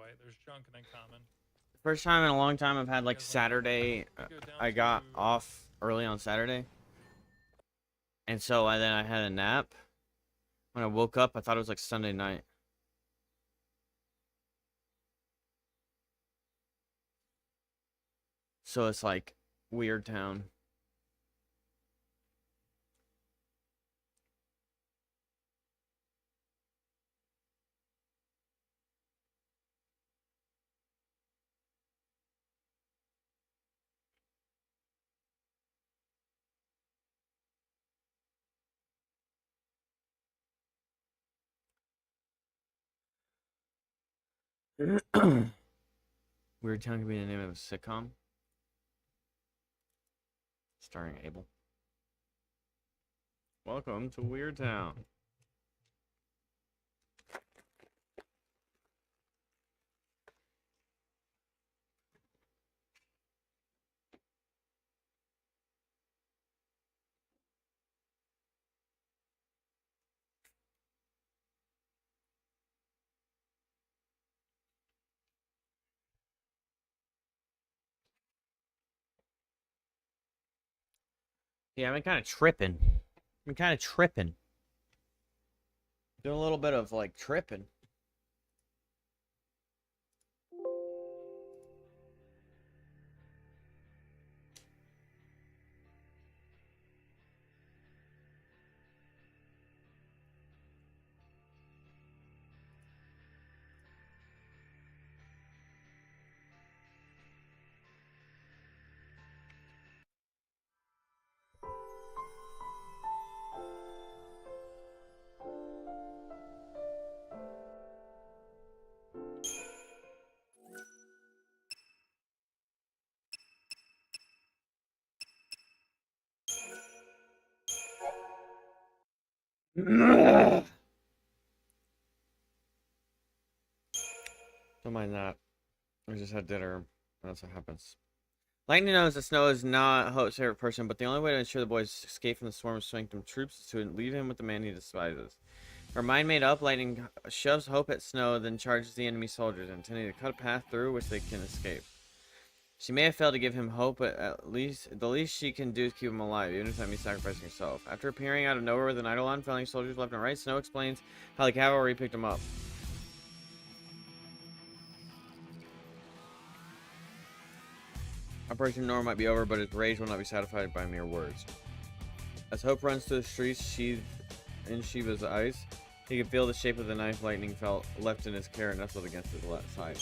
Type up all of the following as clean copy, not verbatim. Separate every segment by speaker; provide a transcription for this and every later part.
Speaker 1: way. There's junk and then common.
Speaker 2: First time in a long time I've had like Saturday. I got off early on Saturday. And so then I had a nap. When I woke up, I thought it was like Sunday night. So it's like weird town. Weird Town could be the name of a sitcom. Starring Abel. Welcome to Weird Town. Yeah, I've been kind of tripping. Doing a little bit of like tripping. Don't mind that. I just had dinner. That's what happens. Lightning knows that Snow is not Hope's favorite person, but the only way to ensure the boys escape from the swarm of Sanctum troops is to leave him with the man he despises. Her mind made up, Lightning shoves Hope at Snow, then charges the enemy soldiers, intending to cut a path through which they can escape. She may have failed to give him hope, but at least the least she can do is keep him alive, even if that means sacrificing herself. After appearing out of nowhere with an eidolon, felling soldiers left and right, Snow explains how the cavalry picked him up. Operation Norm might be over, but his rage will not be satisfied by mere words. As Hope runs through the streets, sheathed in Shiva's eyes, he could feel the shape of the knife Lightning felt left in his care nestled against his left side.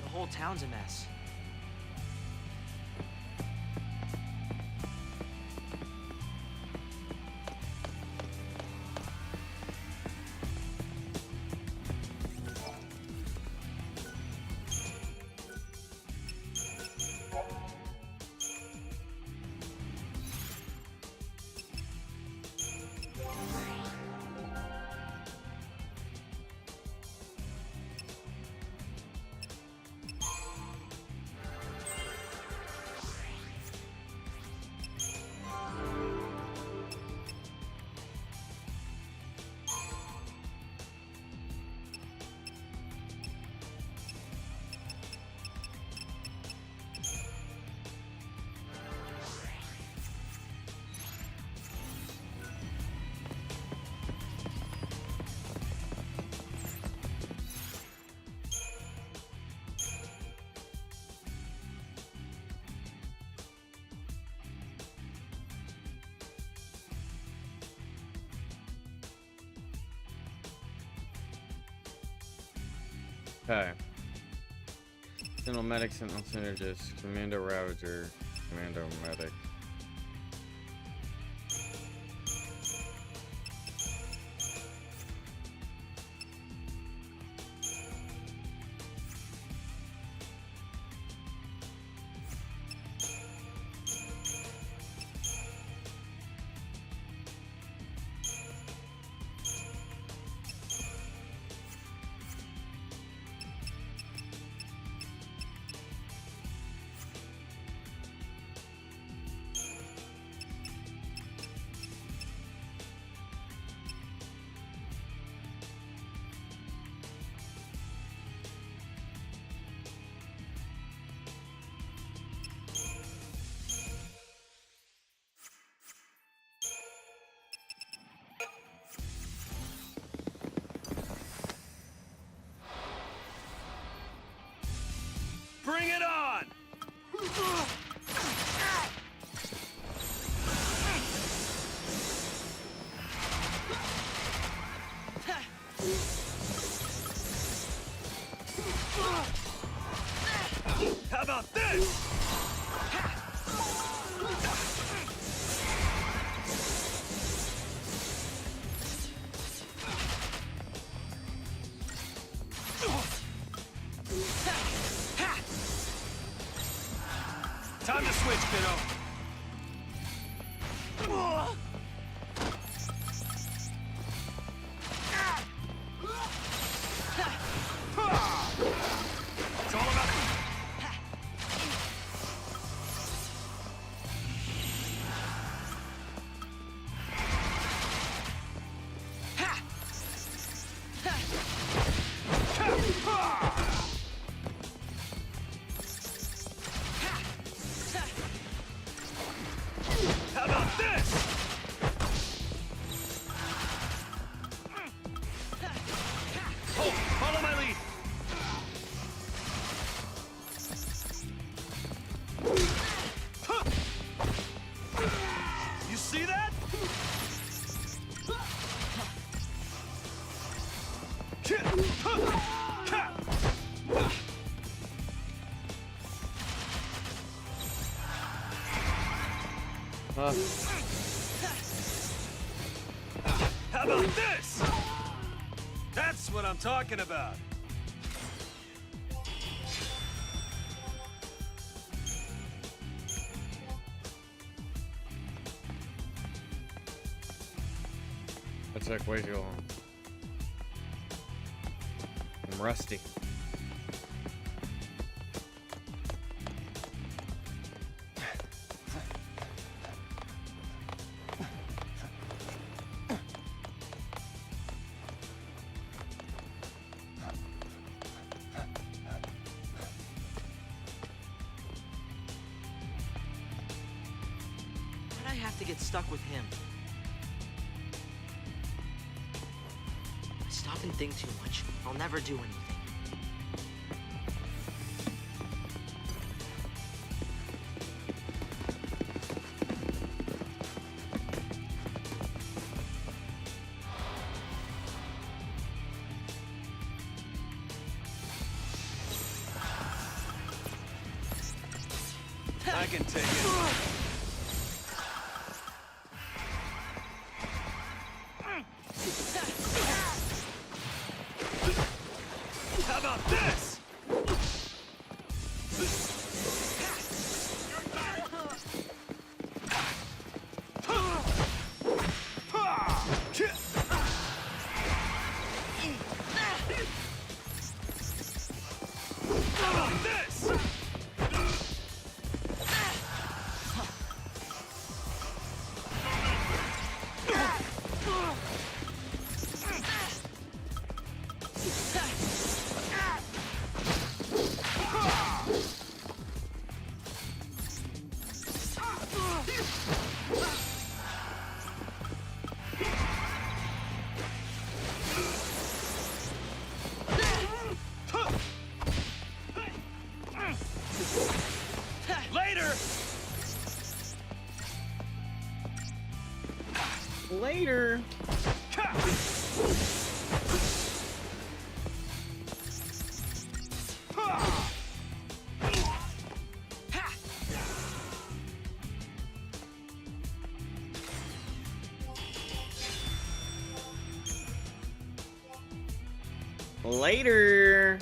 Speaker 3: The whole town's a mess.
Speaker 2: Okay. Sentinel Medic, Sentinel Synergist, Commando Ravager, Commando Medic.
Speaker 1: switch, kiddo. It's all about How about this? Oh, follow my lead. You see that? How about this? That's what I'm talking about.
Speaker 2: That took way too long. I'm rusty.
Speaker 3: Why'd I have to get stuck with him? I stop and think too much. I'll never do anything.
Speaker 1: I can take it. How about this? How about this? Later!
Speaker 2: Later. Later.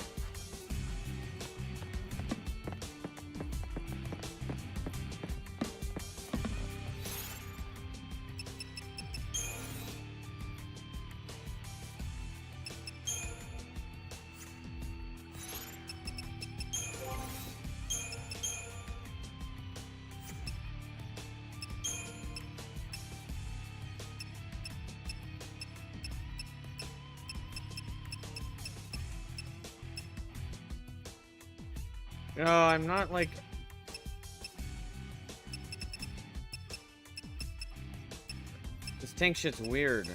Speaker 2: No, I'm not like... This tank shit's weird.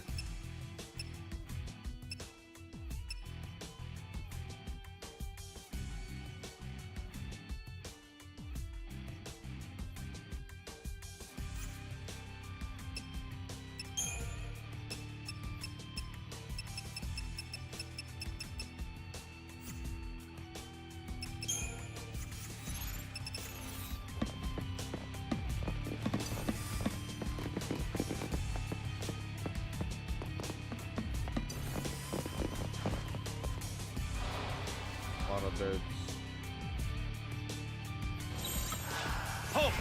Speaker 2: A lot of dudes.
Speaker 1: Oh,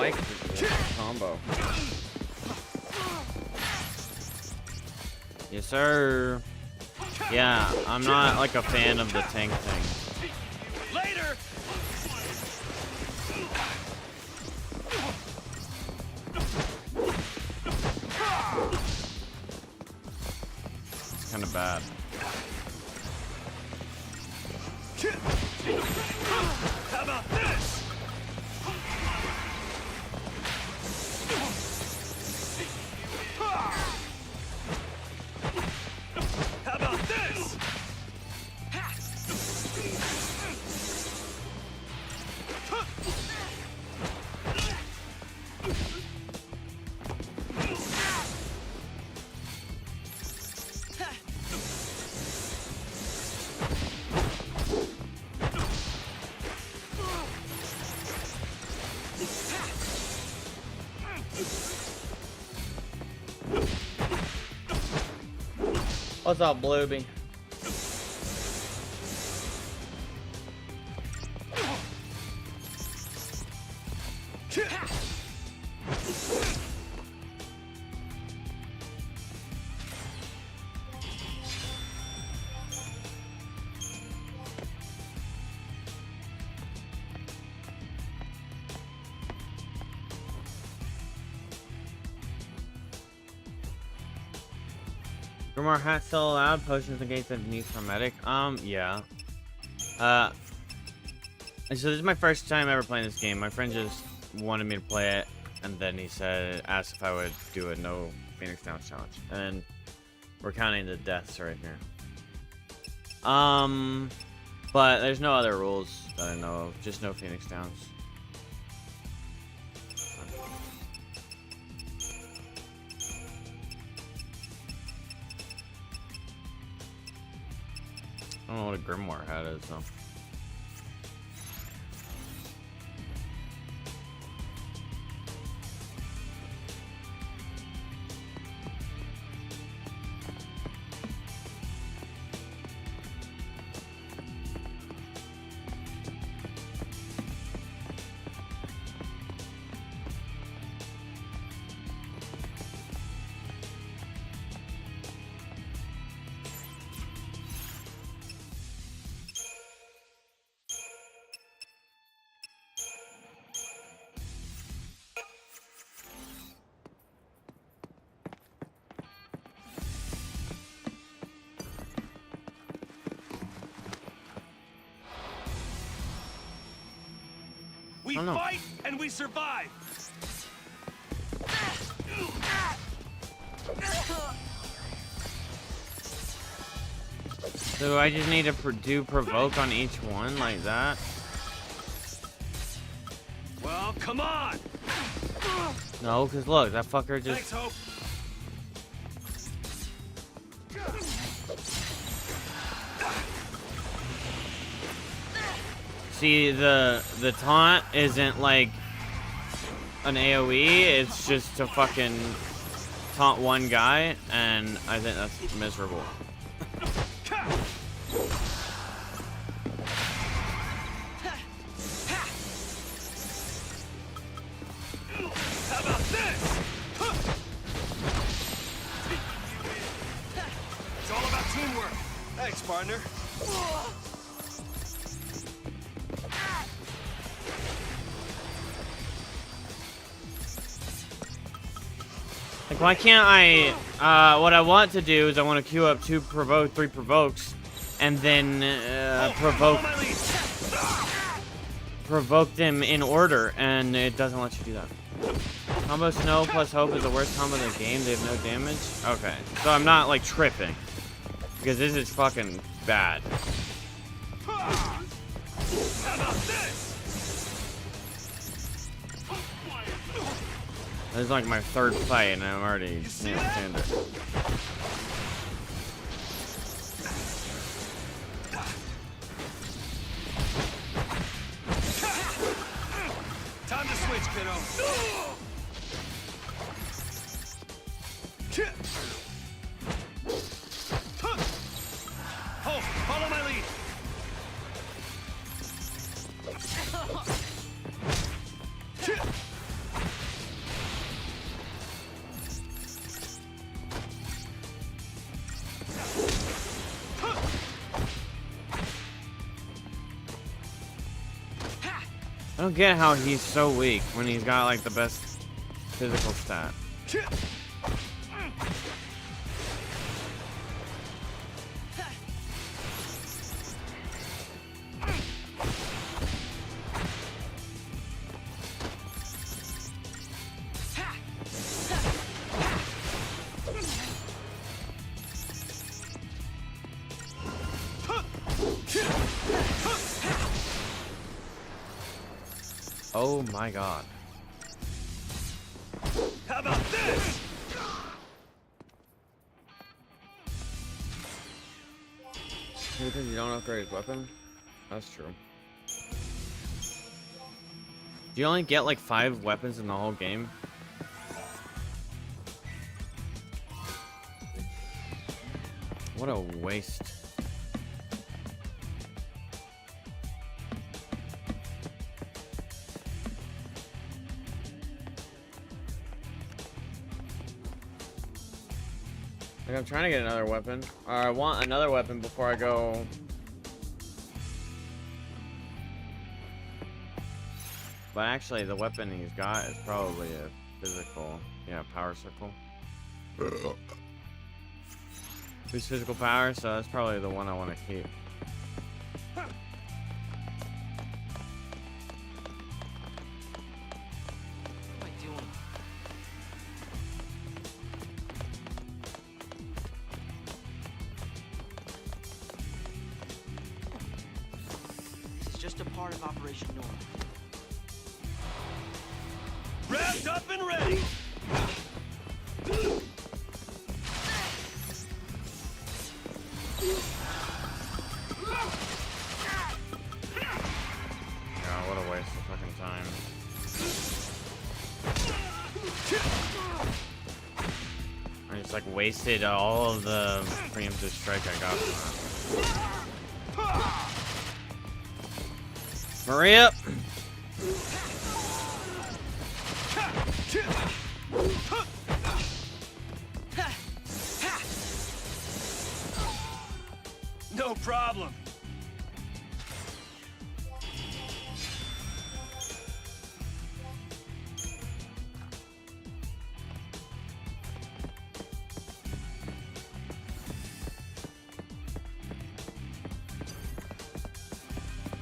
Speaker 2: like the combo. Yes, sir. Yeah, I'm not like a fan of the tank thing.
Speaker 1: Later.
Speaker 2: It's kind of bad.
Speaker 1: How about this? How about this?
Speaker 2: What's up, Blueby? More hats still allowed? Potions against the need for medic? Yeah. So this is my first time ever playing this game. My friend just wanted me to play it, and then he asked if I would do a no Phoenixx Downs challenge. And we're counting the deaths right here. But there's no other rules that I know of. Just no Phoenixx Downs. I don't know what a Grimoire hat is, though.
Speaker 1: We fight and we survive.
Speaker 2: So I just need to do provoke on each one like that?
Speaker 1: Well, come on.
Speaker 2: No, because look, that fucker just...
Speaker 1: Thanks, Hope.
Speaker 2: See, the taunt isn't like an AoE, it's just to fucking taunt one guy, and I think that's miserable.
Speaker 1: How about this? It's all about teamwork. Thanks, partner.
Speaker 2: Like, why can't I, what I want to do is I want to queue up 3 provokes, and then, provoke them in order, and it doesn't let you do that. Combo Snow plus Hope is the worst combo in the game, they have no damage? Okay, so I'm not, like, tripping, because this is fucking bad.
Speaker 1: How about this?
Speaker 2: This is like my 3rd fight, and I'm already can't stand it.
Speaker 1: Time to switch, kiddo. Oh, follow my lead.
Speaker 2: I don't get how he's so weak when he's got like the best physical stat. Oh my god.
Speaker 1: How about this?
Speaker 2: Because you don't upgrade his weapon? That's true. Do you only get like 5 weapons in the whole game? What a waste. Like, I'm trying to get another weapon. Or I want another weapon before I go. But actually, the weapon he's got is probably a physical, yeah, power circle. Boost physical power, so that's probably the one I want to keep.
Speaker 3: What am I doing? This is just a part of Operation North.
Speaker 1: Wrapped up and ready.
Speaker 2: Yeah, what a waste of fucking time. I just like wasted all of the preemptive strike I got from that. Maria!
Speaker 1: No problem.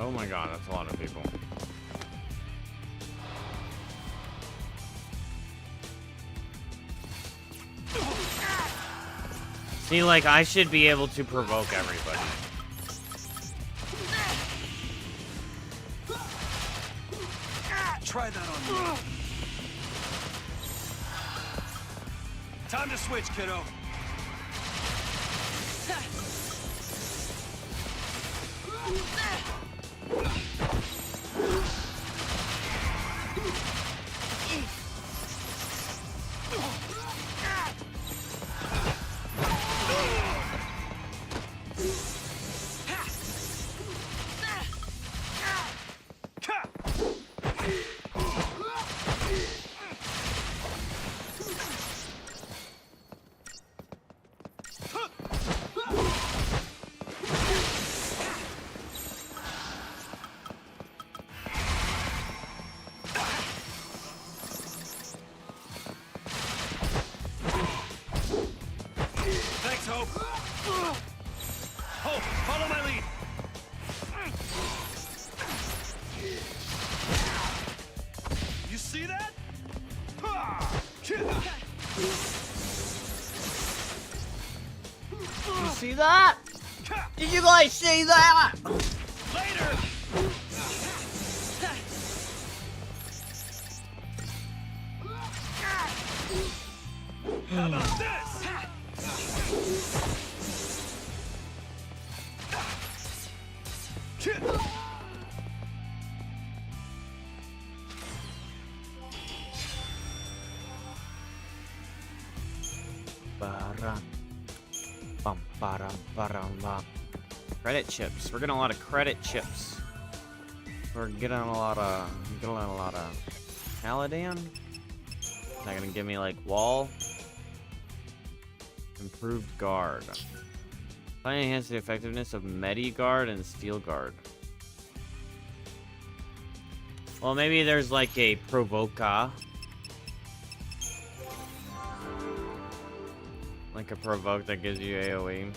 Speaker 2: Oh my god, that's a lot of people. See, like, I should be able to provoke everybody.
Speaker 1: Try that on me. Time to switch, kiddo. Thanks, Hope. Hope, follow my lead. You see that?
Speaker 2: You see that? Did you guys see that?
Speaker 1: Later. How about this?
Speaker 2: Credit chips. We're getting a lot of credit chips. We're getting a lot of Paladin. Is that gonna give me like wall? Improved guard. Finally enhance the effectiveness of Medi Guard and Steel Guard. Well, maybe there's like a provoca. Like a provoke that gives you AoE.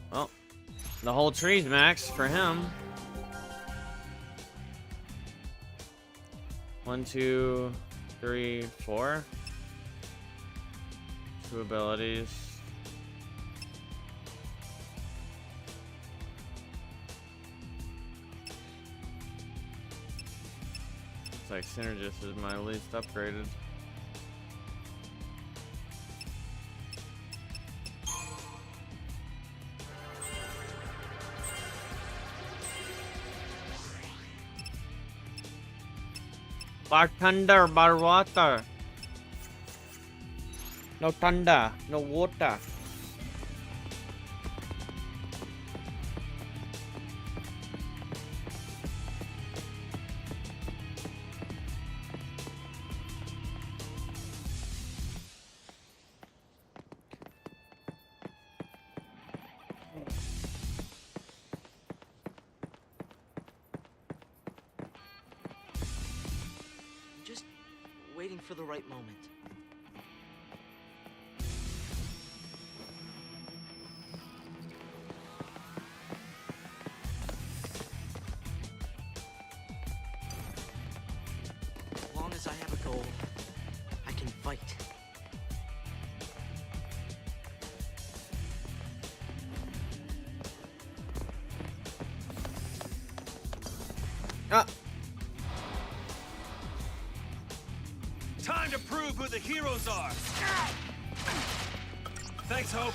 Speaker 2: Well, the whole tree's max for him. 1, 2, 3, 4. 2 abilities. Looks like Synergist is my least upgraded. Bartender, bar water. No thunder, no water.
Speaker 3: Just waiting for the right moment. As long as I have a goal, I can fight.
Speaker 2: Ah.
Speaker 1: Time to prove who the heroes are. Thanks, Hope.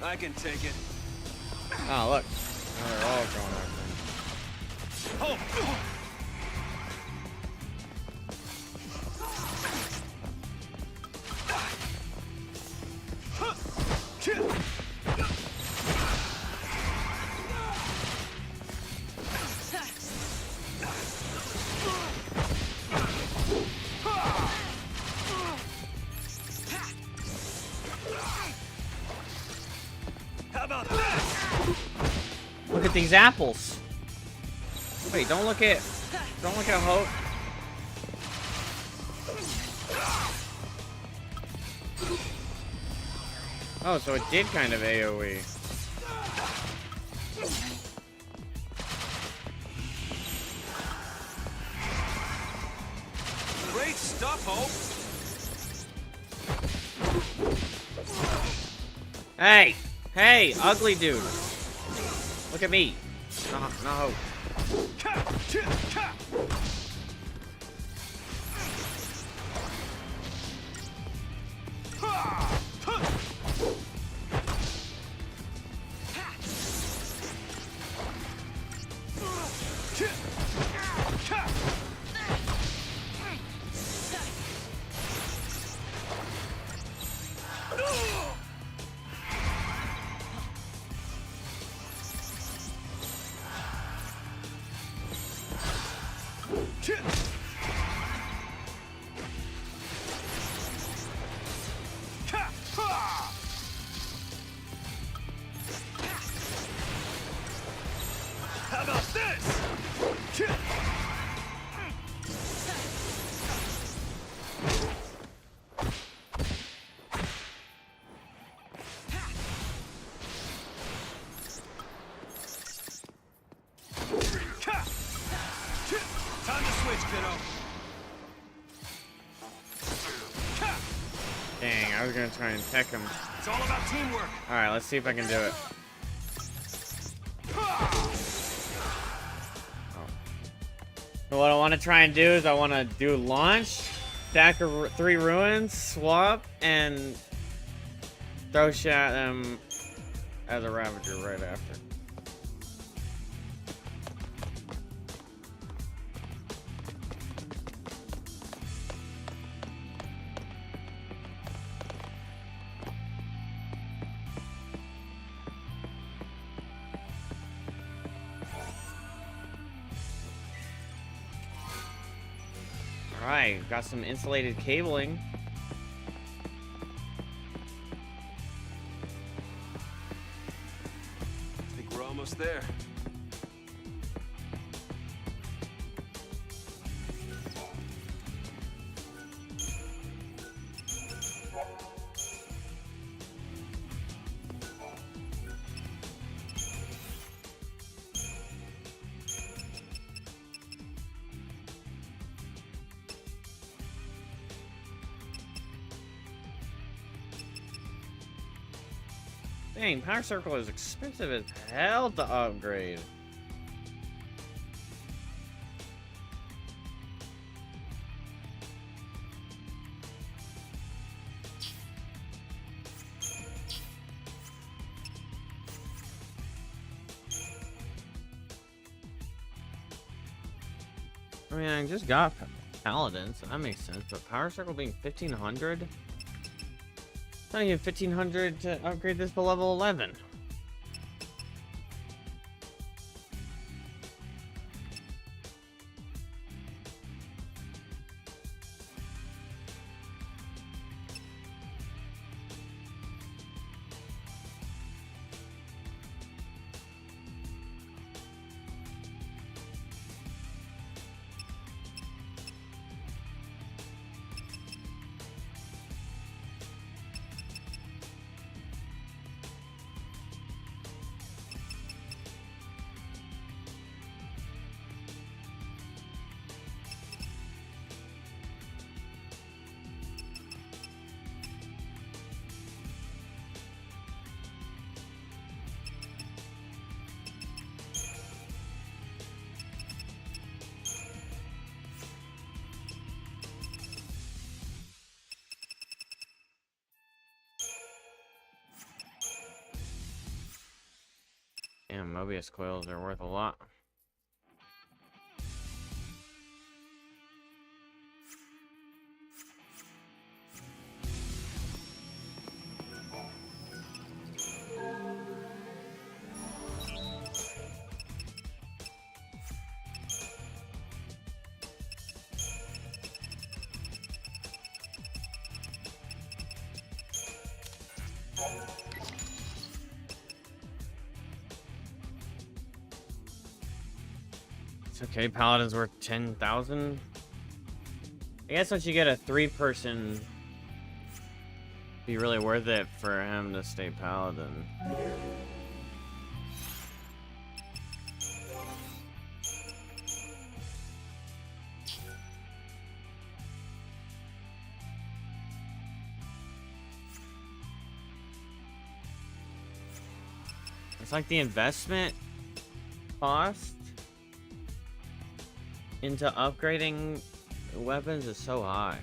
Speaker 1: I can take it.
Speaker 2: Oh, look. Now they're all going after him.
Speaker 1: Hope. How about this?
Speaker 2: Look at these apples. Wait, don't look at Hope. Oh, so it did kind of AoE.
Speaker 1: Great stuff, Hope.
Speaker 2: Hey! Hey, ugly dude. Look at me. No Hope.
Speaker 1: How about this? Time to switch, kiddo.
Speaker 2: Dang, I was gonna try and tech him.
Speaker 1: It's all about teamwork.
Speaker 2: Alright, let's see if I can do it. So what I want to try and do is I want to do launch, Stack of 3 ruins, swap, and throw shit at them as a Ravager right after. Alright, got some insulated cabling.
Speaker 1: I think we're almost there.
Speaker 2: Dang, Power Circle is expensive as hell to upgrade. I mean, I just got Paladin, so that makes sense, but Power Circle being 1500? It's not even 1500 to upgrade this to level 11. Damn, Mobius coils are worth a lot. Okay, Paladin's worth 10,000. I guess once you get a 3-person, be really worth it for him to stay Paladin. It's like the investment cost into upgrading weapons is so high.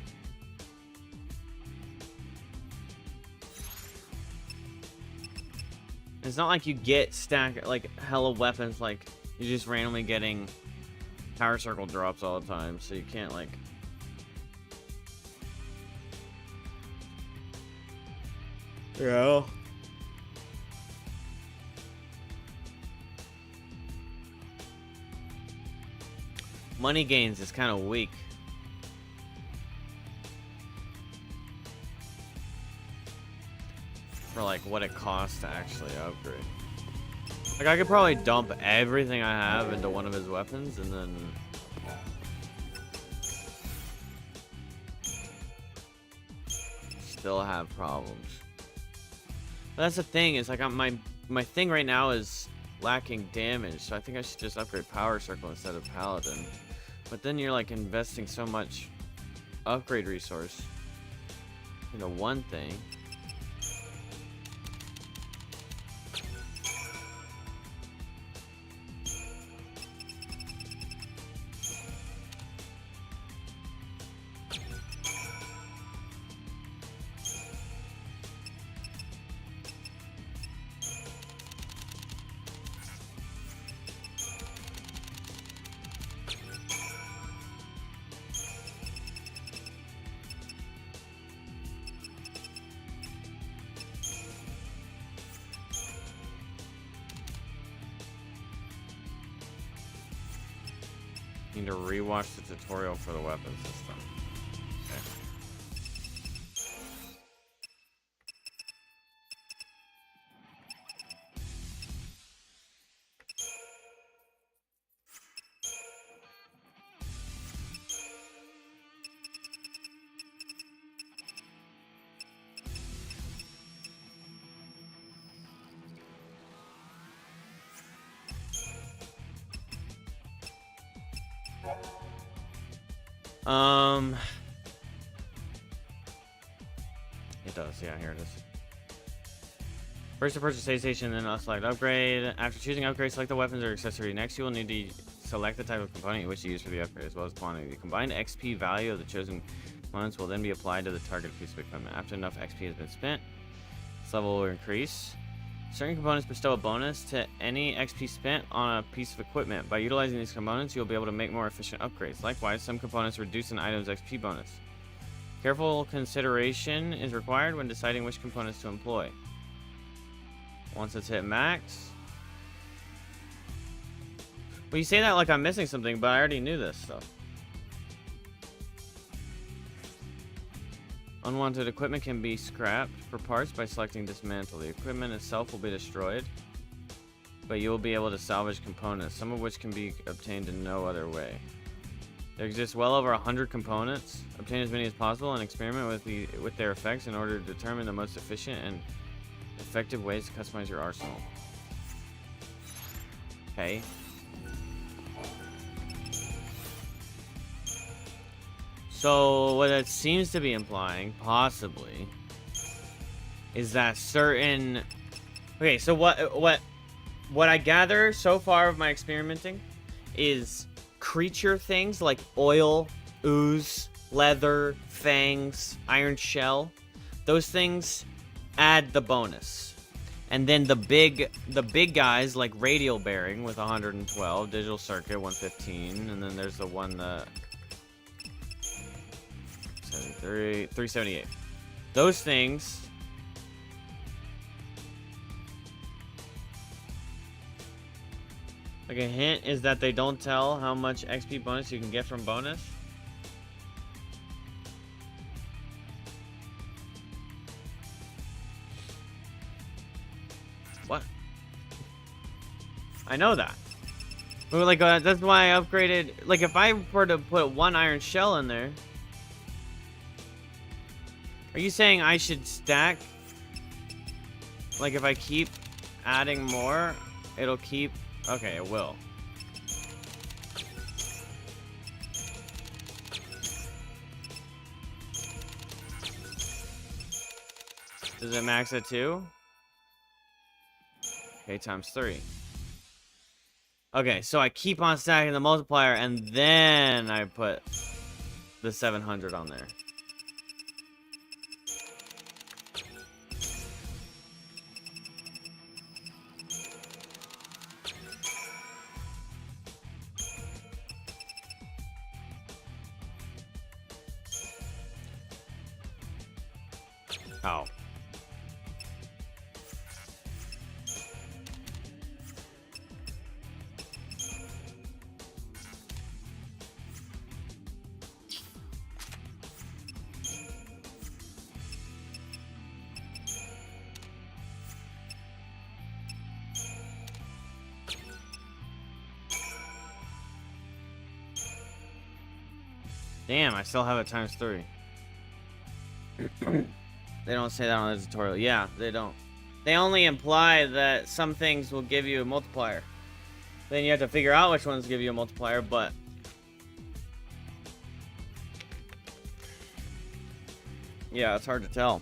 Speaker 2: It's not like you get like hella weapons, like you're just randomly getting Power Circle drops all the time, so you can't like. Yeah. Money gains is kind of weak. For like what it costs to actually upgrade. Like I could probably dump everything I have into one of his weapons and then still have problems. But that's the thing, is like my thing right now is lacking damage, so I think I should just upgrade Power Circle instead of Paladin. But then you're like investing so much upgrade resource into one thing. Need to rewatch the tutorial for the weapon system. Okay. It does, yeah, here it is. First to purchase a station, then I'll select upgrade. After choosing upgrade, select the weapons or accessory. Next, you will need to select the type of component you wish to use for the upgrade, as well as quantity. The combined XP value of the chosen components will then be applied to the target piece of equipment. After enough XP has been spent, this level will increase. Certain components bestow a bonus to any XP spent on a piece of equipment. By utilizing these components, you'll be able to make more efficient upgrades. Likewise, some components reduce an item's XP bonus. Careful consideration is required when deciding which components to employ. Once it's hit max. Well, you say that like I'm missing something, but I already knew this stuff. Unwanted equipment can be scrapped for parts by selecting dismantle. The equipment itself will be destroyed, but you will be able to salvage components, some of which can be obtained in no other way. There exists well over 100 components. Obtain as many as possible and experiment with their effects in order to determine the most efficient and effective ways to customize your arsenal. Okay. So what it seems to be implying, possibly, is that certain... Okay, so what I gather so far of my experimenting is creature things like oil, ooze, leather, fangs, iron shell. Those things add the bonus. And then the big guys like radial bearing with 112, digital circuit 115, and then there's the one that 378. Those things like a hint is that they don't tell how much XP bonus you can get from bonus. What? I know that. But like that's why I upgraded. Like if I were to put one iron shell in there. Are you saying I should stack? Like if I keep adding more, it'll keep... Okay, it will. Does it max at 2? Okay, times 3. Okay, so I keep on stacking the multiplier and then I put the 700 on there. Oh. Damn, I still have it times 3. They don't say that on the tutorial. Yeah, they don't. They only imply that some things will give you a multiplier. Then you have to figure out which ones give you a multiplier, but... Yeah, it's hard to tell.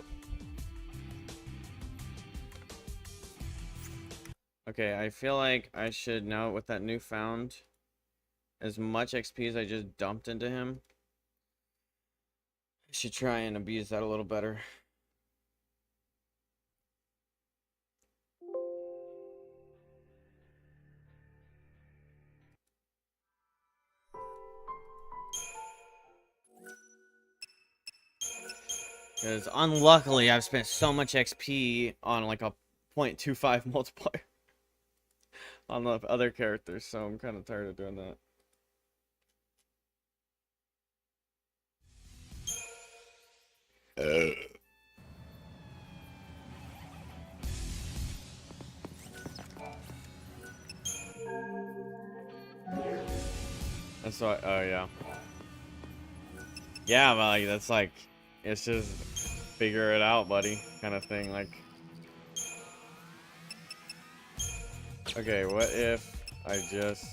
Speaker 2: Okay, I feel like I should now, with that newfound, as much XP as I just dumped into him, I should try and abuse that a little better. Because unluckily, I've spent so much XP on like a 0.25 multiplier on the other characters, so I'm kind of tired of doing that. So, oh yeah. Yeah, but like, that's like, it's just figure it out, buddy, kind of thing. Like, okay, what if I just...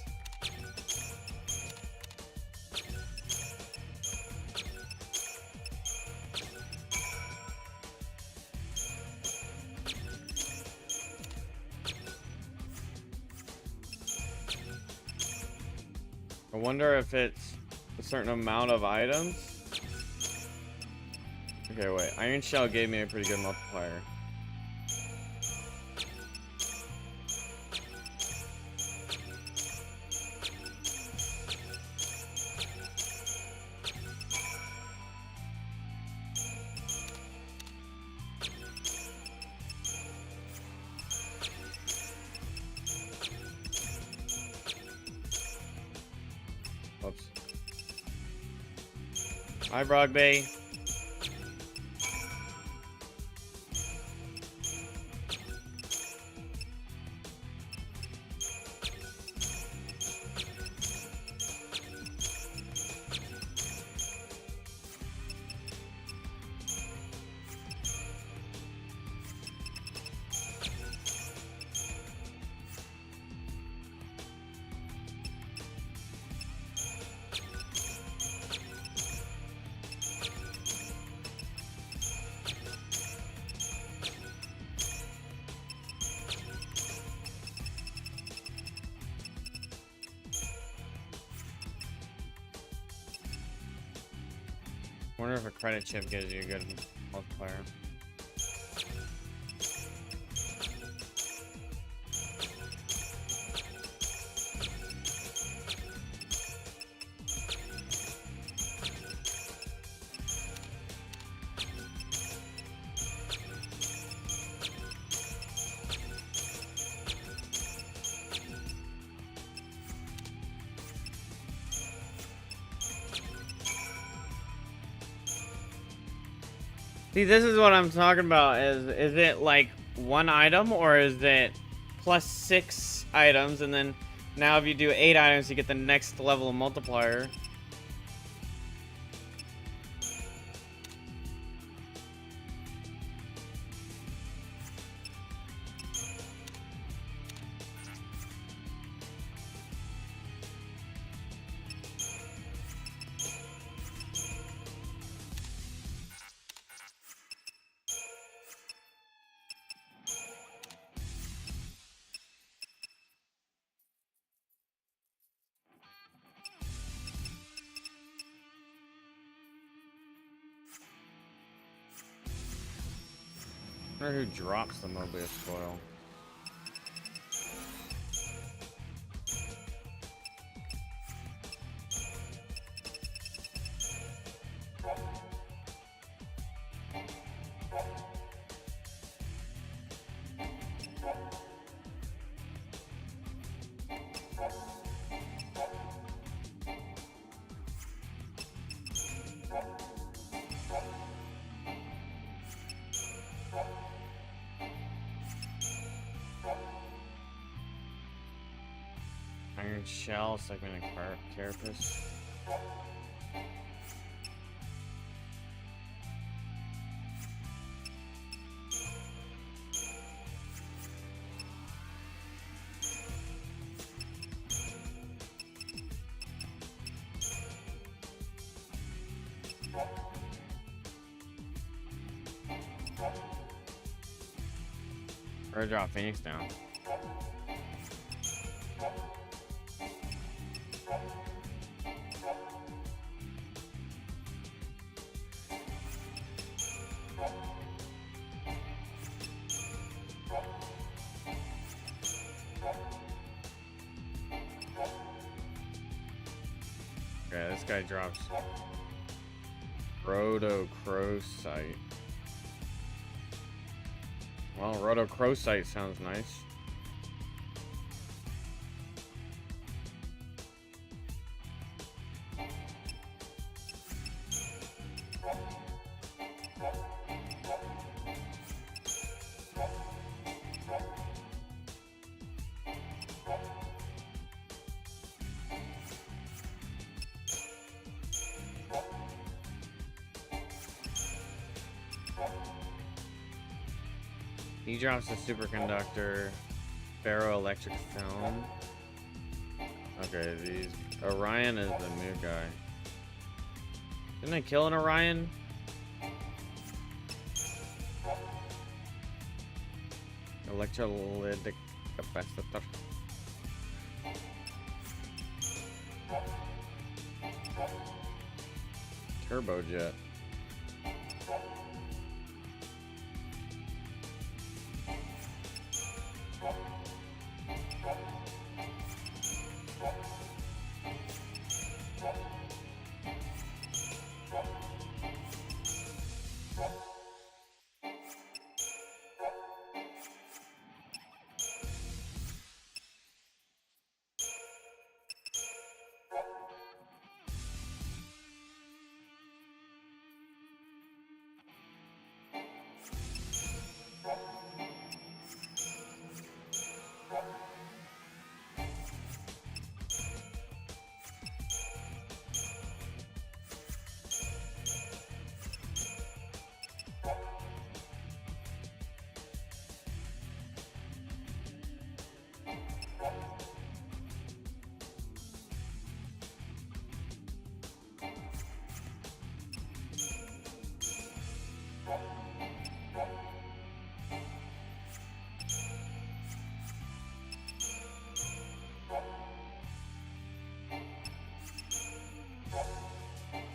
Speaker 2: I wonder if it's a certain amount of items. Okay, wait. Iron Shell gave me a pretty good multiplier. Oops. Hi, Brogbay. Wonder if a credit chip gives you a good multiplier. See, this is what I'm talking about. Is it like one item, or is it plus 6 items, and then now if you do 8 items, you get the next level of multiplier? I wonder who drops the Mobius coil. Iron Shell, segmented carapace. Or drop Phoenixx down. Okay, this guy drops Rhodochrosite. Well, Rhodochrosite sounds nice. He drops the superconductor, ferroelectric film. Okay, these Orion is the new guy. Didn't I kill an Orion? Electrolytic capacitor. Turbojet.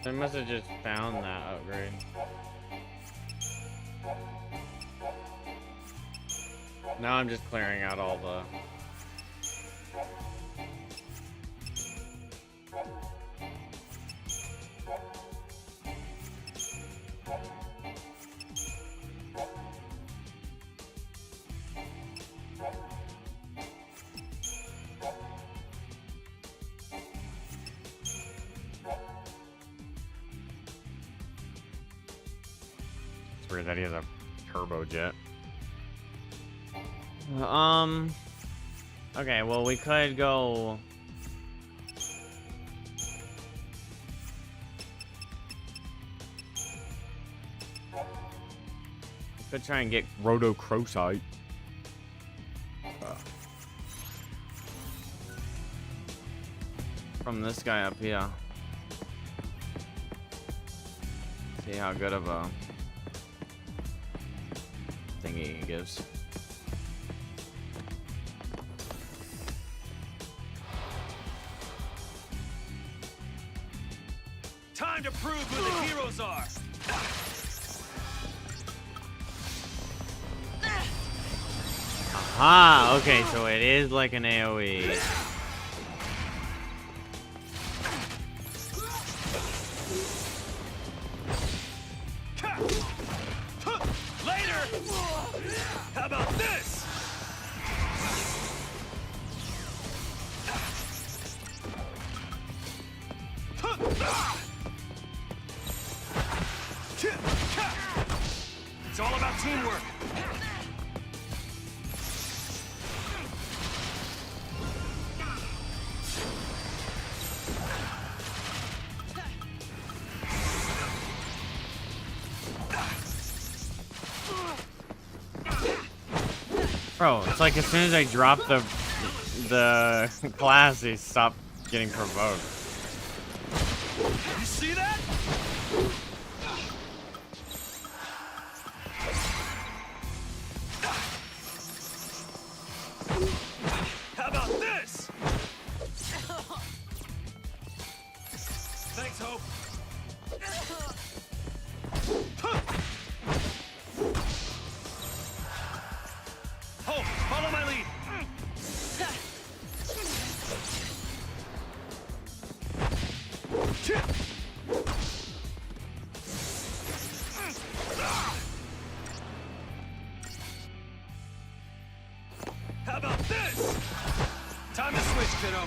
Speaker 2: I must have just found that upgrade. Now I'm just clearing out all the... It's weird that he has a turbojet. Okay, well, we could go... We could try and get Rhodochrosite. From this guy up here. See how good of a thingy he gives.
Speaker 1: Time to prove who the heroes are.
Speaker 2: Aha! Okay, so it is like an AoE.
Speaker 1: Later! How about this? It's all about teamwork.
Speaker 2: Bro, it's like as soon as I drop the class, he stopped getting provoked.
Speaker 1: You see that? How about this? Thanks, Hope. Hope, follow my lead. How about this? Time to switch, kiddo.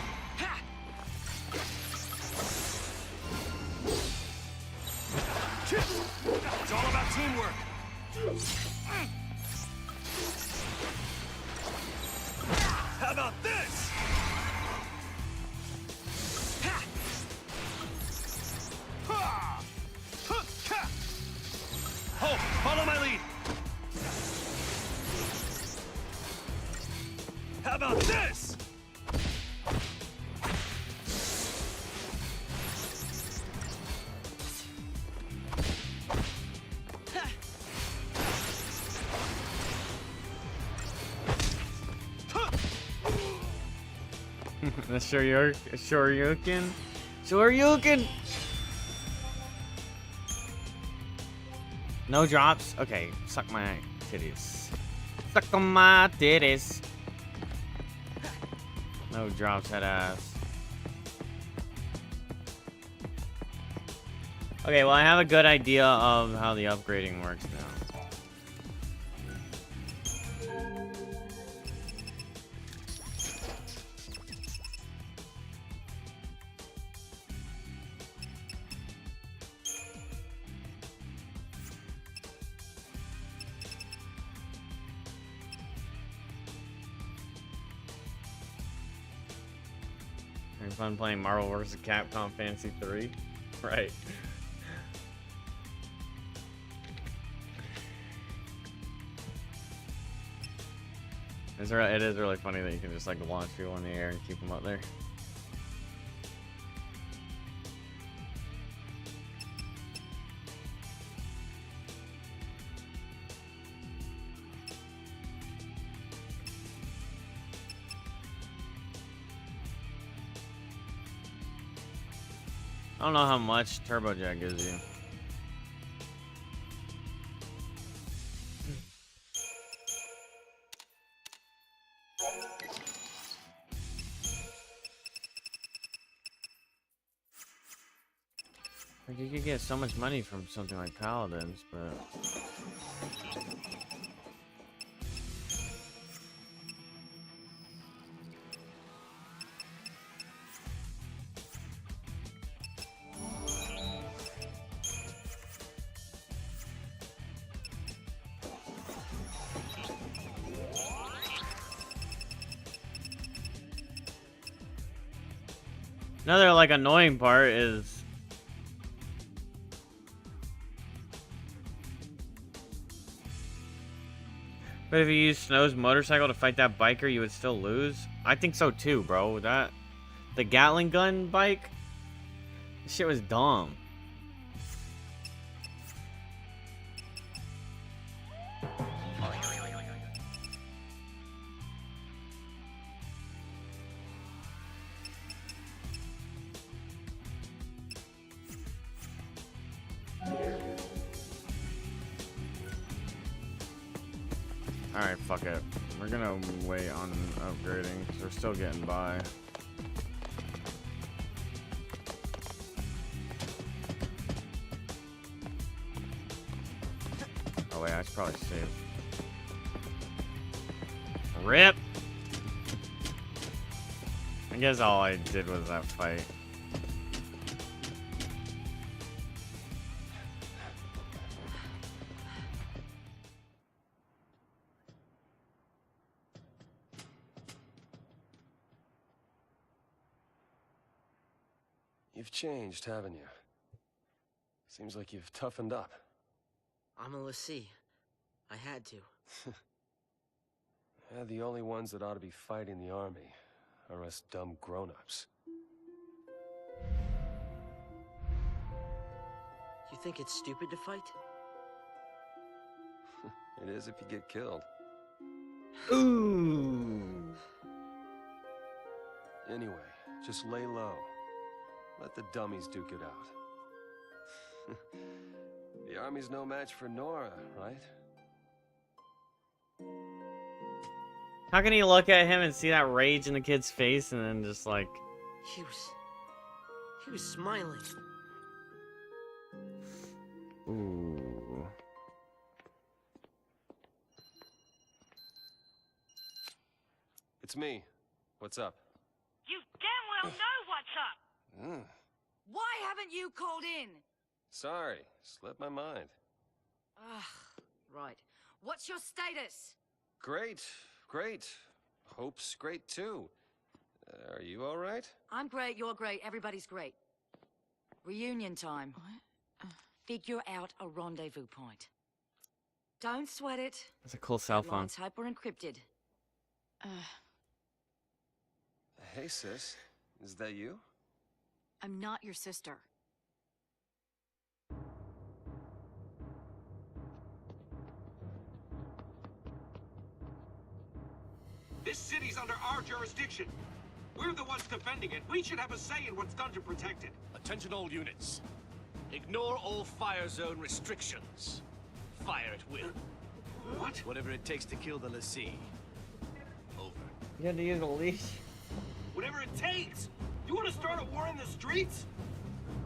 Speaker 1: It's all about teamwork. How about this? Hope, follow my lead.
Speaker 2: The Shoryuken. Shoryuken. No drops. Okay, suck my titties. Suck on my titties. No drops, head ass. Okay, well I have a good idea of how the upgrading works now. Having fun playing Marvel vs. Capcom Fantasy 3? Right. It is really funny that you can just like launch people in the air and keep them up there. I don't know how much Turbojet gives you. Like you could get so much money from something like Paladins, but another like annoying part is but if you use Snow's motorcycle to fight that biker, you would still lose? I think so too, bro. The Gatling gun bike? This shit was dumb. Alright, fuck it. We're gonna wait on upgrading because we're still getting by. Oh wait, I should probably save. RIP! I guess all I did was that fight.
Speaker 1: You've changed, haven't you? Seems like you've toughened up.
Speaker 3: I'm a Ffxiii. I had to.
Speaker 1: Yeah, the only ones that ought to be fighting the army are us dumb grown-ups.
Speaker 3: You think it's stupid to fight?
Speaker 1: It is if you get killed.
Speaker 2: Ooh.
Speaker 1: Anyway, just lay low. Let the dummies duke it out. The army's no match for Nora, right?
Speaker 2: How can he look at him and see that rage in the kid's face and then just like...
Speaker 3: He was smiling.
Speaker 2: Ooh.
Speaker 1: It's me. What's up?
Speaker 4: You damn well know what's up!
Speaker 5: Why haven't you called in?
Speaker 1: Sorry, slipped my mind.
Speaker 5: Ugh, right. What's your status?
Speaker 1: Great, great. Hope's great too. Are you all right?
Speaker 5: I'm great, you're great, everybody's great. Reunion time. What? Figure out a rendezvous point. Don't sweat it.
Speaker 2: That's a cool cell phone.
Speaker 5: Lines hyper encrypted.
Speaker 1: Hey, sis. Is that you?
Speaker 5: I'm not your sister.
Speaker 6: This city's under our jurisdiction. We're the ones defending it. We should have a say in what's done to protect it.
Speaker 7: Attention all units. Ignore all fire zone restrictions. Fire at will.
Speaker 6: What?
Speaker 7: Whatever it takes to kill the Ffxiii. Over.
Speaker 2: You had to use a leash.
Speaker 6: Whatever it takes. You want to start a war in the streets?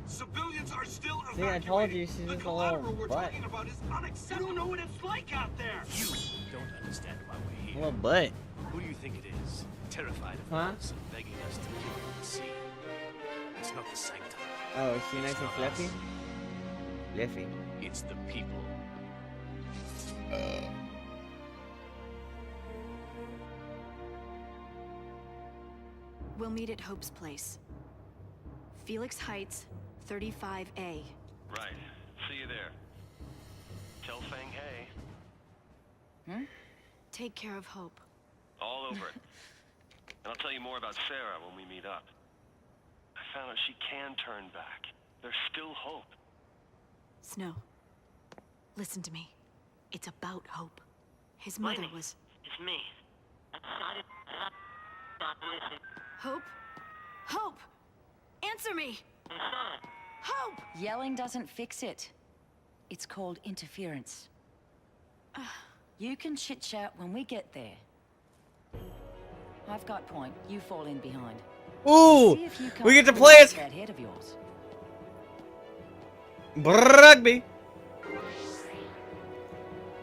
Speaker 6: Civilians are still
Speaker 2: See,
Speaker 6: evacuating.
Speaker 2: I told you she's
Speaker 6: the
Speaker 2: just a
Speaker 6: collateral
Speaker 2: little
Speaker 6: we're
Speaker 2: butt.
Speaker 6: talking about is unacceptable. You don't know what it's like out there.
Speaker 7: You don't understand why we're
Speaker 2: A
Speaker 7: here.
Speaker 2: little butt.
Speaker 7: Who do you think it is? Terrified of
Speaker 2: Huh?
Speaker 7: us and begging us to kill the Ffxiii. It's not the sanctum.
Speaker 2: Oh, is she nice
Speaker 7: It's
Speaker 2: and
Speaker 7: not
Speaker 2: fluffy?
Speaker 7: us.
Speaker 2: Fluffy.
Speaker 7: It's the people.
Speaker 8: We'll meet at Hope's place. Felix Heights, 35A.
Speaker 1: Right. See you there. Tell Fang hey.
Speaker 8: Take care of Hope.
Speaker 1: All over it. And I'll tell you more about Sarah when we meet up. I found out she can turn back. There's still hope.
Speaker 8: Snow, listen to me. It's about Hope. His mother
Speaker 4: Blamey,
Speaker 8: was...
Speaker 4: It's me. Stop listening.
Speaker 8: Hope? Hope! Answer me! Hope!
Speaker 5: Yelling doesn't fix it. It's called interference. You can chit-chat when we get there. I've got point. You fall in behind.
Speaker 2: Ooh!
Speaker 5: See if you
Speaker 2: We get
Speaker 5: can't
Speaker 2: to
Speaker 5: pull
Speaker 2: play
Speaker 5: off
Speaker 2: as
Speaker 5: that head of yours.
Speaker 2: rugby.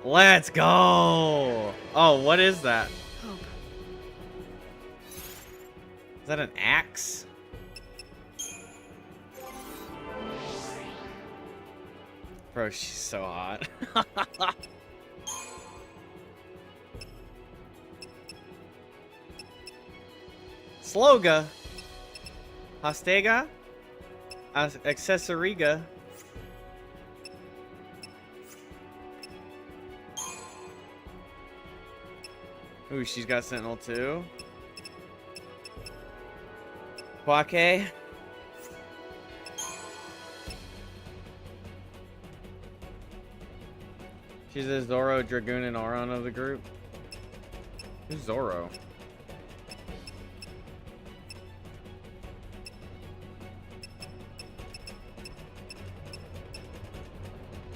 Speaker 2: Let's go. Oh, what is that?
Speaker 8: Hope.
Speaker 2: Is that an axe? Bro, she's so hot. Sloga. Hostega. Accessoriga. Ooh, she's got Sentinel too. Quake. She's the Zorro, Dragoon, and Auron of the group. Who's Zorro?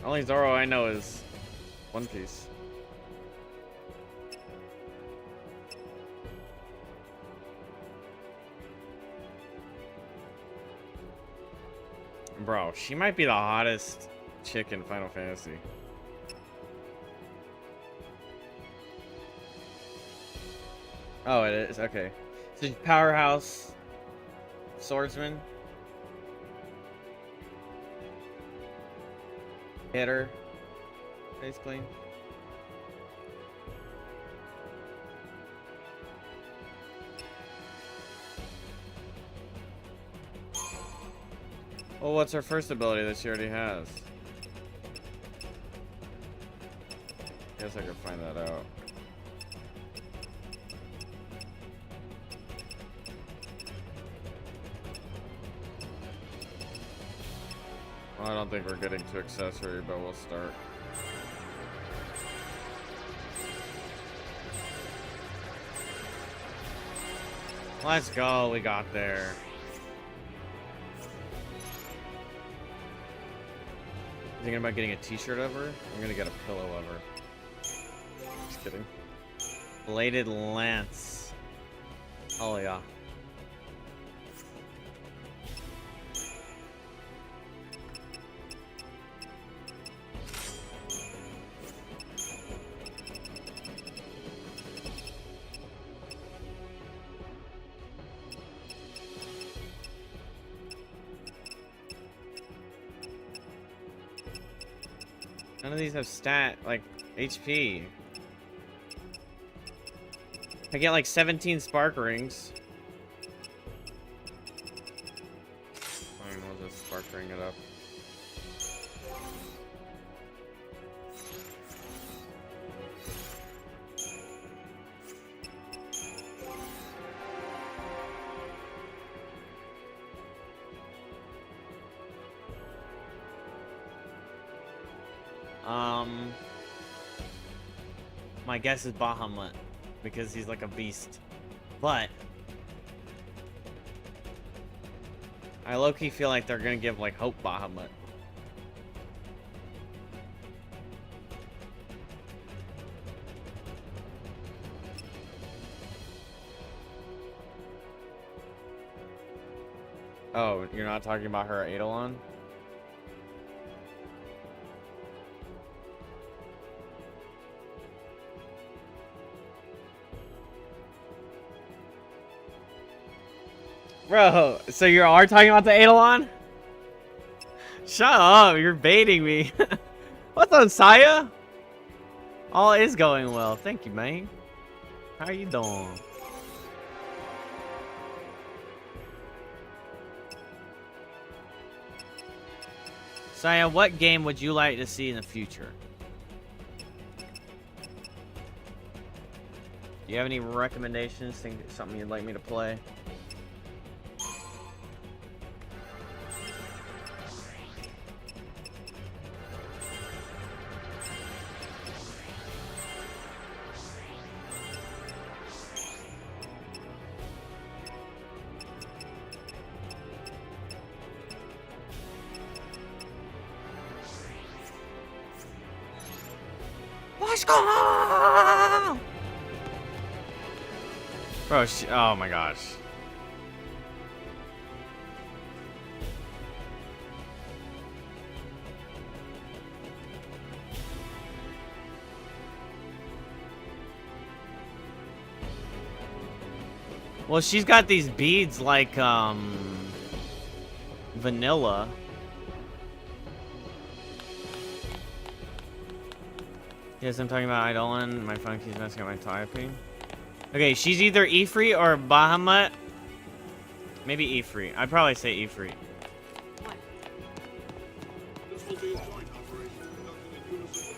Speaker 2: Only Zorro I know is One Piece. Bro, she might be the hottest chick in Final Fantasy. Oh, it is? Okay. So powerhouse swordsman. Hitter. Face clean. Well, what's her first ability that she already has? Guess I could find that out. Well, I don't think we're getting to accessory, but we'll start. Let's go, we got there. Thinking about getting a t-shirt of her? I'm gonna get a pillow of her. Just kidding. Bladed lance. Oh yeah. None of these have stat, like, HP. I get like 17 spark rings. Fine, we'll just spark ring it up. My guess is Bahamut, because he's like a beast. But I low-key feel like they're gonna give like Hope Bahamut. Oh, you're not talking about her Eidolon? Bro, so you are talking about the Eidolon? Shut up, you're baiting me. What's up, Saya? All is going well. Thank you, man. How you doing? Saya, what game would you like to see in the future? Do you have any recommendations? Think something you'd like me to play? What's going on? Bro, oh my gosh. Well, she's got these beads like, vanilla. Yes, I'm talking about Eidolon. My phone keeps messing up my typing. Okay, she's either Ffxiii or Bahamut. Maybe Ffxiii. I'd probably say Ffxiii.
Speaker 8: What?
Speaker 6: This will be a joint operation conducted in unison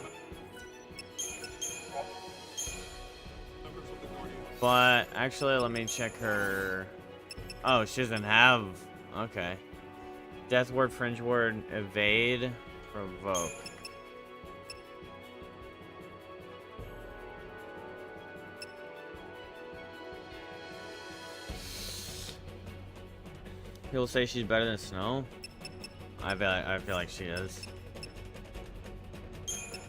Speaker 6: with members of the Guardian.
Speaker 2: But actually, let me check her. Oh, she doesn't have. Okay. Death word, fringe word, evade, provoke. People say she's better than Snow. I feel like she is.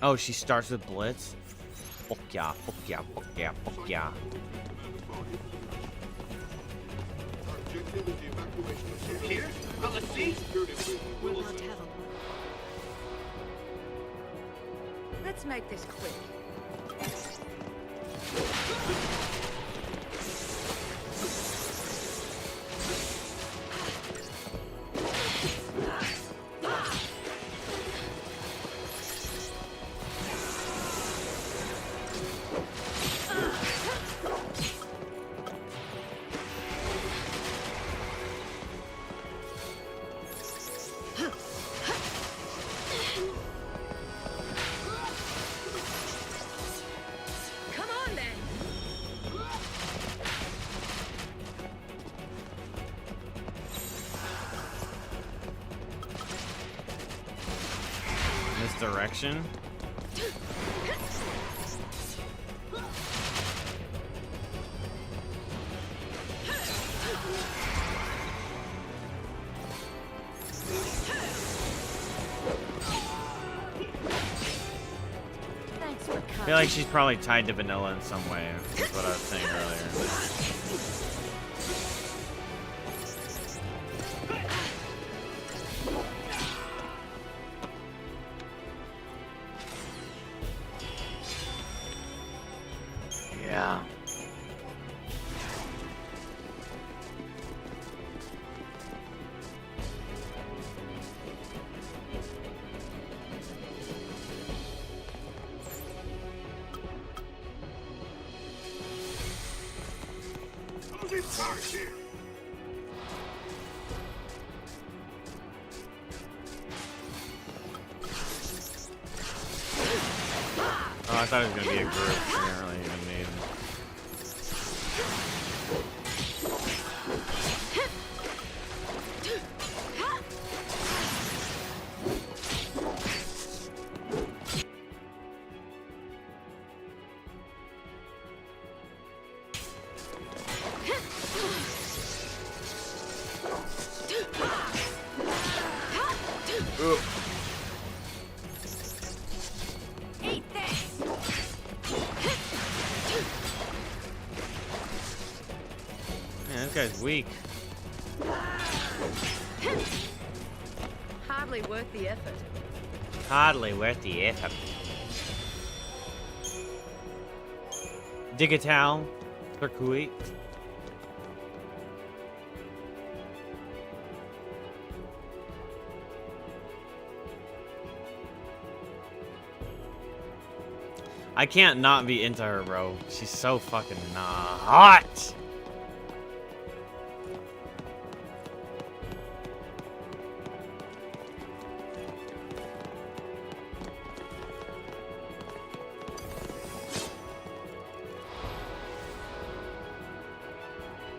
Speaker 2: Oh, she starts with Blitz. Fuck yeah, fuck yeah, fuck yeah, fuck yeah.
Speaker 6: Our objective is the evacuation of civilians.
Speaker 7: Here? Well, let's see.
Speaker 6: Security briefing
Speaker 8: We're
Speaker 6: will
Speaker 8: allowed to
Speaker 6: assist.
Speaker 8: have a
Speaker 5: Let's make this quick. Come on then.
Speaker 2: Misdirection.
Speaker 5: Thanks for
Speaker 2: I
Speaker 5: coming.
Speaker 2: feel like she's probably tied to Vanilla in some way. That's what I was saying earlier. Yeah.
Speaker 6: Who's in charge here?
Speaker 2: Oh, I thought it was gonna be a group. We didn't really even need. guy's weak.
Speaker 5: Hardly worth the effort.
Speaker 2: Hardly worth the effort. Digital. Circuit. I can't not be into her, bro. She's so fucking hot.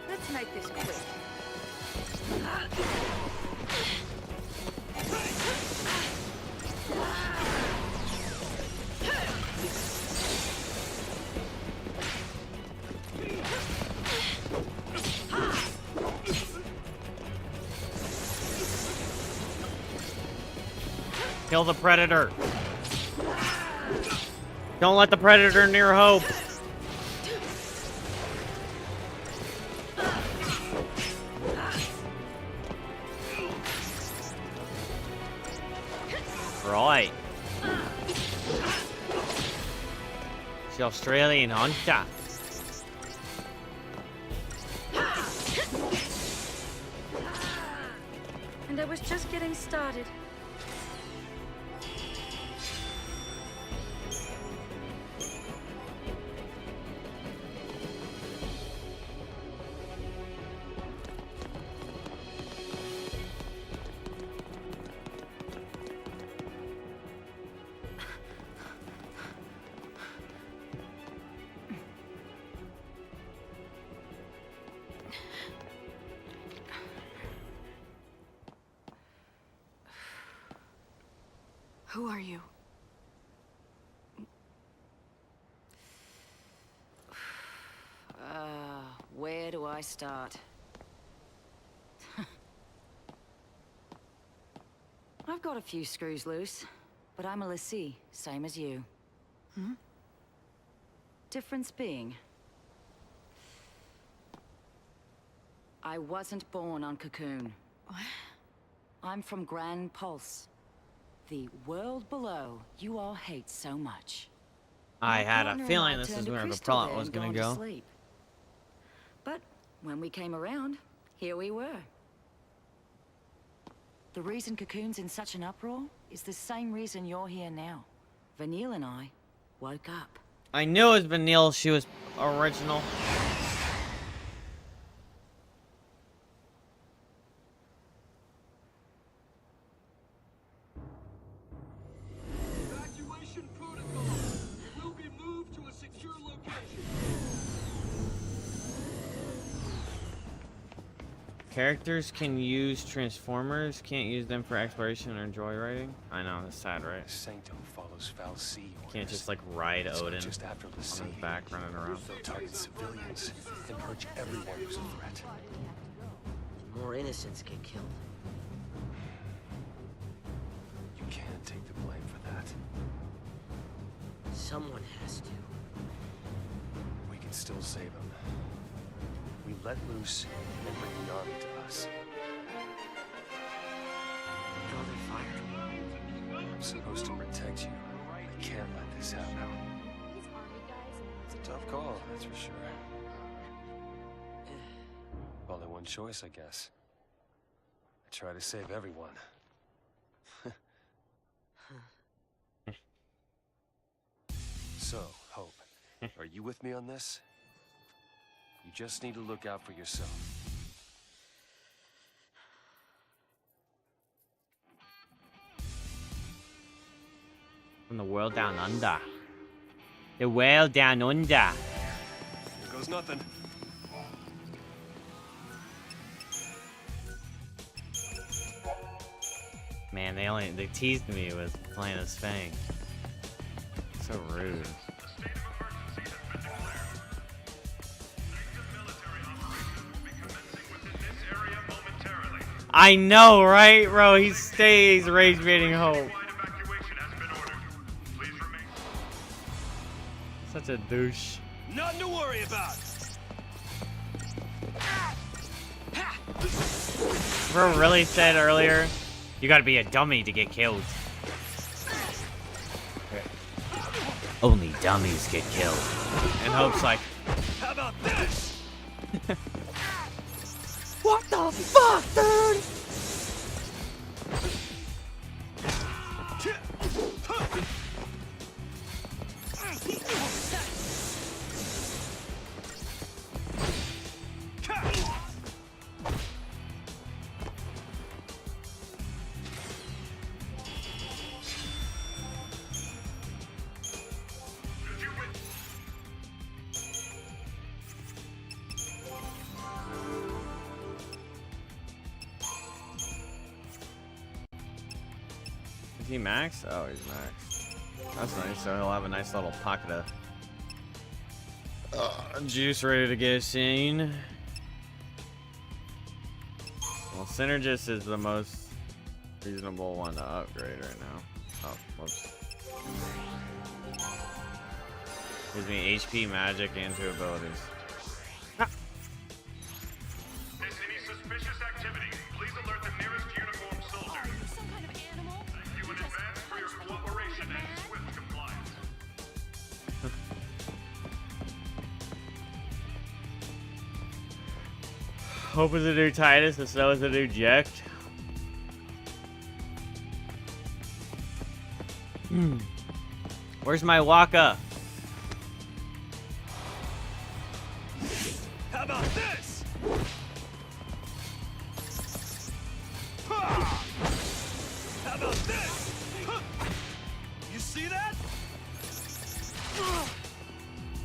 Speaker 5: Let's make this quick.
Speaker 2: Kill the predator. Don't let the predator near Hope. Right. The Australian hunter.
Speaker 5: And I was just getting started.
Speaker 8: Who are you?
Speaker 5: Where do I start? I've got a few screws loose, but I'm a Ffxiii, same as you.
Speaker 8: Hmm?
Speaker 5: Difference being, I wasn't born on Cocoon.
Speaker 8: What?
Speaker 5: I'm from Grand Pulse. The world below you all hate so much.
Speaker 2: I
Speaker 5: My
Speaker 2: had a
Speaker 5: partner
Speaker 2: feeling
Speaker 5: and I
Speaker 2: this is
Speaker 5: turned a
Speaker 2: where the
Speaker 5: crystal
Speaker 2: plot
Speaker 5: there
Speaker 2: was
Speaker 5: and
Speaker 2: gonna
Speaker 5: gone to
Speaker 2: go.
Speaker 5: sleep. But when we came around, here we were. The reason Cocoon's in such an uproar is the same reason you're here now. Vanille and I woke up.
Speaker 2: I knew it was Vanille. She was original.
Speaker 6: Evacuation protocol. You will be moved to a secure location.
Speaker 2: Characters can use transformers, can't use them for exploration or joyriding. I know, that's sad, right?
Speaker 1: Sanctum follows Ffxiii orders.
Speaker 2: Can't just like ride
Speaker 1: So
Speaker 2: Odin
Speaker 1: just after
Speaker 2: on
Speaker 1: Ffxiii,
Speaker 2: his back running around.
Speaker 1: they'll target civilians and purge everyone who's a threat.
Speaker 3: More innocents get killed.
Speaker 1: You can't take the blame for that.
Speaker 3: Someone has to.
Speaker 1: We can still save them. We let loose and bring the army to us.
Speaker 3: Draw their fire.
Speaker 1: I'm supposed to protect you. I can't let this happen. It's a tough call, that's for sure. Only one choice, I guess. I try to save everyone. So, Hope, are you with me on this? You just need to look out for yourself.
Speaker 2: From the world down under. The world down under.
Speaker 1: Here goes nothing.
Speaker 2: Man, they teased me with playing as Fang. So rude. I know, right, bro? He stays rage baiting Hope. Such a douche.
Speaker 6: Nothing to worry about.
Speaker 2: Bro really said earlier, you gotta be a dummy to get killed. Only dummies get killed. And Hope's like,
Speaker 6: How about this?
Speaker 2: what the fuck, dude? Is he max? Oh, he's max. That's nice. So he'll have a nice little pocket of juice ready to get seen. Well, Synergist is the most reasonable one to upgrade right now. Oh, whoops. Gives me HP, magic, and 2 abilities.
Speaker 9: There's any suspicious activity, please alert the nearest uniformed soldier.
Speaker 8: You're some kind of animal.
Speaker 9: Thank you in advance for your cooperation and swift compliance.
Speaker 2: Hope is a new Titus, and Snow is a new Ject. Where's my Waka?
Speaker 6: How about this? How about this? You see that?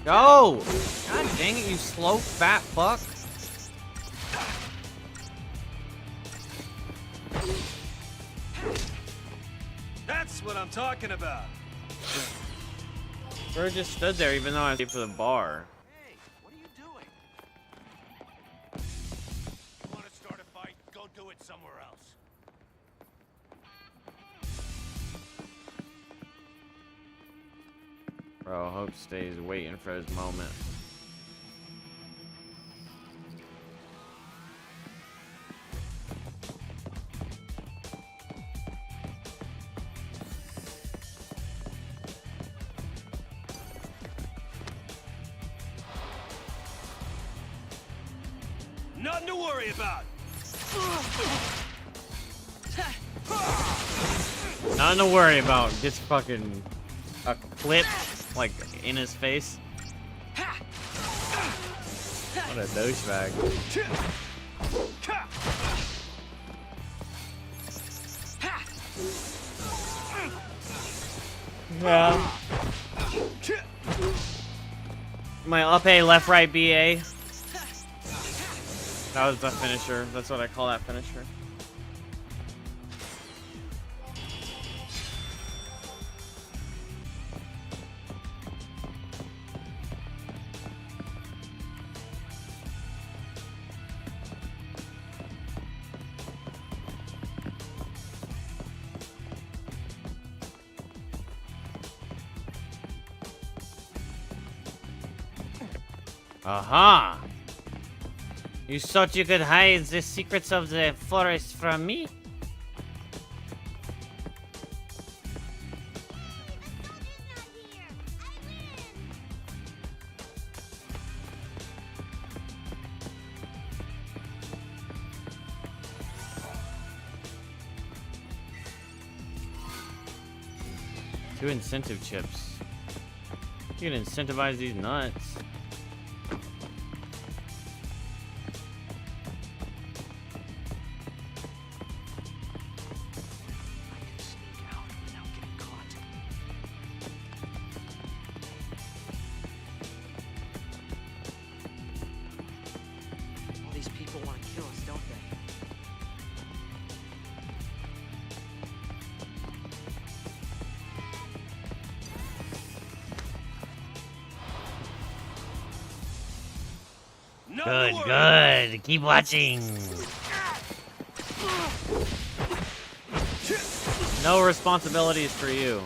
Speaker 2: Go! God dang it, you slow fat fuck.
Speaker 6: That's what I'm talking about.
Speaker 2: Bro just stood there even though I was for the bar.
Speaker 6: Hey, what are you doing? You want to start a fight? Go do it somewhere else.
Speaker 2: Bro, Hope stays waiting for his moment.
Speaker 6: Nothing to worry about.
Speaker 2: Nothing to worry about. Gets fucking a clip like in his face. What a douchebag. Yeah. My up A, left right BA. That was the finisher. That's what I call that finisher. Aha! You thought you could hide the secrets of the forest from me? Two incentive chips. You can incentivize these nuts.
Speaker 3: All these people want to kill us, don't they?
Speaker 6: Nothing to worry
Speaker 2: Good. Keep watching. No responsibilities for you.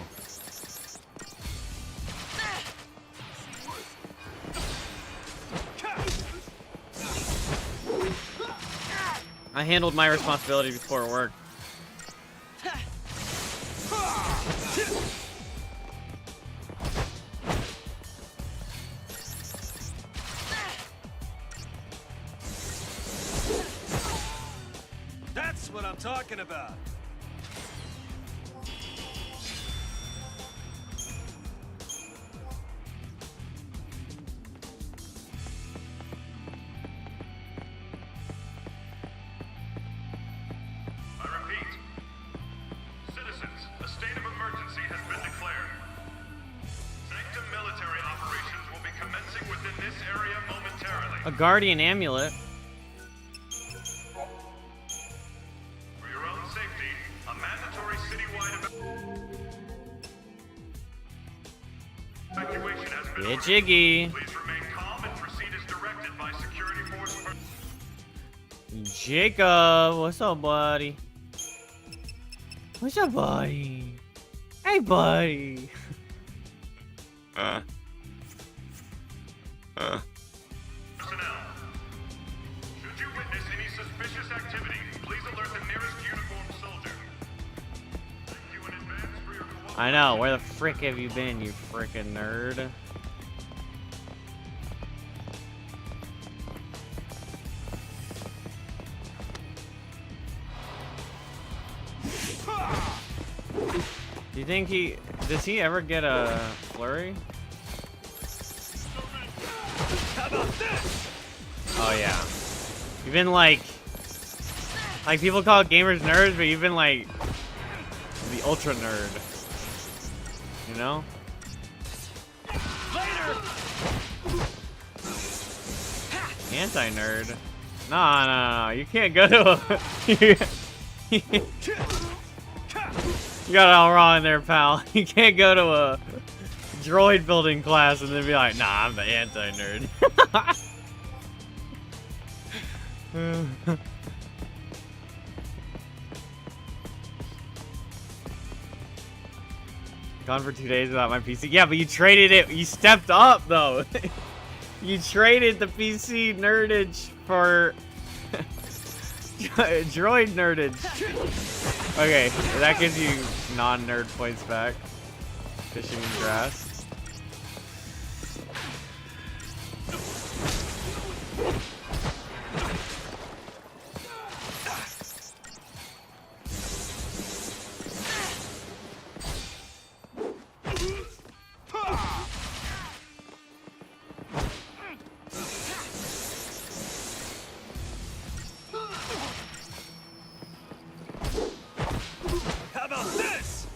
Speaker 2: I handled my responsibility before it worked.
Speaker 1: That's what I'm talking about.
Speaker 9: I repeat. Citizens, a state of emergency has been declared. Sanctum military operations will be commencing within this area momentarily.
Speaker 2: A guardian amulet.
Speaker 9: For your own safety, a mandatory citywide evacuation has been
Speaker 2: Get
Speaker 9: ordered.
Speaker 2: jiggy.
Speaker 9: Please remain calm and proceed as directed by security force.
Speaker 2: Jacob, what's up, buddy? What's up, buddy? Hey, buddy.
Speaker 9: Personnel. Should you witness any suspicious activity, please alert the nearest uniformed soldier. Thank you in advance for your cooperation.
Speaker 2: I know. Where the frick have you been, you frickin' nerd? Do you think does he ever get a flurry?
Speaker 1: How about this?
Speaker 2: Oh yeah. You've been like people call gamers nerds, but you've been like the ultra nerd. You know?
Speaker 1: Later.
Speaker 2: Anti-nerd. No. You can't go to a You got it all wrong there, pal. You can't go to a droid building class and then be like, nah, I'm the anti-nerd. Gone for 2 days without my PC. Yeah, but you traded it. You stepped up, though. You traded the PC nerdage for droid nerdage. Okay, that gives you non-nerd points back. Fishing in grass.
Speaker 1: How about this?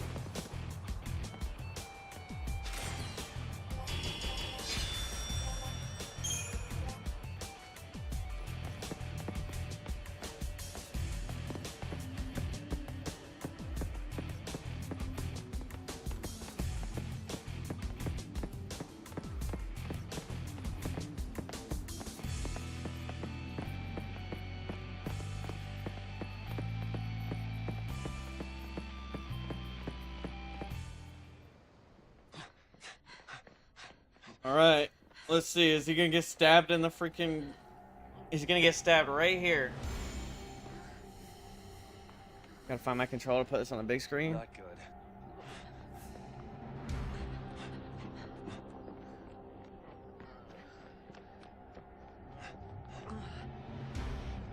Speaker 2: Alright, let's see. Is he gonna get stabbed in the freaking... He's gonna get stabbed right here. Gotta find my controller to put this on the big screen.
Speaker 1: Not good.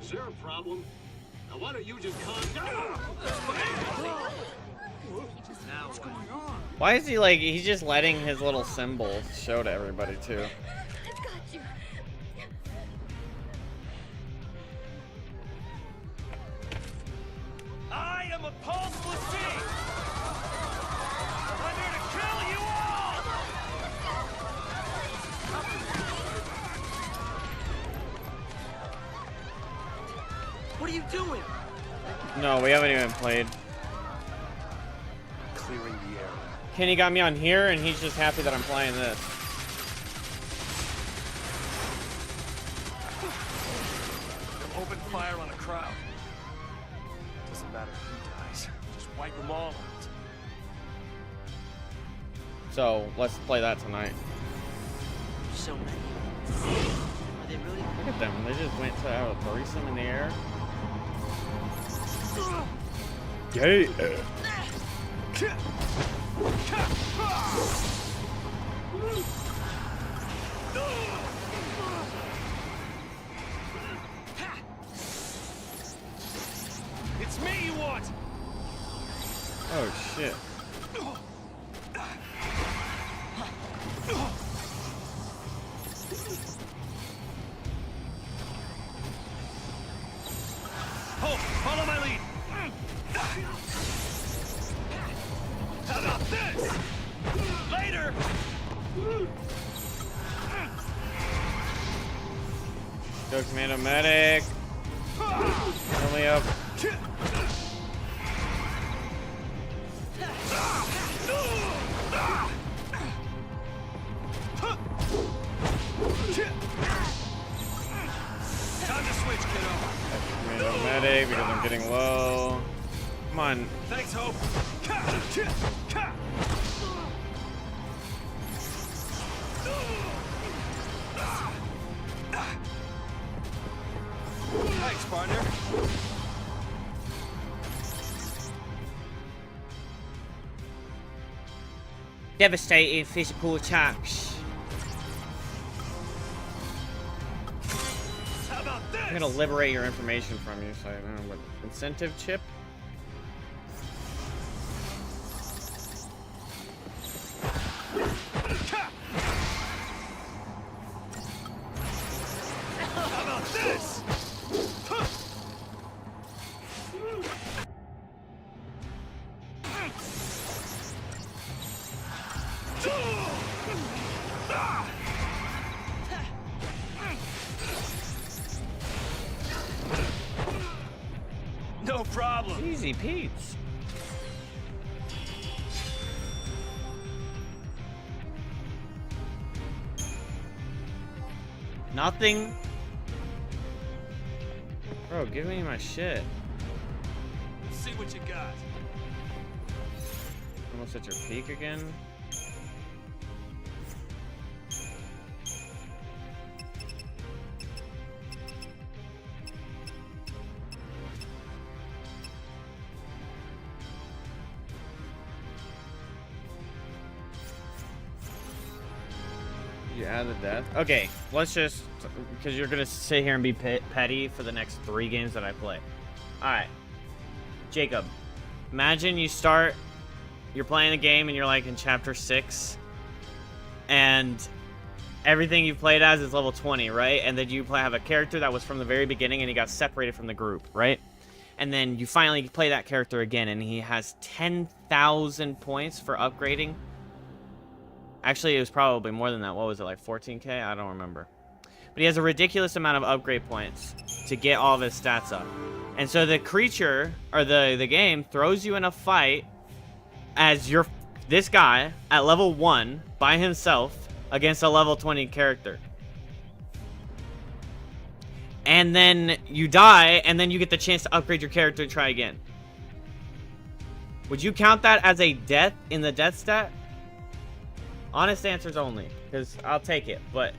Speaker 6: Is there a problem? Now why don't you just calm down? Now what's going on?
Speaker 2: Why is he like... He's just letting his little symbol show to everybody, too.
Speaker 8: I've got you.
Speaker 1: I am a pulseless being. I'm here to kill you all.
Speaker 3: What are you doing?
Speaker 2: No, we haven't even played.
Speaker 1: Clearing the area.
Speaker 2: Kenny got me on here, and he's just happy that I'm playing this.
Speaker 1: Open fire on a crowd. Doesn't matter who dies. Just wipe them all out.
Speaker 2: So, let's play that tonight.
Speaker 3: So many. Are they really?
Speaker 2: Look at them. They just went to have a threesome in the air. Gay.
Speaker 6: It's me you want!
Speaker 2: Oh shit.
Speaker 6: Hope, follow my lead! How about this? Later!
Speaker 2: Go Commando Medic. Only up.
Speaker 6: Time to switch, kiddo.
Speaker 2: Commando Medic because I'm getting low. Come on.
Speaker 6: Thanks, Hope. Thanks, partner.
Speaker 2: Devastating physical attacks.
Speaker 6: How about this?
Speaker 2: I'm gonna liberate your information from you, so I don't know what incentive chip.
Speaker 6: How about this? No problem.
Speaker 2: Easy Pete's. Nothing. Bro, give me my shit.
Speaker 6: See what you got.
Speaker 2: Almost at your peak again. You added that. Okay, let's just, because you're gonna sit here and be petty for the next 3 games that I play. All right, Jacob. Imagine you're playing a game and you're like in chapter 6, and everything you've played as is level 20, right? And then you have a character that was from the very beginning and he got separated from the group, right? And then you finally play that character again and he has 10,000 points for upgrading. Actually, it was probably more than that. What was it, like 14k? I don't remember. But he has a ridiculous amount of upgrade points to get all of his stats up. And so the creature, or the game, throws you in a fight as this guy at level 1 by himself against a level 20 character. And then you die, and then you get the chance to upgrade your character and try again. Would you count that as a death in the death stat? Honest answers only, because I'll take it, but...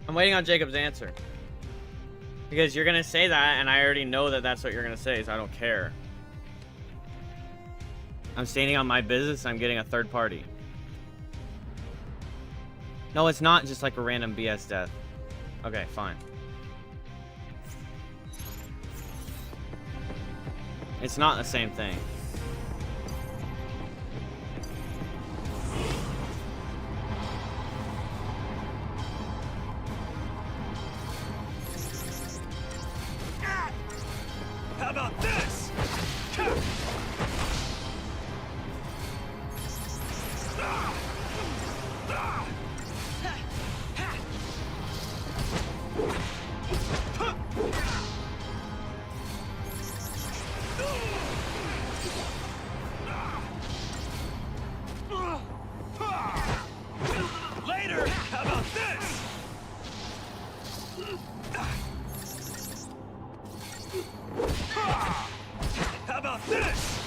Speaker 2: I'm waiting on Jacob's answer. Because you're going to say that, and I already know that that's what you're going to say, so I don't care. I'm standing on my business. I'm getting a third party. No, it's not just like a random BS death. Okay, fine. It's not the same thing.
Speaker 6: How about this? Later! How about this? How about this?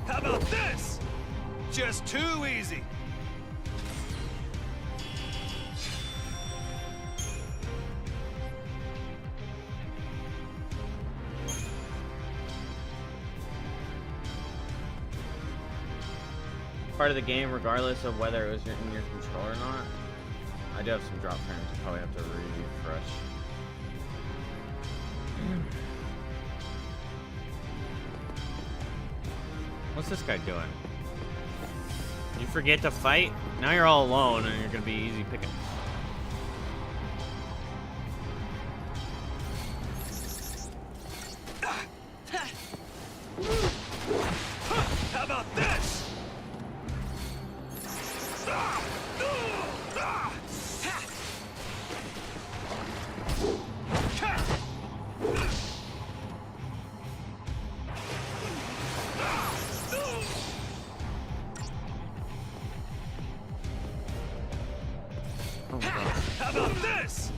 Speaker 6: How about this? Just too easy.
Speaker 2: Part of the game, regardless of whether it was in your control or not. I do have some drop frames. I probably have to refresh. What's this guy doing? You forget to fight? Now you're all alone and you're gonna be easy picking.
Speaker 6: How about this?
Speaker 2: Oh my God.
Speaker 6: How about this?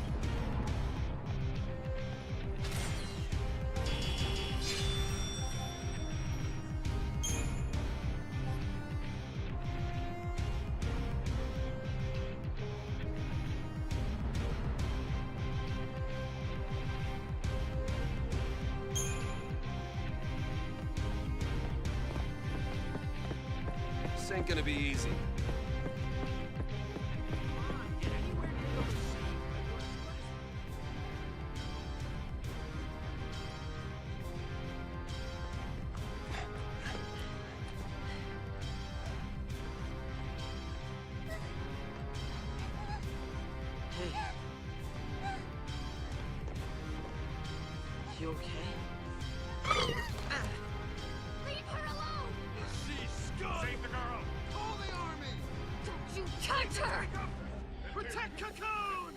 Speaker 1: This ain't gonna be easy.
Speaker 3: Hey. You okay?
Speaker 4: Leave her alone!
Speaker 6: She's scum! Save the girl! Call the army!
Speaker 4: Don't you touch her!
Speaker 6: Protect Cocoon!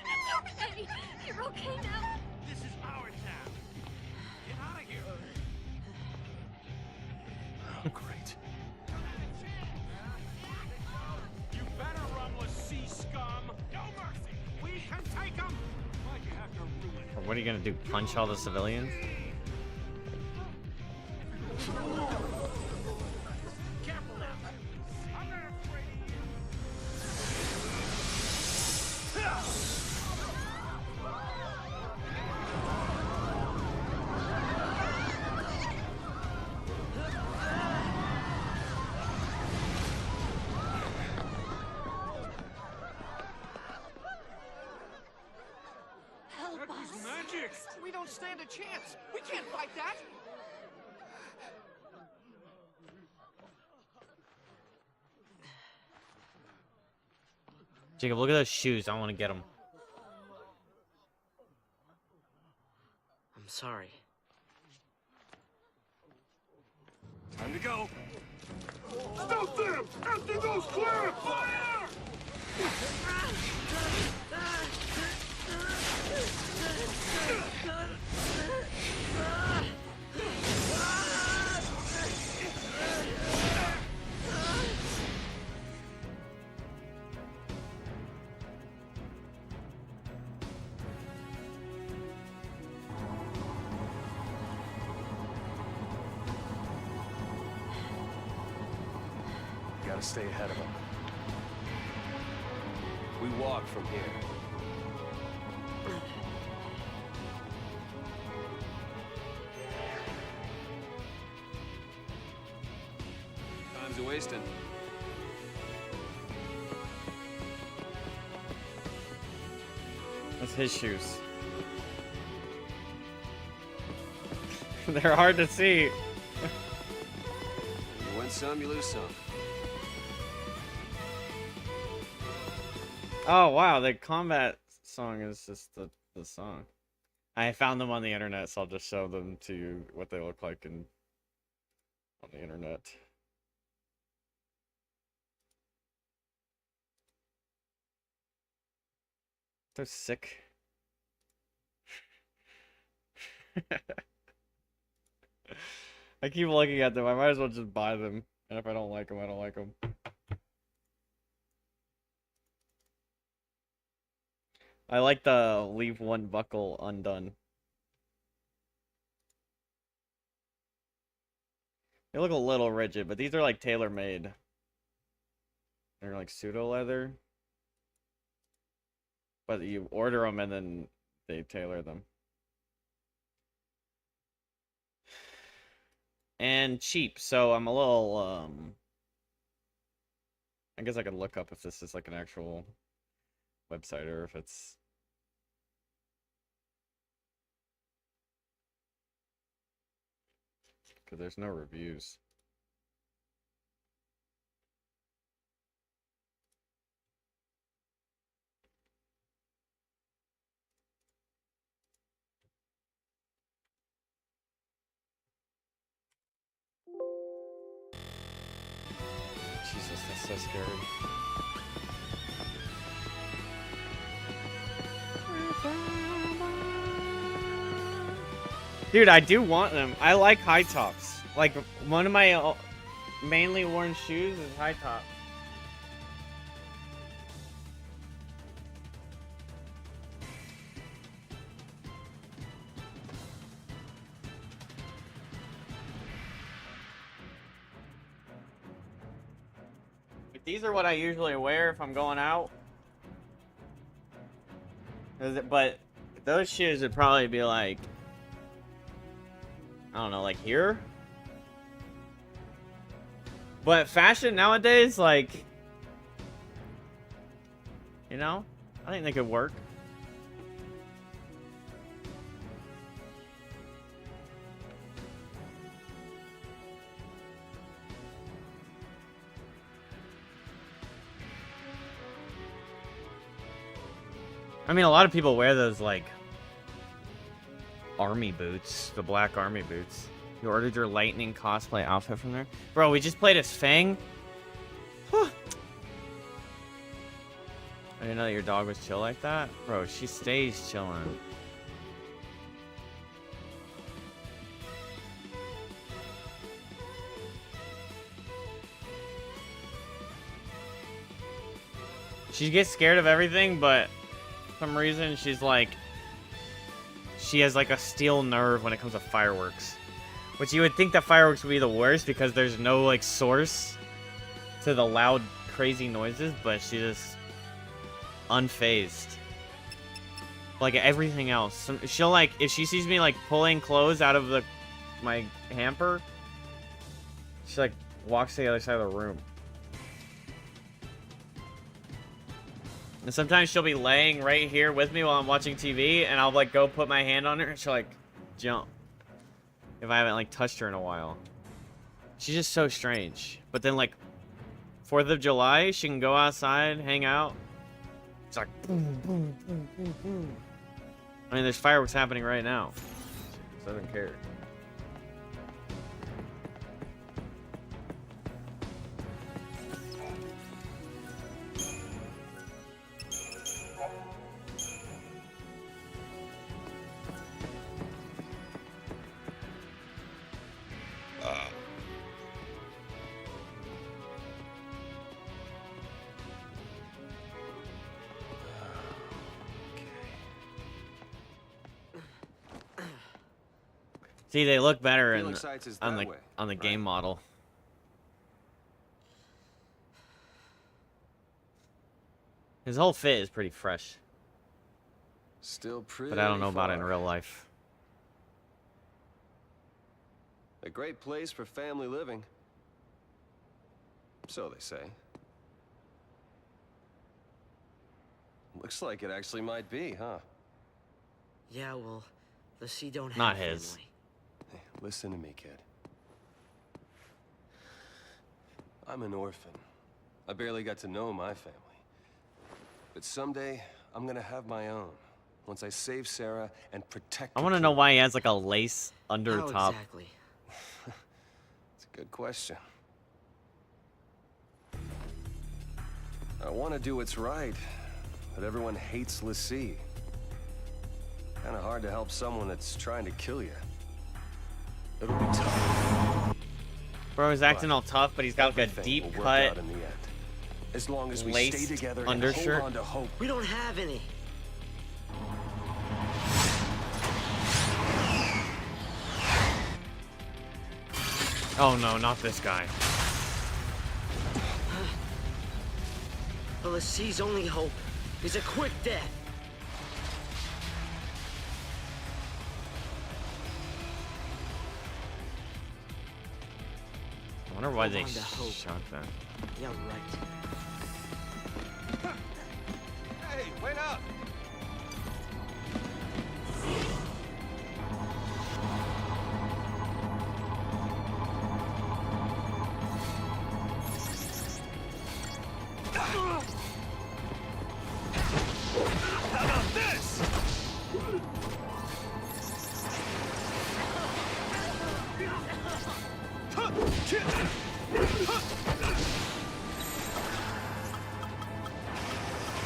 Speaker 4: It's okay! You're okay now!
Speaker 6: This is our town. Get out of here.
Speaker 1: Oh, great.
Speaker 6: You better run, Ffxiii scum! No mercy! We can take them! Why'd you have to ruin it?
Speaker 2: Or what are you gonna do? Punch all the civilians?
Speaker 6: Careful now! I'm not afraid of you!
Speaker 4: Help
Speaker 6: That was
Speaker 4: us!
Speaker 6: magic! We don't stand a chance! We can't fight that!
Speaker 2: Jacob, look at those shoes. I want to get them.
Speaker 3: I'm sorry.
Speaker 6: Time to go! Stop them! After those clear! Fire!
Speaker 1: Gotta stay ahead of them. We walk from here. Time's a wasting.
Speaker 2: That's his shoes. They're hard to see.
Speaker 1: You win some, you lose some.
Speaker 2: Oh wow, the combat song is just the song. I found them on the internet, so I'll just show them to you what they look like on the internet. They're sick. I keep looking at them. I might as well just buy them. And if I don't like them, I don't like them. I like the leave one buckle undone. They look a little rigid, but these are like tailor-made. They're like pseudo leather. But you order them and then they tailor them. And cheap, so I'm a little, I guess I could look up if this is like an actual website or if it's... Because there's no reviews. Jesus, that's so scary. Dude, I do want them. I like high tops. Like, one of my mainly worn shoes is high top. Like, these are what I usually wear if I'm going out. But those shoes would probably be like, I don't know, like here? But fashion nowadays, like, you know, I think they could work. I mean, a lot of people wear those, like, army boots, the black army boots. You ordered your lightning cosplay outfit from there? Bro, we just played as Fang. Huh. I didn't know that your dog was chill like that. Bro, she stays chilling. She gets scared of everything, but for some reason she's like, she has like a steel nerve when it comes to fireworks. Which you would think that fireworks would be the worst because there's no like source to the loud, crazy noises, but she's just unfazed. Like everything else. She'll like, if she sees me like pulling clothes out of my hamper, she like walks to the other side of the room. And sometimes she'll be laying right here with me while I'm watching TV, and I'll like go put my hand on her, and she'll like jump. If I haven't like touched her in a while. She's just so strange. But then like 4th of July, she can go outside, hang out. It's like boom, boom, boom, boom, boom. I mean, there's fireworks happening right now. She doesn't care. See, they look better in
Speaker 1: Phoenixx is
Speaker 2: on
Speaker 1: that
Speaker 2: the
Speaker 1: way,
Speaker 2: on the
Speaker 1: right?
Speaker 2: game model. His whole fit is pretty fresh,
Speaker 1: Still pretty
Speaker 2: but I don't know about it in
Speaker 1: far.
Speaker 2: real life.
Speaker 1: A great place for family living. So they say. Looks like it actually might be, huh?
Speaker 3: Yeah, well, the Ffxiii don't have
Speaker 2: Not his.
Speaker 3: family.
Speaker 1: Hey, listen to me, kid. I'm an orphan. I barely got to know my family. But someday, I'm gonna have my own. Once I save Sarah and protect
Speaker 2: I
Speaker 1: the
Speaker 2: want to know
Speaker 1: kid.
Speaker 2: why he has like a lace under
Speaker 3: How
Speaker 2: top.
Speaker 3: exactly?
Speaker 1: It's a good question. I want to do what's right, but everyone hates Ffxiii. Kind of hard to help someone that's trying to kill you. It'll be tough.
Speaker 2: Bro, he's acting all tough, but he's got like a
Speaker 1: Everything
Speaker 2: deep
Speaker 1: will work
Speaker 2: cut.
Speaker 1: out in the end. As long as we
Speaker 2: laced
Speaker 1: stay together and
Speaker 2: undershirt.
Speaker 1: hold on to hope.
Speaker 3: We don't have any.
Speaker 2: Oh no, not this guy.
Speaker 3: The Ffxii's only hope is a quick death.
Speaker 2: I wonder why
Speaker 3: Hold
Speaker 2: they
Speaker 3: on to hope.
Speaker 2: shot that.
Speaker 3: Yeah, right.
Speaker 1: Hey, wait up! How about this?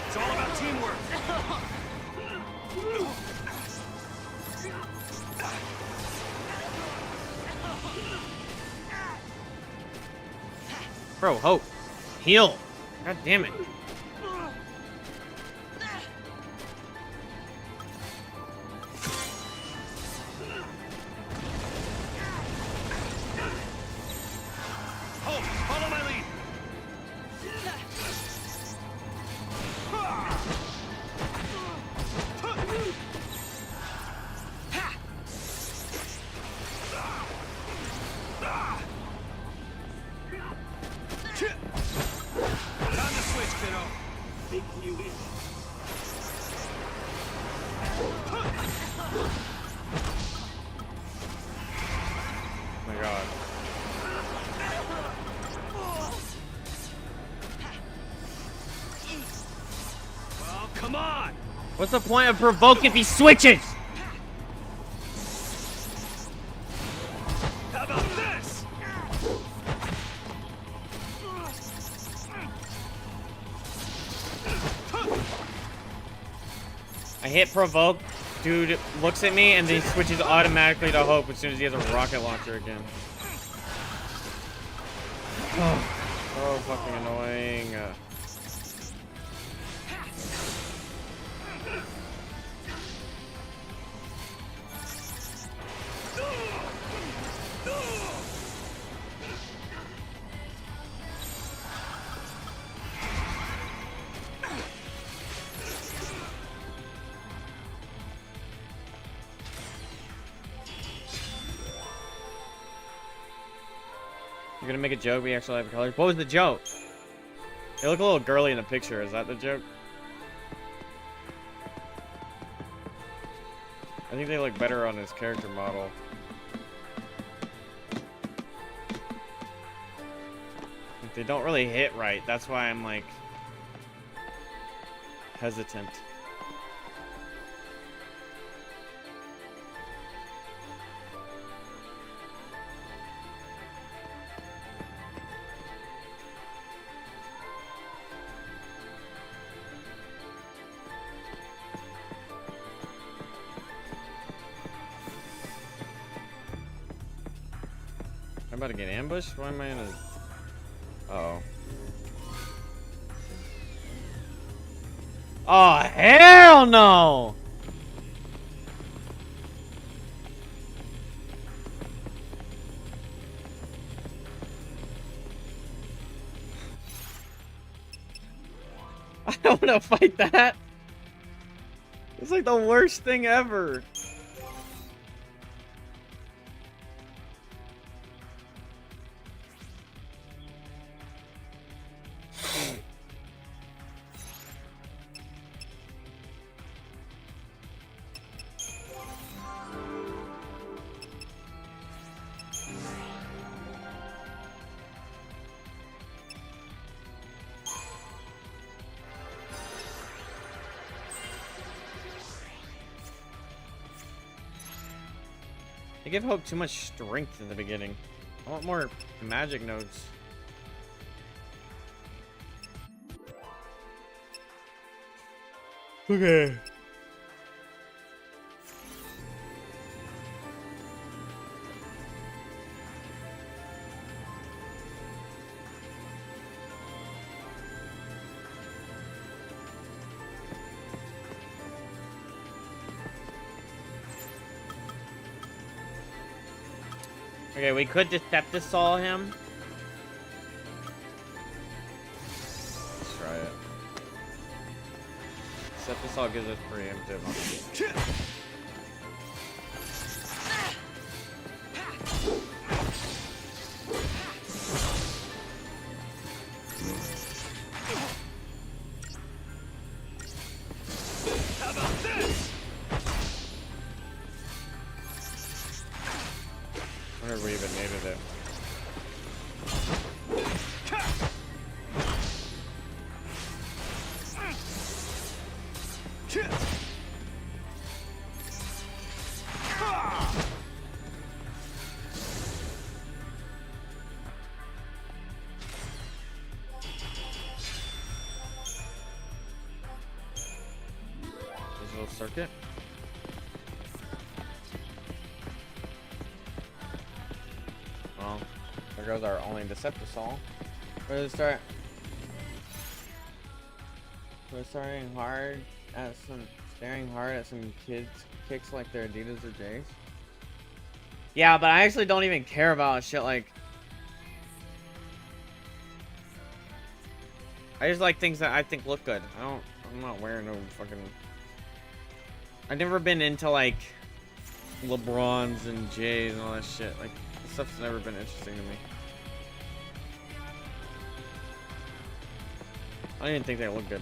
Speaker 1: It's all about teamwork.
Speaker 2: Bro, hope. Heal. God damn it.
Speaker 1: Hope, follow my lead. Time to switch, kiddo.
Speaker 2: Oh my god.
Speaker 1: Oh, come on!
Speaker 2: What's the point of provoke if he switches?
Speaker 1: How about this?
Speaker 2: I hit provoke. Dude looks at me and then he switches automatically to hope as soon as he has a rocket launcher again. Oh, so fucking annoying. You're gonna make a joke, we actually have colors. What was the joke? They look a little girly in the picture. Is that the joke? I think they look better on his character model. Like, they don't really hit right. That's why I'm like hesitant. I'm about to get ambushed? Why am I in a... Uh-oh. Oh, hell no! don't want to fight that. It's like the worst thing ever. They give Hope too much strength in the beginning. I want more magic nodes. Okay. Okay, we could Decepticol him. Let's try it. Decepticol gives us preemptive on him.
Speaker 6: How about this?
Speaker 2: I wonder if we even needed it. Digital circuit. Well, there goes our only Decepticol. We're staring hard at some kids kicks like their Adidas or J's. Yeah, but I actually don't even care about shit like. I just like things that I think look good. I'm not wearing no fucking. I've never been into like LeBrons and J's and all that shit. Like, this stuff's never been interesting to me. I don't even think they look good.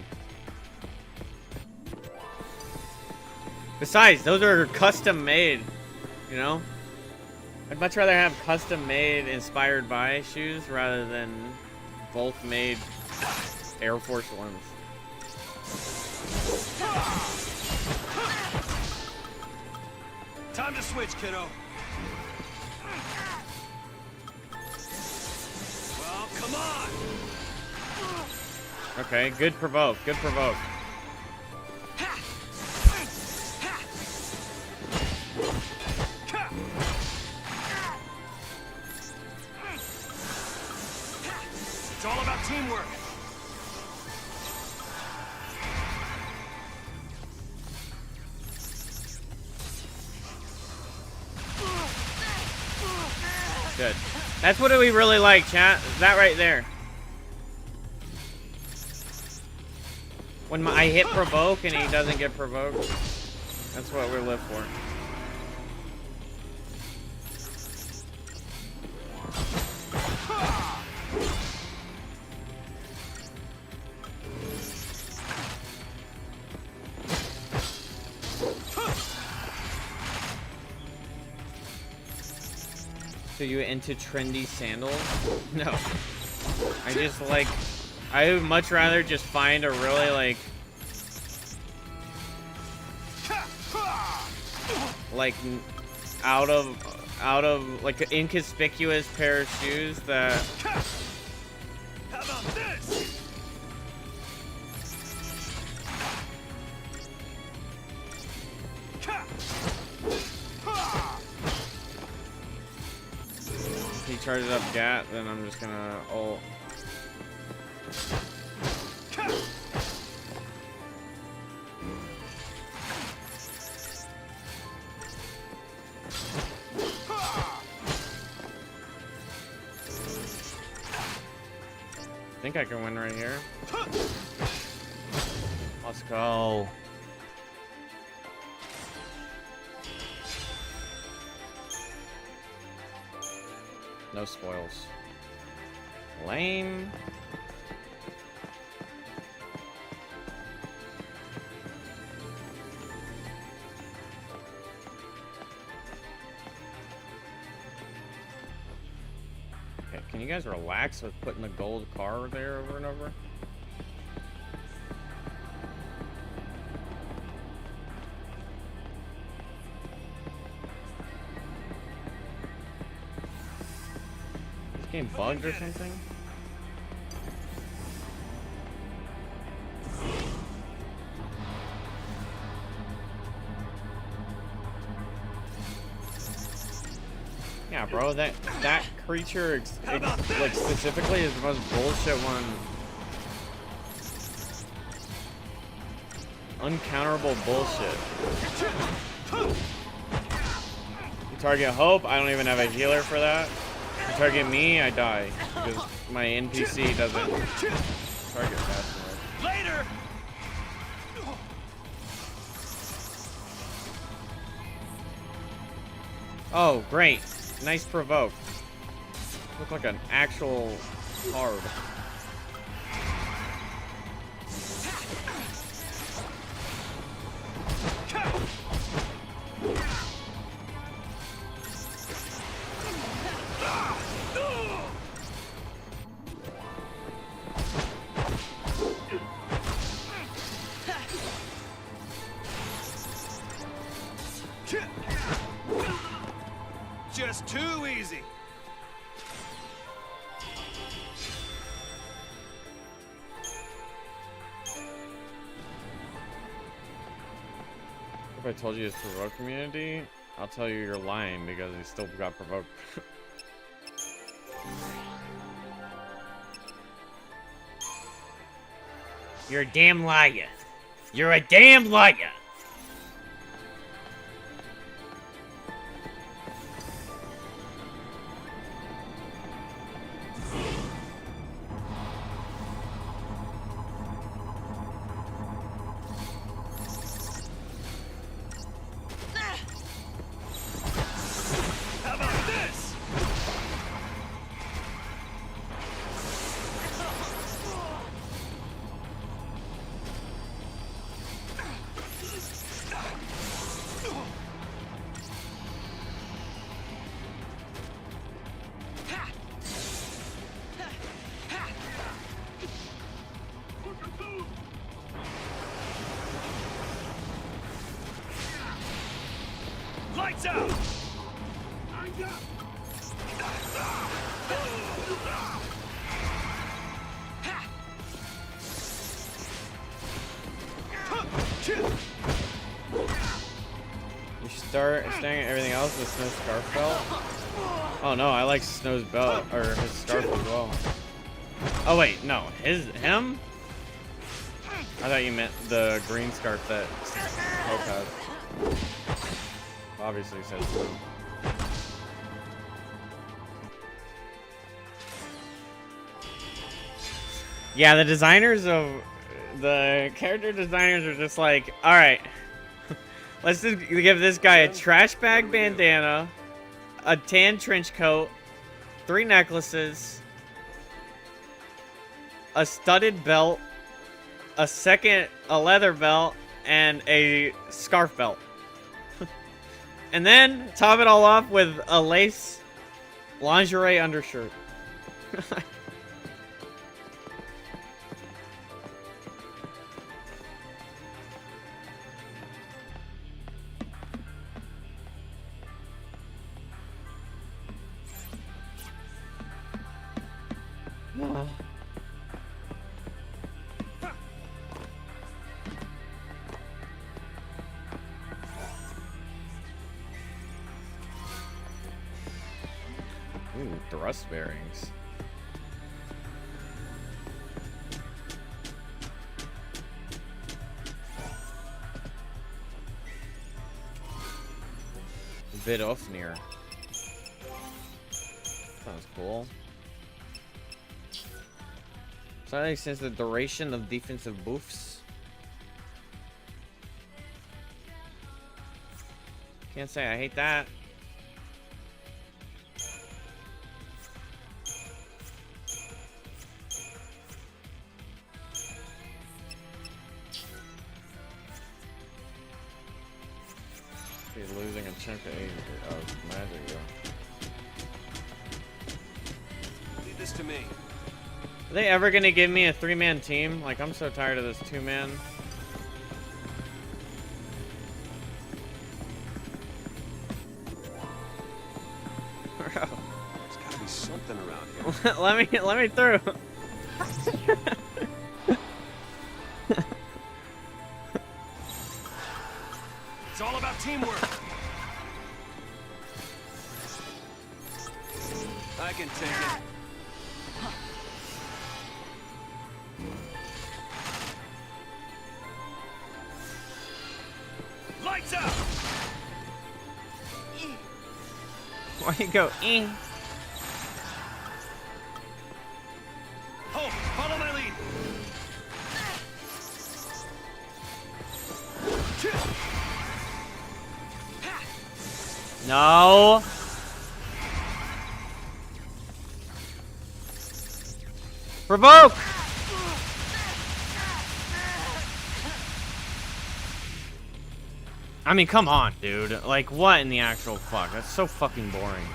Speaker 2: Besides, those are custom made, you know? I'd much rather have custom made inspired by shoes rather than both made Air Force Ones.
Speaker 6: Time to switch, kiddo. Well, come on.
Speaker 2: Okay, good provoke, good provoke.
Speaker 6: It's all about teamwork.
Speaker 2: Good. That's what we really like, chat. That right there. When I hit provoke and he doesn't get provoked, that's what we live for. So you into trendy sandals? No. I just like, I would much rather just find a really like out of like an inconspicuous pair of shoes that.
Speaker 6: How about this?
Speaker 2: If he charges up Gat, then I'm just gonna ult. I think I can win right here. Let's go. No spoils. Lame. Okay, can you guys relax with putting the gold car there over and over? This game bugged or something? Yeah, bro, that creature like specifically is the most bullshit one. Uncounterable bullshit. You target Hope, I don't even have a healer for that. You target me, I die because my NPC doesn't target fast enough.
Speaker 7: Later!
Speaker 2: Oh, great. Nice provoke. Look like an actual card.
Speaker 7: Just too easy.
Speaker 2: If I told you it's provoke community, I'll tell you you're lying because he still got provoked. You're a damn liar. You're a damn liar.
Speaker 7: How about this? Lights out!
Speaker 2: You should start staring at everything else with Snow's scarf belt. Oh no, I like Snow's belt or his scarf as well. Oh wait, no, him? I thought you meant the green scarf that Hope has. Obviously says Snow. Yeah, the designers of the character designers are just like, all right, let's just give this guy a trash bag bandana, a tan trench coat, 3 necklaces, a studded belt, a leather belt, and a scarf belt. And then top it all off with a lace lingerie undershirt. Ooh, thrust bearings. Vidofnir. Sounds cool. So that extends the duration of defensive buffs. Can't say I hate that. He's losing a chunk of magic, though.
Speaker 1: Leave this to me.
Speaker 2: Are they ever gonna give me a 3-man team? Like, I'm so tired of this 2-man.
Speaker 1: There's gotta be something around here.
Speaker 2: let me through.
Speaker 1: It's all about teamwork. I can take it. Lights out.
Speaker 2: Why you go?
Speaker 1: Hope, follow my lead.
Speaker 2: No. Provoke. I mean, come on, dude. Like, what in the actual fuck? That's so fucking boring.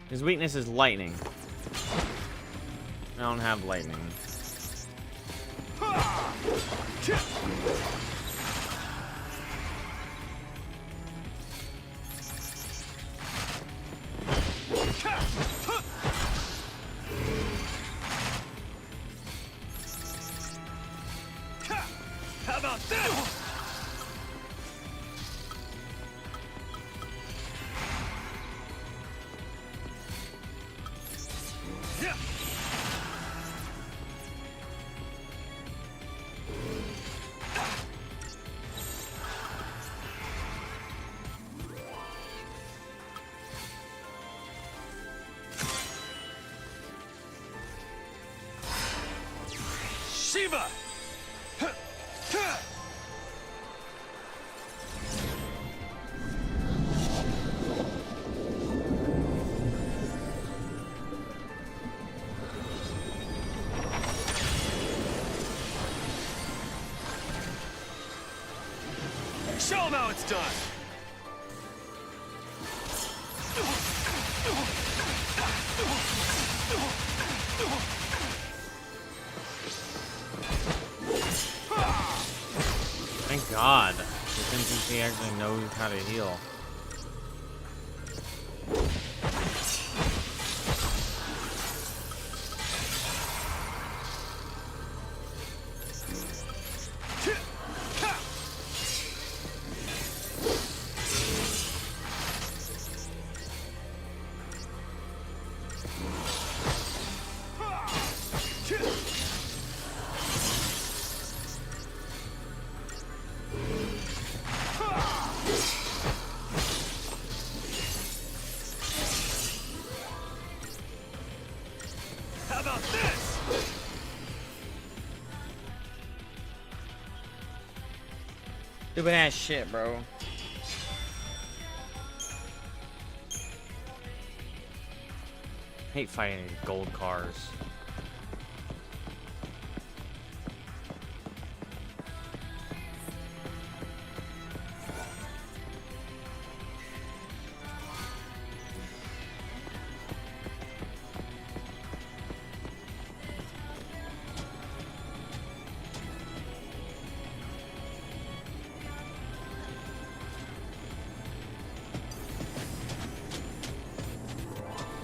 Speaker 2: His weakness is lightning. I don't have lightning.
Speaker 1: How about this? Shiva! Show 'em how it's done!
Speaker 2: Thank God. This NPC actually knows how to heal.
Speaker 1: How about this?
Speaker 2: Stupid ass shit, bro. Hate fighting these gold cars.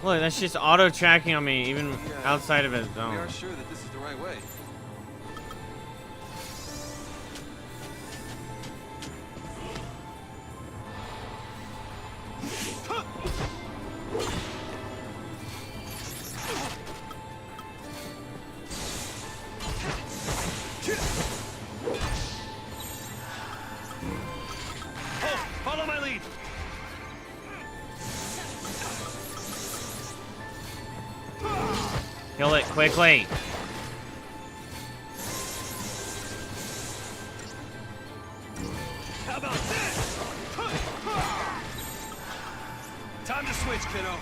Speaker 2: Look, that's just auto tracking on me, even outside of his
Speaker 1: We
Speaker 2: zone.
Speaker 1: are sure that this is the right way. Oh, follow my lead.
Speaker 2: Kill it quickly.
Speaker 1: kiddo.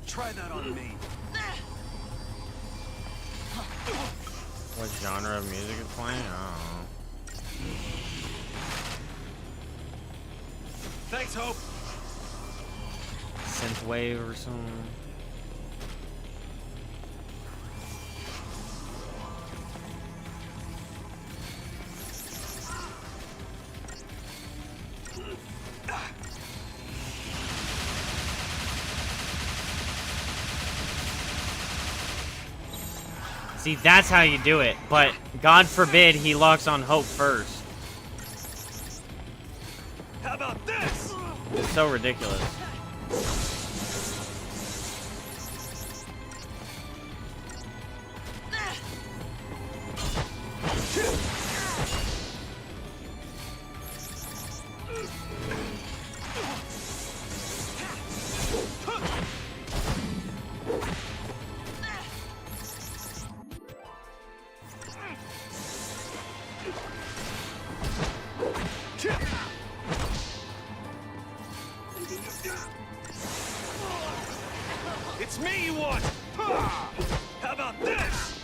Speaker 1: Try that on me.
Speaker 2: What genre of music is playing? I don't know.
Speaker 1: Thanks, Hope.
Speaker 2: Synthwave or something. See, that's how you do it, but God forbid he locks on Hope first.
Speaker 1: How about this?
Speaker 2: It's so ridiculous.
Speaker 1: It's me you want! How about this?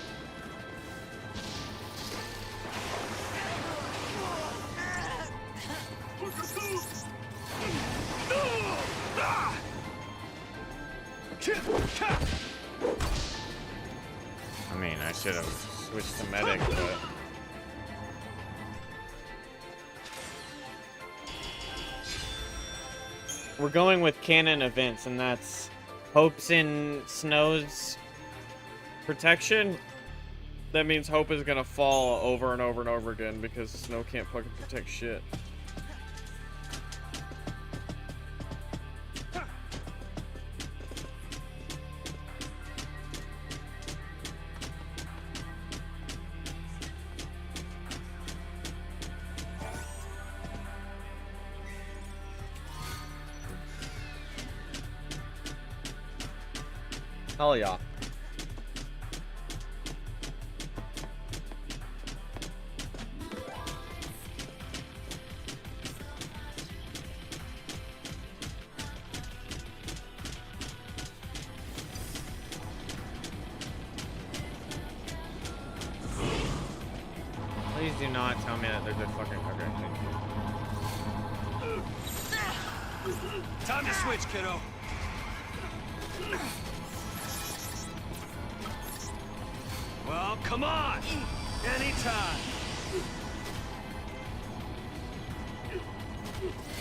Speaker 2: I mean, I should have switched to medic, but... We're going with canon events, and that's Hope's in Snow's protection. That means Hope is gonna fall over and over and over again because Snow can't fucking protect shit. Hell yeah. Please do not tell me that there's a fucking... Okay, thank you.
Speaker 1: Time to switch, kiddo. Well, come on! Anytime!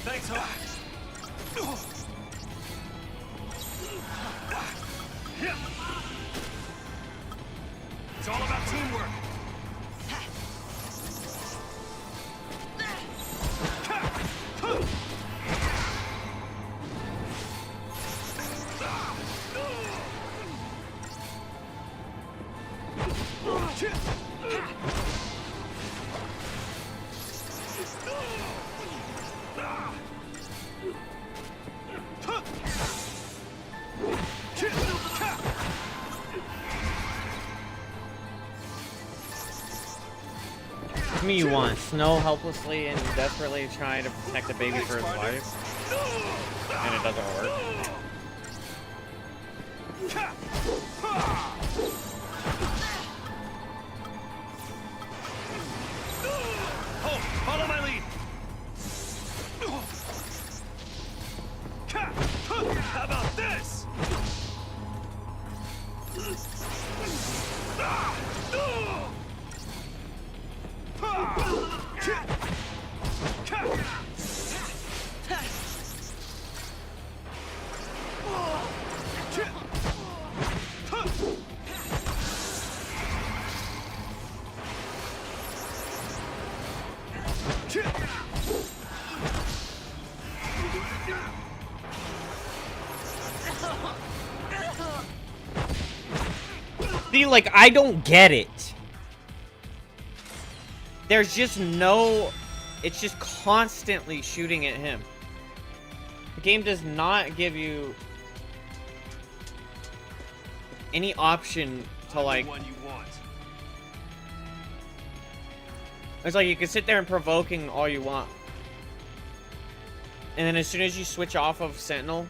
Speaker 1: Thanks, Hope. It's all about teamwork.
Speaker 2: To me, you want Snow helplessly and desperately trying to protect a baby for his wife, and it doesn't work.
Speaker 1: Oh, follow my lead. How about this?
Speaker 2: See, like, I don't get it. There's just no... It's just constantly shooting at him. The game does not give you any option to, like...
Speaker 1: One you want.
Speaker 2: It's like you can sit there and provoking all you want. And then as soon as you switch off of Sentinel,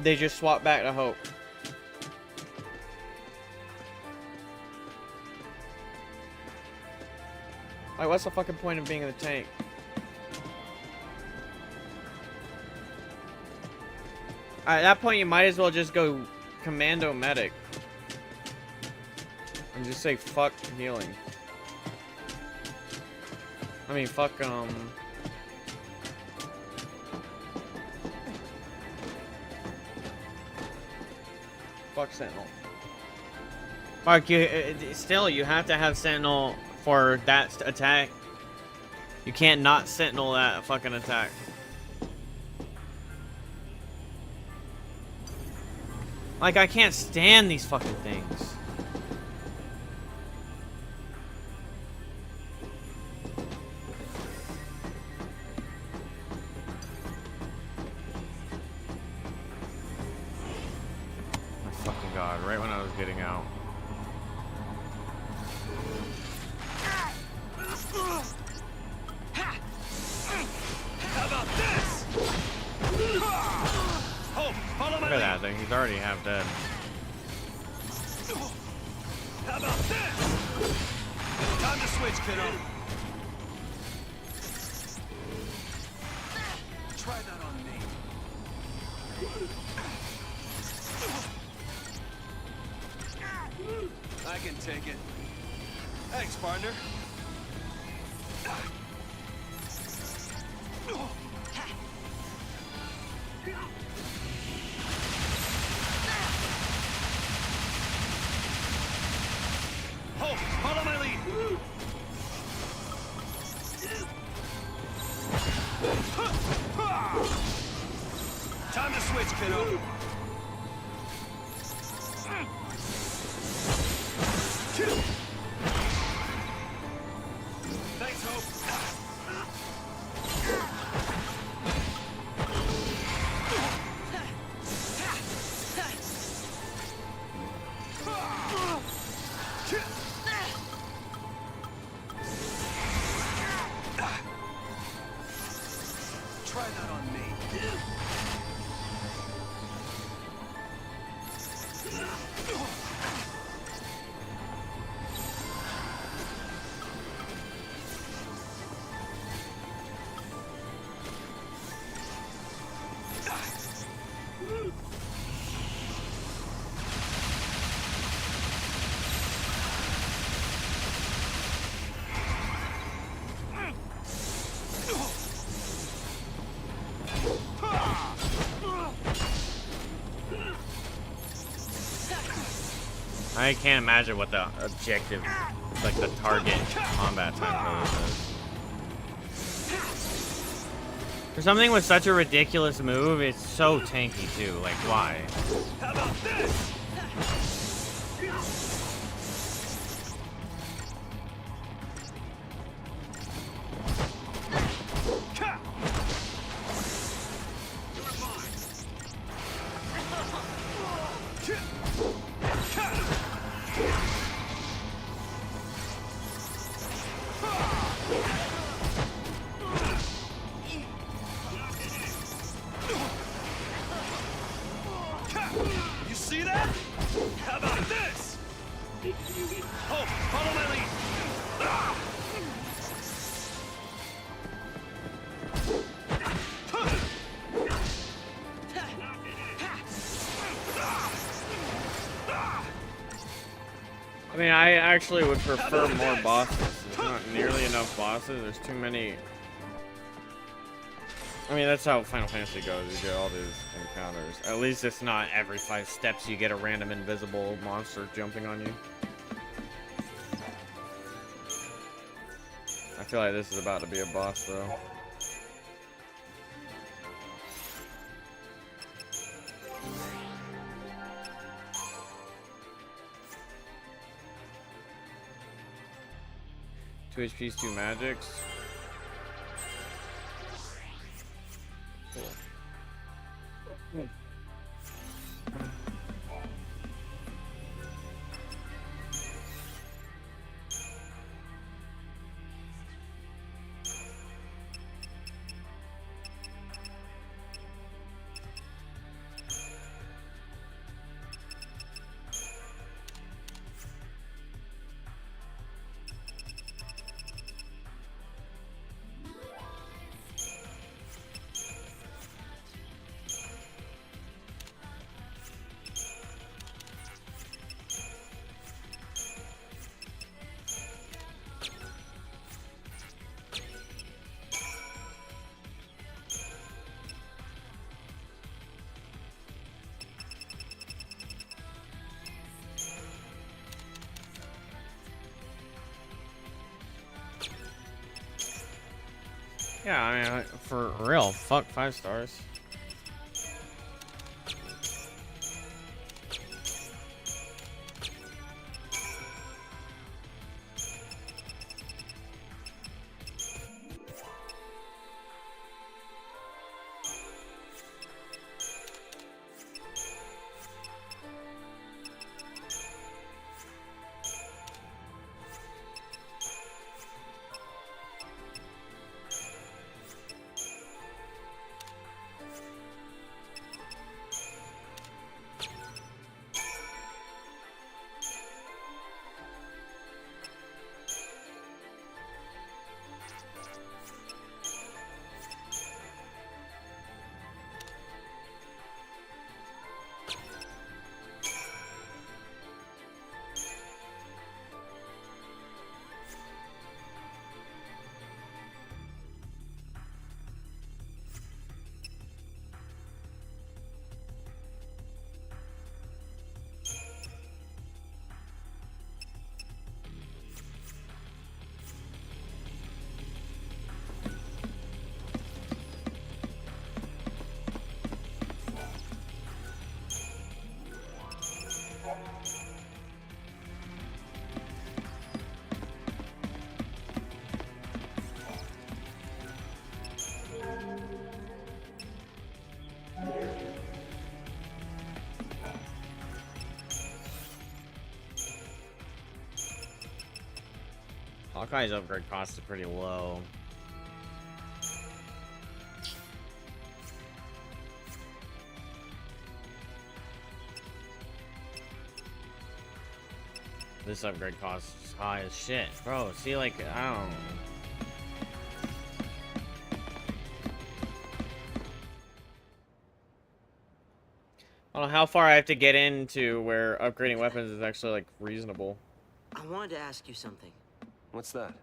Speaker 2: they just swap back to Hope. Like, what's the fucking point of being in the tank? At that point, you might as well just go Commando Medic. And just say, fuck healing. I mean, fuck, fuck Sentinel. Fuck, still, you have to have Sentinel for that attack. You can't not Sentinel that fucking attack. Like, I can't stand these fucking things. My fucking god, right when I was getting out.
Speaker 7: How about this? Hope, follow my
Speaker 2: Look at
Speaker 7: lead.
Speaker 2: that thing, he's already half dead.
Speaker 7: How about this? Time to switch, kiddo. Try that on me. I can take it. Thanks, partner. Hope, follow my lead. Time to switch, kiddo. Thanks, Hope. Try that on me.
Speaker 2: I can't imagine what the objective, like the target combat time really is. For something with such a ridiculous move, it's so tanky too. Like, why?
Speaker 7: How about this? You see that? How about this? Hope, follow my lead.
Speaker 2: I mean, I actually would prefer more bosses. There's not nearly enough bosses. There's too many. I mean, that's how Final Fantasy goes. You get all these encounters. At least it's not every 5 steps you get a random invisible monster jumping on you. I feel like this is about to be a boss, though. Two HPs, 2 magics. Cool. Yeah, I mean, for real, fuck 5 stars. Hawkeye's upgrade cost is pretty low. This upgrade cost is high as shit. Bro, see, like, I don't know. I don't know how far I have to get into where upgrading weapons is actually, like, reasonable.
Speaker 3: I wanted to ask you something.
Speaker 1: What's that?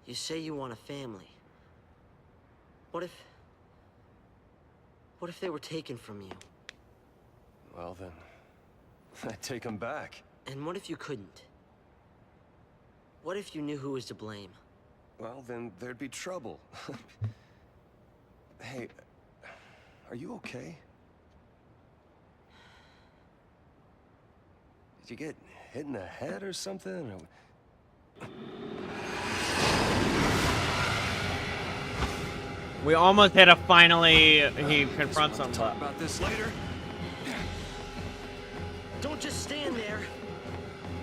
Speaker 3: You say you want a family. What if they were taken from you?
Speaker 1: Well, then, I'd take them back.
Speaker 3: And what if you couldn't? What if you knew who was to blame?
Speaker 1: Well, then there'd be trouble. Hey, are you okay? Did you get hit in the head or something?
Speaker 2: We almost hit a finally he confronts him.
Speaker 1: Talk about this later.
Speaker 3: Don't just stand there.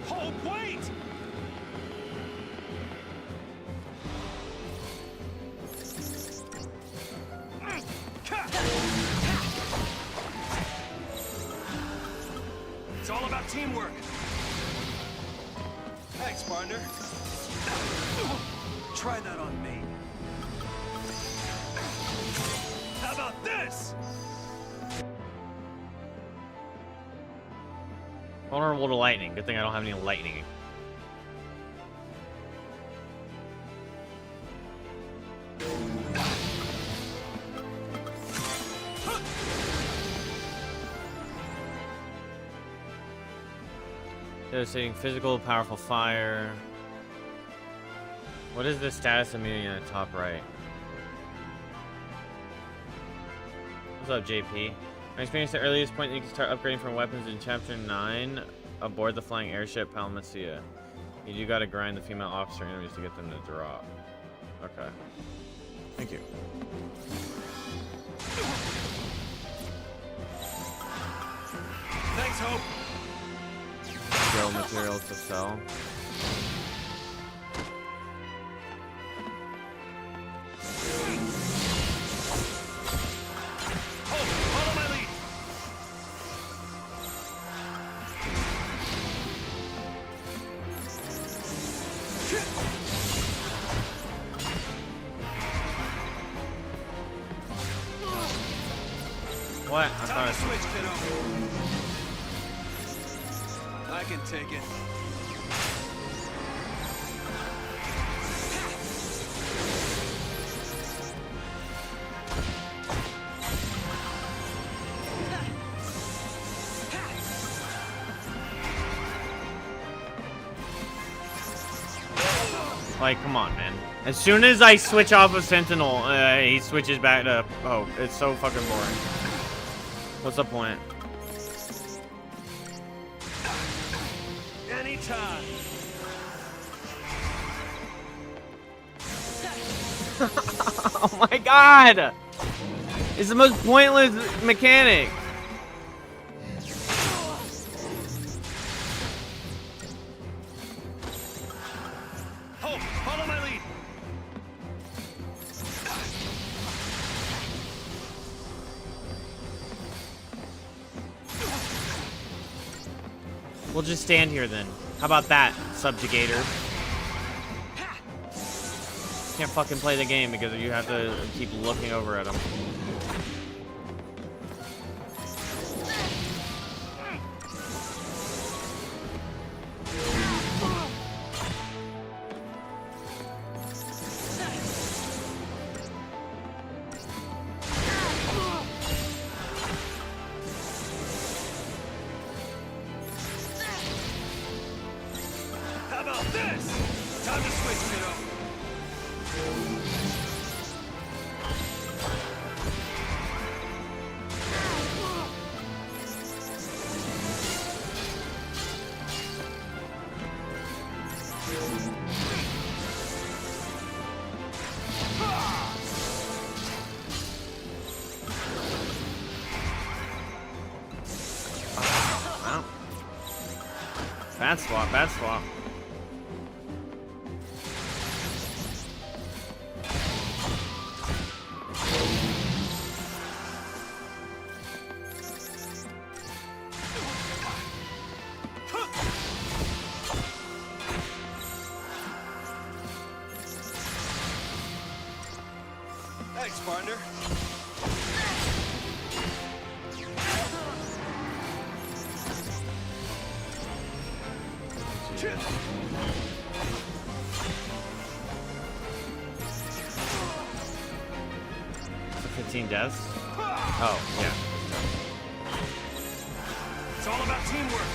Speaker 7: Oh, wait!
Speaker 1: It's all about teamwork.
Speaker 7: Thanks, partner.
Speaker 1: Try that on me.
Speaker 7: How about this?
Speaker 2: Vulnerable to lightning. Good thing I don't have any lightning. Devastating physical, powerful fire. What is the status immunity in the top right? What's up, JP? I experienced the earliest point that you can start upgrading from weapons in Chapter 9 aboard the flying airship Palmacia. You do gotta grind the female officer enemies to get them to drop. Okay. Thank you.
Speaker 7: Thanks, Hope.
Speaker 2: Skill materials to sell.
Speaker 7: Follow my lead.
Speaker 2: What? I
Speaker 7: Time
Speaker 2: thought
Speaker 7: to switch, kiddo. I can take it.
Speaker 2: Like, come on, man. As soon as I switch off of Sentinel, he switches back to... Oh, it's so fucking boring. What's the point?
Speaker 7: Anytime.
Speaker 2: Oh my god! It's the most pointless mechanic.
Speaker 7: Hope, follow my lead.
Speaker 2: We'll just stand here then. How about that, subjugator? Can't fucking play the game because you have to keep looking over at him.
Speaker 7: How about this? Time to switch it up.
Speaker 2: Wow. Bad swap, bad swap.
Speaker 7: Thanks, partner.
Speaker 2: The 15 deaths? Oh, yeah.
Speaker 7: It's all about teamwork.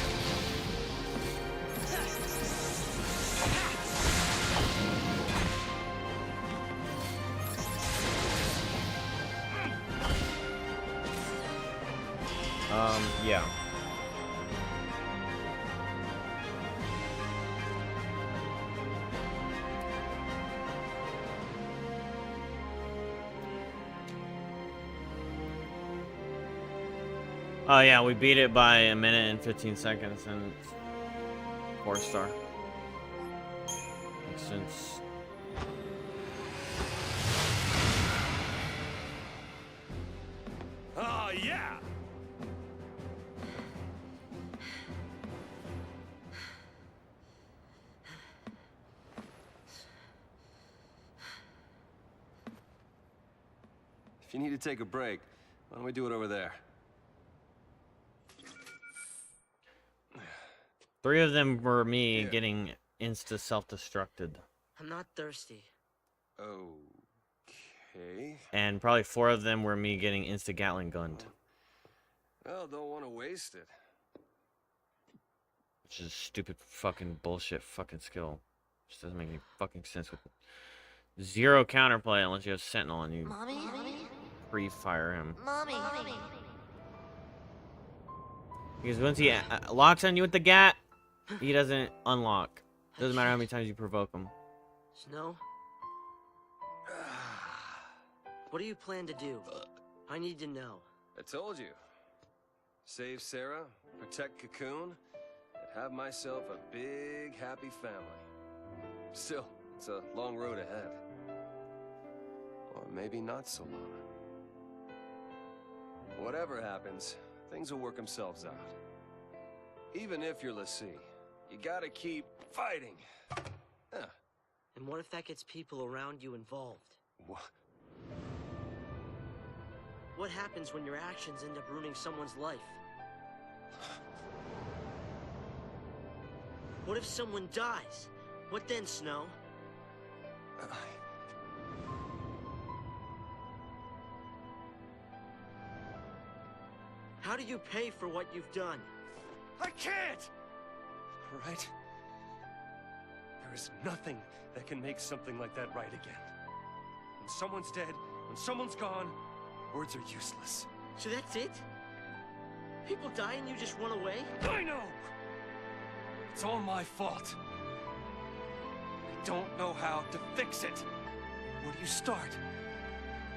Speaker 2: Yeah. Oh yeah, we beat it by a minute and 15 seconds and 4-star. Since
Speaker 7: Oh, yeah.
Speaker 1: If you need to take a break, why don't we do it over there?
Speaker 2: 3 of them were me
Speaker 1: Yeah.
Speaker 2: getting insta self-destructed.
Speaker 3: I'm not thirsty.
Speaker 1: Okay.
Speaker 2: And probably 4 of them were me getting insta Gatling gunned.
Speaker 1: Well, don't want to waste it.
Speaker 2: Which is stupid fucking bullshit fucking skill. Just doesn't make any fucking sense with 0 counterplay unless you have Sentinel and you
Speaker 8: Mommy?
Speaker 2: pre-fire him.
Speaker 8: Mommy?
Speaker 2: Because once he locks on you with the gat, he doesn't unlock. Doesn't matter how many times you provoke him.
Speaker 3: Snow? What do you plan to do? I need to know.
Speaker 1: I told you. Save Sarah, protect Cocoon, and have myself a big, happy family. Still, it's a long road ahead. Or maybe not so long. Whatever happens, things will work themselves out. Even if you're Ffxiii, you gotta keep fighting.
Speaker 3: And what if that gets people around you involved?
Speaker 1: What?
Speaker 3: What happens when your actions end up ruining someone's life? What if someone dies? What then, Snow? How do you pay for what you've done?
Speaker 7: I can't!
Speaker 1: All right? There There's nothing that can make something like that right again. When someone's dead, when someone's gone, words are useless.
Speaker 3: So that's it? People die and you just run away?
Speaker 1: I know! It's all my fault. I don't know how to fix it. Where do you start?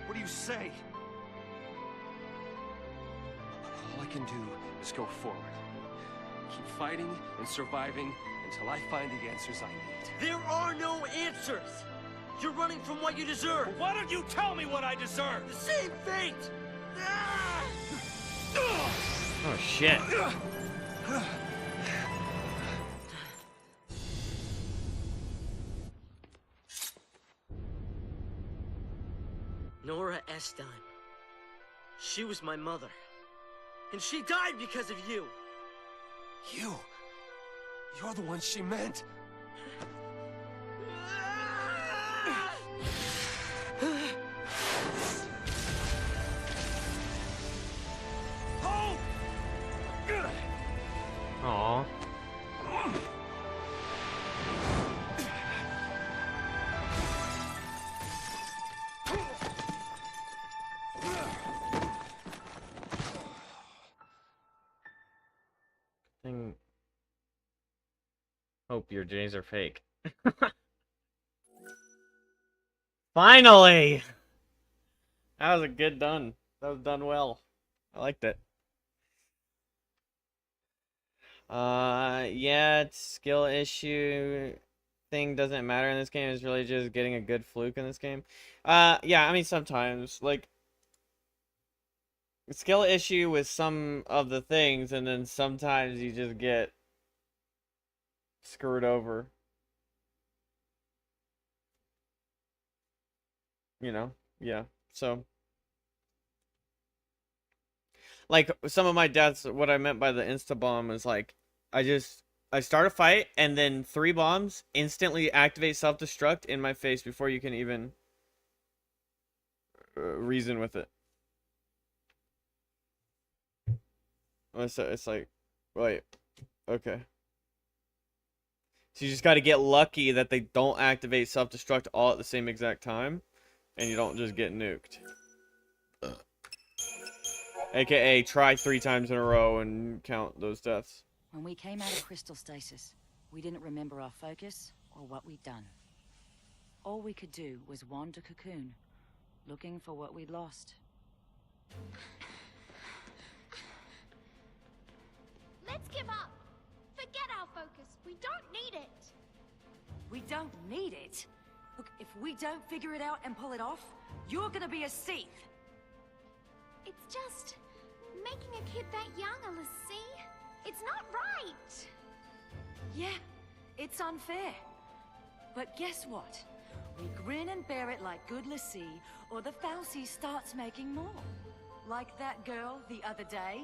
Speaker 1: What do you say? All I can do is go forward. Keep fighting and surviving until I find the answers I need.
Speaker 3: There are no answers! You're running from what you deserve!
Speaker 7: Well, why don't you tell me what I deserve?
Speaker 3: The same fate! Ah!
Speaker 2: Oh shit.
Speaker 3: Nora Estine. She was my mother. And she died because of you!
Speaker 1: You're the one she meant.
Speaker 7: Oh!
Speaker 2: Aw. Thing. Hope your J's are fake. Finally! That was a good done. That was done well. I liked it. Yeah, it's skill issue thing doesn't matter in this game. It's really just getting a good fluke in this game. Yeah, I mean, sometimes, like, skill issue with some of the things, and then sometimes you just get screwed over. You know? Yeah. So, like, some of my deaths, what I meant by the insta-bomb is, like, I start a fight, and then 3 bombs instantly activate self-destruct in my face before you can even reason with it. It's like, wait, okay. So you just got to get lucky that they don't activate self-destruct all at the same exact time, and you don't just get nuked. AKA, try 3 times in a row and count those deaths.
Speaker 5: When we came out of crystal stasis, we didn't remember our focus or what we'd done. All we could do was wander Cocoon, looking for what we'd lost.
Speaker 4: Let's give up. Forget our focus. We don't need it.
Speaker 5: We don't need it? Look, if we don't figure it out and pull it off, you're gonna be a thief.
Speaker 4: It's just making a kid that young, Ffxiii. It's not right.
Speaker 5: Yeah, it's unfair. But guess what? We grin and bear it like good Ffxiii, or the Ffxiii starts making more. Like that girl the other day.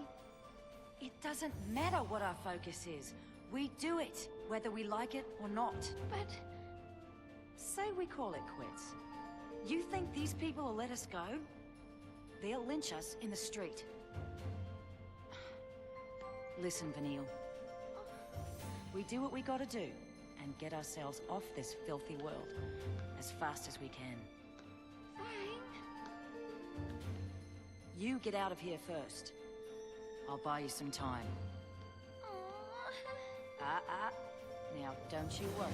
Speaker 5: It doesn't matter what our focus is. We do it, whether we like it or not.
Speaker 4: But
Speaker 5: Say we call it quits. You think these people will let us go? They'll lynch us in the street. Listen, Vanille. We do what we gotta do, and get ourselves off this filthy world as fast as we can.
Speaker 4: fine.
Speaker 5: You get out of here first. I'll buy you some time.
Speaker 4: Aw.
Speaker 5: Now, don't you worry.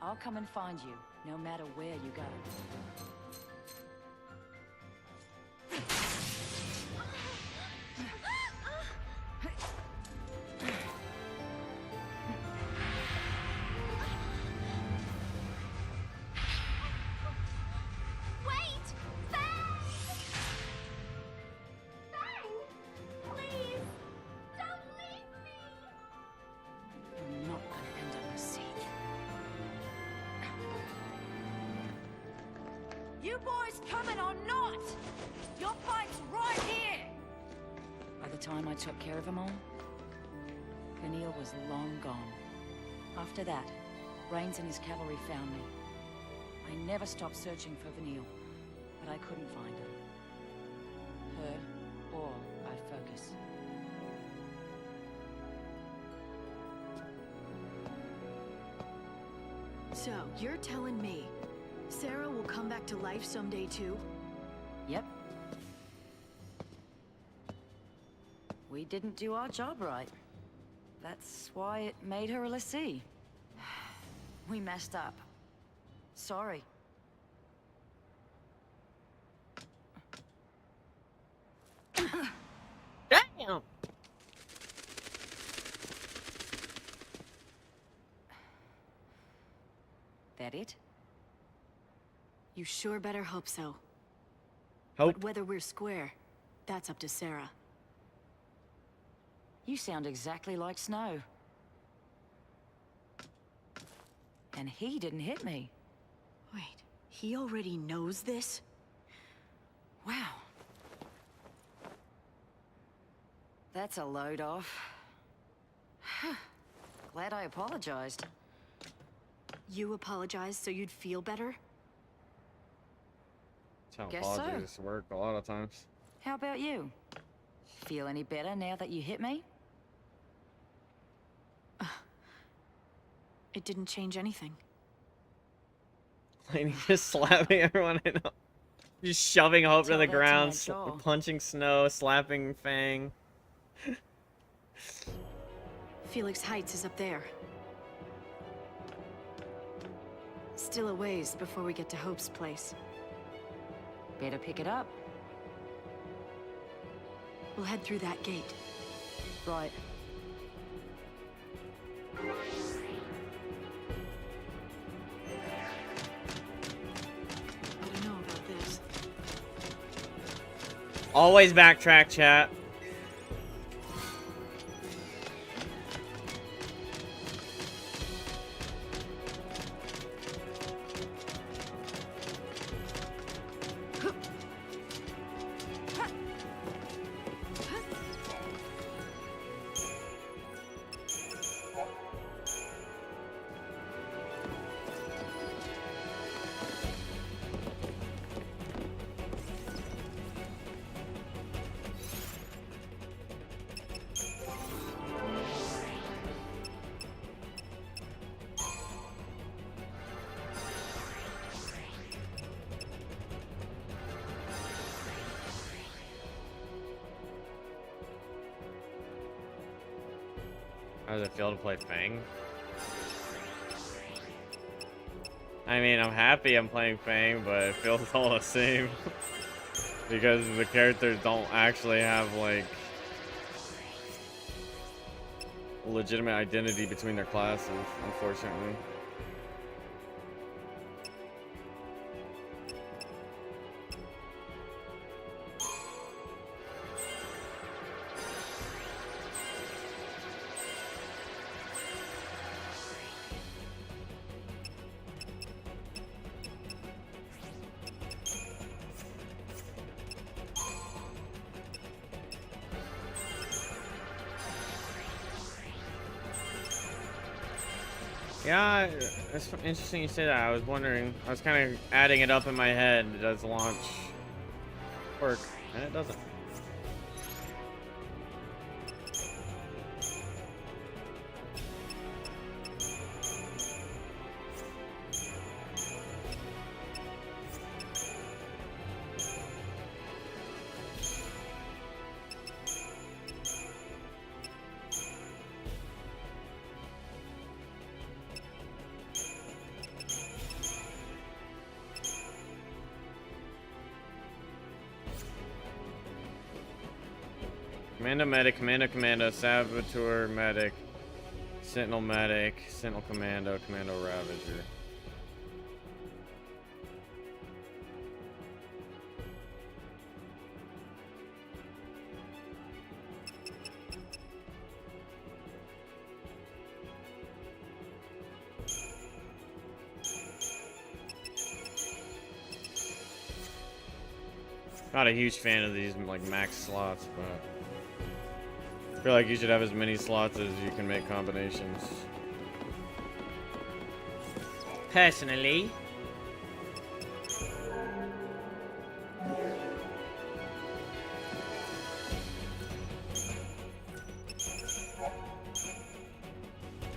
Speaker 5: I'll come and find you, no matter where you go.
Speaker 4: Wait! Fang! Fang! Please! Don't leave me!
Speaker 5: You're not gonna end up a seat. You boys coming or not? Your fight's right here! By the time I took care of them all, Vanille was long gone. After that, Rains and his cavalry found me. I never stopped searching for Vanille, but I couldn't find her. Her or our focus.
Speaker 8: So, you're telling me Sarah will come back to life someday too?
Speaker 5: Yep. We didn't do our job right. That's why it made her a lessee. We messed up. Sorry.
Speaker 2: Damn!
Speaker 5: That it?
Speaker 8: You sure better hope so.
Speaker 2: Hope.
Speaker 8: But whether we're square, that's up to Sarah.
Speaker 5: You sound exactly like Snow. And he didn't hit me.
Speaker 8: Wait, he already knows this?
Speaker 5: Wow. That's a load off. Glad I apologized.
Speaker 8: You apologized so you'd feel better?
Speaker 2: That's how
Speaker 5: Guess so.
Speaker 2: apologies work a lot of times.
Speaker 5: How about you? Feel any better now that you hit me?
Speaker 8: It didn't change anything.
Speaker 2: Like, just slapping everyone in. Just shoving Hope to
Speaker 5: Tell
Speaker 2: the
Speaker 5: that to
Speaker 2: ground,
Speaker 5: my jaw.
Speaker 2: punching Snow, slapping Fang.
Speaker 8: Phoenixx Heights is up there. Still a ways before we get to Hope's place.
Speaker 5: Better pick it up.
Speaker 8: We'll head through that gate.
Speaker 5: Right.
Speaker 8: I don't know about this.
Speaker 2: Always backtrack, chat. How does it feel to play Fang? I mean, I'm happy I'm playing Fang, but it feels all the same. Because the characters don't actually have, like, legitimate identity between their classes, unfortunately. Yeah, it's interesting you say that. I was wondering, I was kind of adding it up in my head. Does launch work? And it doesn't. Commando, Saboteur Medic, Sentinel Medic, Sentinel Commando, Commando Ravager. Not a huge fan of these like max slots, but I feel like you should have as many slots as you can make combinations. Personally.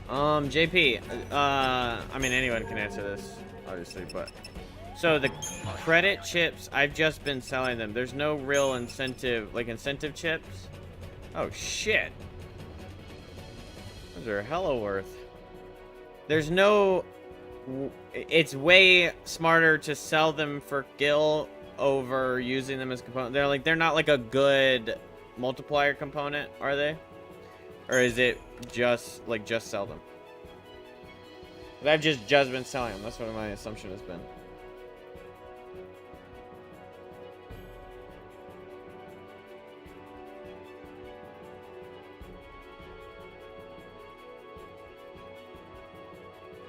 Speaker 2: JP, I mean, anyone can answer this, obviously, but... So, the credit chips, I've just been selling them. There's no real incentive, like, incentive chips. Oh, shit. Those are hella worth. There's no... It's way smarter to sell them for gil over using them as component. They're not, like, a good multiplier component, are they? Or is it just sell them? But I've just been selling them. That's what my assumption has been.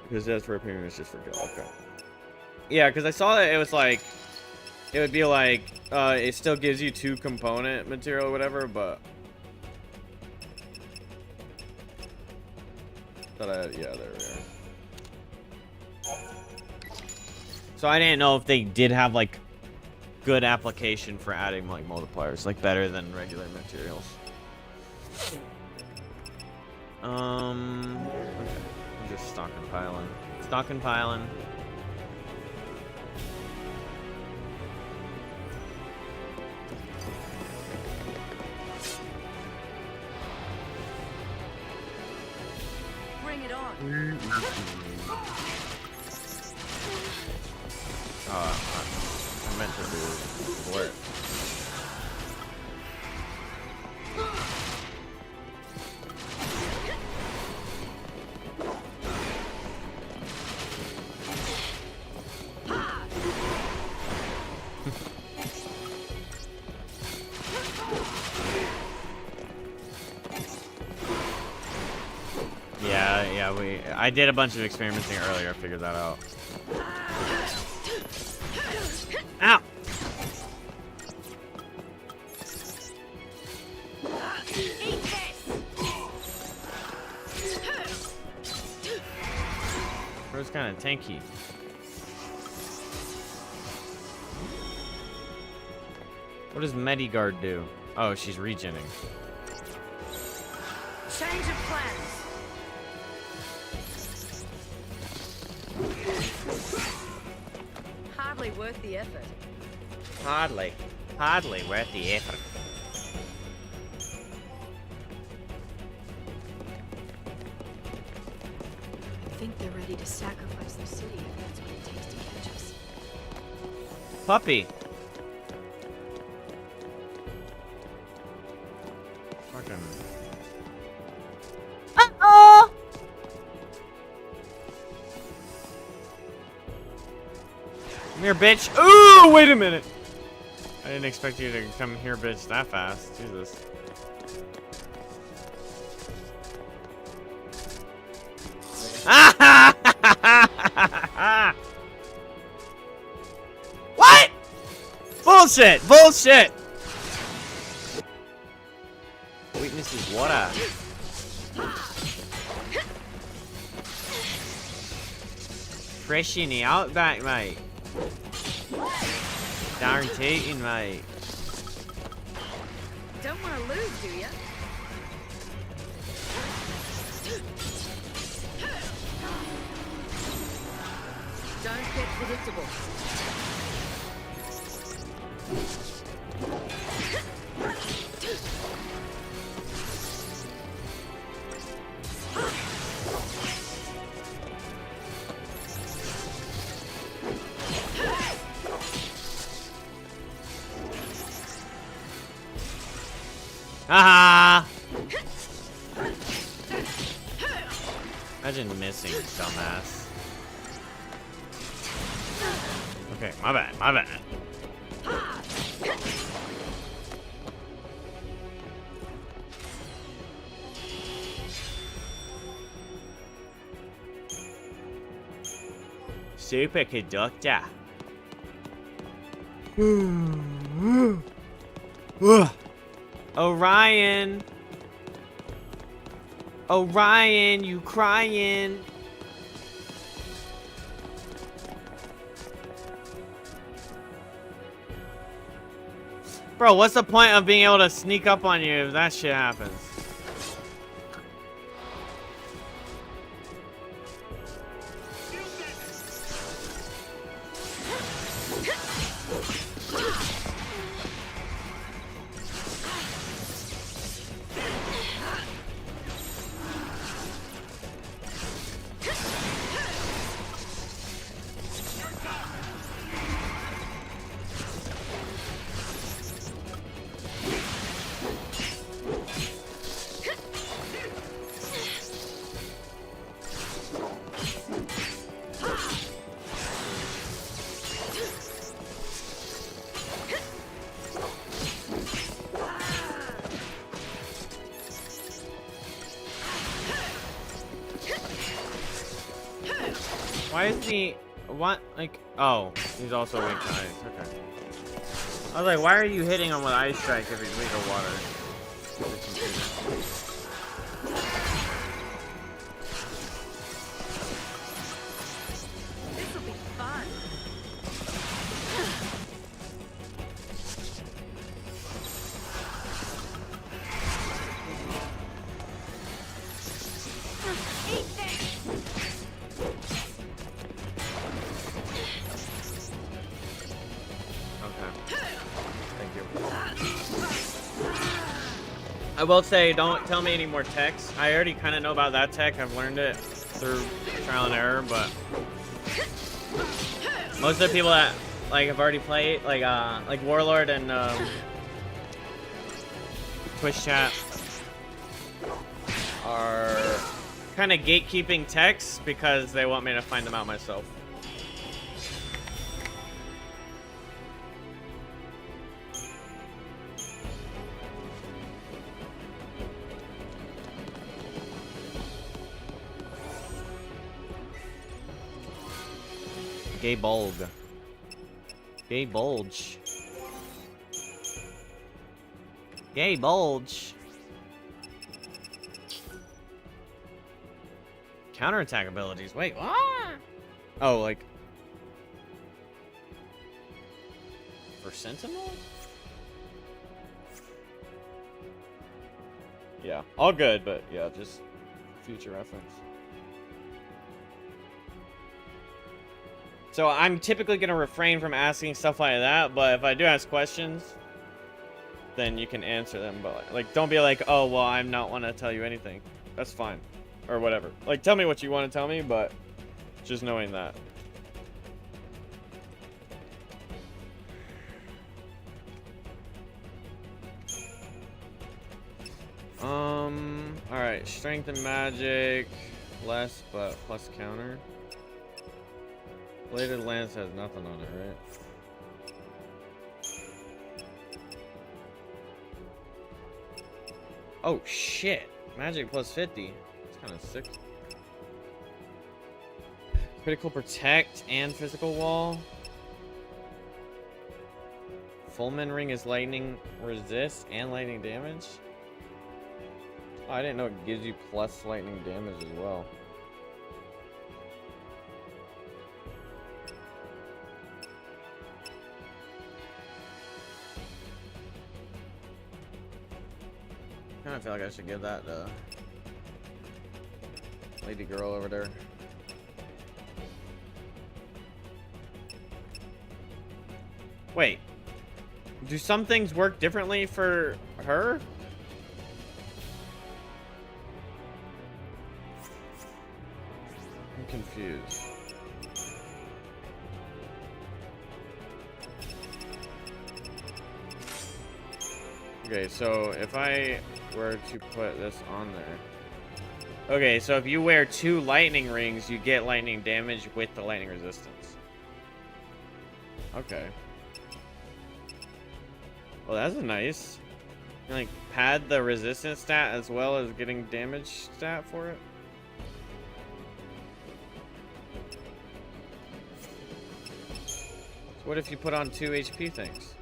Speaker 2: Because that's for opinion, it's just for kill. Okay. Yeah, because I saw that it was like, it would be like, it still gives you 2 component material or whatever, but. Yeah, there we are. So I didn't know if they did have like good application for adding like multipliers, like better than regular materials. Okay. I'm just stockpiling. Stockpiling.
Speaker 5: Bring it on.
Speaker 2: I meant to do work. I did a bunch of experimenting earlier, I figured that out. Ow! Bro's kind of tanky. What does Medigard do? Oh, she's regening.
Speaker 5: Change of plans. Hardly worth the effort.
Speaker 2: Hardly worth the effort.
Speaker 8: I think they're ready to sacrifice the city if that's what it takes to catch us.
Speaker 2: Puppy. Fucking. Uh-oh! Come here, bitch. Ooh, wait a minute. I didn't expect you to come here, bitch, that fast. Jesus. What? Bullshit! Bullshit! Weakness is water. Fresh in the outback, mate. Darn tootin', mate.
Speaker 5: Don't want to lose, do ya? Don't get predictable.
Speaker 2: Haha! Imagine missing, dumbass. Okay, my bad, my bad. Superconductor. Orion! Orion, you crying? Bro, what's the point of being able to sneak up on you if that shit happens? Why is he... What? Like... Oh, he's also weak to ice. Okay. I was like, why are you hitting him with Ice Strike if he's weak to water?
Speaker 8: This'll be fun.
Speaker 4: Eat this!
Speaker 2: Okay. Thank you. I will say, don't tell me any more techs. I already kind of know about that tech. I've learned it through trial and error, but most of the people that like have already played, like Warlord and Twitch chat, are kind of gatekeeping techs because they want me to find them out myself. Gay bulge. Gay bulge. Gay bulge. Counterattack abilities. Wait, what? Oh, like for Sentinel? Yeah, all good, but yeah, just future reference. So I'm typically going to refrain from asking stuff like that, but if I do ask questions, then you can answer them. But like, don't be like, oh, well, I'm not want to tell you anything. That's fine. Or whatever. Like, tell me what you want to tell me, but just knowing that. Alright, strength and magic, less, but plus counter. Bladed Lance has nothing on it, right? Oh shit! Magic plus 50. It's kind of sick. Critical protect and physical wall. Fulmin ring is lightning resist and lightning damage. Oh, I didn't know it gives you plus lightning damage as well. I feel like I should give that lady girl over there. Wait, do some things work differently for her? I'm confused. Okay, so if I were to put this on there. Okay, so if you wear 2 lightning rings, you get lightning damage with the lightning resistance. Okay. Well, that's nice. You can, like, pad the resistance stat as well as getting damage stat for it. So what if you put on 2 HP things?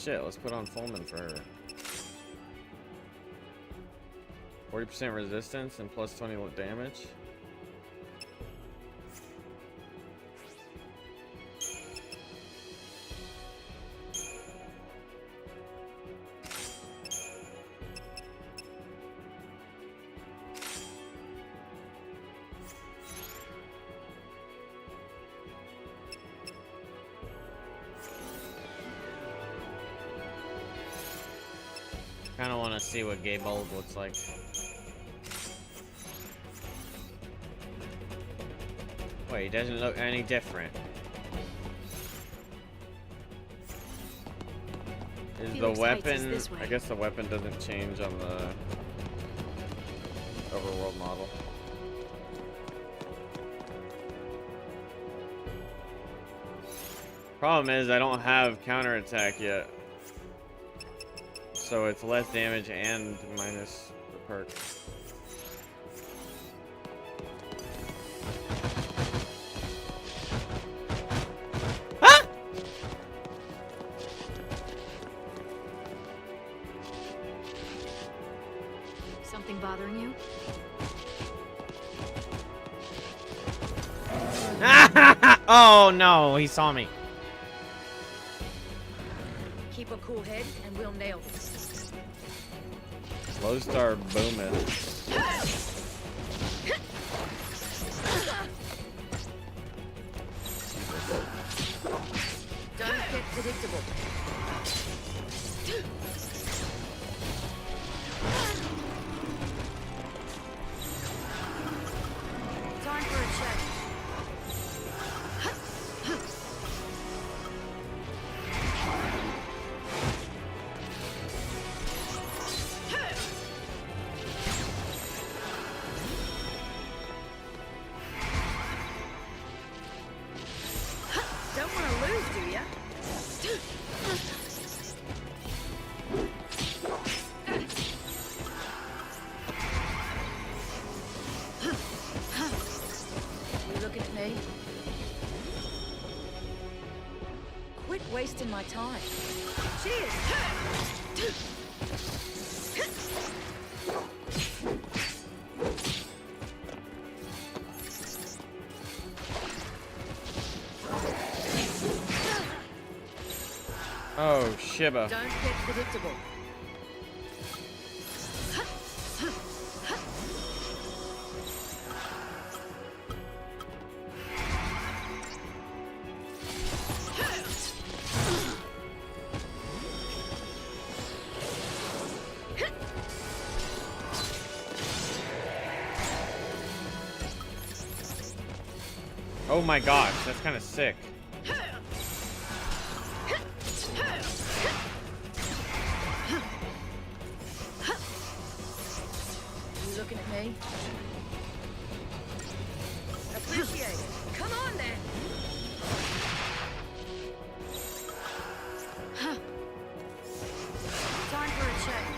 Speaker 2: Shit, let's put on Fulmin for her. 40% resistance and plus 20 damage. Kind of want to see what Gay Bulb looks like. Wait, he doesn't look any different. Is the weapon... I guess the weapon doesn't change on the overworld model. Problem is, I don't have counterattack yet. so it's less damage and minus the perk. Ah!
Speaker 8: Something bothering you?
Speaker 2: Oh no, he saw me.
Speaker 8: Keep a cool head and we'll nail this.
Speaker 2: Low star booming.
Speaker 8: Don't get predictable. Time for a check. Don't want to lose, do ya? You looking at me? Quit wasting my time. Cheers!
Speaker 2: Oh, Shiba.
Speaker 8: Don't get predictable.
Speaker 2: Oh my gosh, that's kind of sick.
Speaker 8: You looking at me? Appreciate it. Come on then. Time for a change.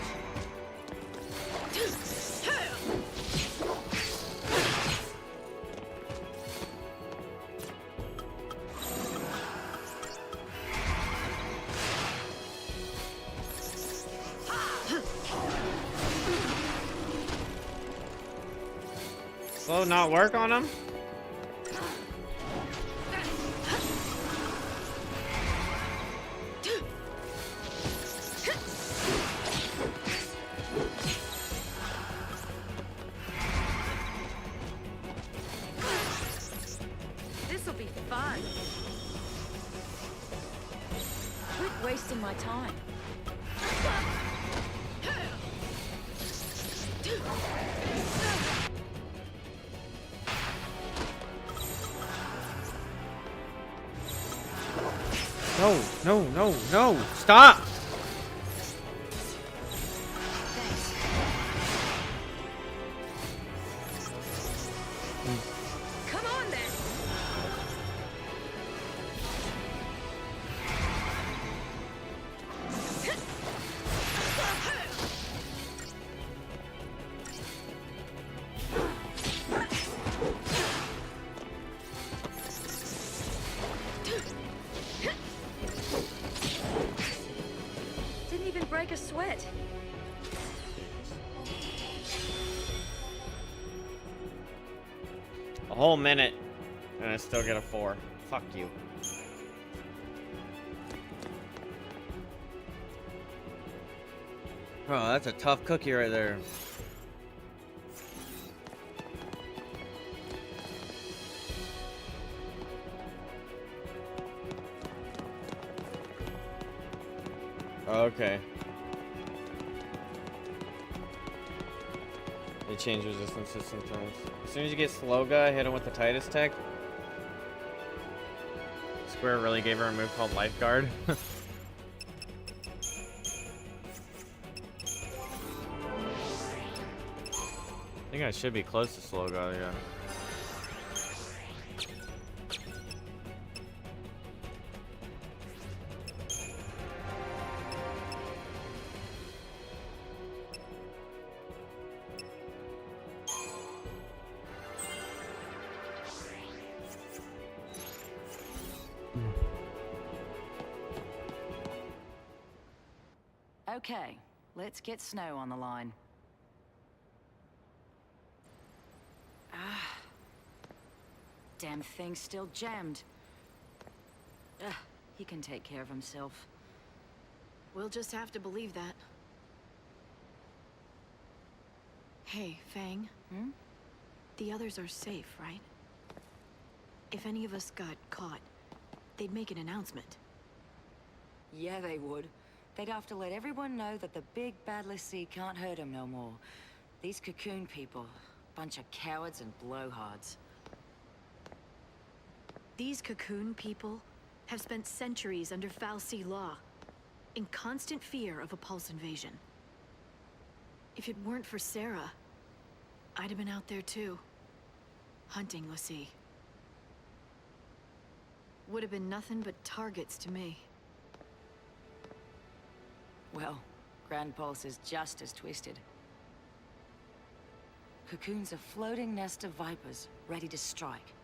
Speaker 2: Slow not work on him?
Speaker 8: This'll be fun. Quit wasting my time.
Speaker 2: No, no, no, no! Stop!
Speaker 8: Come on then. Didn't even break a sweat.
Speaker 2: A whole minute, and I still get a 4. Fuck you. Oh, that's a tough cookie right there. Okay. They change resistances sometimes. As soon as you get Sloga, hit him with the Titus tech. Square really gave her a move called Lifeguard. I think I should be close to Sloga, yeah.
Speaker 5: Okay, let's get Snow on the line. Ah. Damn thing's still jammed. He can take care of himself.
Speaker 8: We'll just have to believe that. Hey, Fang.
Speaker 5: Hmm?
Speaker 8: The others are safe, right? If any of us got caught, they'd make an announcement.
Speaker 5: Yeah, they would. They'd have to let everyone know that the big bad Ffxiii can't hurt him no more. These Cocoon people, bunch of cowards and blowhards.
Speaker 8: These Cocoon people have spent centuries under Ffxiii law, in constant fear of a Pulse invasion. If it weren't for Sarah, I'd have been out there too, hunting Ffxiii. Would have been nothing but targets to me.
Speaker 5: Well, Grand Pulse is just as twisted. Cocoon's a floating nest of Vipers, ready to strike.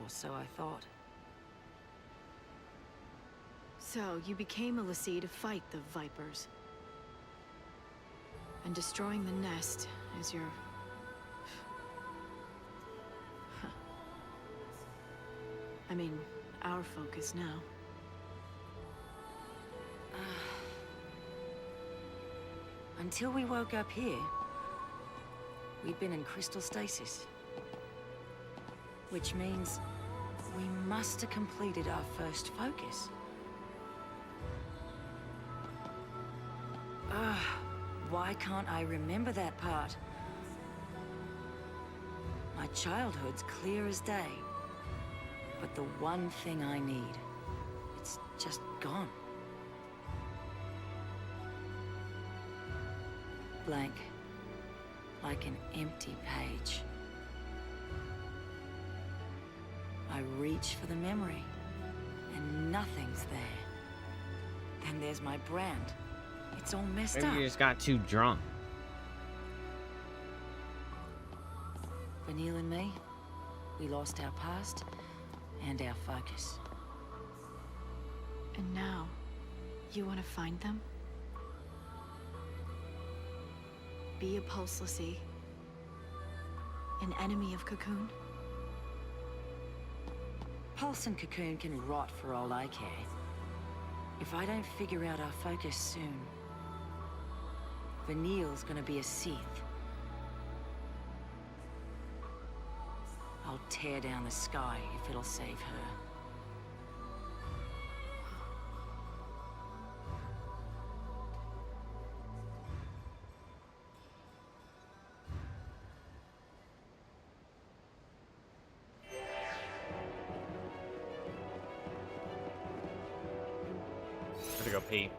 Speaker 5: Or so I thought.
Speaker 8: So, you became a Ffxiii to fight the Vipers. And destroying the nest is your... I mean, our focus now.
Speaker 5: Until we woke up here, we'd been in crystal stasis. Which means we must have completed our first focus. Why can't I remember that part? My childhood's clear as day. But the one thing I need, it's just gone. Blank. Like an empty page. I reach for the memory, and nothing's there. Then there's my brand. It's all messed
Speaker 2: Maybe
Speaker 5: up.
Speaker 2: you just got too drunk.
Speaker 5: Vanille and me, we lost our past and our focus.
Speaker 8: And now, you want to find them? Be a Pulse Ffxiii? An enemy of Cocoon?
Speaker 5: Pulse and Cocoon can rot for all I care. If I don't figure out our focus soon, Vanille's gonna be a Ffxiii. I'll tear down the sky if it'll save her.
Speaker 2: Gotta go pee.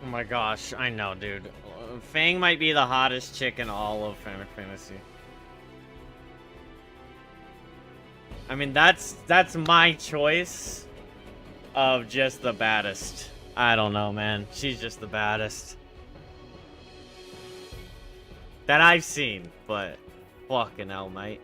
Speaker 2: Oh my gosh, I know, dude. Fang might be the hottest chick in all of Final Fantasy. I mean, that's my choice of just the baddest. I don't know, man. She's just the baddest that I've seen, but fucking hell, mate.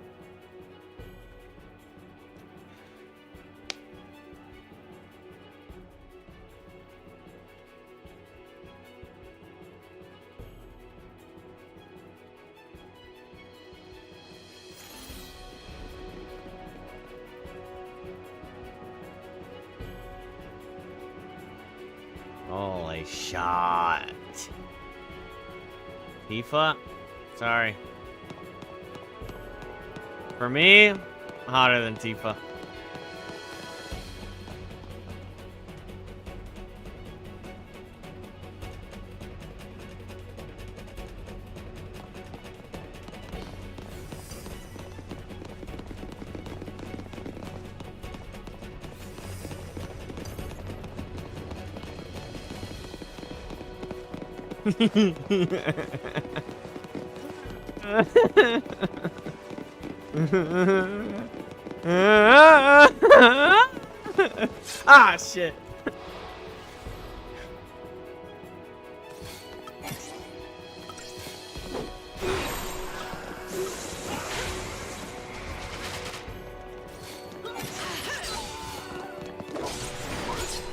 Speaker 2: Holy shot. Tifa? Sorry. For me, hotter than Tifa. Ah, shit.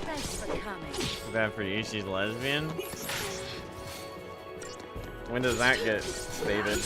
Speaker 5: Thanks for coming.
Speaker 2: Too bad for you, she's lesbian. When does that get stated?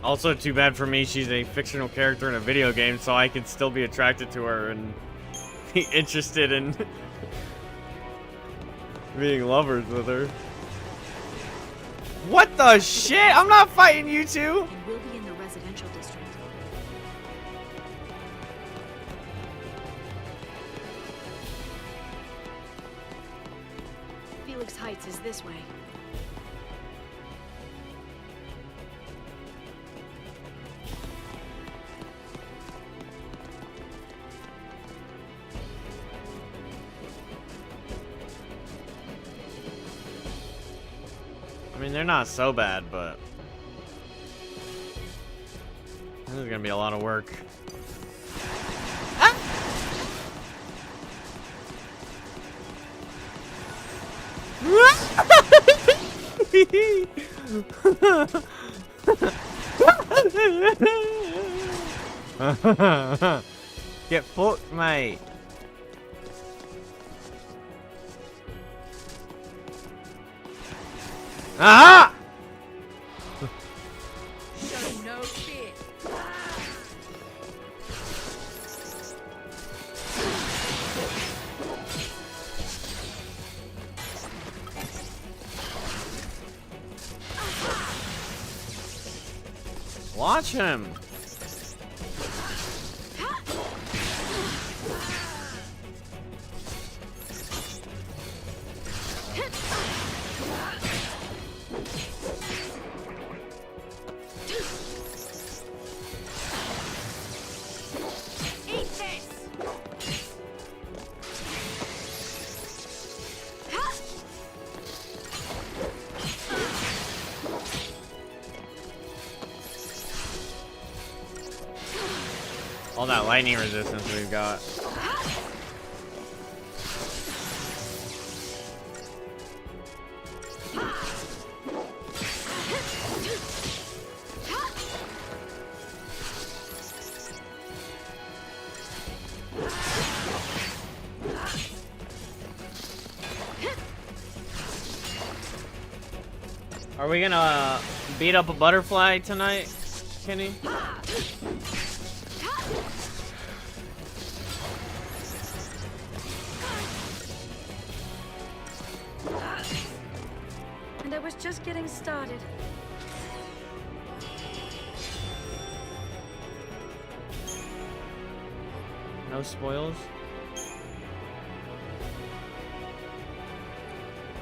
Speaker 2: Also, too bad for me, she's a fictional character in a video game, so I can still be attracted to her and be interested in being lovers with her. What the shit? I'm not fighting you two!
Speaker 8: And we'll be in the residential district. Felix Heights is this way.
Speaker 2: I mean, they're not so bad, but this is gonna be a lot of work. Get fucked, mate. Ah!
Speaker 5: Show no fear.
Speaker 2: Watch him. All that lightning resistance we've got. Are we gonna beat up a butterfly tonight, Kenny?
Speaker 5: And I was just getting started.
Speaker 2: No spoils?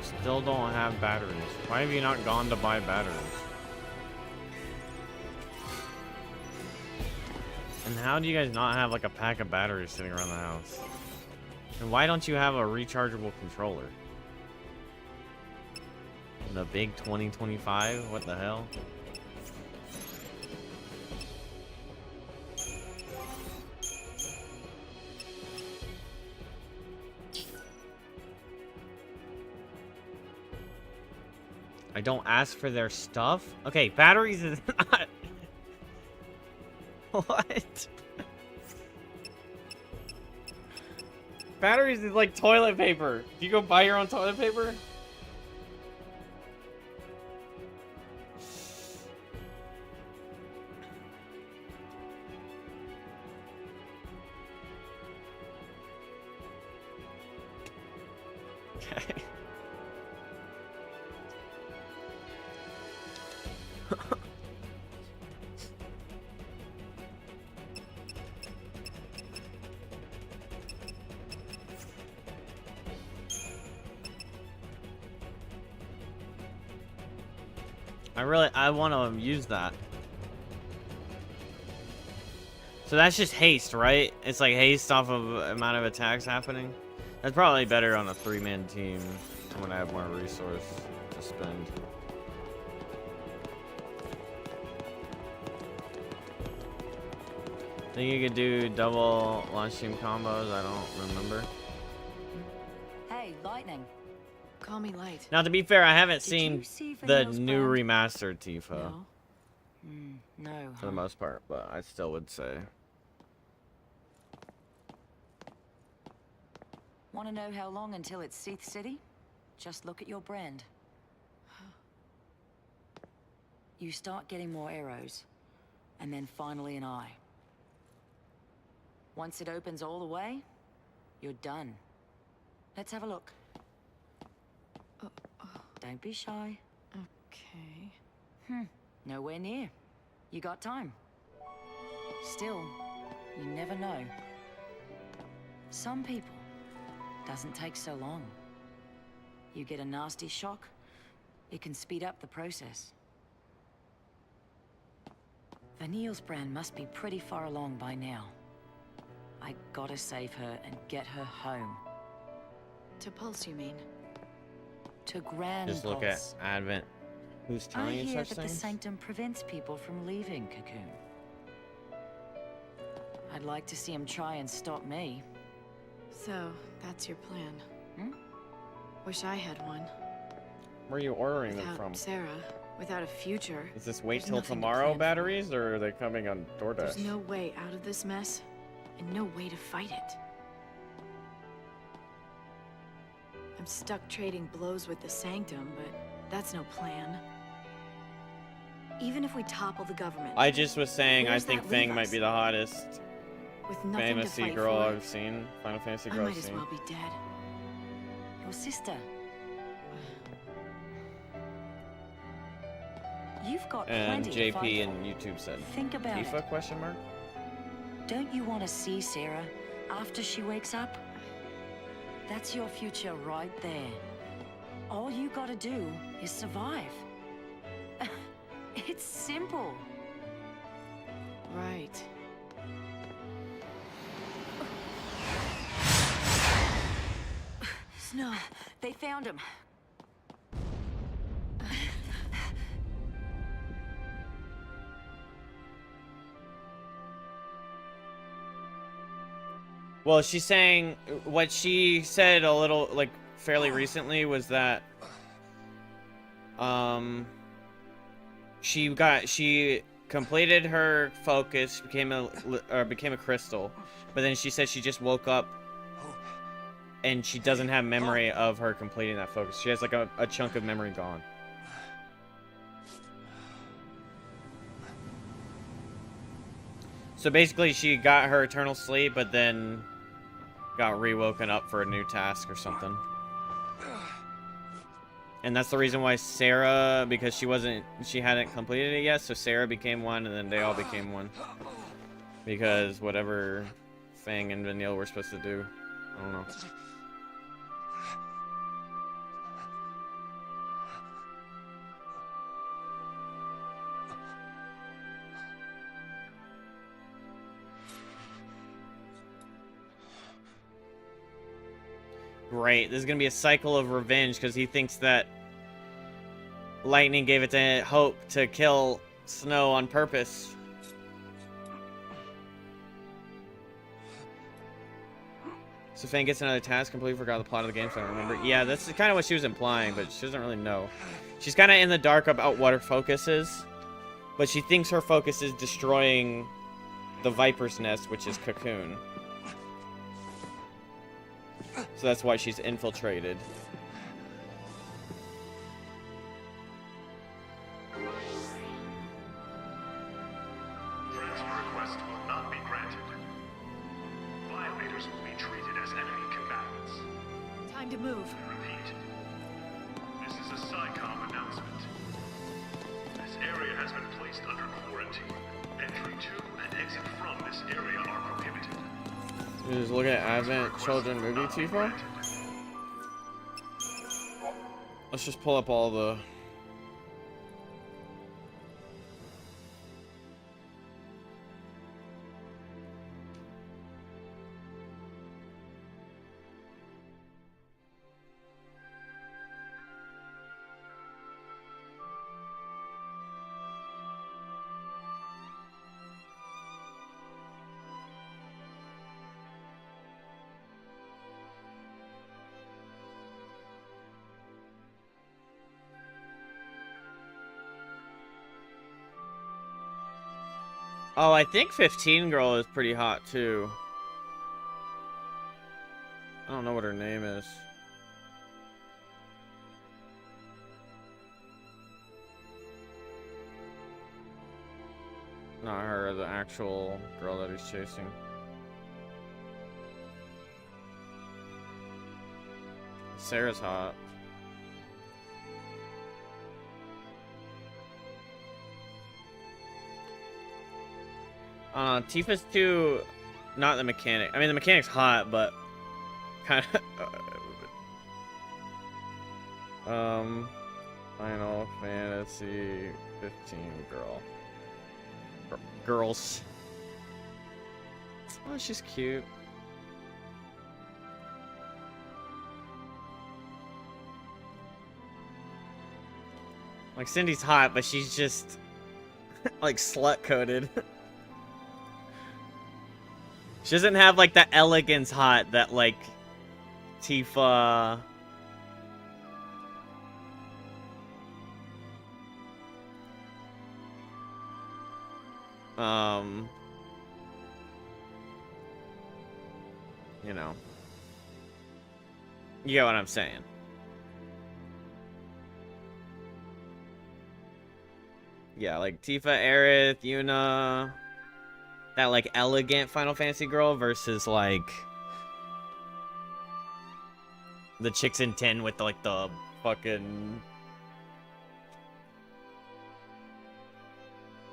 Speaker 2: Still don't have batteries. Why have you not gone to buy batteries? And how do you guys not have like a pack of batteries sitting around the house? And why don't you have a rechargeable controller? The big 2025? What the hell? I don't ask for their stuff? Okay, batteries is not... What? Batteries is like toilet paper. Do you go buy your own toilet paper? Okay. I want to use that. So that's just haste, right? It's like haste off of amount of attacks happening. That's probably better on a 3-man team. I'm gonna have more resource to spend. Think you could do double launch team combos? I don't remember.
Speaker 5: Hey, Lightning.
Speaker 8: Call me Light.
Speaker 2: Now, to be fair, I haven't
Speaker 5: Did
Speaker 2: seen
Speaker 5: you see
Speaker 2: the
Speaker 5: Vanille's
Speaker 2: new
Speaker 5: brand?
Speaker 2: remastered Tifa
Speaker 8: No.
Speaker 5: No,
Speaker 2: for the most part, but I still would say.
Speaker 5: Want to know how long until it's Ffxiii City? Just look at your brand. You start getting more arrows, and then finally an eye. Once it opens all the way, you're done. Let's have a look. Don't be shy.
Speaker 8: Okay.
Speaker 5: Nowhere near. You got time. Still, you never know. Some people, doesn't take so long. You get a nasty shock, it can speed up the process. Vanille's brand must be pretty far along by now. I gotta save her and get her home.
Speaker 8: To Pulse, you mean?
Speaker 5: To Grand
Speaker 2: Just look
Speaker 5: Pulse.
Speaker 2: at Advent. Who's
Speaker 5: I
Speaker 2: telling you
Speaker 5: hear
Speaker 2: such
Speaker 5: that the
Speaker 2: things?
Speaker 5: Sanctum prevents people from leaving Cocoon. I'd like to see him try and stop me.
Speaker 8: So, that's your plan. Wish I had one.
Speaker 2: Where are you ordering them
Speaker 8: Without
Speaker 2: from?
Speaker 8: Sarah, without a future.
Speaker 2: Is this wait
Speaker 8: there's
Speaker 2: till
Speaker 8: nothing to
Speaker 2: tomorrow
Speaker 8: plan for.
Speaker 2: batteries, or are they coming on DoorDash?
Speaker 8: There's no way out of this mess, and no way to fight it. I'm stuck trading blows with the Sanctum, but that's no plan. Even if we topple the government,
Speaker 2: I just was saying I
Speaker 8: Where's
Speaker 2: think
Speaker 8: that
Speaker 2: Fang
Speaker 8: leave
Speaker 2: might
Speaker 8: us?
Speaker 2: be the hottest
Speaker 8: with nothing to
Speaker 2: fantasy
Speaker 8: fight
Speaker 2: girl
Speaker 8: for,
Speaker 2: I've seen. Final Fantasy
Speaker 8: I
Speaker 2: girl I've
Speaker 8: might as
Speaker 2: seen.
Speaker 8: well be dead.
Speaker 5: Your sister. You've got
Speaker 2: And
Speaker 5: plenty to fight
Speaker 2: JP
Speaker 5: for.
Speaker 2: and YouTube said.
Speaker 5: Think about
Speaker 2: Tifa
Speaker 5: it.
Speaker 2: question mark?
Speaker 5: Don't you want to see Sarah after she wakes up? That's your future right there. All you gotta do is survive. It's simple.
Speaker 8: Right. Snow.
Speaker 5: They found him.
Speaker 2: Well, she's saying what she said a little, like, fairly recently was that, she completed her focus, became a crystal, but then she said she just woke up and she doesn't have memory of her completing that focus. She has like a chunk of memory gone. So basically she got her eternal sleep, but then got re-woken up for a new task or something. And that's the reason why Sarah, because she hadn't completed it yet, so Sarah became one, and then they all became one. Because whatever Fang and Vanille were supposed to do. I don't know. Great. This is gonna be a cycle of revenge because he thinks that Lightning gave it to Hope to kill Snow on purpose. So Fang gets another task, completely forgot the plot of the game, so I don't remember. Yeah, that's kind of what she was implying, but she doesn't really know. She's kind of in the dark about what her focus is, but she thinks her focus is destroying the Viper's Nest, which is Cocoon. So that's why she's infiltrated.
Speaker 9: Transfer request will not be granted. Violators will be treated as enemy combatants.
Speaker 8: Time to move.
Speaker 9: Repeat. This is a SciComm announcement. This area has been placed under quarantine. Entry to and exit from this area are prohibited.
Speaker 2: You just look at Advent Children movie, Tifa. Let's just pull up all the... Oh, I think 15 girl is pretty hot too. I don't know what her name is. Not her, the actual girl that he's chasing. Sarah's hot. Tifa's too... Not the mechanic. I mean, the mechanic's hot, but... kind of... Final Fantasy 15 girl. Girls. Oh, she's cute. Like, Cindy's hot, but she's just... like, slut-coded. She doesn't have, like, the elegance hot that, like, Tifa... You know. You get what I'm saying. Yeah, like, Tifa, Aerith, Yuna... That, like, elegant Final Fantasy girl versus, like... The chicks in 10 with, like, the fucking...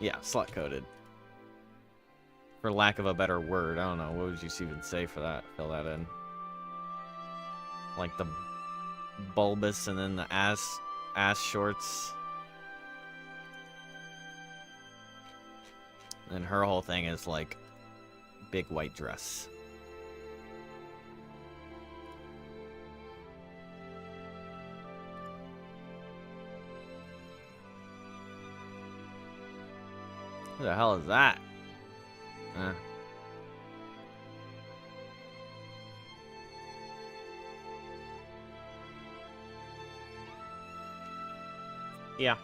Speaker 2: Yeah, slut-coded. For lack of a better word. I don't know. What would you even say for that? Fill that in. Like, the bulbous and then the ass shorts. And her whole thing is like big white dress. What the hell is that? Yeah,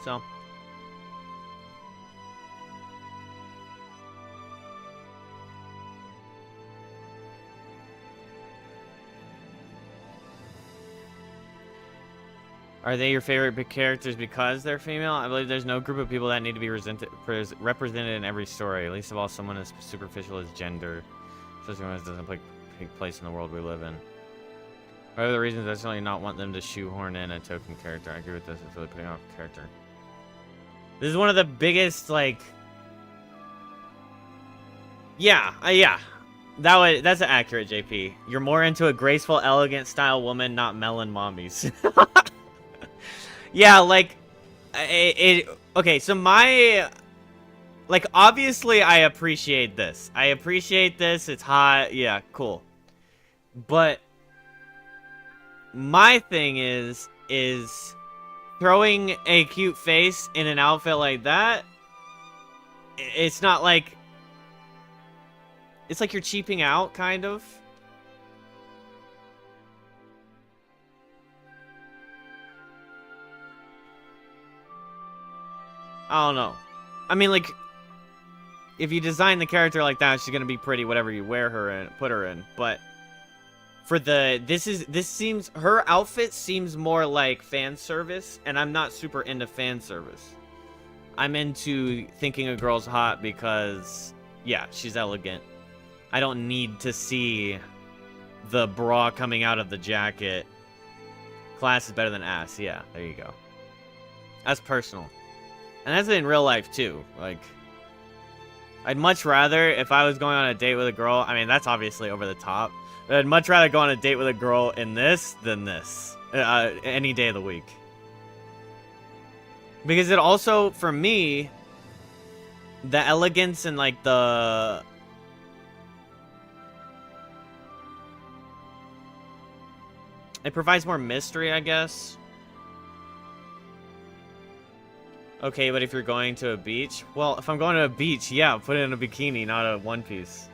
Speaker 2: so are they your favorite big characters because they're female? I believe there's no group of people that need to be represented in every story, least of all someone as superficial as gender, especially when it doesn't take place in the world we live in. What are the reasons I certainly not want them to shoehorn in a token character? I agree with this, it's really putting off a character. This is one of the biggest, like... Yeah, yeah. That's accurate, JP. You're more into a graceful, elegant style woman, not melon mommies. Yeah, like, okay, so my, like, obviously I appreciate this. It's hot, yeah, cool. But my thing is throwing a cute face in an outfit like that, it's not like... It's like you're cheaping out, kind of. I don't know. I mean, like, if you design the character like that, she's gonna be pretty whatever you wear her in, put her in. But for the this seems, her outfit seems more like fan service, and I'm not super into fan service. I'm into thinking a girl's hot because, yeah, she's elegant. I don't need to see the bra coming out of the jacket. Class is better than ass. Yeah, there you go. That's personal. And that's in real life, too. Like, I'd much rather, if I was going on a date with a girl, I mean, that's obviously over the top, but I'd much rather go on a date with a girl in this than this. Any day of the week. Because it also, for me, the elegance and, like, the... It provides more mystery, I guess. Okay, but if you're going to a beach... Well, if I'm going to a beach, yeah, put it in a bikini, not a one piece.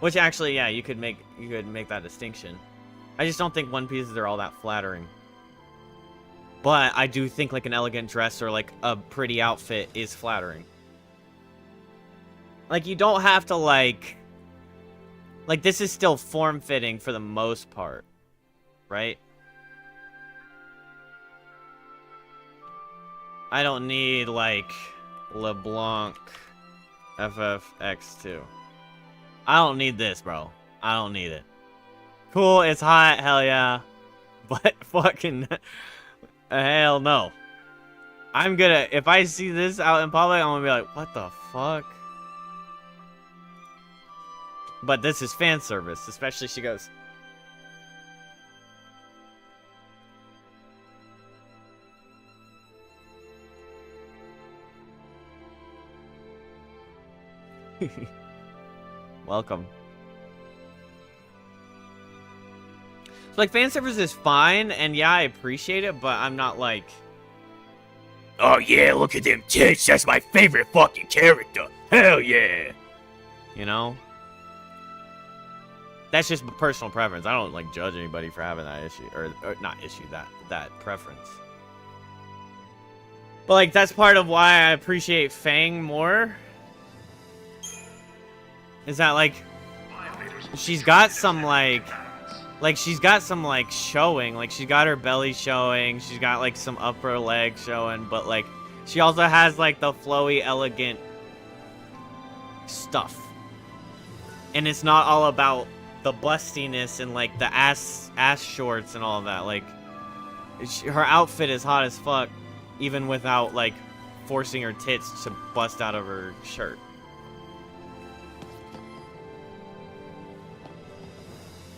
Speaker 2: Which actually, yeah, you could make that distinction. I just don't think one pieces are all that flattering. But I do think like an elegant dress or like a pretty outfit is flattering. Like, you don't have to like this is still form-fitting for the most part. Right? I don't need, like, LeBlanc Ffxiii. I don't need this, bro. I don't need it. Cool, it's hot, hell yeah. But fucking... hell no. I'm gonna... If I see this out in public, I'm gonna be like, what the fuck? But this is fan service, especially she goes... Welcome. So, like, fan service is fine, and yeah, I appreciate it, but I'm not like...
Speaker 7: Oh yeah, look at them tits, that's my favorite fucking character. Hell yeah.
Speaker 2: You know? That's just personal preference. I don't, like, judge anybody for having that issue. Or not issue, that preference. But, like, that's part of why I appreciate Fang more. Is that, like, she's got some, like, she's got some, like, showing. Like, she's got her belly showing. She's got, like, some upper leg showing. But, like, she also has, like, the flowy, elegant stuff. And it's not all about the bustiness and, like, the ass shorts and all of that. Like, her outfit is hot as fuck, even without, like, forcing her tits to bust out of her shirt.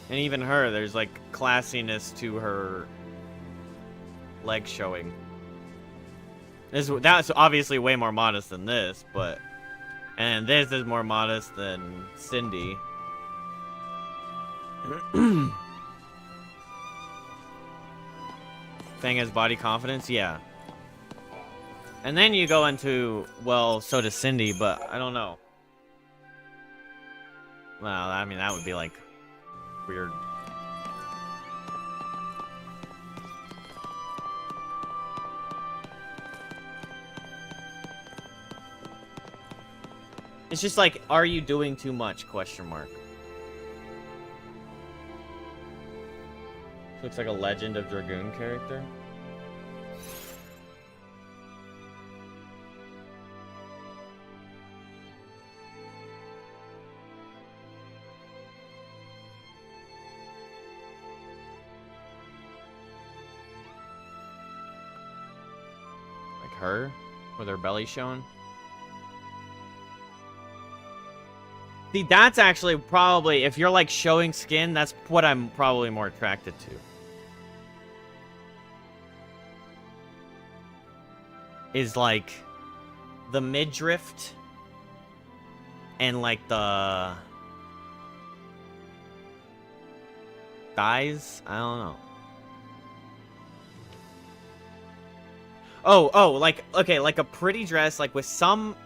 Speaker 2: And even her, there's, like, classiness to her leg showing. That's obviously way more modest than this, but... And this is more modest than Cindy. Fang has body confidence? Yeah. And then you go into... Well, so does Cindy, but I don't know. Well, I mean, that would be, like... weird. It's just like, are you doing too much? Question mark. Looks like a Legend of Dragoon character. Her with her belly showing. See, that's actually probably, if you're like showing skin, that's what I'm probably more attracted to. Is like the midriff and like the thighs. I don't know. Oh, like, okay, like a pretty dress, like with some...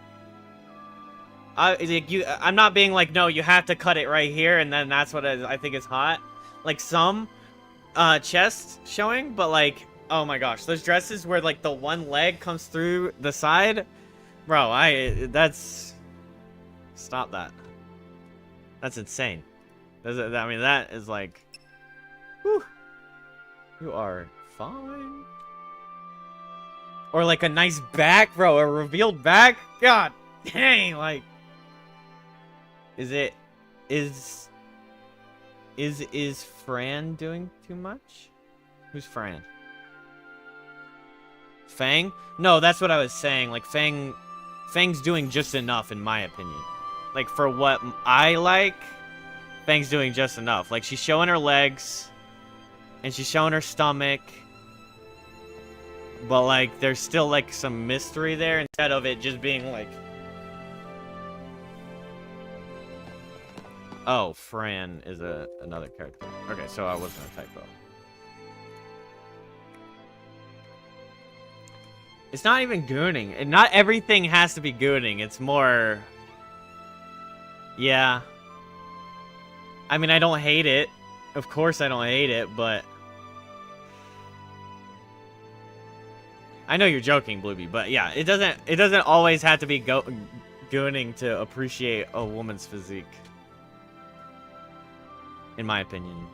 Speaker 2: I'm not being like, no, you have to cut it right here, and then that's what I think is hot. Like, some chest showing, but like, oh my gosh, those dresses where like the one leg comes through the side, bro, that's... Stop that. That's insane. I mean, that is like... Whew. You are fine. Or like a nice back, bro. A revealed back. God dang, like... Is Fran doing too much? Who's Fran? Fang? No, that's what I was saying. Like, Fang's doing just enough, in my opinion. Like, for what I like, Fang's doing just enough. Like, she's showing her legs, and she's showing her stomach. But, like, there's still, like, some mystery there, instead of it just being, like... Oh, Fran is another character. Okay, so I wasn't a typo. It's not even gooning. And not everything has to be gooning. It's more... Yeah. I mean, I don't hate it. Of course I don't hate it, but... I know you're joking, Bluebee, but yeah, it doesn't always have to be gooning to appreciate a woman's physique. In my opinion.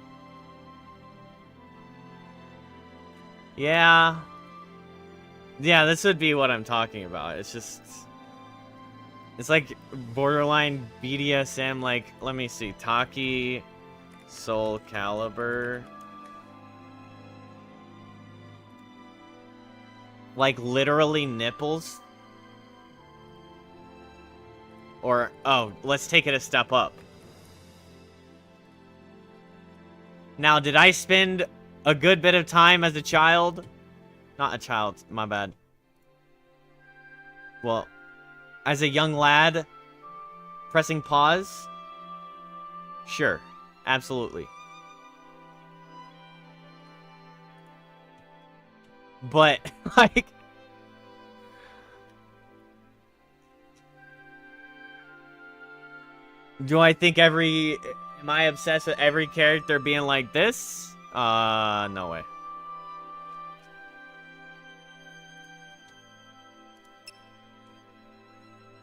Speaker 2: Yeah. Yeah, this would be what I'm talking about. It's just... It's like borderline BDSM, like, let me see. Taki, Soul Calibur. Like, literally nipples? Or, oh, let's take it a step up. Now, did I spend a good bit of time as a child? Not a child, my bad. Well, as a young lad, pressing pause? Sure, absolutely. But, like... Do I think am I obsessed with every character being like this? No way.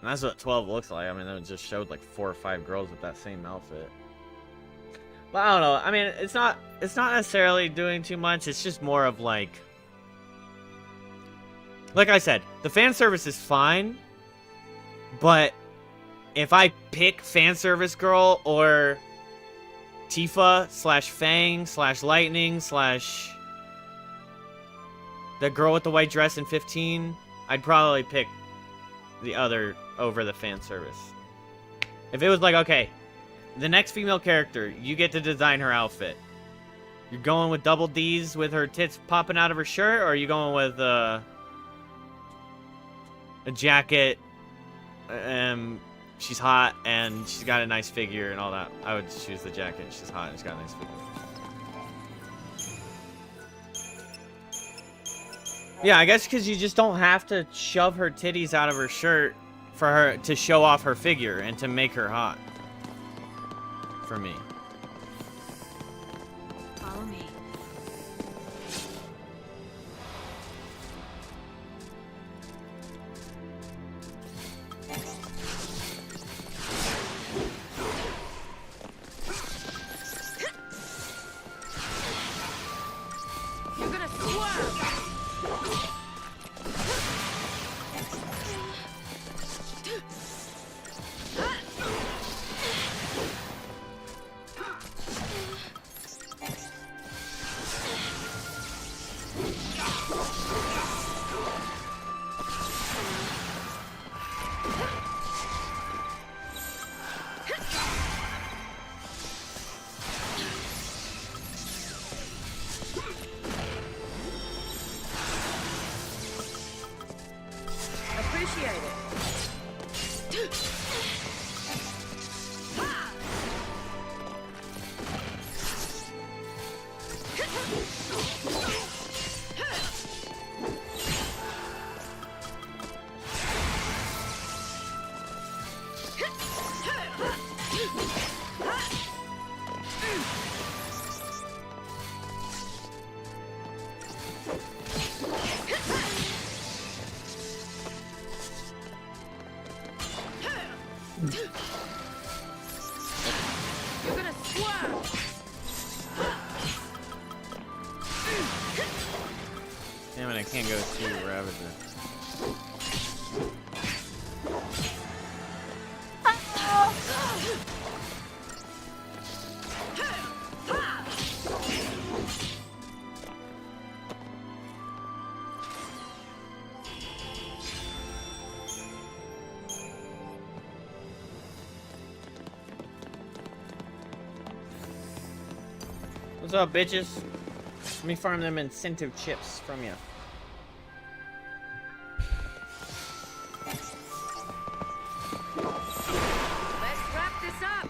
Speaker 2: And that's what 12 looks like. I mean, it just showed like 4 or 5 girls with that same outfit. But I don't know. I mean, it's not necessarily doing too much. It's just more of like I said, the fan service is fine, but if I pick fan service girl or Tifa / Fang / Lightning / the girl with the white dress in 15, I'd probably pick the other over the fan service. If it was like, okay, the next female character, you get to design her outfit. You're going with double D's with her tits popping out of her shirt, or are you going with a jacket, she's hot and she's got a nice figure and all that? I would choose the jacket. She's hot and she's got a nice figure. Yeah, I guess because you just don't have to shove her titties out of her shirt for her to show off her figure and to make her hot. For me.
Speaker 8: Follow me.
Speaker 5: You're gonna swerve!
Speaker 2: can't go to Ravager. What's up, bitches? Let me farm them incentive chips from you.
Speaker 5: Let's wrap this up.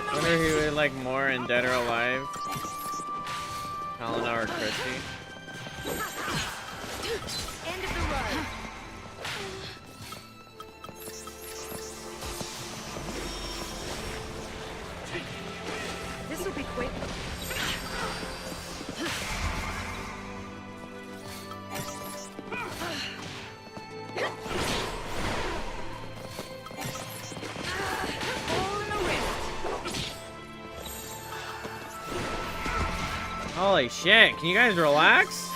Speaker 2: I wonder who would like more in Dead or Alive. Helena or Christy?
Speaker 5: End of the road. This'll be quick.
Speaker 2: Holy shit, can you guys relax?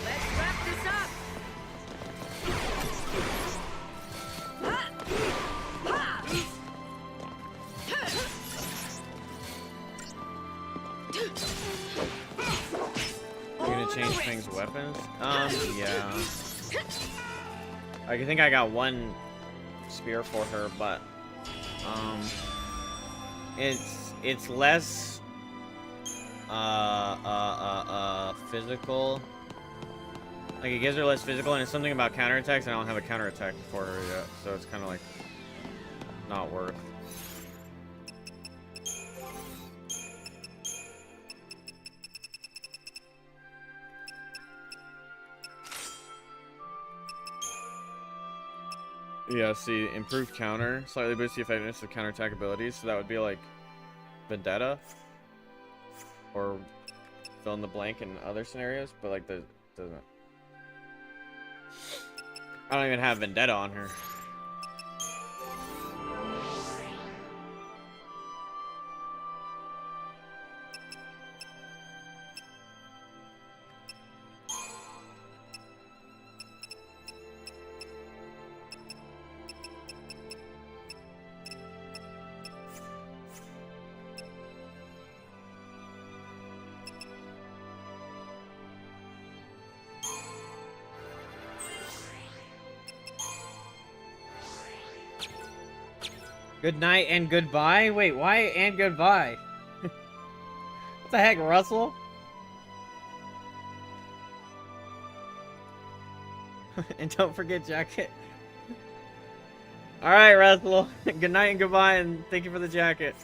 Speaker 5: Let's wrap this up.
Speaker 2: You're gonna change things weapons? Yeah. I think I got one spear for her, but it's less physical. Like it gives her less physical, and it's something about counterattacks, and I don't have a counterattack for her yet, so it's kind of like not worth. Yeah, see, improved counter, slightly boosts the effectiveness of counterattack abilities, so that would be like Vendetta, or fill in the blank in other scenarios, but like the doesn't. I don't even have Vendetta on her. Good night and goodbye? Wait, why and goodbye? What the heck, Russell? And don't forget jacket. Alright, Russell. Good night and goodbye, and thank you for the jacket.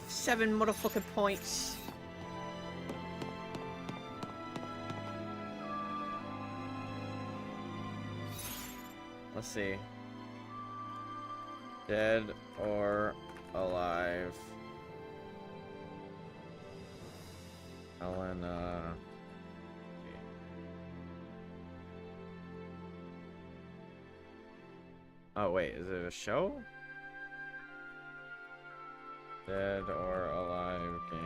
Speaker 2: Seven motherfucking points. Let's see. Dead or alive? Helena. Oh wait, is it a show? Dead or alive game.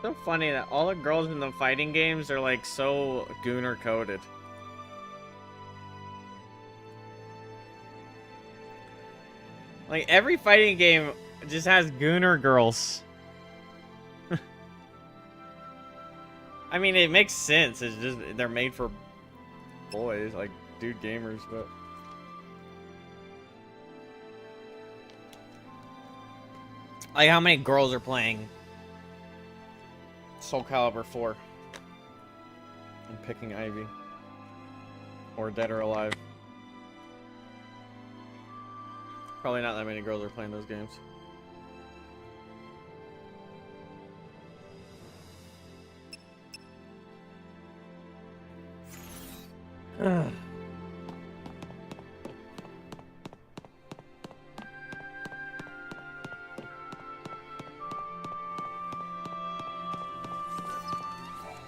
Speaker 2: So funny that all the girls in the fighting games are like so gooner coded. Like every fighting game just has gooner girls. I mean, it makes sense. It's just they're made for boys, like dude gamers, but like how many girls are playing Soul Calibur 4 and picking Ivy or Dead or Alive? Probably not that many girls are playing those games.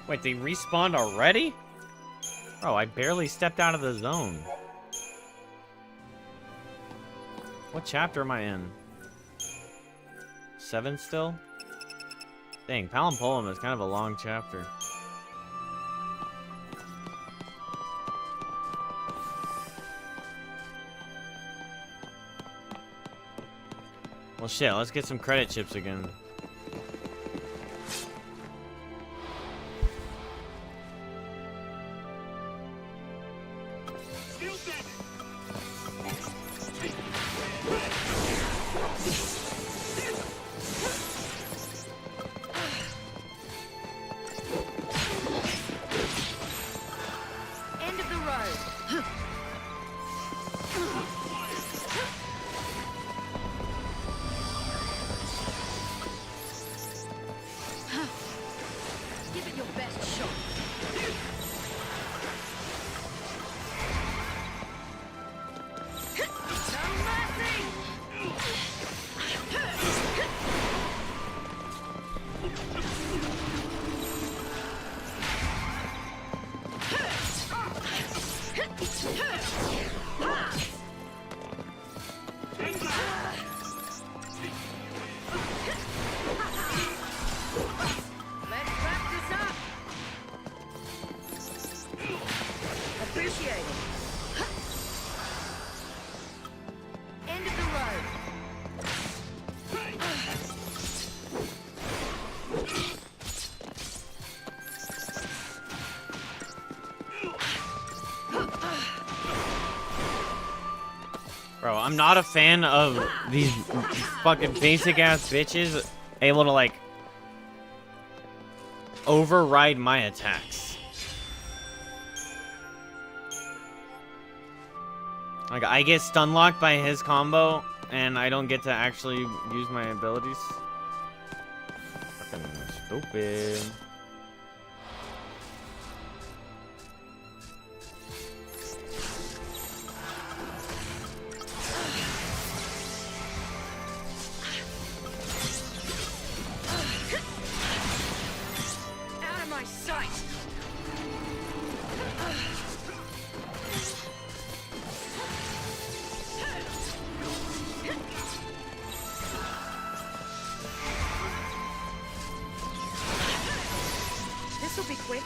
Speaker 2: Wait, they respawned already? Oh, I barely stepped out of the zone. What chapter am I in? 7 still? Dang, Palimpolum is kind of a long chapter. Well, shit, let's get some credit chips again.
Speaker 5: End of the road. Give it your best shot. No mercy! Let's wrap this up. Appreciate it. End of the road.
Speaker 2: Bro, I'm not a fan of these fucking basic ass bitches able to like override my attacks. Like I get stun locked by his combo and I don't get to actually use my abilities. Fucking stupid.
Speaker 5: Out of my sight. This'll be quick.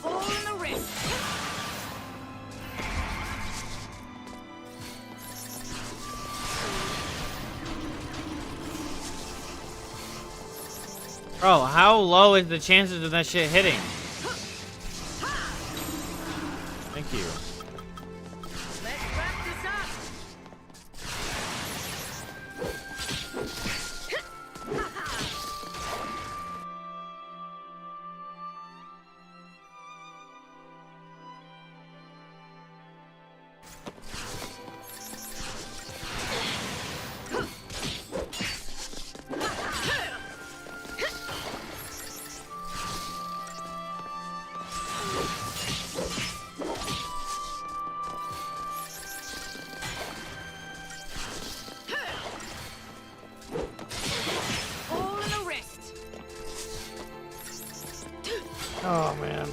Speaker 5: All in the wrist.
Speaker 2: Bro, how low is the chances of that shit hitting? Thank you.
Speaker 5: Let's wrap this up.
Speaker 2: Oh man.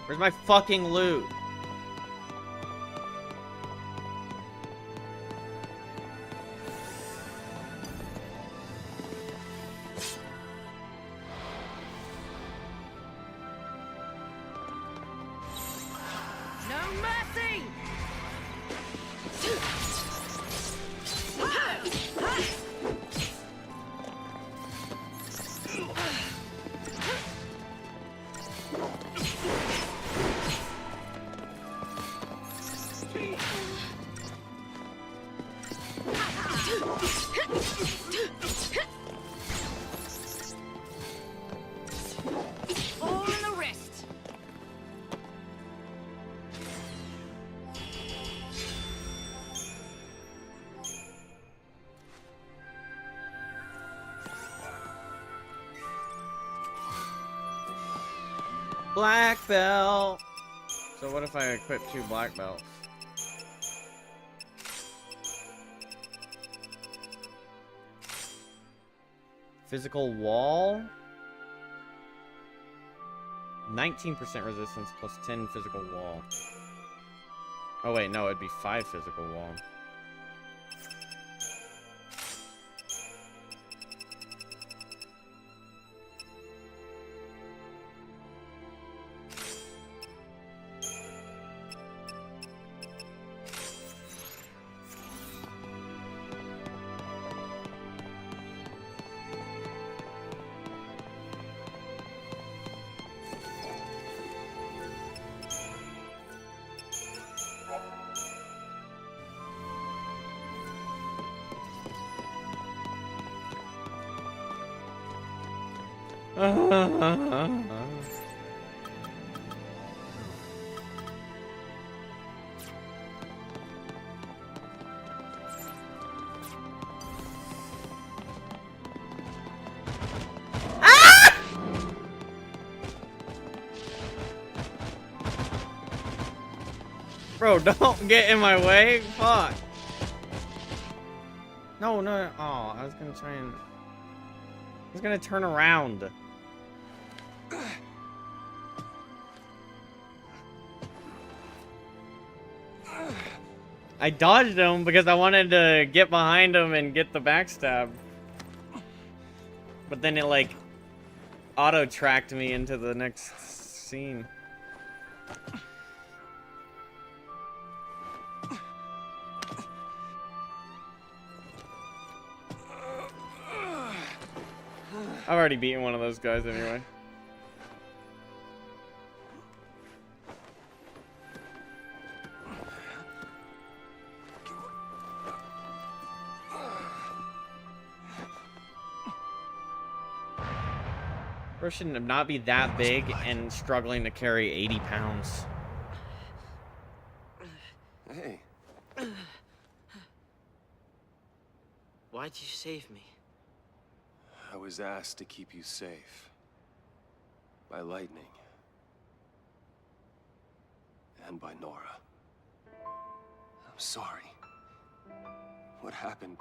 Speaker 2: Where's my fucking loot?
Speaker 5: No mercy! All in the wrist.
Speaker 2: Black belt. So what if I equip 2 black belts? Physical wall. 19% resistance plus 10 physical wall. Oh wait, no, it'd be 5 physical wall. Bro, don't get in my way. Fuck. No, no. Oh, I was gonna try and... I was gonna turn around. I dodged him because I wanted to get behind him and get the backstab. But then it, like, auto-tracked me into the next scene. I've already beaten one of those guys anyway. Bro should not be that big and struggling to carry 80 pounds.
Speaker 1: Hey,
Speaker 3: Why'd you save me?
Speaker 1: I was asked to keep you safe. By Lightning. And by Nora. I'm sorry. What happened,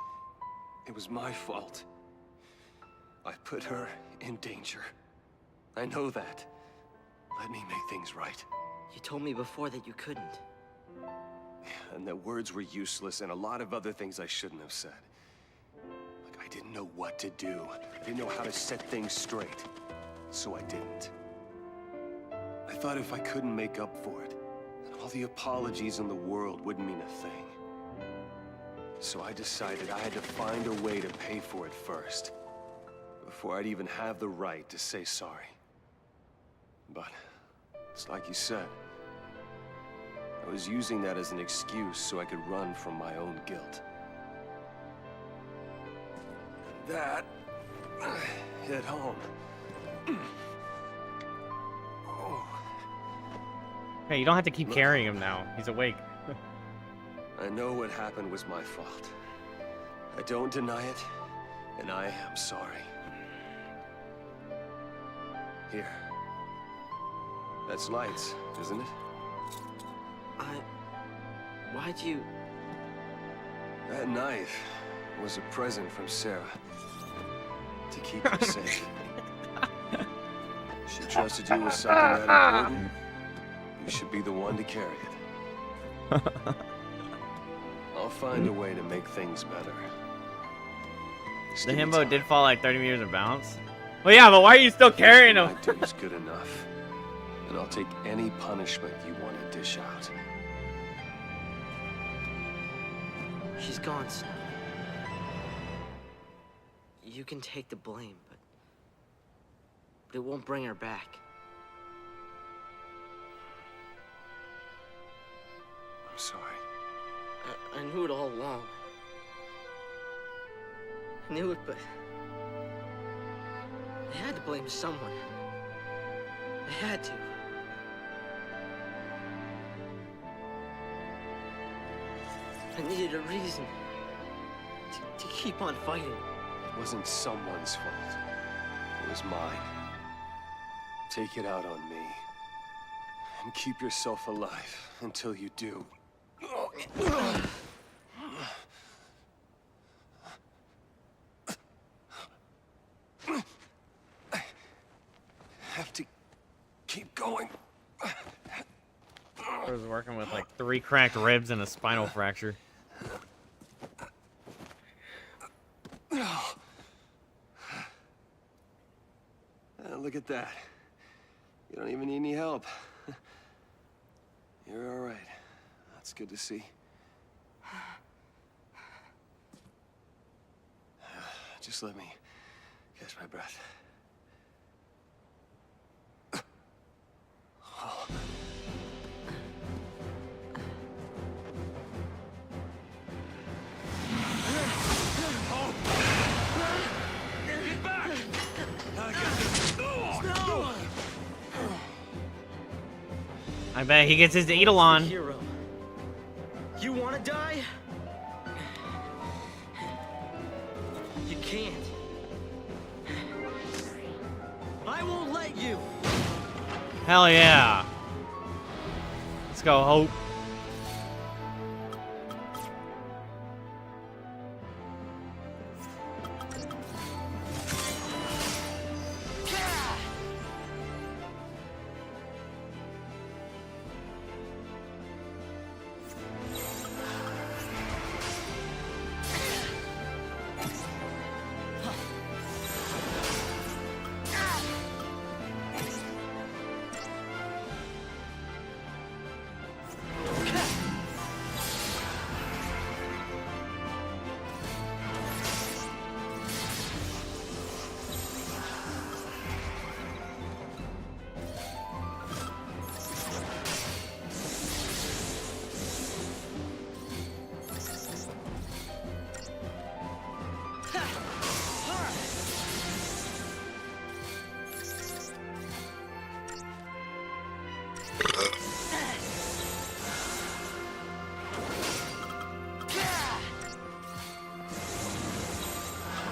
Speaker 1: it was my fault. I put her in danger. I know that. Let me make things right.
Speaker 3: You told me before that you couldn't.
Speaker 1: And that words were useless and a lot of other things I shouldn't have said. Like I didn't know what to do. I didn't know how to set things straight. So I didn't. I thought if I couldn't make up for it, then all the apologies in the world wouldn't mean a thing. So I decided I had to find a way to pay for it first. Before I'd even have the right to say sorry. But, it's like you said. I was using that as an excuse so I could run from my own guilt. And that hit home. Oh.
Speaker 2: Hey, you don't have to keep carrying him now. He's awake.
Speaker 1: I know what happened was my fault. I don't deny it, And I am sorry. Here. That's lights, isn't it?
Speaker 3: Why'd you...
Speaker 1: That knife was a present from Sarah. To keep you safe. She trusted you with something that important. You should be the one to carry it. I'll find a way to make things better. Just
Speaker 2: The
Speaker 1: give me
Speaker 2: himbo
Speaker 1: time.
Speaker 2: did fall like 30 meters of bounce. Well, yeah, but why are you still carrying him?
Speaker 1: My duty's good enough. And I'll take any punishment you want to dish out.
Speaker 3: She's gone, Snow. You can take the blame, but it won't bring her back.
Speaker 1: I'm sorry.
Speaker 3: I knew it all along. I knew it, but I had to blame someone. I had to. I needed a reason to keep on fighting.
Speaker 1: It wasn't someone's fault. It was mine. Take it out on me. And keep yourself alive until you do. I have to keep going.
Speaker 2: I was working with like 3 cracked ribs and a spinal fracture.
Speaker 1: Look at that. You don't even need any help. You're all right. That's good to see. Just let me catch my breath.
Speaker 2: I bet he gets his Eidolon.
Speaker 3: Hero. You want to die? You can't. I won't let you.
Speaker 2: Hell yeah. Let's go, Hope.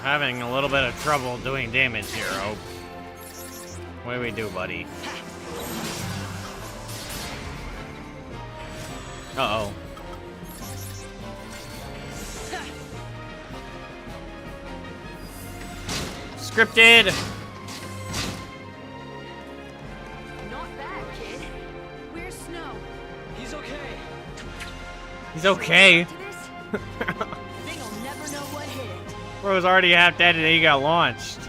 Speaker 2: Having a little bit of trouble doing damage here, Hope. What do we do, buddy? Uh-oh. Scripted!
Speaker 8: Not bad, kid. Where's Snow?
Speaker 3: He's okay.
Speaker 2: He's okay.
Speaker 8: To this? They'll never know what hit it.
Speaker 2: Bro was already half dead and then he got launched.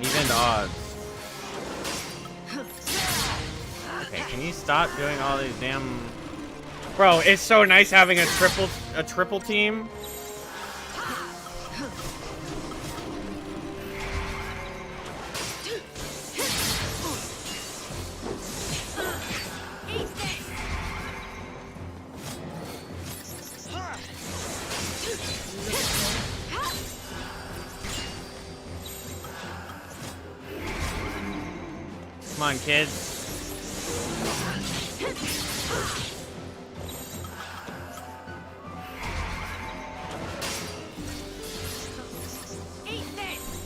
Speaker 2: Even odds. Okay, can you stop doing all these damn... Bro, it's so nice having a triple team. Come on, kids.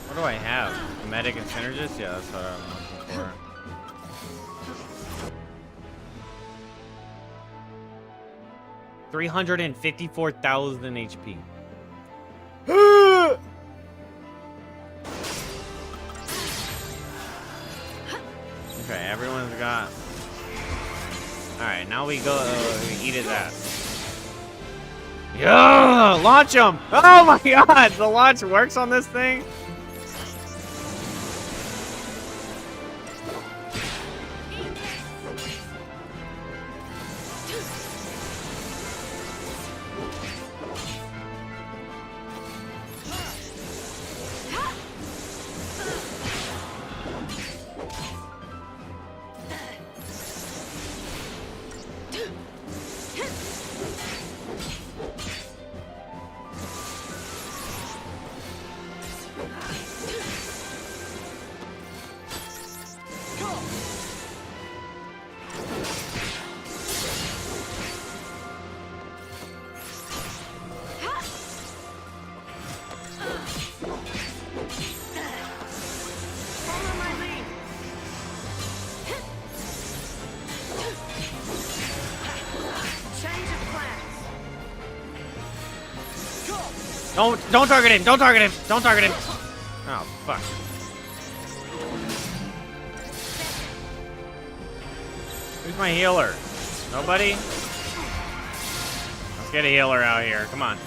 Speaker 2: What do I have? Medic and synergist? Yeah, that's what I'm looking for. $354,000 HP. Okay, everyone's got. Alright, now we go. We eat his ass. Yeah! Launch him! Oh my god! The launch works on this thing? Don't target him! Don't target him! Don't target him! Oh, fuck. Who's my healer? Nobody? Let's get a healer out here. Come on.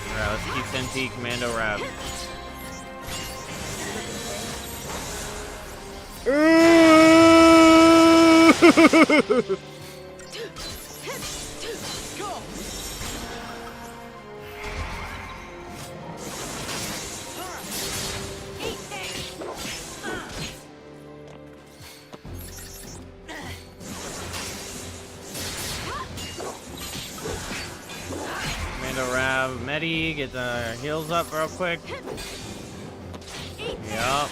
Speaker 2: Alright, let's keep Senti Commando Rab. Commando Rab, Medi, get the heals up real quick. Yup.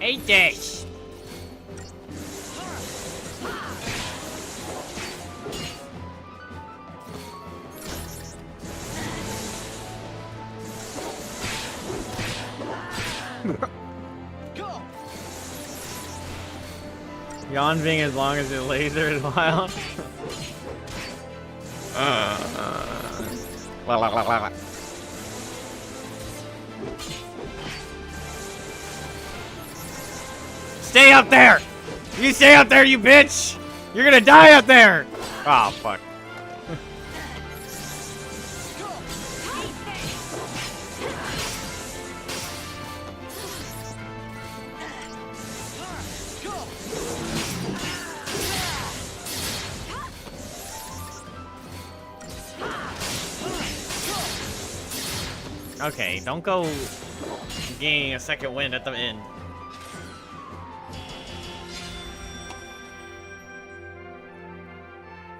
Speaker 2: Eat this! Yawn being as long as the laser is wild. Stay up there! You stay up there, you bitch! You're gonna die up there! Oh, fuck. Okay, don't go gaining a second wind at the end.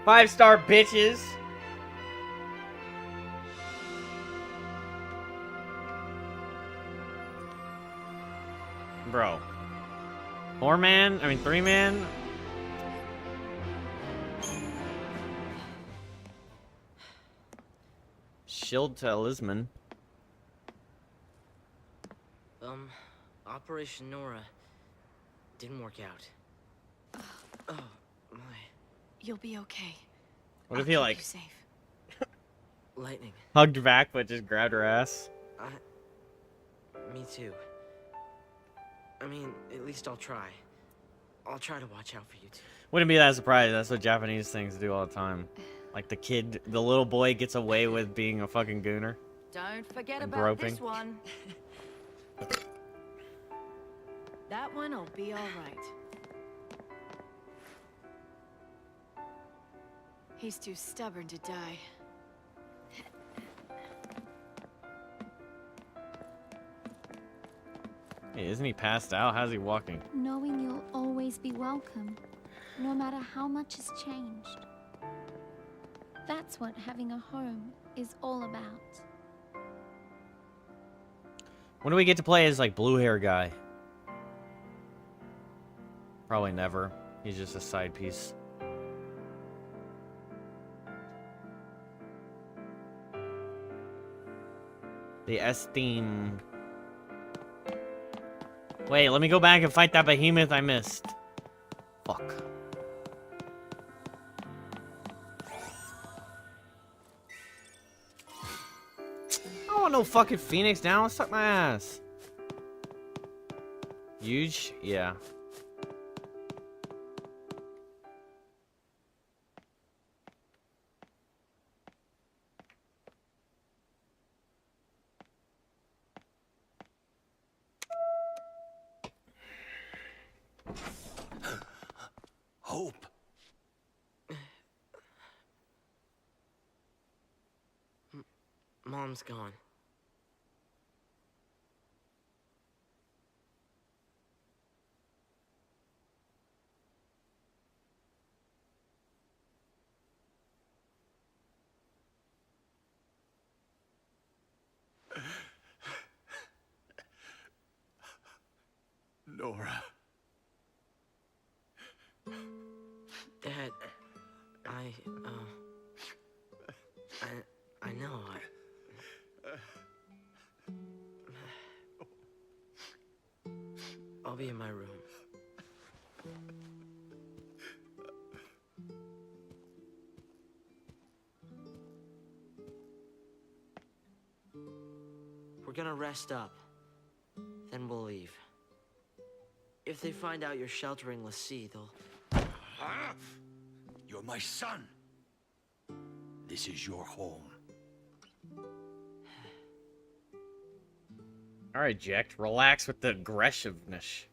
Speaker 2: Five-star bitches. Bro. 4-man? I mean 3-man? Shield talisman.
Speaker 3: Operation Nora didn't work out. Oh, my.
Speaker 8: You'll be okay.
Speaker 2: What if he like
Speaker 8: Keep you safe.
Speaker 3: Lightning.
Speaker 2: hugged back but just grabbed her ass?
Speaker 3: Me too. I mean, at least I'll try. I'll try to watch out for you two.
Speaker 2: Wouldn't be that surprised. That's what Japanese things do all the time. Like the little boy gets away with being a fucking gooner.
Speaker 5: Don't forget
Speaker 2: And
Speaker 5: about
Speaker 2: groping.
Speaker 5: this one.
Speaker 8: That one'll be all right. He's too stubborn to die.
Speaker 2: Hey, isn't he passed out? How's he walking?
Speaker 4: Knowing you'll always be welcome, no matter how much has changed. That's what having a home is all about.
Speaker 2: When do we get to play as, like, blue hair guy? Probably never. He's just a side piece. The S-theme. Wait, let me go back and fight that behemoth I missed. Fuck. I don't want no fucking Phoenixx down. Suck my ass. Huge? Yeah.
Speaker 1: Hope.
Speaker 3: Mom's gone.
Speaker 1: Nora.
Speaker 3: Dad, I know. I'll be in my room. We're gonna rest up. Then we'll leave. If they find out you're sheltering Ffxiii, they'll...
Speaker 7: You're my son. This is your home.
Speaker 2: Alright, Jack. Relax with the aggressiveness.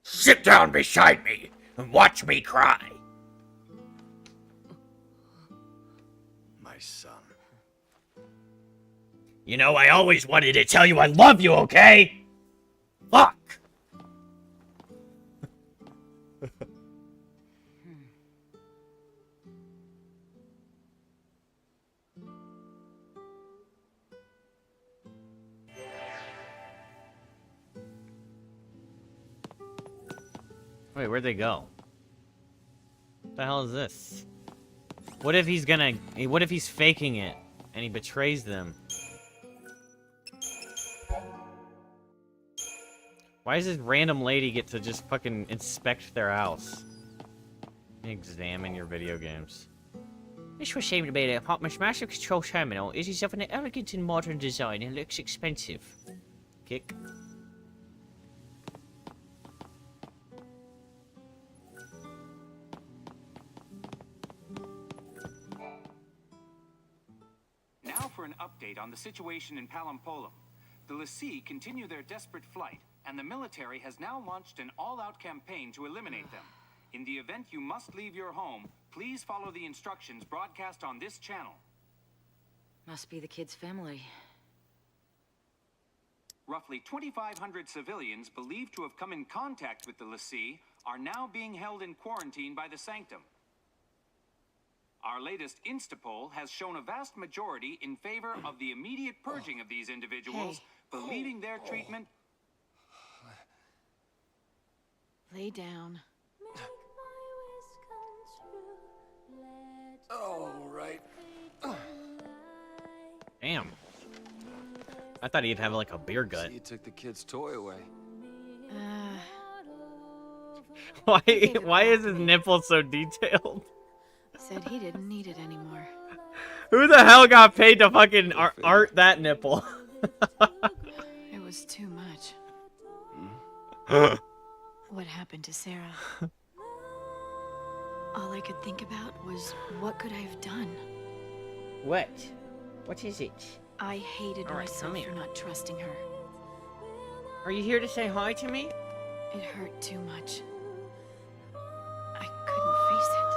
Speaker 7: Sit down beside me and watch me cry. My son. You know, I always wanted to tell you I love you, okay? Fuck!
Speaker 2: Wait, where'd they go? What the hell is this? What if he's gonna... What if he's faking it and he betrays them? Why does this random lady get to just fucking inspect their house? Examine your video games. This was seem to be the apartment's massive control terminal. It is of an elegant and modern design and looks expensive. Kick.
Speaker 6: Now for an update on the situation in Palampolum. The Ffxiii continue their desperate flight, and the military has now launched an all-out campaign to eliminate them. In the event you must leave your home, please follow the instructions broadcast on this channel.
Speaker 5: Must be the kid's family.
Speaker 6: Roughly 2,500 civilians believed to have come in contact with the Ffxiii are now being held in quarantine by the Sanctum. Our latest Instapoll has shown a vast majority in favor of the immediate purging of these individuals, believing their treatment...
Speaker 8: Lay down.
Speaker 1: Oh, right.
Speaker 2: Damn. I thought he'd have like a beer gut.
Speaker 1: You took the kid's toy away.
Speaker 2: Why is his nipple so detailed?
Speaker 8: Said he didn't need it anymore.
Speaker 2: Who the hell got paid to fucking art that nipple?
Speaker 8: It was too much. What happened to Sarah? All I could think about was, what could I have done?
Speaker 2: What? What is it?
Speaker 8: I hated
Speaker 2: All right,
Speaker 8: myself
Speaker 2: come here.
Speaker 8: for not trusting her.
Speaker 2: Are you here to say hi to me?
Speaker 8: It hurt too much. I couldn't face it.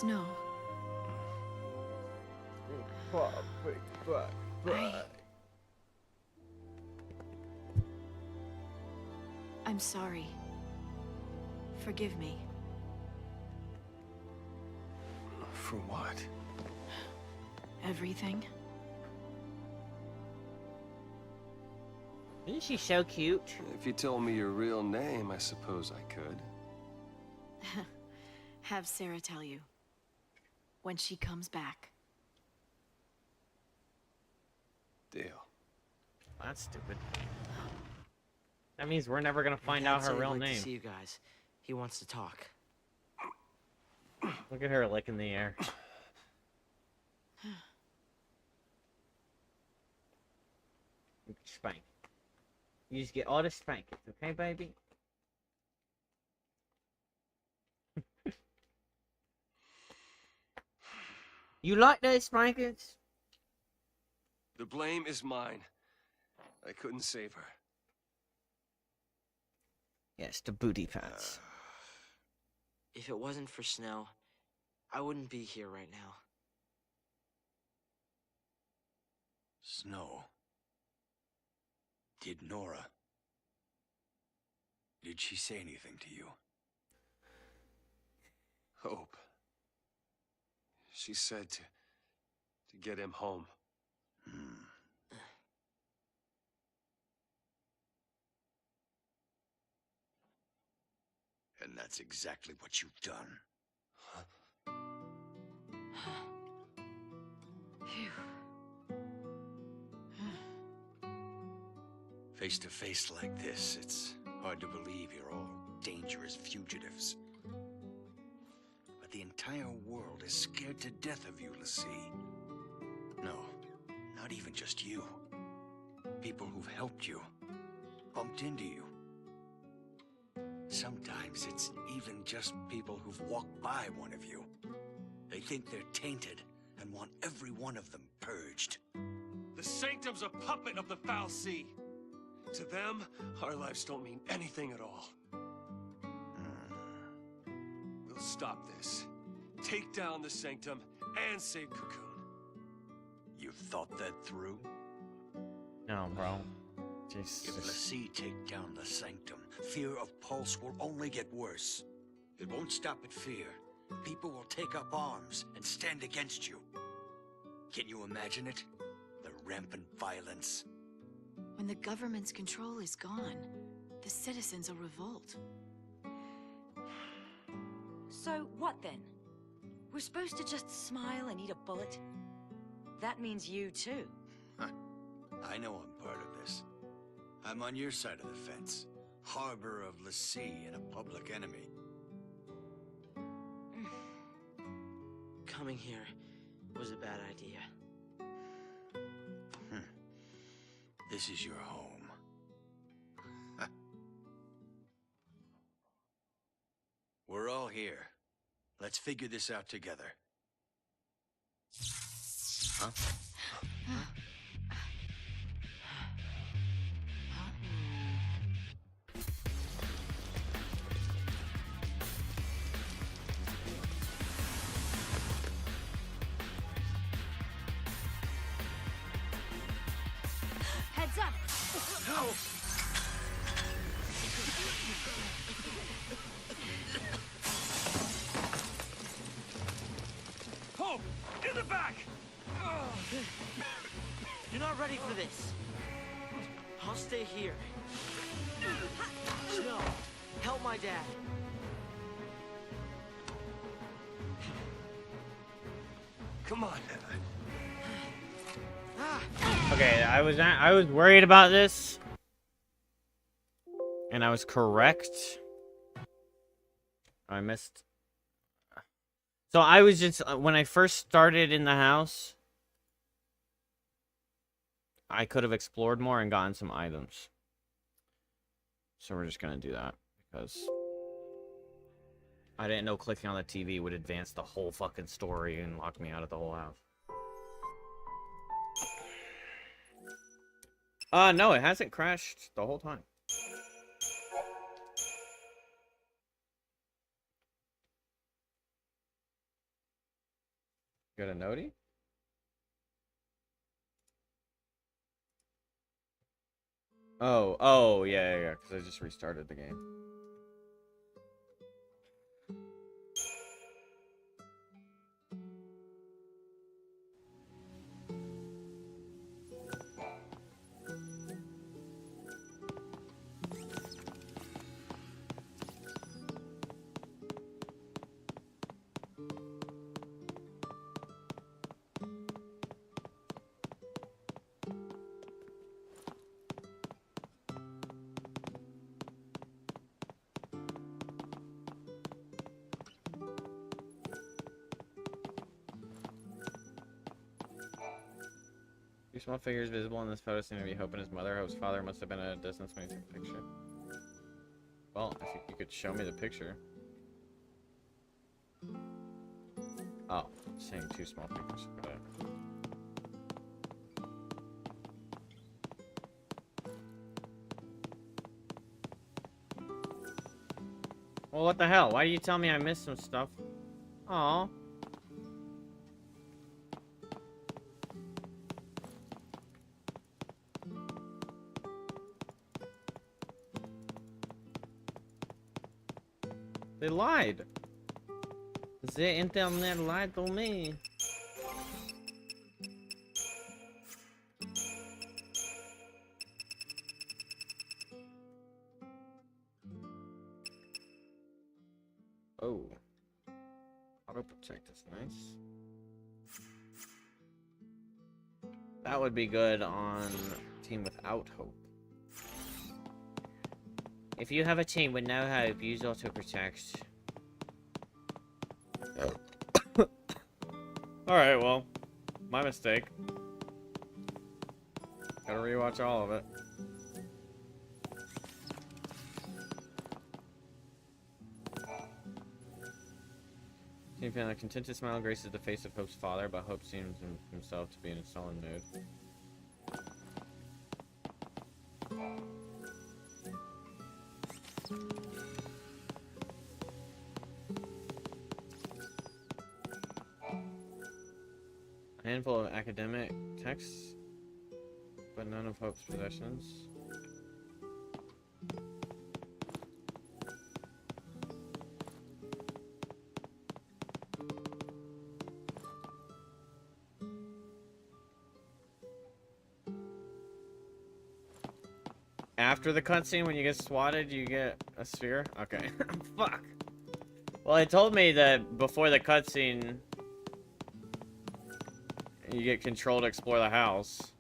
Speaker 8: Snow. I'm sorry. Forgive me.
Speaker 1: For what?
Speaker 8: Everything.
Speaker 2: Isn't she so cute?
Speaker 1: If you told me your real name, I suppose I could.
Speaker 8: Have Sarah tell you. When she comes back.
Speaker 1: Deal.
Speaker 2: That's stupid. That means we're never gonna find
Speaker 3: Dad
Speaker 2: out her
Speaker 3: said he'd
Speaker 2: real
Speaker 3: like to
Speaker 2: name.
Speaker 3: see you guys. He wants to talk.
Speaker 2: Look at her licking the air. Spank. You just get all the spankings, okay, baby? You like those spankings?
Speaker 1: The blame is mine. I couldn't save her.
Speaker 2: Yes, the booty pats.
Speaker 3: If it wasn't for Snow, I wouldn't be here right now.
Speaker 7: Snow. Did Nora... Did she say anything to you?
Speaker 1: Hope. She said to get him home.
Speaker 7: And that's exactly what you've done. Face to face like this, it's hard to believe you're all dangerous fugitives. But the entire world is scared to death of you, Ffxiii. No, not even just you. People who've helped you, bumped into you. Sometimes it's even just people who've walked by one of you. They think they're tainted and want every one of them purged.
Speaker 1: The Sanctum's a puppet of the Ffxiii. To them, our lives don't mean anything at all. We'll stop this. Take down the Sanctum and save Cocoon.
Speaker 7: You've thought that through?
Speaker 2: No, bro.
Speaker 7: If
Speaker 2: Jesus.
Speaker 7: Ffxiii take down the Sanctum, fear of Pulse will only get worse. It won't stop at fear. People will take up arms and stand against you. Can you imagine it? The rampant violence.
Speaker 8: When the government's control is gone, the citizens will revolt.
Speaker 5: So what then? We're supposed to just smile and eat a bullet? That means you too.
Speaker 7: I know I'm part of this. I'm on your side of the fence. Harbor of Ffxiii and a public enemy.
Speaker 3: Coming here was a bad idea.
Speaker 7: This is your home. We're all here. Let's figure this out together. Huh?
Speaker 5: Heads up!
Speaker 1: Hope! In the back!
Speaker 3: You're not ready for this. I'll stay here. Snow, help my dad.
Speaker 1: Come on.
Speaker 2: Okay, I was worried about this, and I was correct. I missed. So I was just when I first started in the house, I could have explored more and gotten some items. So we're just gonna do that because I didn't know clicking on the TV would advance the whole fucking story and lock me out of the whole house. No, it hasn't crashed the whole time. Got a noti? Oh, yeah, because I just restarted the game. Two small figures visible in this photo seem to be Hope and his mother. Hope's father must have been at a distance when he took the picture. Well, I think you could show me the picture. Oh, it's saying two small figures. Got it. Well, what the hell? Why do you tell me I missed some stuff? Aw. They lied. The internet lied to me. Oh. Auto protect is nice. That would be good on a team without hope. If you have a team with no hope, use auto protect. Alright, well, my mistake. Gotta rewatch all of it. Seeing feeling a contented smile graces the face of Hope's father, but Hope seems himself to be in a sullen mood. A handful of academic texts, but none of Hope's possessions. After the cutscene, when you get swatted, you get a sphere? Okay. Fuck. Well, it told me that before the cutscene, you get control to explore the house.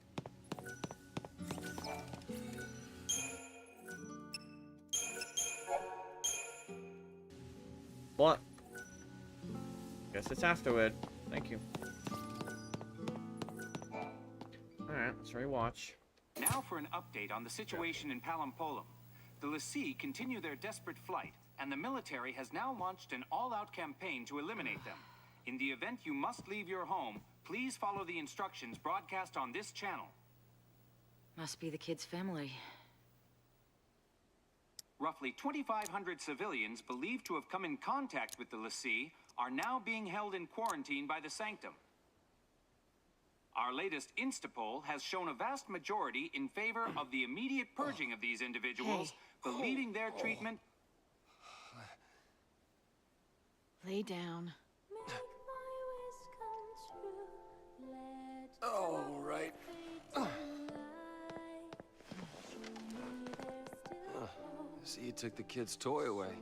Speaker 2: What? Guess it's afterward. Thank you. Alright, let's rewatch.
Speaker 6: Now for an update on the situation in Palampolum. The Ffxiii continue their desperate flight, and the military has now launched an all-out campaign to eliminate them. In the event you must leave your home, please follow the instructions broadcast on this channel.
Speaker 5: Must be the kid's family.
Speaker 6: Roughly 2,500 civilians believed to have come in contact with the Ffxiii are now being held in quarantine by the Sanctum. Our latest Instapoll has shown a vast majority in favor of the immediate purging of these individuals, believing their treatment...
Speaker 8: Lay down.
Speaker 1: Oh, right. See, you took the kid's toy away.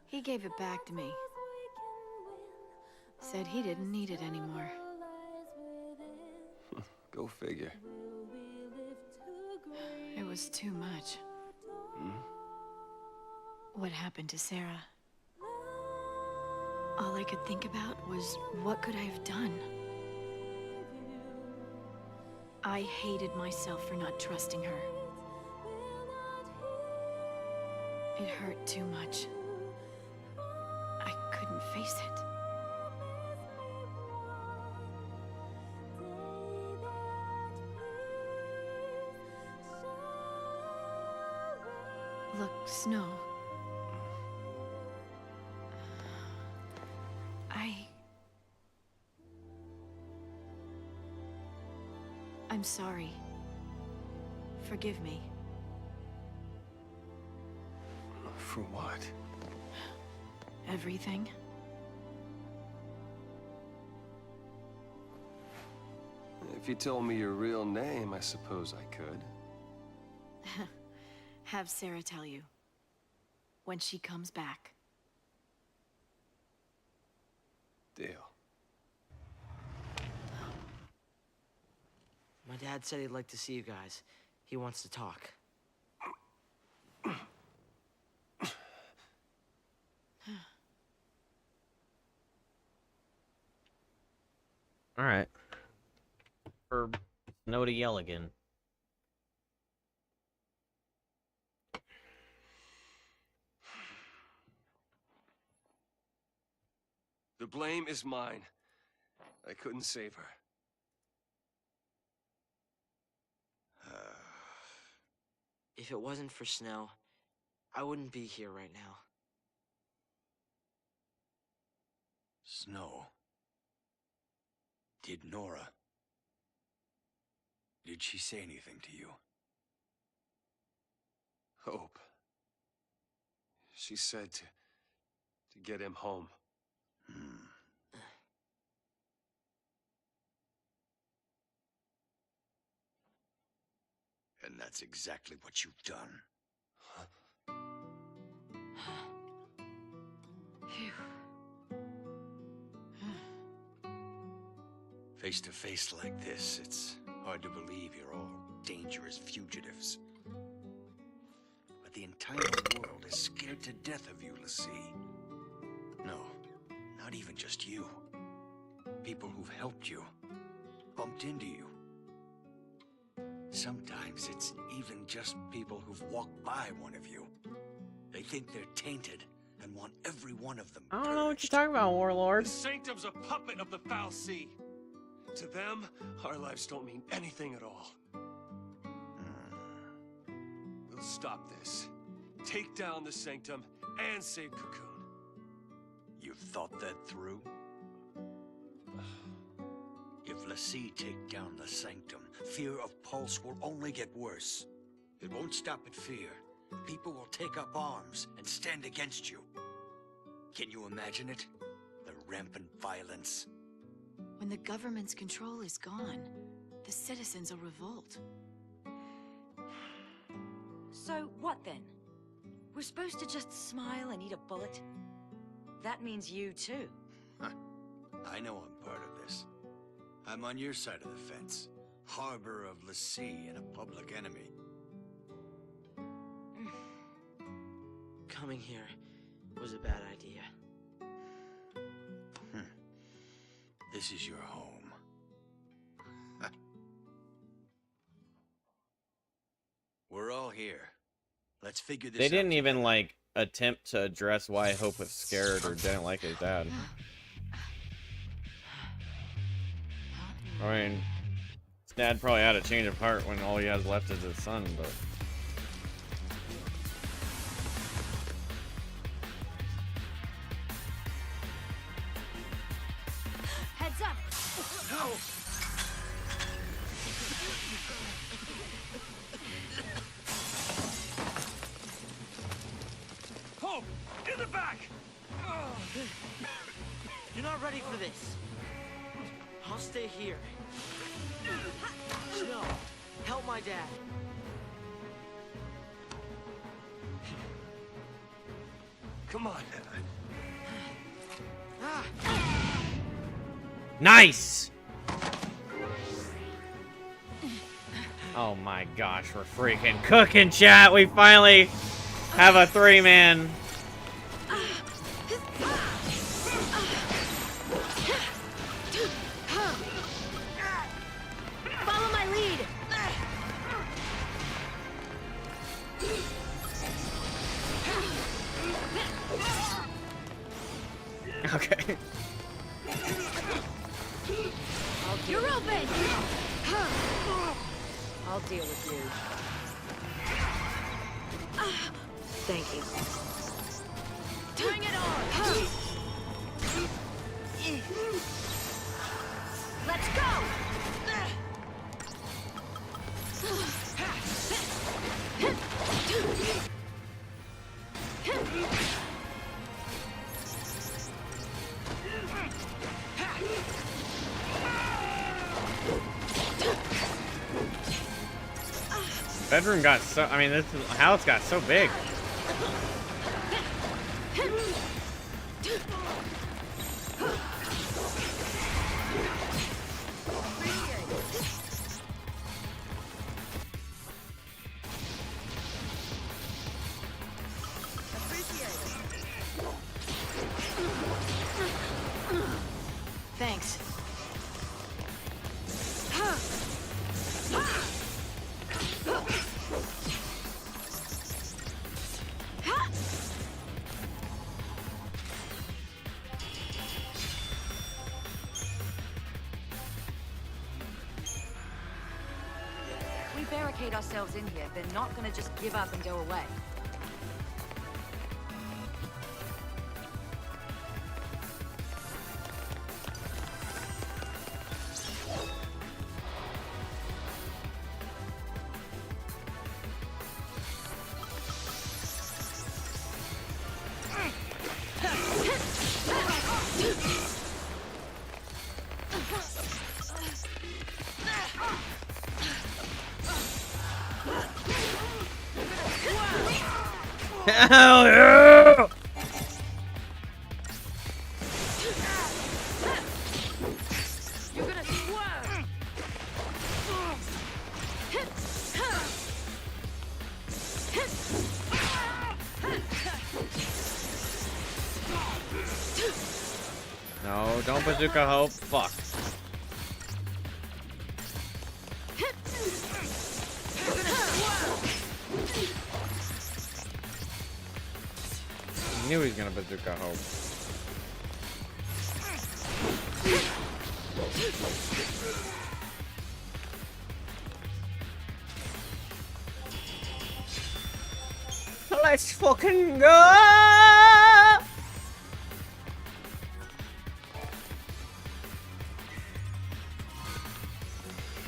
Speaker 8: He gave it back to me. Said he didn't need it anymore.
Speaker 1: Go figure.
Speaker 8: It was too much. What happened to Sarah? All I could think about was, what could I have done? I hated myself for not trusting her. It hurt too much. I couldn't face it. Look, Snow. I'm sorry. Forgive me.
Speaker 1: For what?
Speaker 8: Everything.
Speaker 1: If you told me your real name, I suppose I could.
Speaker 8: Have Sarah tell you. When she comes back.
Speaker 1: Deal.
Speaker 3: My dad said he'd like to see you guys. He wants to talk.
Speaker 2: All right. For Snow to yell again.
Speaker 1: The blame is mine. I couldn't save her.
Speaker 3: If it wasn't for Snow, I wouldn't be here right now.
Speaker 7: Snow. Did Nora... Did she say anything to you?
Speaker 1: Hope. She said to get him home.
Speaker 7: And that's exactly what you've done. Face to face like this, it's hard to believe you're all dangerous fugitives. But the entire world is scared to death of you, Ffxiii. No, not even just you. People who've helped you, bumped into you. Sometimes it's even just people who've walked by one of you. They think they're tainted and want every one of them
Speaker 2: I don't know what
Speaker 7: purged.
Speaker 2: you're talking about, Warlord.
Speaker 1: The Sanctum's a puppet of the Ffxiii. To them, our lives don't mean anything at all. We'll stop this. Take down the Sanctum and save Cocoon.
Speaker 7: You've thought that through? If Ffxiii take down the Sanctum, fear of Pulse will only get worse. It won't stop at fear. People will take up arms and stand against you. Can you imagine it? The rampant violence.
Speaker 8: When the government's control is gone, the citizens will revolt.
Speaker 5: So, what then? We're supposed to just smile and eat a bullet? That means you too.
Speaker 7: I know I'm part of this. I'm on your side of the fence. Harbor of Ffxiii and a public enemy.
Speaker 3: Coming here was a bad idea.
Speaker 7: This is your home. We're all here. Let's figure this out.
Speaker 2: They didn't even,
Speaker 7: together.
Speaker 2: like, attempt to address why Hope was scared or didn't like his dad. I mean, his dad probably had a change of heart when all he has left is his son, but...
Speaker 5: Heads up!
Speaker 1: Hope! In the back!
Speaker 3: You're not ready for this. I'll stay here. Snow, help my dad.
Speaker 1: Come on.
Speaker 2: Nice! Oh my gosh, we're freaking cooking, chat! We finally have a 3-man.
Speaker 8: Follow my lead!
Speaker 2: Okay.
Speaker 8: You're open!
Speaker 5: I'll deal with you. Thank you.
Speaker 8: Bring it on! Let's go!
Speaker 2: Bedroom got so. I mean, this house got so big.
Speaker 8: Thanks.
Speaker 5: We barricade ourselves in here. They're not gonna just give up and go away.
Speaker 2: Hell yeah!
Speaker 5: You're gonna swerve!
Speaker 2: No, don't bazooka hope. Fuck. I knew he was gonna bazooka hope. Let's fucking go!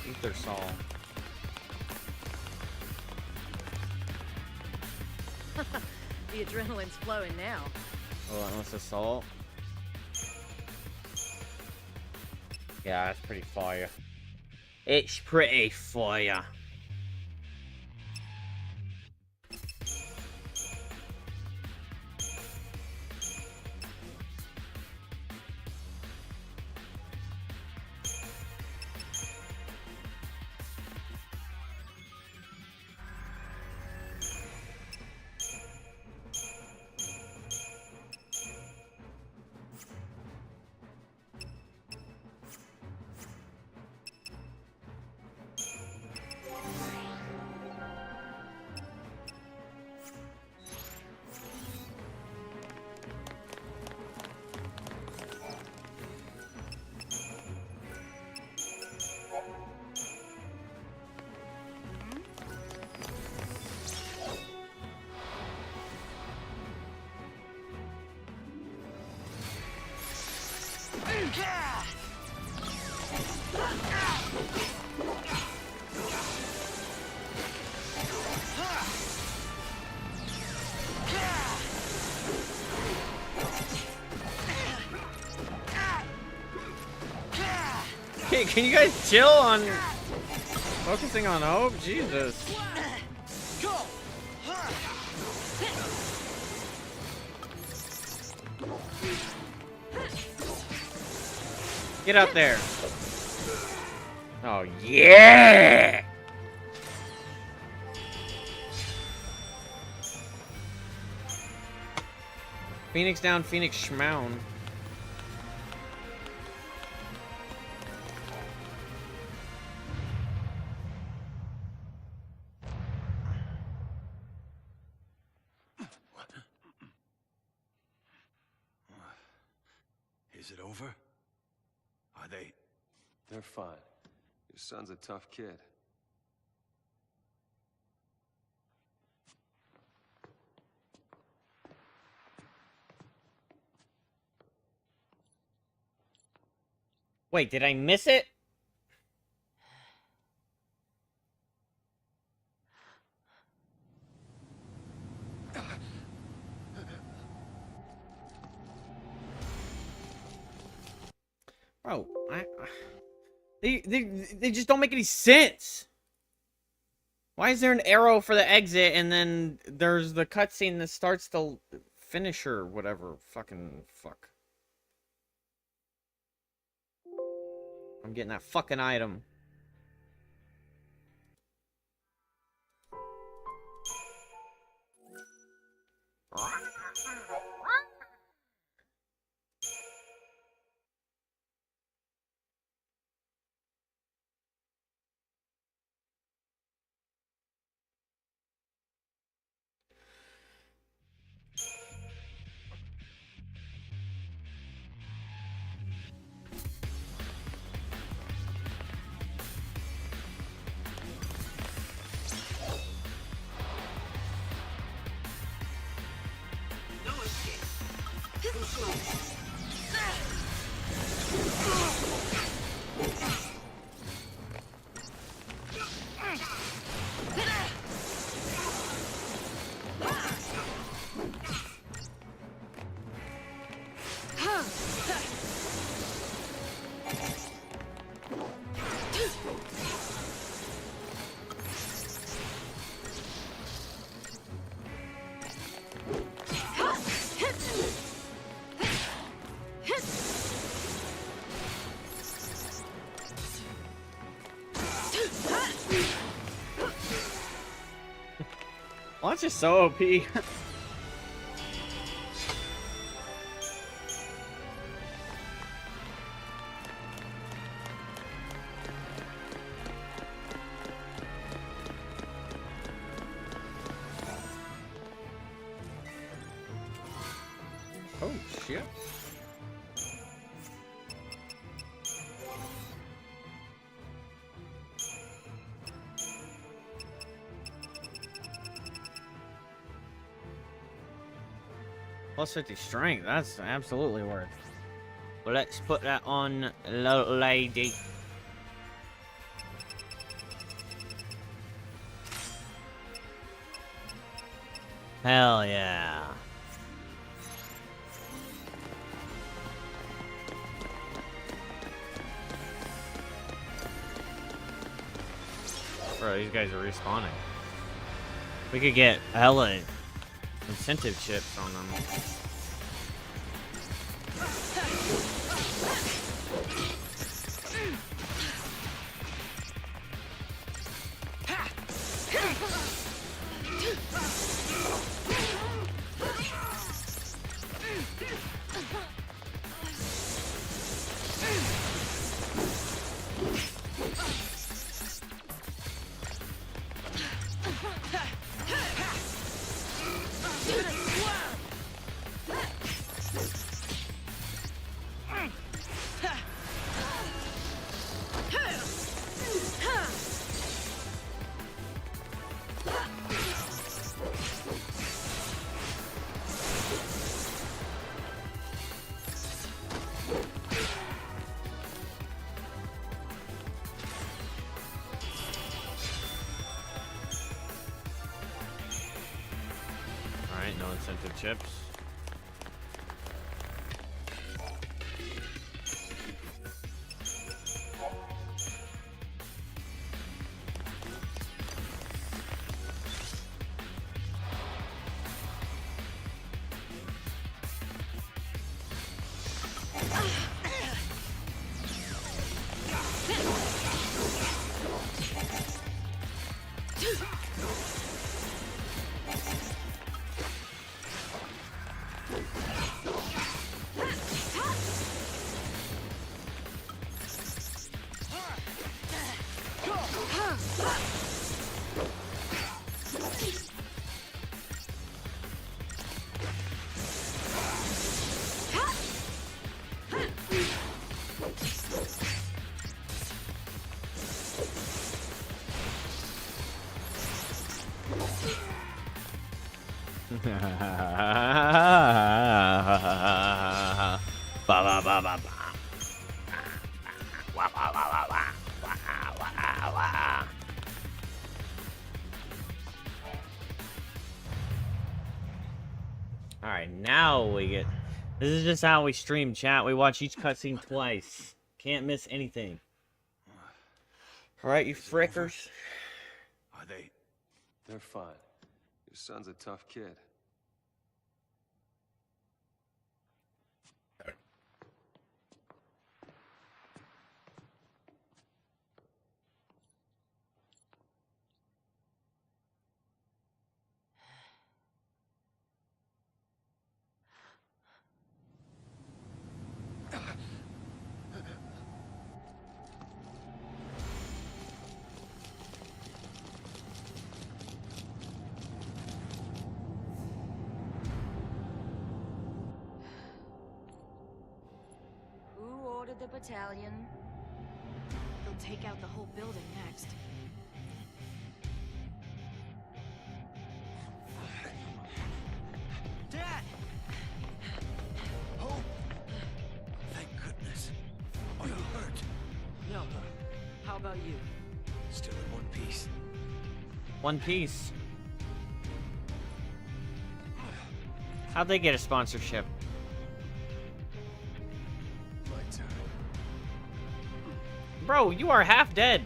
Speaker 2: Ether Saul.
Speaker 5: The adrenaline's flowing now.
Speaker 2: Relentless Assault. Yeah, that's pretty fire. It's pretty fire. Hey, can you guys chill on focusing on hope? Jesus. Get up there. Oh, yeah! Phoenixx down, Phoenixx schmown.
Speaker 7: Is it over? Are they?
Speaker 1: They're fine. Your son's a tough kid.
Speaker 2: Wait, did I miss it? Bro, they just don't make any sense. Why is there an arrow for the exit and then there's the cutscene that starts the finisher, whatever. Fucking fuck. I'm getting that fucking item. Well, that's just so OP. Oh, shit. Plus 50 strength, that's absolutely worth. Well, let's put that on, little lady. Hell yeah. Bro, these guys are respawning. We could get hella incentive chips on them. Alright, no incentive chips. Alright, now we get... This is just how we stream, chat. We watch each cutscene twice. Can't miss anything. Alright, you frickers.
Speaker 7: Are they
Speaker 1: They're fine. Your son's a tough kid.
Speaker 5: Who ordered the battalion?
Speaker 8: They'll take out the whole building next.
Speaker 7: Dad! Oh! Thank goodness. Are you hurt?
Speaker 3: No. How about you?
Speaker 7: Still in one piece.
Speaker 2: One Piece. How'd they get a sponsorship?
Speaker 1: My turn.
Speaker 2: Bro, you are half dead.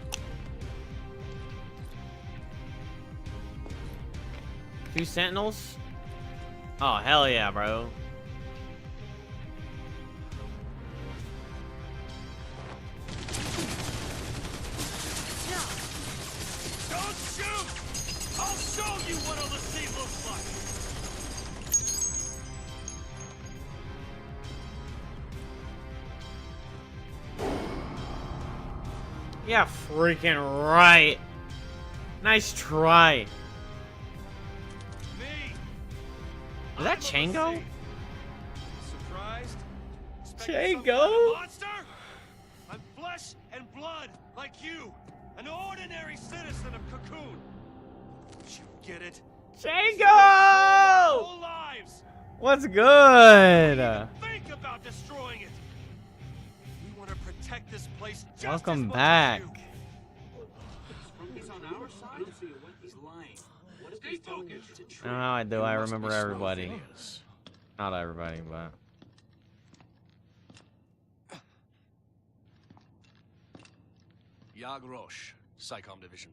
Speaker 2: Two sentinels? Oh, hell yeah, bro.
Speaker 9: Don't shoot! I'll show you what a Ffxiii looks like!
Speaker 2: Yeah, freaking right. Nice try.
Speaker 9: Me!
Speaker 2: Is that
Speaker 9: I'm a
Speaker 2: Chango?
Speaker 9: Ffxiii. Surprised? Expecting some
Speaker 2: Chango?
Speaker 9: kind of monster? I'm flesh and blood, like you. An ordinary citizen of Cocoon. Don't you get it?
Speaker 2: Chango!
Speaker 9: Whole lives.
Speaker 2: What's good?
Speaker 9: Think about destroying it. We want to protect this place just
Speaker 2: Welcome
Speaker 9: as much
Speaker 2: back.
Speaker 9: as you.
Speaker 10: He's on our side. He's lying. What if he's telling us the truth?
Speaker 2: Oh, I do. I
Speaker 7: Must be
Speaker 2: remember
Speaker 7: slow,
Speaker 2: everybody.
Speaker 7: Phineas.
Speaker 2: Not everybody, but.
Speaker 11: Yag Rosh, SciComm Division.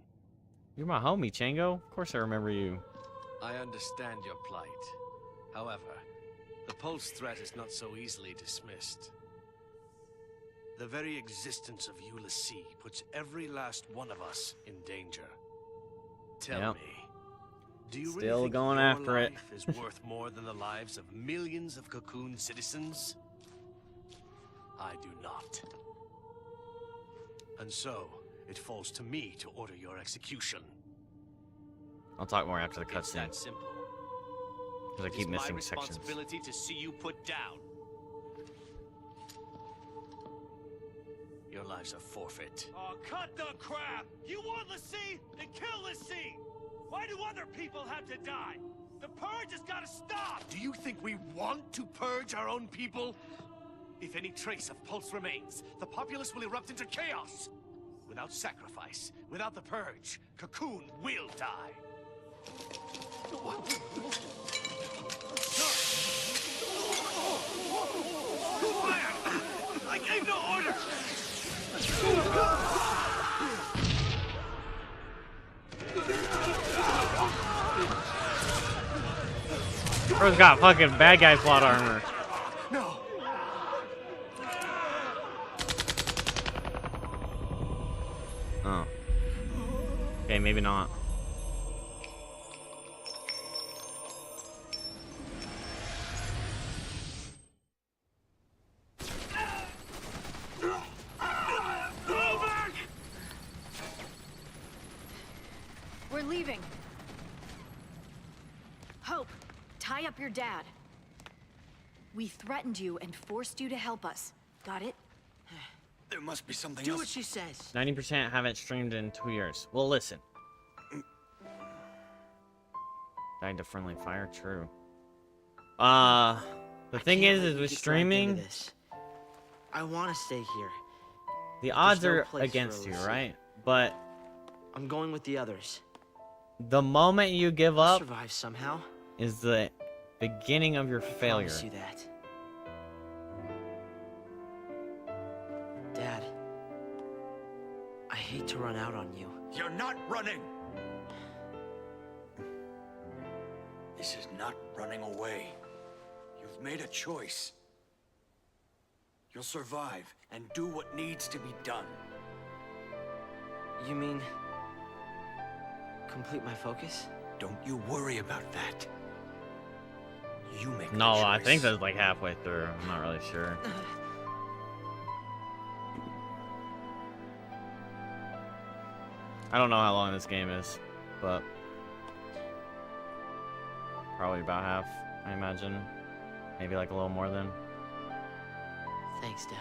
Speaker 2: You're my homie, Chango. Of course I remember you.
Speaker 11: I understand your plight. However, the Pulse threat is not so easily dismissed. The very existence of Ffxiii puts every last one of us in danger. Tell
Speaker 2: Yep.
Speaker 11: me, do you
Speaker 2: Still
Speaker 11: really think
Speaker 2: going
Speaker 11: your
Speaker 2: after it.
Speaker 11: life is worth more than the lives of millions of Cocoon citizens? I do not. And so, it falls to me to order your execution.
Speaker 2: I'll talk more after the
Speaker 11: It's
Speaker 2: cutscene.
Speaker 11: that simple.
Speaker 2: Because I
Speaker 11: It
Speaker 2: keep
Speaker 11: is my
Speaker 2: missing sections.
Speaker 11: responsibility to see you put down. Your lives are forfeit.
Speaker 9: Oh, cut the crap! You want Ffxiii? Then kill Ffxiii! Why do other people have to die? The purge has got to stop!
Speaker 11: Do you think we want to purge our own people? If any trace of Pulse remains, the populace will erupt into chaos. Without sacrifice, without the purge, Cocoon will die. Who fired? I gave no order!
Speaker 2: Bro's got fucking bad guy plot armor.
Speaker 11: No!
Speaker 2: Oh. Okay, maybe not.
Speaker 8: We're leaving. Hope, tie up your dad. We threatened you and forced you to help us. Got it?
Speaker 7: There must be something
Speaker 3: Do
Speaker 7: else.
Speaker 3: what she says.
Speaker 2: 90% haven't streamed in 2 years. Well, listen. Died to friendly fire? True. The thing
Speaker 3: can't
Speaker 2: is
Speaker 3: let you
Speaker 2: with
Speaker 3: get dragged into
Speaker 2: streaming,
Speaker 3: this. I want to stay here.
Speaker 2: the odds
Speaker 3: no
Speaker 2: are
Speaker 3: place for
Speaker 2: against you,
Speaker 3: Ffxiii.
Speaker 2: right? But
Speaker 3: I'm going with the others.
Speaker 2: the moment you give
Speaker 3: I'll
Speaker 2: up
Speaker 3: survive somehow.
Speaker 2: is the beginning of your
Speaker 3: I
Speaker 2: failure.
Speaker 3: promise you that. Dad, I hate to run out on you.
Speaker 7: You're not running! not running away. You've made a choice. You'll survive and do what needs to be done.
Speaker 3: You mean... complete my focus?
Speaker 7: Don't you worry about that. You make the
Speaker 2: No, I
Speaker 7: choice.
Speaker 2: think that's like halfway through. I'm not really sure. I don't know how long this game is, but probably about half, I imagine. Maybe like a little more than.
Speaker 3: Thanks, Dad.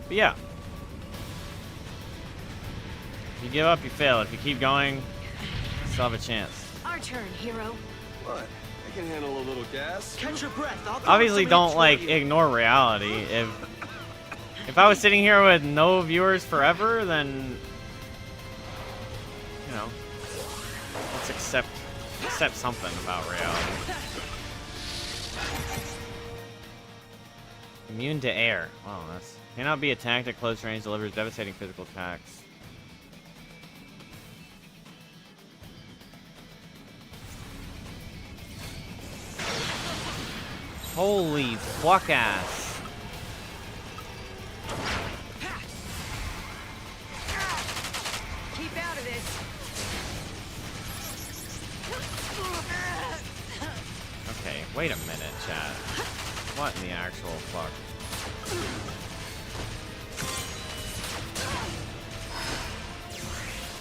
Speaker 2: But yeah. If you give up, you fail. If you keep going, you still have a chance.
Speaker 8: Our turn, hero.
Speaker 1: What? I can handle a little gas.
Speaker 3: Catch your breath.
Speaker 2: Obviously, don't like ignore reality. If I was sitting here with no viewers forever, then you know, let's accept something about reality. Immune to air. Oh, that's cannot be attacked at close range. Delivers devastating physical attacks. Holy fuck ass.
Speaker 8: Keep out of this.
Speaker 2: Okay, wait a minute, chat. What in the actual fuck?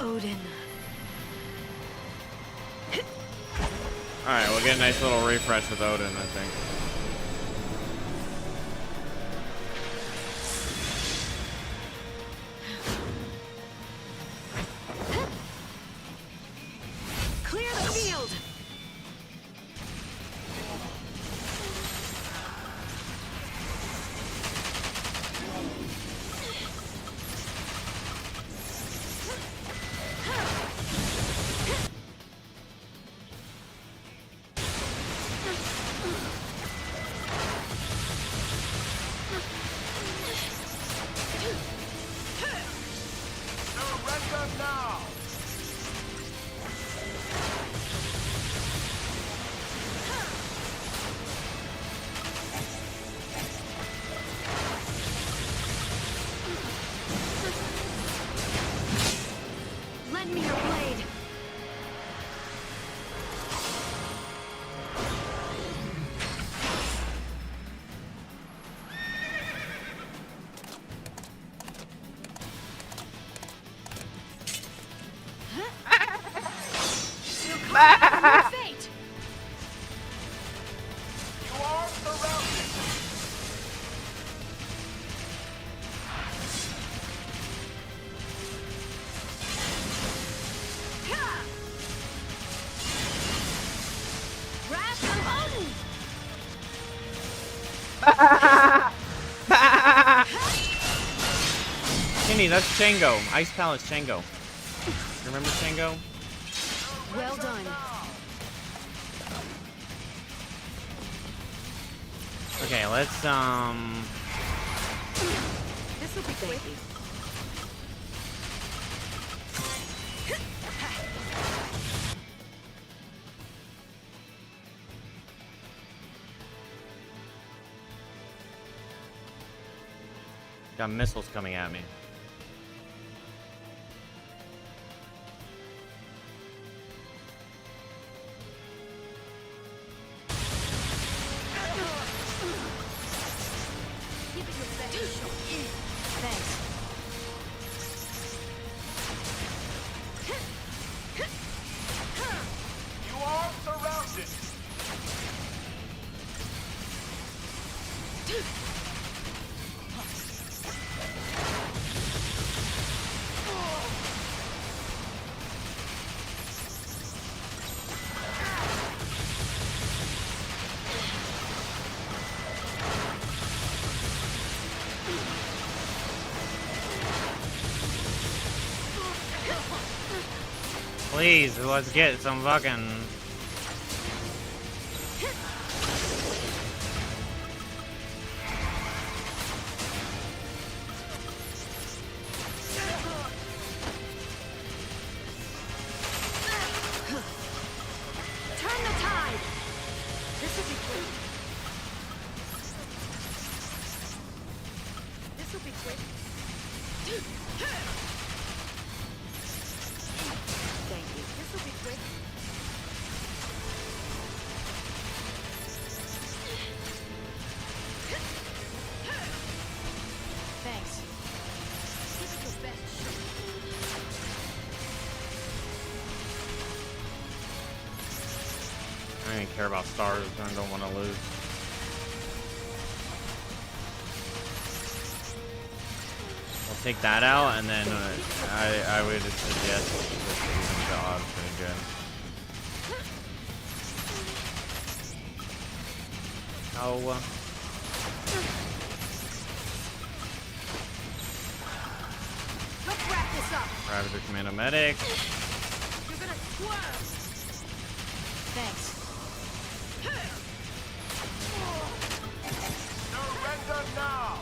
Speaker 8: Odin.
Speaker 2: Alright, we'll get a nice little refresh with Odin, I think.
Speaker 8: Clear the field.
Speaker 9: Surrender now!
Speaker 8: Lend me your blade. You'll conquer your fate.
Speaker 9: You are surrounded!
Speaker 8: Wrath of Odin.
Speaker 2: Kenny, that's Chango. Ice Palace Chango. You remember Chango?
Speaker 8: Well done.
Speaker 2: Okay, let's
Speaker 8: This will be quick.
Speaker 2: got missiles coming at me.
Speaker 8: Give it your best shot. Thanks.
Speaker 9: You are surrounded!
Speaker 2: Please, let's get some fucking... I don't care about stars. I don't want to lose. I'll take that out, and then I would suggest just using the odds pretty good. Oh.
Speaker 8: Let's wrap this up.
Speaker 2: Ravager Commando Medic.
Speaker 8: You're gonna swerve. Thanks.
Speaker 9: Surrender now!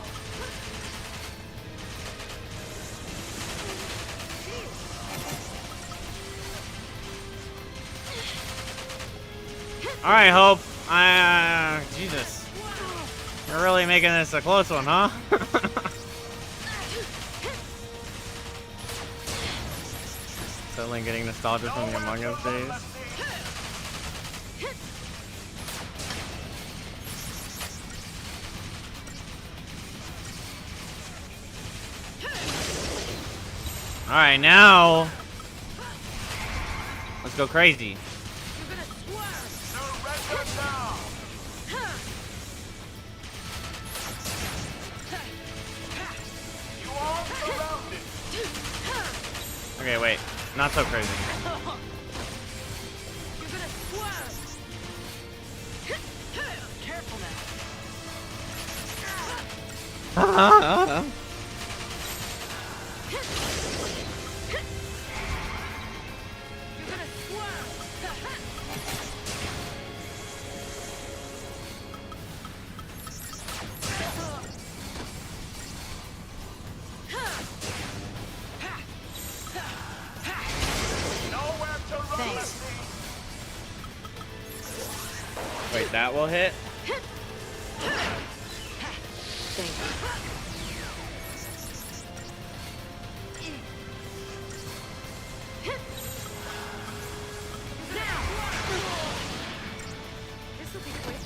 Speaker 2: All right, Hope. Jesus. You're really making this a close one, huh? Suddenly getting nostalgia from the Among Us days. All right, now let's go crazy. Okay, wait. Not so crazy.
Speaker 8: Careful
Speaker 2: now. Wait, that will hit?
Speaker 8: Thank you. This'll be quick.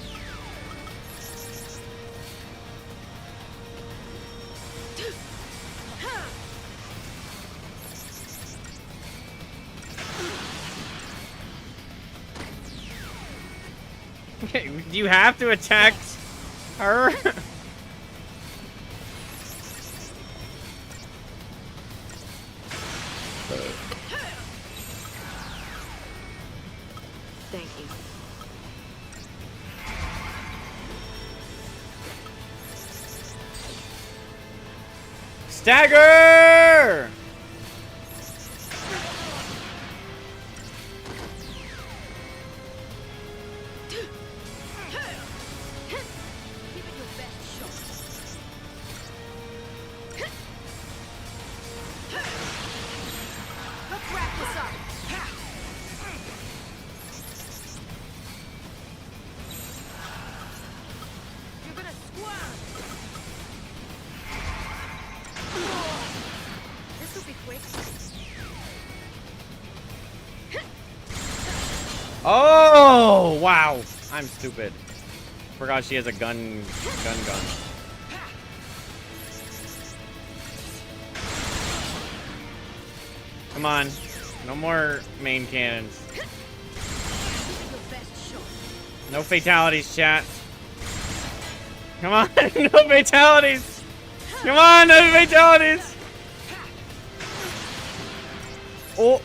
Speaker 2: Do you have to attack her?
Speaker 8: Thank you.
Speaker 2: Stagger! Oh, wow. I'm stupid. Forgot she has a gun. Come on. No more main cannons. No fatalities, chat. Come on. No fatalities. Come on, no fatalities. Oh.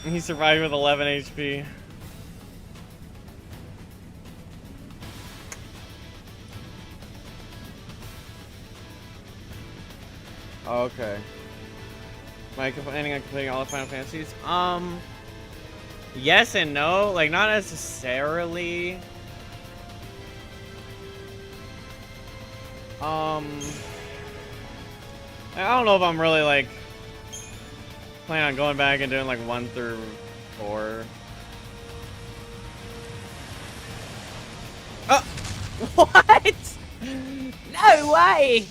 Speaker 2: He survived with 11 HP. Okay. Am I planning on completing all the Final Fantasies? Yes and no. Like, not necessarily. I don't know if I'm really, like, plan on going back and doing like 1 through 4. Oh, what? No way!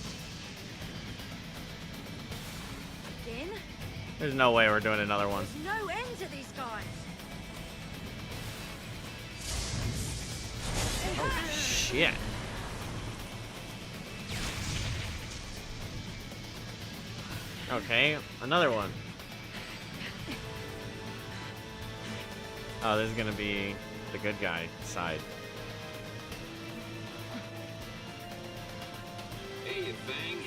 Speaker 8: Again?
Speaker 2: There's no way we're doing another one.
Speaker 8: There's no end to these guys.
Speaker 2: Oh shit! Okay, another one. Oh, this is gonna be the good guy side.
Speaker 10: Hey, you thing.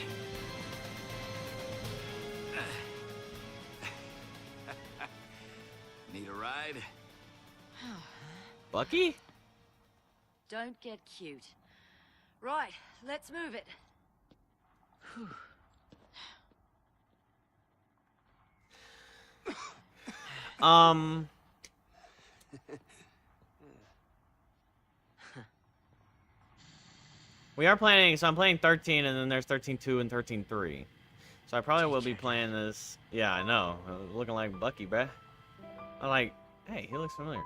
Speaker 10: Need a ride?
Speaker 2: Bucky?
Speaker 5: Don't get cute. Right, let's move it.
Speaker 2: We are playing, so I'm playing 13, and then there's 13-2 and 13-3. So I probably will be playing this. Yeah, I know. Looking like Bucky, bruh. I'm like, hey, he looks familiar.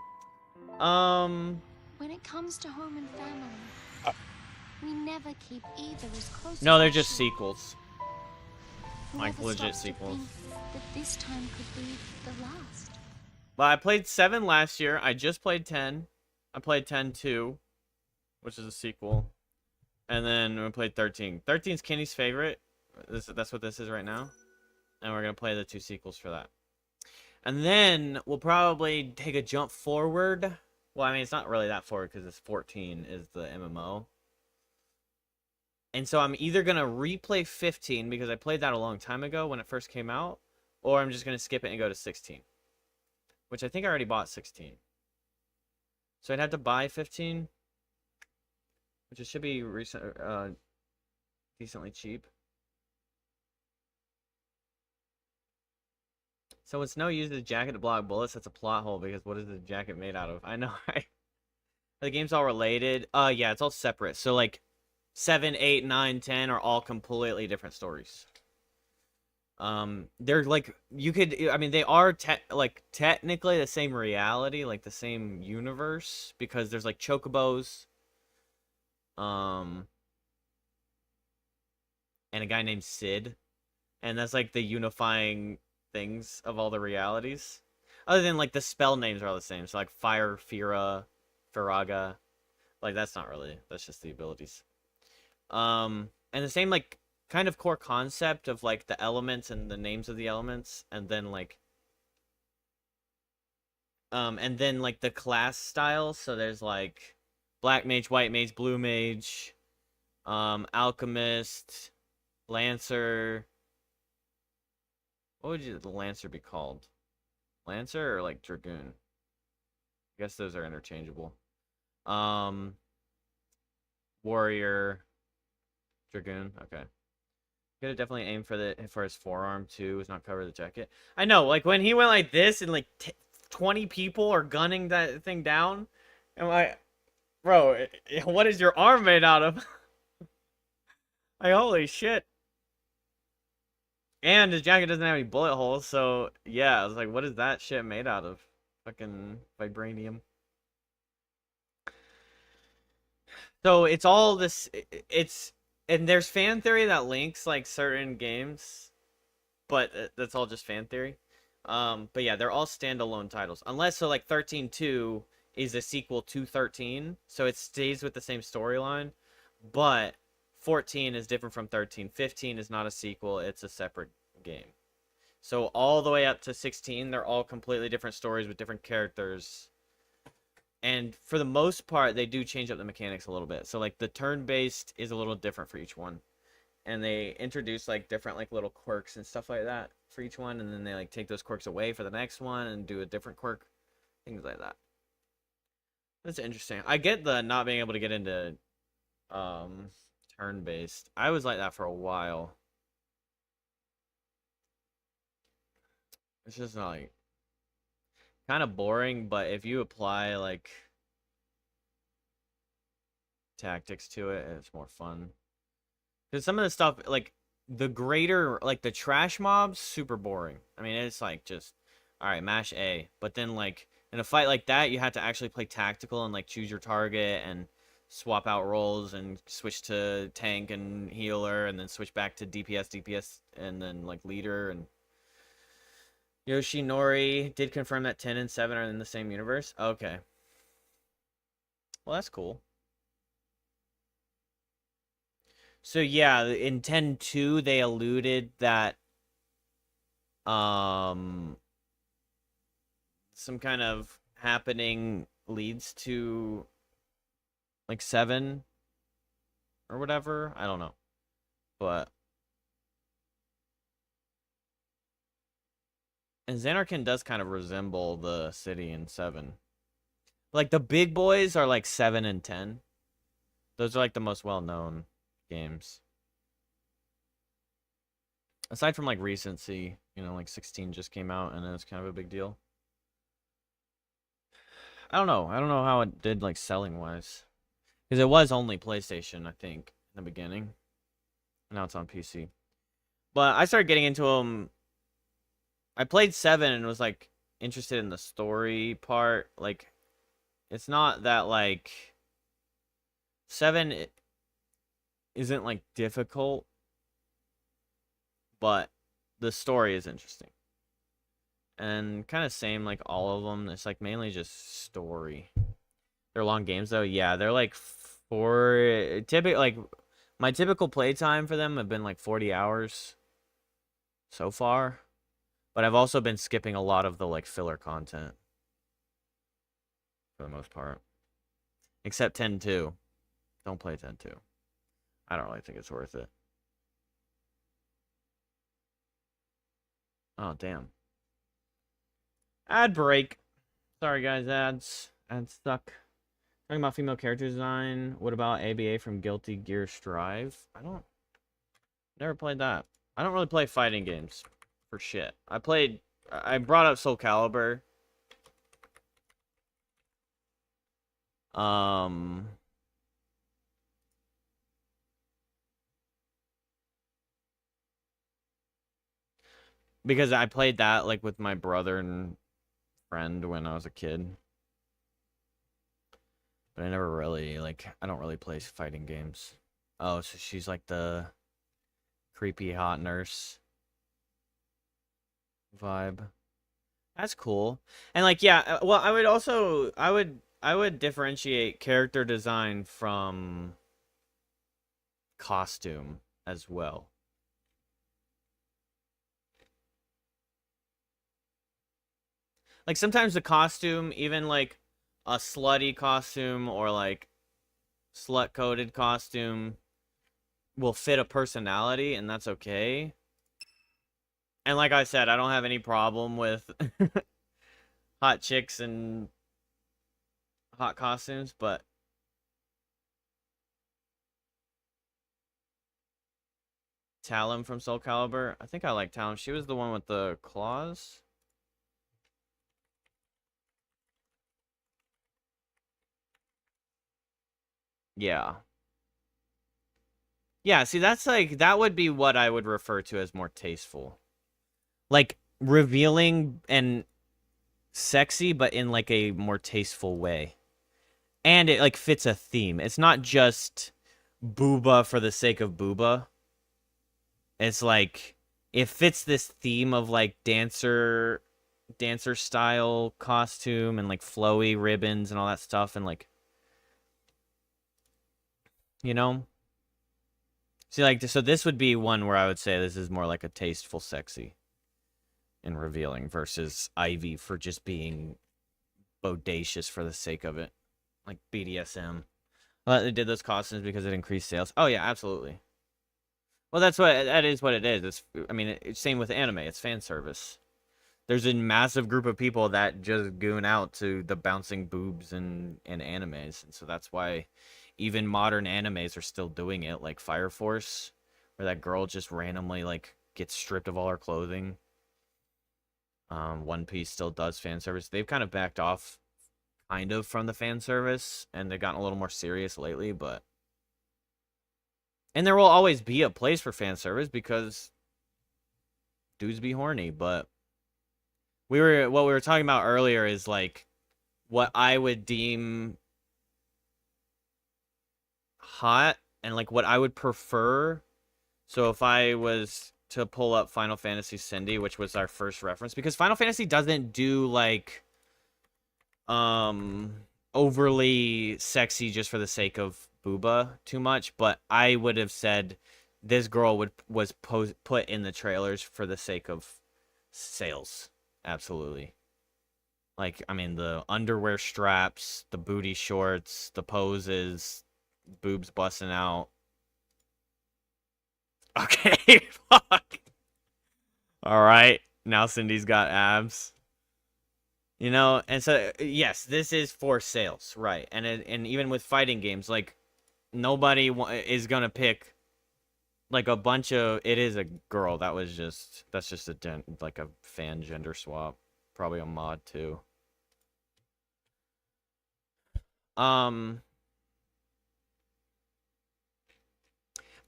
Speaker 4: When it comes to home and family, we never keep either as close
Speaker 2: No,
Speaker 4: as
Speaker 2: they're
Speaker 4: we
Speaker 2: just
Speaker 4: should.
Speaker 2: sequels. Like
Speaker 4: Whoever
Speaker 2: legit
Speaker 4: stops to
Speaker 2: sequels.
Speaker 4: think that this time could be the last.
Speaker 2: Well, I played 7 last year. I just played 10. I played 10-2, which is a sequel. And then we played 13. 13's Kenny's favorite. That's what this is right now. And we're going to play the 2 sequels for that. And then we'll probably take a jump forward. Well, I mean, it's not really that forward because it's 14 is the MMO. And so I'm either going to replay 15 because I played that a long time ago when it first came out. Or I'm just going to skip it and go to 16. Which I think I already bought 16. So I'd have to buy 15. Which it should be decently cheap. So when Snow uses the jacket to block bullets, that's a plot hole because what is the jacket made out of? I know, right? The game's all related. Yeah, it's all separate. So like 7, 8, 9, 10 are all completely different stories. They're like I mean they are like technically the same reality, like the same universe because there's like chocobos. And a guy named Sid. And that's like the unifying things of all the realities. Other than like the spell names are all the same. So like Fire, Fira, Firaga. Like that's not really, that's just the abilities. And the same like kind of core concept of like the elements and the names of the elements and then like the class styles. So there's like Black Mage, White Mage, Blue Mage, Alchemist, Lancer. What would the Lancer be called? Lancer or like Dragoon? I guess those are interchangeable. Warrior, Dragoon. Okay. Could definitely aim for his forearm too. Was not cover the jacket. I know, like when he went like this and like 20 people are gunning that thing down. I'm like, bro, what is your arm made out of? Like holy shit. And his jacket doesn't have any bullet holes, so yeah, I was like, what is that shit made out of? Fucking vibranium. So it's all this, and there's fan theory that links like certain games, but that's all just fan theory. But yeah, they're all standalone titles. Unless, so like 13-2 is a sequel to 13, so it stays with the same storyline, but 14 is different from 13. 15 is not a sequel, it's a separate game. So all the way up to 16, they're all completely different stories with different characters. And for the most part, they do change up the mechanics a little bit. So like the turn-based is a little different for each one. And they introduce like different like little quirks and stuff like that for each one. And then they like take those quirks away for the next one and do a different quirk. Things like that. That's interesting. I get the not being able to get into turn-based. I was like that for a while. It's just not like kind of boring, but if you apply like tactics to it, it's more fun. Because some of the stuff, like the greater, like the trash mobs, super boring. I mean, it's like just, all right, mash A. But then like in a fight like that, you have to actually play tactical and like choose your target and swap out roles and switch to tank and healer and then switch back to DPS, and then like leader. And Yoshinori did confirm that 10 and 7 are in the same universe. Okay. Well, that's cool. So yeah, in 10-2, they alluded that some kind of happening leads to like 7 or whatever. I don't know. But and Xanarkin does kind of resemble the city in 7. Like the big boys are like 7 and 10. Those are like the most well-known games. Aside from like recency, you know, like 16 just came out and it's kind of a big deal. I don't know. I don't know how it did like selling wise. Because it was only PlayStation, I think, in the beginning. Now it's on PC. But I started getting into them. I played 7 and was like interested in the story part. Like, it's not that like 7 isn't like difficult, but the story is interesting. And kind of same like all of them. It's like mainly just story. They're long games though. Yeah, they're like like my typical playtime for them have been like 40 hours so far. But I've also been skipping a lot of the like filler content for the most part. Except 10-2. Don't play 10-2. I don't really think it's worth it. Oh, damn. Ad break. Sorry, guys, ads. Ads suck. Talking about female character design. What about ABA from Guilty Gear Strive? Never played that. I don't really play fighting games for shit. I brought up Soul Calibur. Because I played that like with my brother and friend when I was a kid. But I never really I don't really play fighting games. Oh, so she's like the creepy hot nurse vibe. That's cool. And like yeah, well I would differentiate character design from costume as well. Like sometimes the costume, even like a slutty costume or like slut-coded costume will fit a personality and that's okay. And like I said, I don't have any problem with hot chicks and hot costumes, but Talon from Soul Calibur, I think I like Talon. She was the one with the claws. Yeah. Yeah, see, that's like, that would be what I would refer to as more tasteful. Like, revealing and sexy, but in like a more tasteful way. And it like fits a theme. It's not just booba for the sake of booba. It's like, it fits this theme of like dancer style costume and like flowy ribbons and all that stuff and like, you know? See, like, so this would be one where I would say this is more like a tasteful sexy and revealing versus Ivy for just being bodacious for the sake of it. Like BDSM. Well, they did those costumes because it increased sales. Oh, yeah, absolutely. Well, that is what it is. It's same with anime. It's fan service. There's a massive group of people that just goon out to the bouncing boobs and animes. And so that's why even modern animes are still doing it, like Fire Force, where that girl just randomly like gets stripped of all her clothing. One Piece still does fan service. They've kind of backed off kind of from the fan service, and they've gotten a little more serious lately, but and there will always be a place for fan service because dudes be horny, but what we were talking about earlier is like what I would deem hot and like what I would prefer. So if I was to pull up Final Fantasy Cindy, which was our first reference, because Final Fantasy doesn't do like overly sexy just for the sake of booba too much, but I would have said this girl was put in the trailers for the sake of sales. Absolutely. Like, I mean, the underwear straps, the booty shorts, the poses, boobs busting out. Okay, fuck. All right, now Cindy's got abs. You know, and so yes, this is for sales, right? And even with fighting games, like nobody is gonna pick like a bunch of. It is a girl. That's just like a fan gender swap, probably a mod too.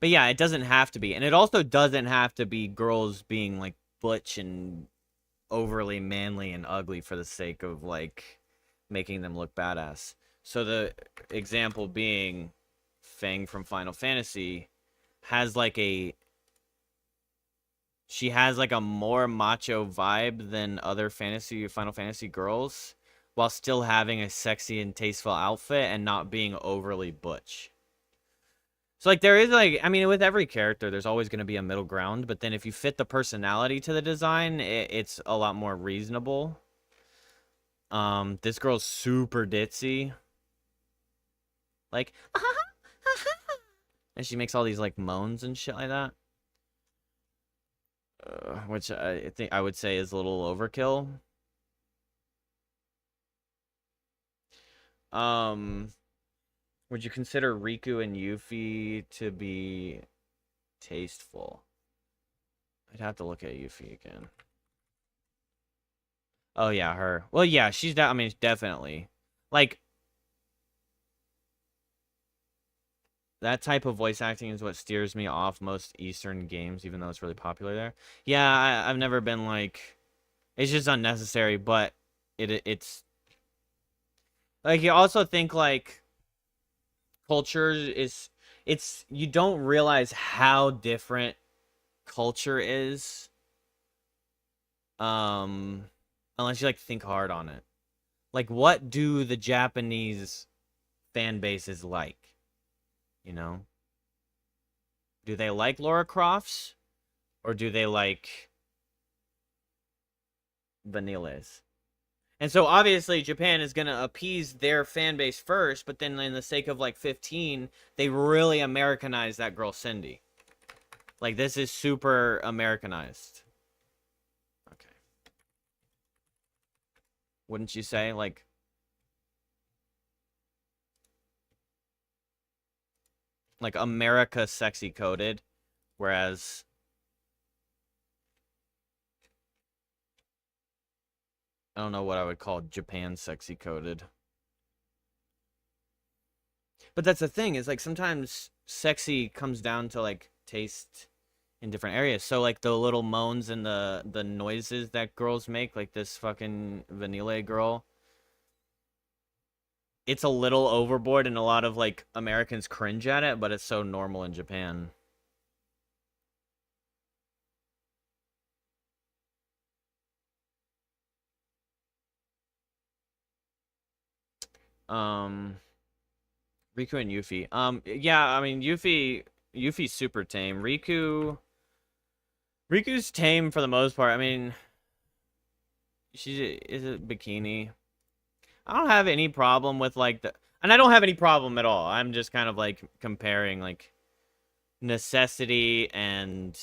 Speaker 2: But yeah, it doesn't have to be, and it also doesn't have to be girls being like butch and overly manly and ugly for the sake of like making them look badass. So the example being Fang from Final Fantasy has like she has like a more macho vibe than other Final Fantasy girls while still having a sexy and tasteful outfit and not being overly butch. So, like, there is, like, I mean, with every character, there's always going to be a middle ground, but then if you fit the personality to the design, it's a lot more reasonable. This girl's super ditzy. Like, and she makes all these, like, moans and shit like that. Which I think I would say is a little overkill. Would you consider Riku and Yuffie to be tasteful? I'd have to look at Yuffie again. Oh yeah, her. Well, yeah, I mean, definitely. Like, that type of voice acting is what steers me off most Eastern games, even though it's really popular there. Yeah, I've never been like... It's just unnecessary, but it's... Like, you also think, like... Culture is... You don't realize how different culture is. Unless you, like, think hard on it. Like, what do the Japanese fan bases like? You know? Do they like Lara Crofts? Or do they like Vanillas? And so, obviously, Japan is going to appease their fan base first, but then in the sake of, like, 15, they really Americanize that girl, Cindy. Like, this is super Americanized. Okay. Wouldn't you say? Like America sexy coded, whereas I don't know what I would call Japan sexy coded. But that's the thing, is like sometimes sexy comes down to like taste in different areas. So like the little moans and the noises that girls make, like this fucking Vanilla girl, it's a little overboard and a lot of like Americans cringe at it, but it's so normal in Japan. Riku and Yuffie. Yeah, I mean Yuffie's super tame. Riku's tame for the most part. I mean, she is a bikini. I don't have any problem with like and I don't have any problem at all. I'm just kind of like comparing like necessity and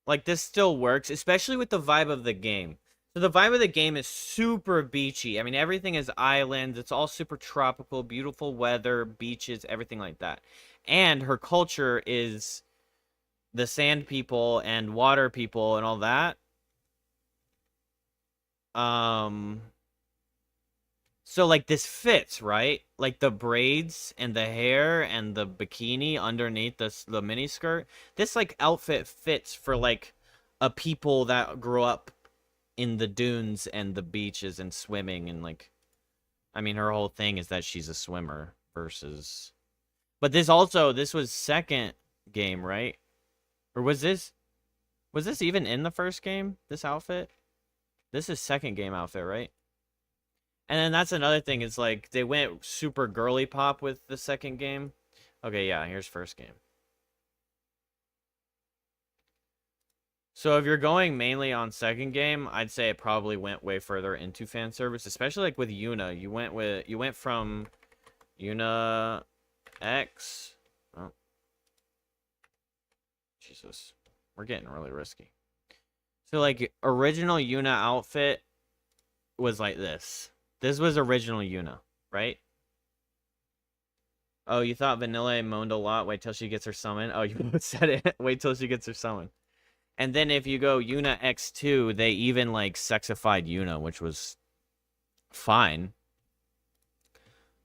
Speaker 2: like this still works, especially with the vibe of the game. So the vibe of the game is super beachy. I mean, everything is islands. It's all super tropical, beautiful weather, beaches, everything like that. And her culture is the sand people and water people and all that. So like this fits, right? Like the braids and the hair and the bikini underneath the mini skirt. This like outfit fits for like a people that grew up in the dunes and the beaches and swimming and like, I mean, her whole thing is that she's a swimmer versus, but this was second game, right? Or was this even in the first game, this outfit? This is second game outfit, right? And then that's another thing, is like they went super girly pop with the second game. Okay, yeah, here's first game. So if you're going mainly on second game, I'd say it probably went way further into fan service, especially like with Yuna. You went from Yuna X. Oh, Jesus, we're getting really risky. So like original Yuna outfit was like this. This was original Yuna, right? Oh, you thought Vanilla moaned a lot? Wait till she gets her summon. Oh, you both said it. Wait till she gets her summon. And then if you go Yuna X2, they even like sexified Yuna, which was fine.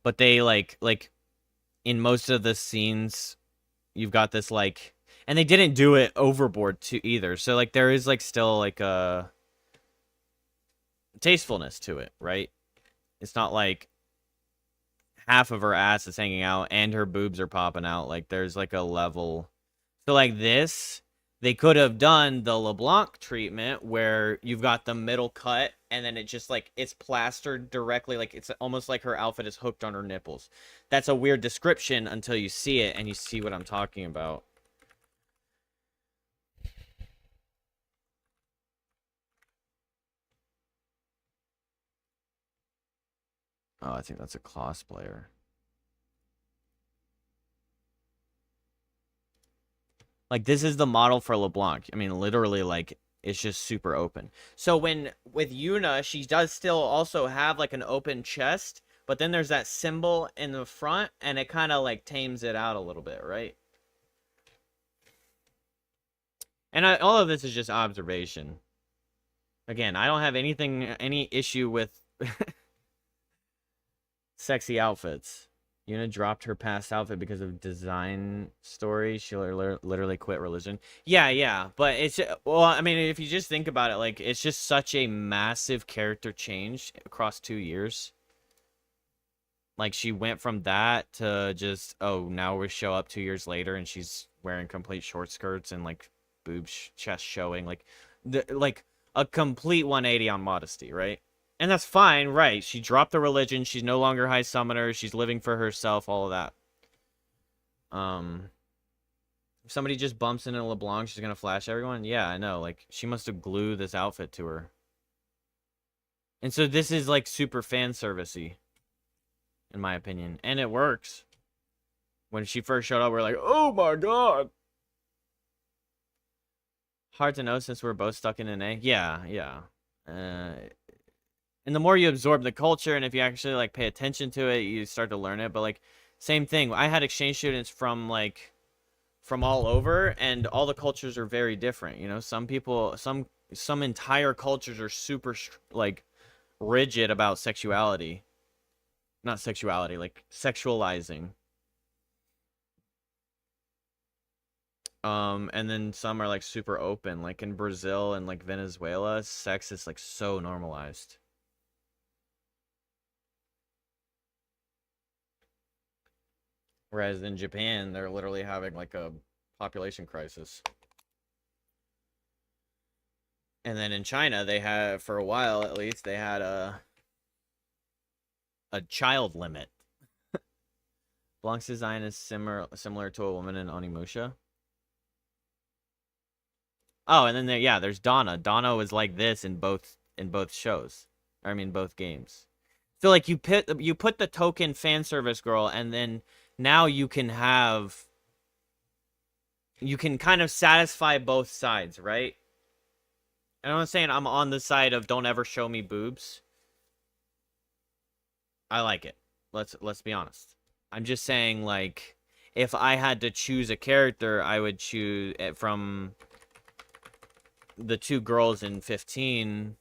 Speaker 2: But they like in most of the scenes, you've got this like, and they didn't do it overboard too either. So like there is like still like a tastefulness to it, right? It's not like half of her ass is hanging out and her boobs are popping out. Like there's like a level. So like this, they could have done the LeBlanc treatment where you've got the middle cut and then it just like it's plastered directly, like it's almost like her outfit is hooked on her nipples. That's a weird description until you see it and you see what I'm talking about. Oh, I think that's a cosplayer. Like, this is the model for LeBlanc. I mean, literally, like, it's just super open. So when, with Yuna, she does still also have, like, an open chest, but then there's that symbol in the front, and it kind of, like, tames it out a little bit, right? And all of this is just observation. Again, I don't have any issue with sexy outfits. Yuna dropped her past outfit because of design story. She literally quit religion. Yeah, but it's, well, I mean, if you just think about it, like, it's just such a massive character change across 2 years. Like, she went from that to just, oh, now we show up 2 years later and she's wearing complete short skirts and, like, boobs, chest showing, like a complete 180 on modesty, right? And that's fine, right? She dropped the religion. She's no longer high summoner. She's living for herself, all of that. If somebody just bumps into LeBlanc, she's gonna flash everyone? Yeah, I know. Like, she must have glued this outfit to her. And so this is, like, super fan servicey, in my opinion. And it works. When she first showed up, we're like, oh my god! Hard to know since we're both stuck in an A. Yeah. And the more you absorb the culture, and if you actually, like, pay attention to it, you start to learn it. But, like, same thing. I had exchange students from, like, from all over, and all the cultures are very different. You know, some people, some entire cultures are super, like, rigid about sexuality. Not sexuality, like, sexualizing. And then some are, like, super open. Like, in Brazil and, like, Venezuela, sex is, like, so normalized. Whereas in Japan, they're literally having, like, a population crisis. And then in China, they have, for a while at least, they had a child limit. Blanc's design is similar to a woman in Onimusha. Oh, and then there's Donna. Donna was like this in both shows. I mean, both games. So, like, you put the token fan service girl, and then now you can kind of satisfy both sides, right? And I'm not saying I'm on the side of don't ever show me boobs. I like it. Let's be honest. I'm just saying, like, if I had to choose a character, I would choose it from the two girls in 15.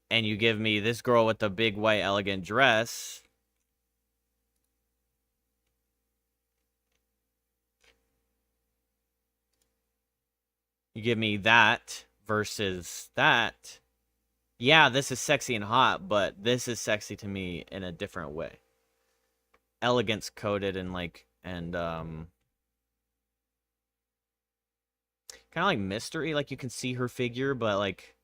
Speaker 2: And you give me this girl with the big white elegant dress. You give me that versus that. Yeah, this is sexy and hot, but this is sexy to me in a different way. Elegance coded and, like, and kind of like mystery, like you can see her figure, but, like,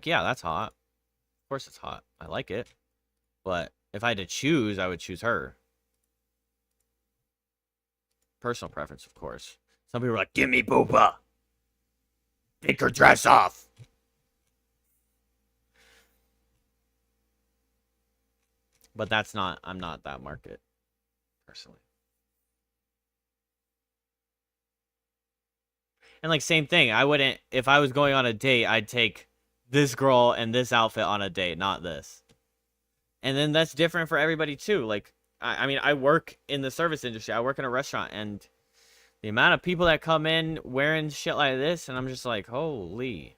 Speaker 2: yeah, that's hot. Of course it's hot. I like it. But If I had to choose, I would choose her. Personal preference, of course. Some people are like, give me Booba. Take her dress off. But that's not, I'm not that market, personally. And like, same thing. I wouldn't, if I was going on a date, I'd take this girl and this outfit on a date, not this. And then that's different for everybody too. Like, I mean, I work in the service industry. I work in a restaurant, and the amount of people that come in wearing shit like this, and I'm just like, holy.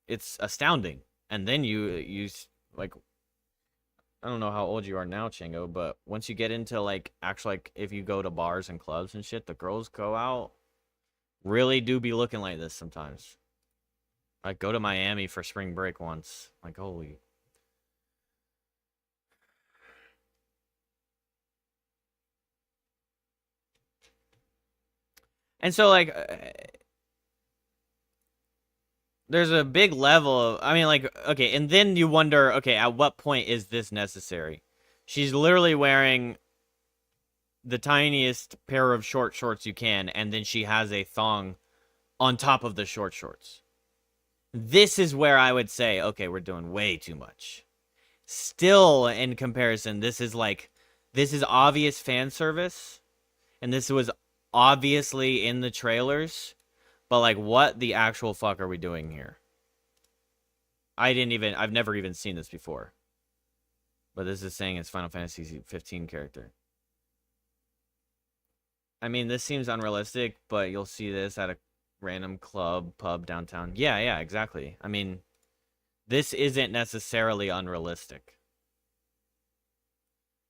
Speaker 2: It's astounding. And then you like, I don't know how old you are now, Chingo, but once you get into like, actually, like, if you go to bars and clubs and shit, the girls go out, really do be looking like this sometimes. Like, go to Miami for spring break once. Like, holy. And so, like, there's a big level of, I mean, like, okay, and then you wonder, okay, at what point is this necessary? She's literally wearing the tiniest pair of short shorts you can, and then she has a thong on top of the short shorts. This is where I would say, okay, we're doing way too much. Still, in comparison, this is obvious fan service, and this was obviously in the trailers, but like, what the actual fuck are we doing here? I've never even seen this before. But this is saying it's Final Fantasy 15 character. I mean, this seems unrealistic, but you'll see this at a random club, pub downtown. Yeah, exactly. I mean, this isn't necessarily unrealistic.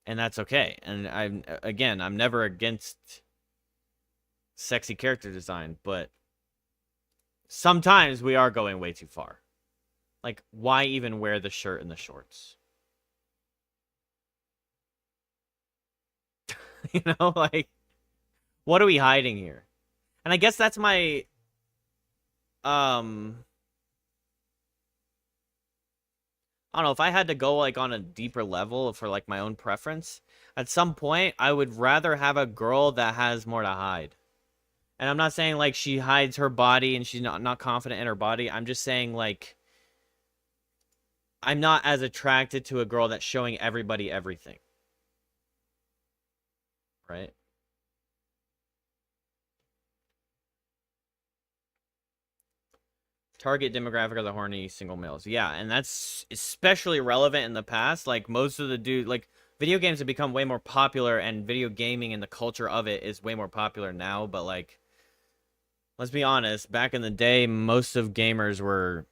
Speaker 2: And that's okay. And I'm never against sexy character design, but sometimes we are going way too far. Like, why even wear the shirt and the shorts? You know, like, what are we hiding here? And I guess that's my, I don't know, if I had to go, like, on a deeper level for, like, my own preference, at some point, I would rather have a girl that has more to hide. And I'm not saying, like, she hides her body and she's not confident in her body. I'm just saying, like, I'm not as attracted to a girl that's showing everybody everything. Right? Target demographic are the horny single males. Yeah, and that's especially relevant in the past. Like, most of the dudes, like, video games have become way more popular, and video gaming and the culture of it is way more popular now, but, like, let's be honest, back in the day, most of gamers were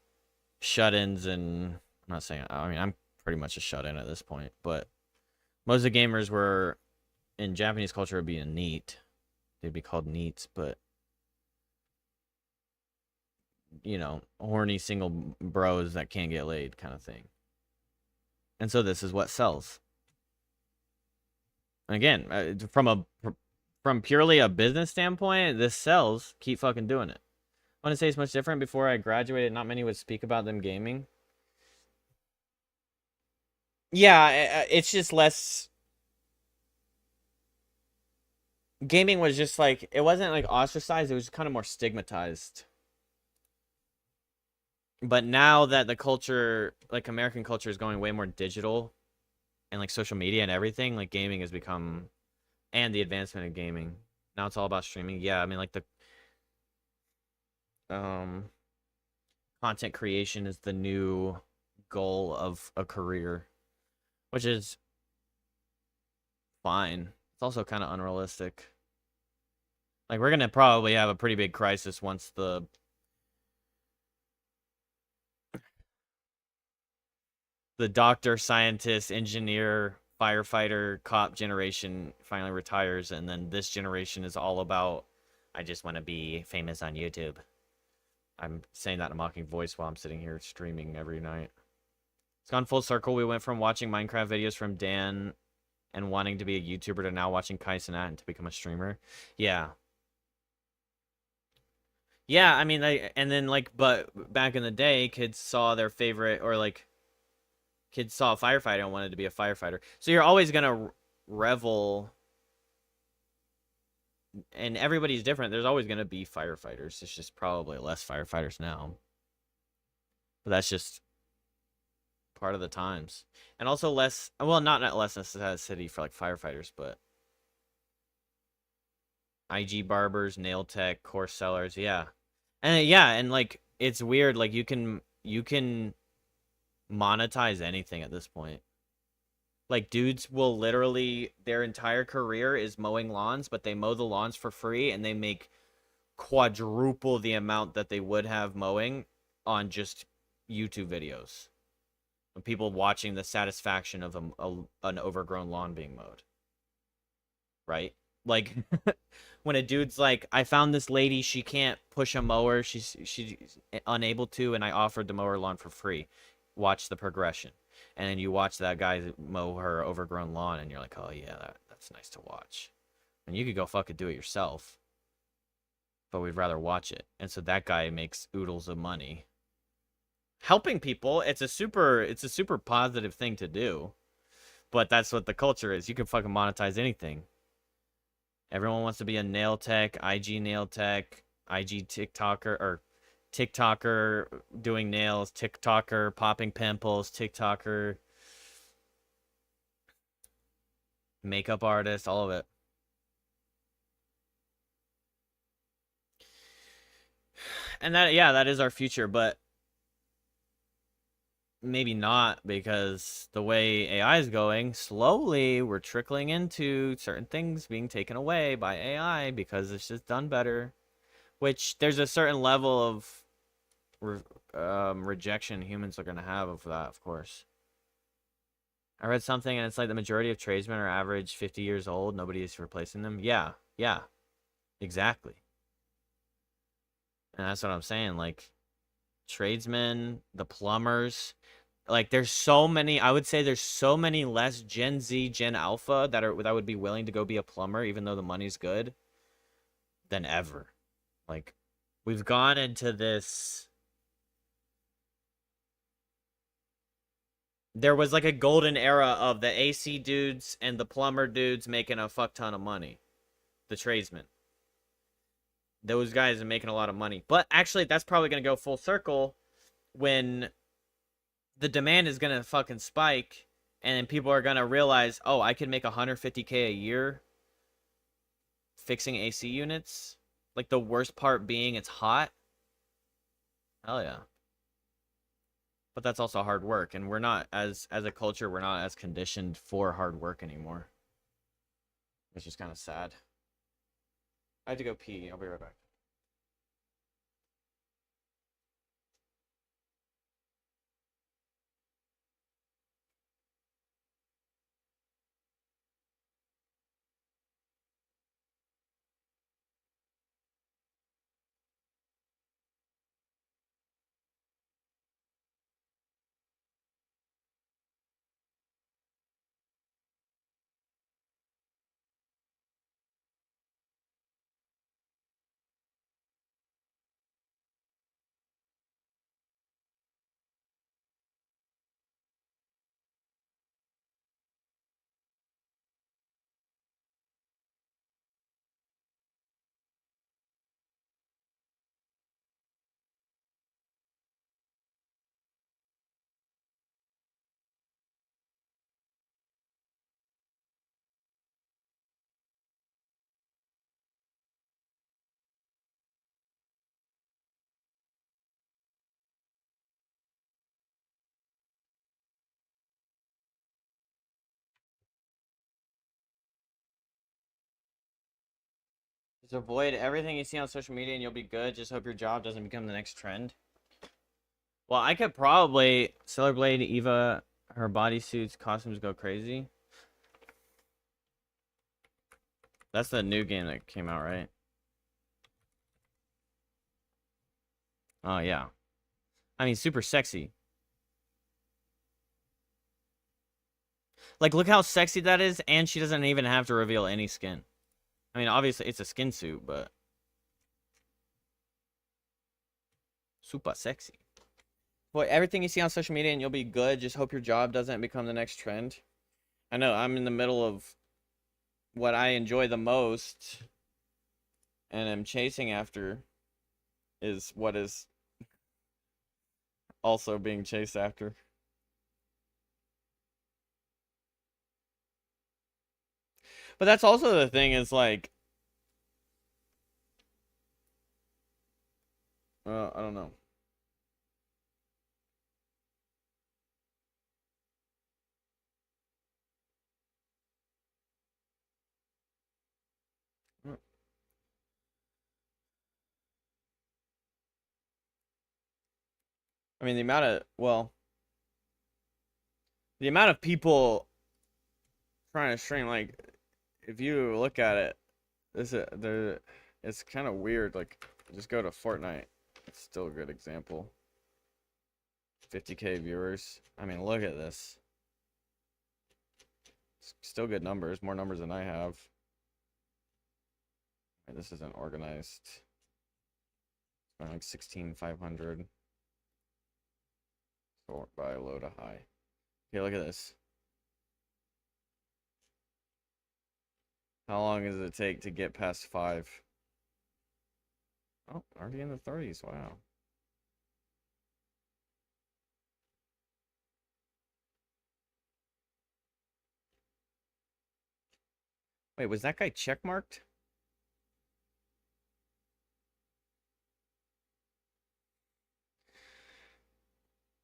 Speaker 2: shut-ins, and I'm not saying, I mean, I'm pretty much a shut-in at this point, but most of the gamers were, in Japanese culture, would be a neat. They'd be called neats, but, you know, horny single bros that can't get laid kind of thing. And so this is what sells. Again, from purely a business standpoint, this sells. Keep fucking doing it. I want to say it's much different. Before I graduated, not many would speak about them gaming. Yeah, it's just less. Gaming was just like, it wasn't like ostracized, it was kind of more stigmatized. But now that the culture, like American culture, is going way more digital and like social media and everything, like gaming has become, and the advancement of gaming. Now it's all about streaming. Yeah, I mean, like, the content creation is the new goal of a career, which is fine. It's also kind of unrealistic. Like, we're gonna probably have a pretty big crisis once the doctor, scientist, engineer, firefighter, cop generation finally retires, and then this generation is all about, I just want to be famous on YouTube. I'm saying that in a mocking voice while I'm sitting here streaming every night. It's gone full circle. We went from watching Minecraft videos from Dan and wanting to be a YouTuber to now watching Kai Cenat and to become a streamer. Yeah. Yeah, I mean, and then, like, but back in the day, kids saw their favorite, or, like, Kids saw a firefighter and wanted to be a firefighter. So you're always gonna revel, and everybody's different. There's always gonna be firefighters. It's just probably less firefighters now. But that's just part of the times. And also less, well, not less necessity for like firefighters, but IG barbers, nail tech, course sellers, yeah. And like it's weird, like you can monetize anything at this point. Like dudes will literally, their entire career is mowing lawns, but they mow the lawns for free and they make quadruple the amount that they would have mowing on just YouTube videos. People watching the satisfaction of an overgrown lawn being mowed. Right? Like when a dude's like, I found this lady, she can't push a mower, she's unable to, and I offered to mow her lawn for free. Watch the progression. And then you watch that guy mow her overgrown lawn and you're like, oh yeah, that's nice to watch. And you could go fucking do it yourself, but we'd rather watch it. And so that guy makes oodles of money helping people. It's a super positive thing to do, but that's what the culture is. You can fucking monetize anything. Everyone wants to be a nail tech, IG nail tech, IG TikToker, or TikToker doing nails, TikToker popping pimples, TikToker makeup artist, all of it. And that, yeah, that is our future, but maybe not, because the way AI is going, slowly we're trickling into certain things being taken away by AI because it's just done better. Which there's a certain level of rejection humans are going to have of that, of course. I read something and it's like the majority of tradesmen are average 50 years old. Nobody is replacing them. Yeah, exactly. And that's what I'm saying. Like, tradesmen, the plumbers, like there's so many, I would say there's so many less Gen Z, Gen Alpha that would be willing to go be a plumber, even though the money's good, than ever. Like, we've gone into this. There was like a golden era of the AC dudes and the plumber dudes making a fuck ton of money. The tradesmen. Those guys are making a lot of money. But actually, that's probably going to go full circle when the demand is going to fucking spike and then people are going to realize, oh, I can make $150K a year fixing AC units. Like, the worst part being it's hot. Hell yeah. But that's also hard work, and we're not, as a culture, we're not as conditioned for hard work anymore. Which is kind of sad. I have to go pee. I'll be right back. Just avoid everything you see on social media and you'll be good. Just hope your job doesn't become the next trend. Well, I could probably Sailor Blade, Eva, her bodysuits, costumes go crazy. That's the new game that came out, right? Oh, yeah. I mean, super sexy. Like, look how sexy that is, and she doesn't even have to reveal any skin. I mean, obviously, it's a skin suit, but... super sexy. Boy, everything you see on social media and you'll be good. Just hope your job doesn't become the next trend. I know I'm in the middle of what I enjoy the most and am chasing after is what is also being chased after. But that's also the thing is like, I don't know. I mean, the amount of people trying to stream, like, if you look at it, it's kind of weird. Like, just go to Fortnite. It's still a good example. 50K viewers. I mean, look at this. It's still good numbers, more numbers than I have. This isn't organized. It's like 16,500. Sort by low to high. Okay, look at this. How long does it take to get past 5? Oh, already in the 30s. Wow. Wait, was that guy checkmarked?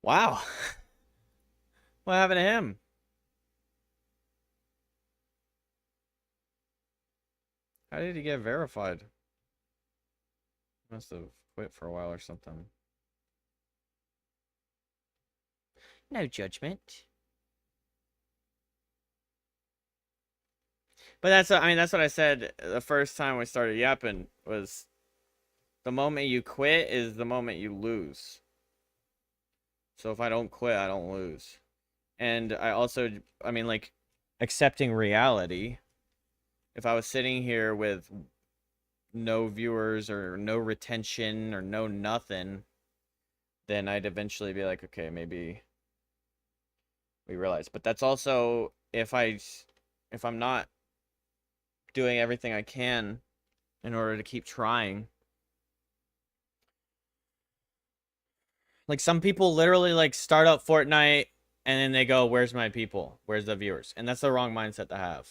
Speaker 2: Wow. What happened to him? How did he get verified? Must have quit for a while or something. No judgment. But that's, I mean, that's what I said the first time we started yapping was the moment you quit is the moment you lose. So if I don't quit, I don't lose. And I also, I mean, like, accepting reality. If I was sitting here with no viewers or no retention or no nothing, then I'd eventually be like, okay, maybe we realize. But that's also if I'm not doing everything I can in order to keep trying. Like, some people literally, like, start up Fortnite and then they go, where's my people? Where's the viewers? And that's the wrong mindset to have.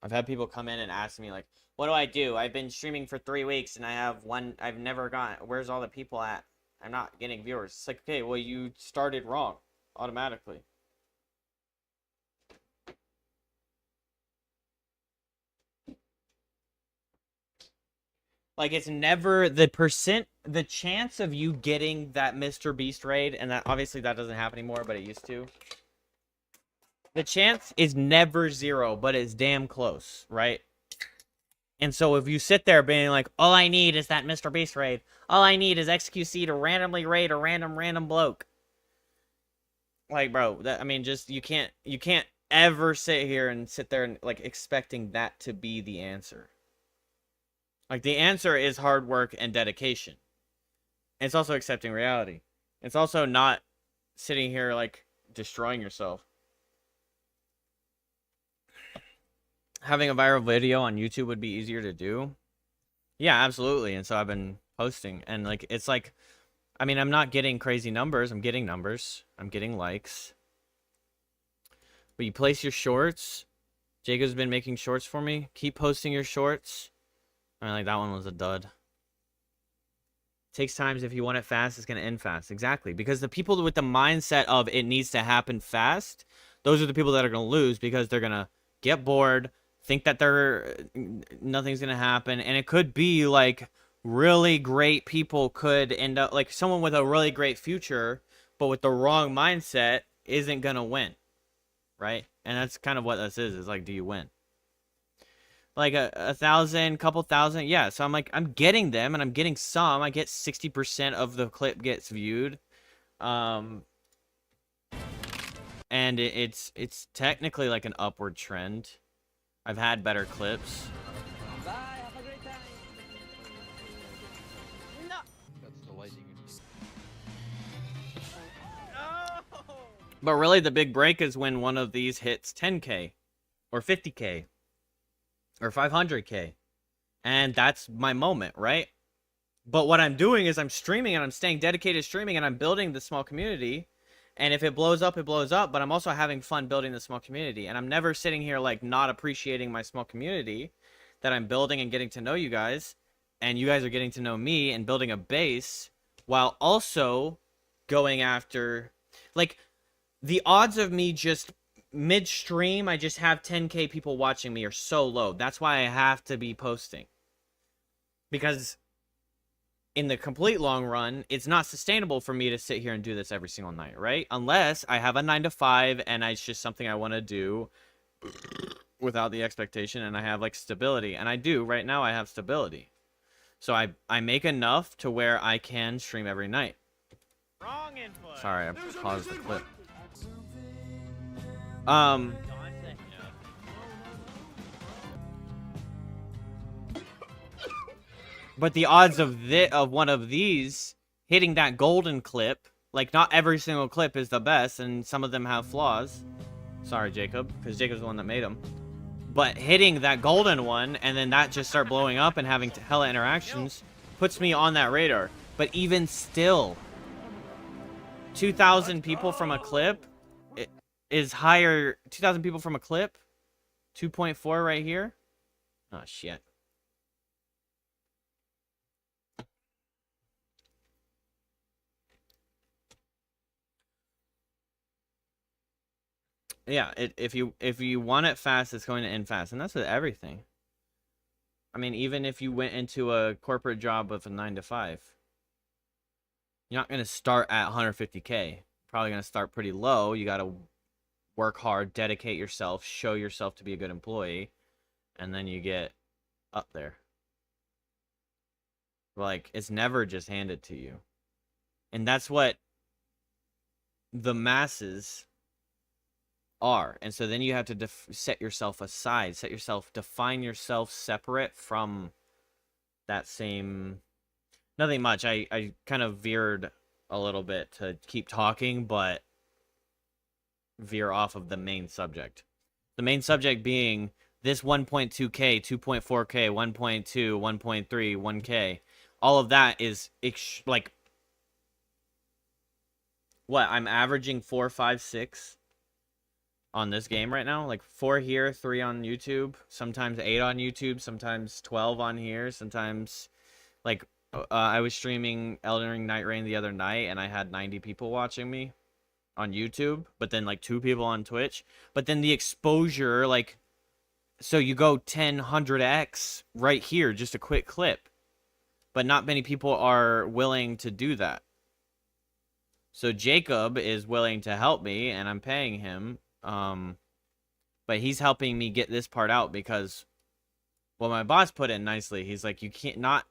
Speaker 2: I've had people come in and ask me, like, what do I do? I've been streaming for 3 weeks and I have I've never gotten, where's all the people at? I'm not getting viewers. It's like, okay, well, you started wrong automatically. Like, it's never the chance of you getting that Mr. Beast raid, and that obviously that doesn't happen anymore, but it used to. The chance is never 0, but it's damn close, right? And so if you sit there being like, all I need is that Mr. Beast raid, all I need is XQC to randomly raid a random bloke. Like, bro, that, I mean, just, you can't ever sit here and sit there and, like, expecting that to be the answer. Like, the answer is hard work and dedication. And it's also accepting reality. It's also not sitting here, like, destroying yourself. Having a viral video on YouTube would be easier to do. Yeah, absolutely. And so I've been posting. And, like, it's like, I mean, I'm not getting crazy numbers. I'm getting numbers. I'm getting likes. But you place your shorts. Jacob's been making shorts for me. Keep posting your shorts. I mean, like, that one was a dud. Takes time. If you want it fast, it's going to end fast. Exactly. Because the people with the mindset of it needs to happen fast, those are the people that are going to lose because they're going to get bored, think that nothing's going to happen. And it could be like really great people could end up, like someone with a really great future, but with the wrong mindset isn't going to win. Right? And that's kind of what this is like, do you win? Like a 1,000, couple thousand, yeah. So I'm like, I'm getting them, and I'm getting some. I get 60% of the clip gets viewed, and it's technically like an upward trend. I've had better clips.
Speaker 10: Bye, have a great time. No. That's the lighting.
Speaker 2: But really, the big break is when one of these hits 10K or 50K or 500K. And that's my moment, right? But what I'm doing is I'm streaming and I'm staying dedicated to streaming and I'm building the small community. And if it blows up, it blows up. But I'm also having fun building the small community. And I'm never sitting here like not appreciating my small community that I'm building and getting to know you guys. And you guys are getting to know me and building a base while also going after, like, the odds of me just midstream, I just have 10K people watching me are so low. That's why I have to be posting. Because in the complete long run, it's not sustainable for me to sit here and do this every single night, right? Unless I have a 9 to 5 and it's just something I want to do without the expectation and I have like stability. And I do. Right now I have stability. So I make enough to where I can stream every night.
Speaker 12: Wrong input.
Speaker 2: Sorry, I paused the clip. But the odds of one of these hitting that golden clip, like not every single clip is the best, and some of them have flaws. Sorry, Jacob, because Jacob's the one that made them. But hitting that golden one, and then that just start blowing up and having hella interactions, puts me on that radar. But even still, 2,000 people from a clip is higher. 2,000 people from a clip, 2.4 right here. Oh shit. Yeah, if you want it fast, it's going to end fast, and that's with everything. I mean, even if you went into a corporate job with a 9 to 5, you're not going to start at 150K. Probably going to start pretty low. You got to work hard, dedicate yourself, show yourself to be a good employee, and then you get up there. Like, it's never just handed to you. And that's what the masses are. And so then you have to set yourself aside, define yourself separate from that same, nothing much. I kind of veered a little bit to keep talking, but veer off of the main subject. The main subject being this 1.2K, 2.4K, 1.2, 1.3, 1K. All of that is like, what, I'm averaging 4, 5, 6 on this game right now. Like 4 here, 3 on YouTube, sometimes 8 on YouTube, sometimes 12 on here, sometimes like I was streaming Elden Ring Night Rain the other night and I had 90 people watching me on YouTube, but then like 2 people on Twitch. But then the exposure, like, so you go 10, 100x right here, just a quick clip. But not many people are willing to do that. So Jacob is willing to help me and I'm paying him. But he's helping me get this part out because, well, my boss put it nicely. He's like, you can't, not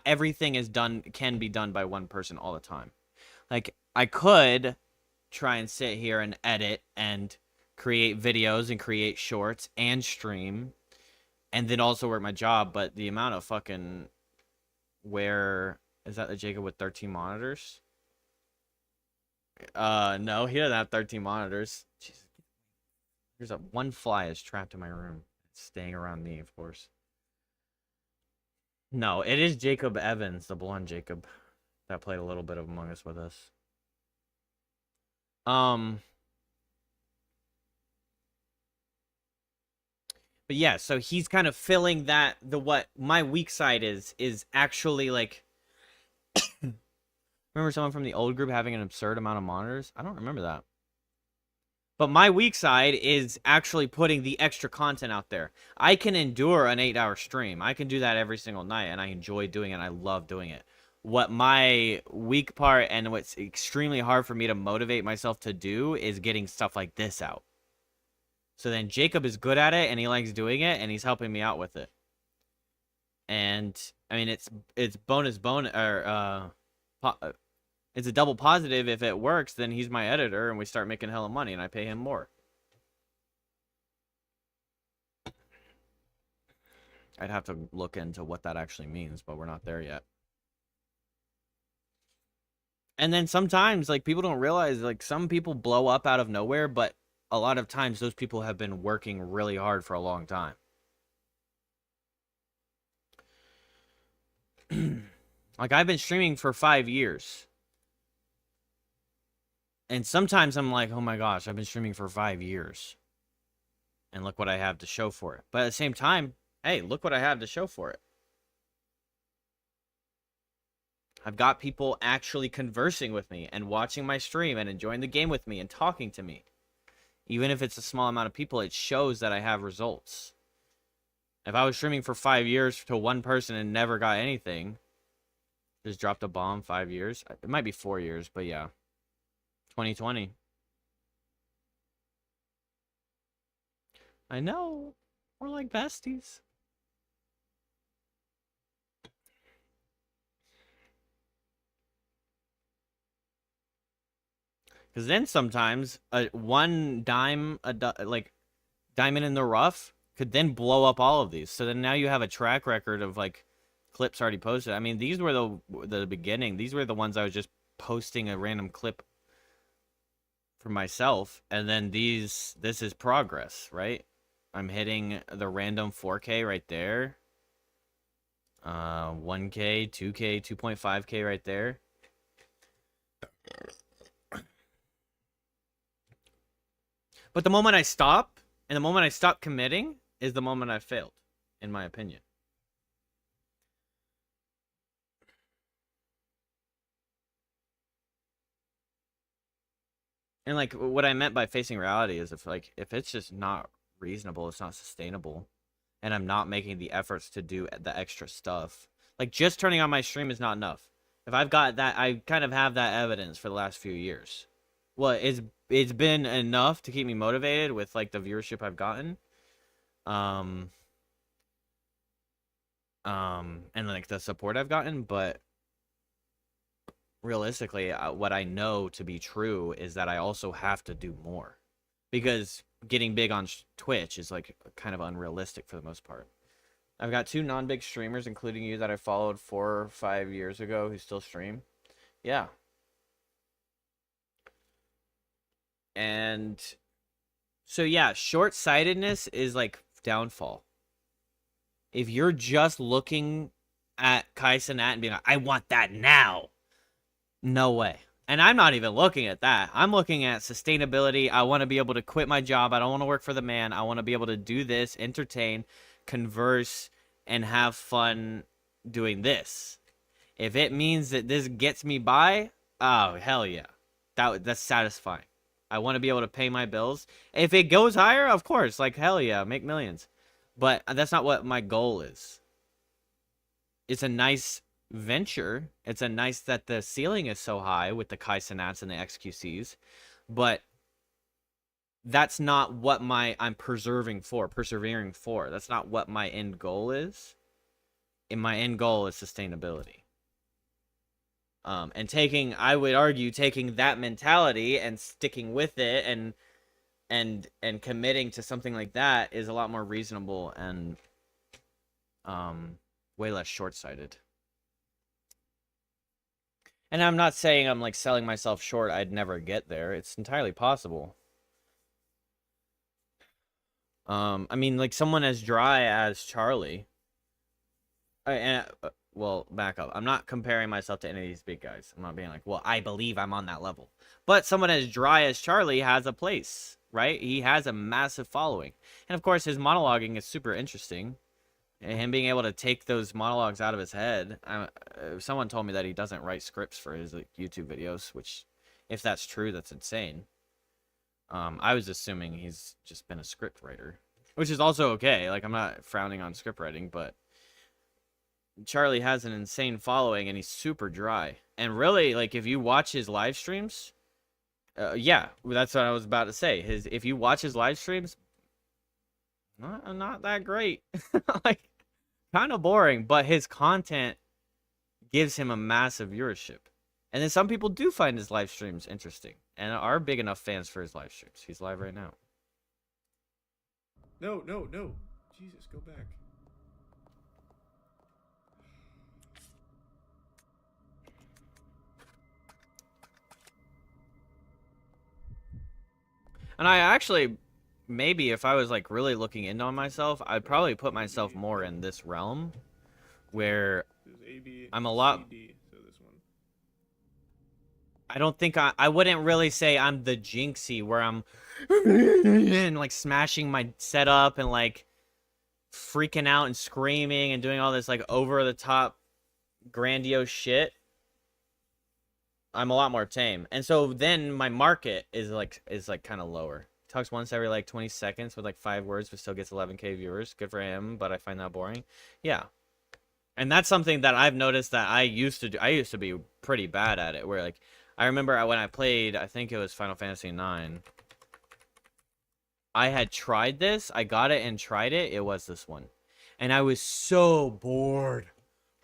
Speaker 2: everything can be done by one person all the time. Like, I could try and sit here and edit and create videos and create shorts and stream and then also work my job, but the amount of fucking, where is that the Jacob with 13 monitors? No, he doesn't have 13 monitors. Jesus. There's one fly is trapped in my room. It's staying around me, of course. No, it is Jacob Evans, the blonde Jacob, that played a little bit of Among Us with us. But yeah, so he's kind of filling that, what my weak side is actually like, remember someone from the old group having an absurd amount of monitors? I don't remember that. But my weak side is actually putting the extra content out there. I can endure an 8-hour stream. I can do that every single night, and I enjoy doing it. I love doing it. What my weak part and what's extremely hard for me to motivate myself to do is getting stuff like this out. So then Jacob is good at it, and he likes doing it, and he's helping me out with it. And, I mean, it's it's a double positive. If it works, then he's my editor and we start making hella money and I pay him more. I'd have to look into what that actually means, but we're not there yet. And then sometimes, like, people don't realize, like, some people blow up out of nowhere, but a lot of times those people have been working really hard for a long time. Like, I've been streaming for 5 years. And sometimes I'm like, oh my gosh, I've been streaming for 5 years. And look what I have to show for it. But at the same time, hey, look what I have to show for it. I've got people actually conversing with me and watching my stream and enjoying the game with me and talking to me. Even if it's a small amount of people, it shows that I have results. If I was streaming for 5 years to one person and never got anything, just dropped a bomb 5 years. It might be 4 years, but yeah. 2020. I know. We're like besties. Because then sometimes one dime, like diamond in the rough, could then blow up all of these. So then now you have a track record of like clips already posted. I mean, these were the beginning. These were the ones I was just posting a random clip for myself, and then this is progress, right? I'm hitting the random 4K right there. 1K, 2K, 2.5K right there. But the moment I stop, and the moment I stop committing, is the moment I failed, in my opinion. And like what I meant by facing reality is if it's just not reasonable, it's not sustainable, and I'm not making the efforts to do the extra stuff. Like just turning on my stream is not enough. If I've got that, I kind of have that evidence for the last few years. Well, it's been enough to keep me motivated with like the viewership I've gotten. And like the support I've gotten, but realistically, what I know to be true is that I also have to do more, because getting big on Twitch is like kind of unrealistic for the most part. I've got 2 non-big streamers, including you, that I followed 4 or 5 years ago who still stream. Yeah. And so yeah, short-sightedness is like downfall. If you're just looking at Kai Cenat and being like, I want that now. No way. And I'm not even looking at that. I'm looking at sustainability. I want to be able to quit my job. I don't want to work for the man. I want to be able to do this, entertain, converse, and have fun doing this. If it means that this gets me by, oh, hell yeah. That's satisfying. I want to be able to pay my bills. If it goes higher, of course, like, hell yeah, make millions. But that's not what my goal is. It's a nice venture. It's a nice that the ceiling is so high with the Kai Cenats and the XQCs, but that's not what I'm persevering for. That's not what my end goal is. And my end goal is sustainability. And I would argue, taking that mentality and sticking with it and committing to something like that is a lot more reasonable and way less short-sighted. And I'm not saying I'm like selling myself short. I'd never get there. It's entirely possible. I mean, like someone as dry as Charlie. Well, back up. I'm not comparing myself to any of these big guys. I'm not being like, well, I believe I'm on that level. But someone as dry as Charlie has a place, right? He has a massive following. And of course, his monologuing is super interesting. And him being able to take those monologues out of his head. Someone told me that he doesn't write scripts for his like, YouTube videos, which, if that's true, that's insane. I was assuming he's just been a script writer, which is also okay. Like, I'm not frowning on script writing, but Charlie has an insane following, and he's super dry. And really, like, if you watch his live streams, yeah, that's what I was about to say. If you watch his live streams, not that great. Like, kind of boring, but his content gives him a massive viewership. And then some people do find his live streams interesting and are big enough fans for his live streams. He's live right now.
Speaker 13: No. Jesus, go back.
Speaker 2: And I actually, maybe if I was like really looking into on myself, I'd probably put myself more in this realm where I'm a lot.
Speaker 13: CD, so this one.
Speaker 2: I don't think I wouldn't really say I'm the Jinxie where I'm and like smashing my setup and like freaking out and screaming and doing all this like over the top grandiose shit. I'm a lot more tame. And so then my market is like kind of lower. Talks once every like 20 seconds with like 5 words but still gets 11k viewers. Good for him, but I find that boring. Yeah. And that's something that I've noticed that I used to do. I used to be pretty bad at it where like I remember when I played, I think it was Final Fantasy IX. I had tried this. I got it and tried it. It was this one. And I was so bored.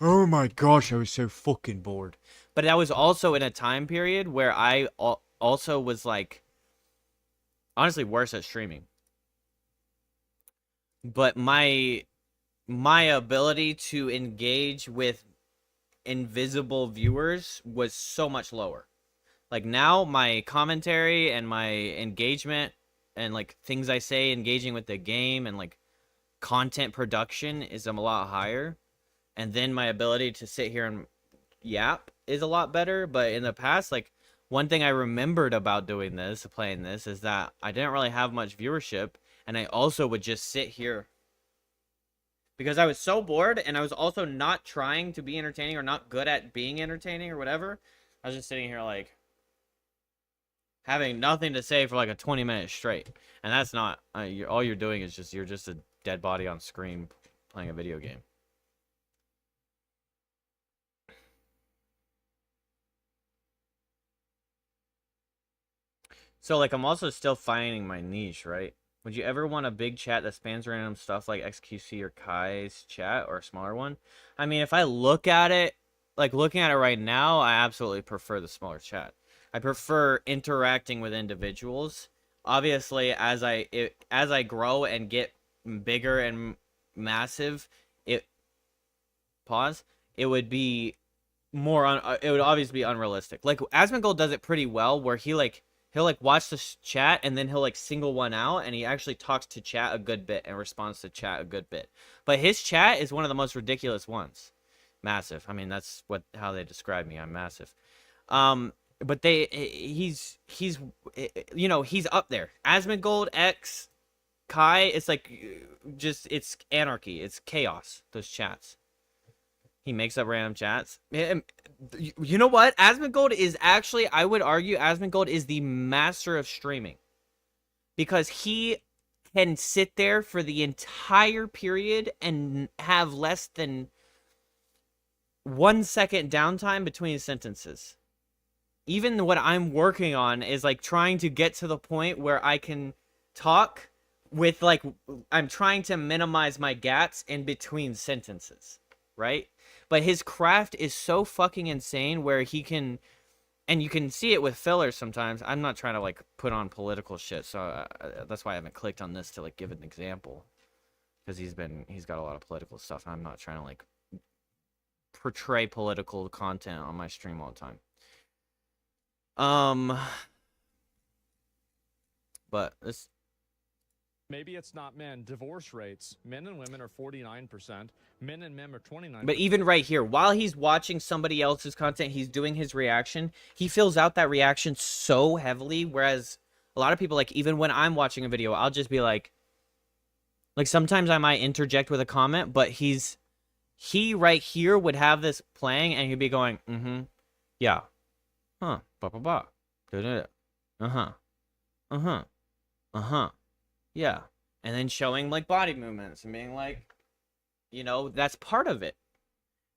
Speaker 2: Oh my gosh, I was so fucking bored. But that was also in a time period where I also was like, honestly, worse at streaming. But my ability to engage with invisible viewers was so much lower. Like now my commentary and my engagement and like things I say engaging with the game and like content production is a lot higher. And then my ability to sit here and yap is a lot better. But in the past, like one thing I remembered about doing this, playing this, is that I didn't really have much viewership. And I also would just sit here because I was so bored and I was also not trying to be entertaining or not good at being entertaining or whatever. I was just sitting here like having nothing to say for like a 20 minutes straight. And that's not, all you're doing is just, you're just a dead body on screen playing a video game. So like I'm also still finding my niche, right? Would you ever want a big chat that spans random stuff like XQC or Kai's chat or a smaller one? I mean, if I look at it, like looking at it right now, I absolutely prefer the smaller chat. I prefer interacting with individuals. Obviously, as I grow and get bigger and massive, it would be more it would obviously be unrealistic. Like Asmongold does it pretty well where he'll watch the chat and then he'll like single one out and he actually talks to chat a good bit and responds to chat a good bit. But his chat is one of the most ridiculous ones. Massive. I mean, that's how they describe me. I'm massive. But he's you know, he's up there. Asmongold, X, Kai, it's like it's anarchy. It's chaos, those chats. He makes up random chats. You know what? Asmongold is actually, I would argue, Asmongold is the master of streaming. Because he can sit there for the entire period and have less than 1 second downtime between sentences. Even what I'm working on is like trying to get to the point where I can talk with like, I'm trying to minimize my gaps in between sentences, right? But his craft is so fucking insane where he can, and you can see it with fillers sometimes. I'm not trying to like put on political shit, so that's why I haven't clicked on this to like give an example. Because he's got a lot of political stuff. I'm not trying to like portray political content on my stream all the time. But this...
Speaker 14: Maybe it's not men. Divorce rates. Men and women are 49%. Men and men are 29%.
Speaker 2: But even right here, while he's watching somebody else's content, he's doing his reaction. He fills out that reaction so heavily. Whereas a lot of people, like, even when I'm watching a video, I'll just be like sometimes I might interject with a comment, but he right here would have this playing and he'd be going, yeah. Huh. Ba ba ba. Da-da-da. Uh-huh. Uh-huh. Uh-huh. Yeah. And then showing like body movements and being like, you know, that's part of it.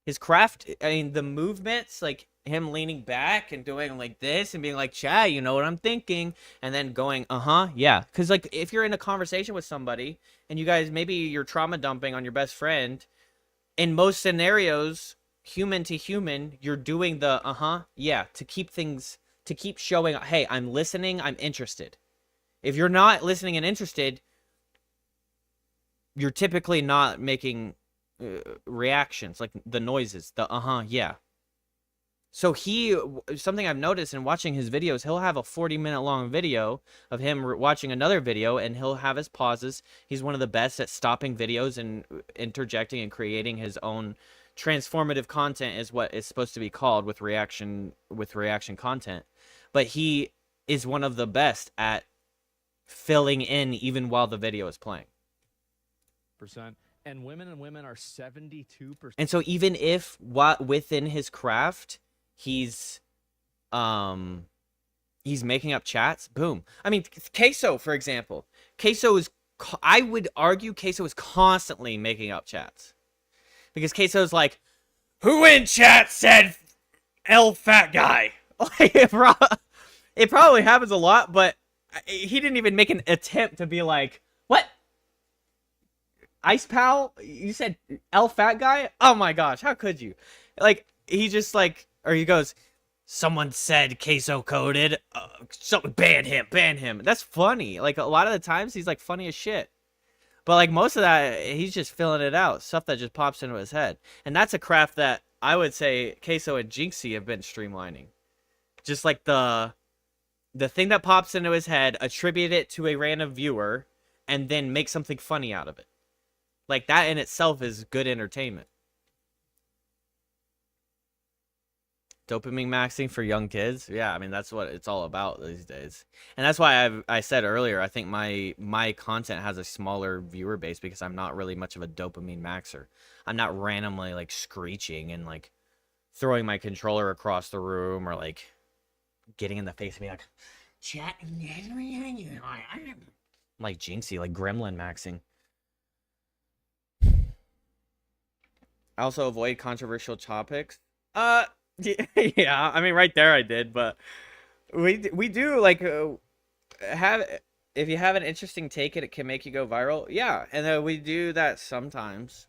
Speaker 2: His craft, I mean, the movements, like him leaning back and doing like this and being like, Chad, you know what I'm thinking? And then going, yeah. Because like if you're in a conversation with somebody and you guys, maybe you're trauma dumping on your best friend, in most scenarios, human to human, you're doing the yeah, to keep showing, hey, I'm listening, I'm interested. If you're not listening and interested, you're typically not making reactions, like the noises, the yeah. So something I've noticed in watching his videos, he'll have a 40-minute long video of him watching another video, and he'll have his pauses. He's one of the best at stopping videos and interjecting and creating his own transformative content, is what it's supposed to be called with reaction content. But he is one of the best at filling in even while the video is playing.
Speaker 14: And women are 72%.
Speaker 2: And so even if within his craft he's making up chats, boom. I mean, Queso, for example. I would argue Queso is constantly making up chats. Because Queso's like, who in chat said L fat guy? Like, it probably happens a lot, but he didn't even make an attempt to be like, what? Ice Pal? You said L fat guy? Oh my gosh, how could you? Like, he just like, or he goes, someone said queso coded, so ban him. That's funny. Like, a lot of the times he's like funny as shit. But like most of that, he's just filling it out. Stuff that just pops into his head. And that's a craft that I would say Queso and Jinxie have been streamlining. Just like the thing that pops into his head, attribute it to a random viewer, and then make something funny out of it. Like, that in itself is good entertainment. Dopamine maxing for young kids? Yeah, I mean, that's what it's all about these days. And that's why I said earlier, I think my content has a smaller viewer base because I'm not really much of a dopamine maxer. I'm not randomly, like, screeching and, like, throwing my controller across the room or, like, getting in the face of me, like, chat. Like Jinxie, like gremlin maxing. I also avoid controversial topics. Yeah, I mean, right there I did, but we do like if you have an interesting take, it can make you go viral. Yeah, and we do that sometimes.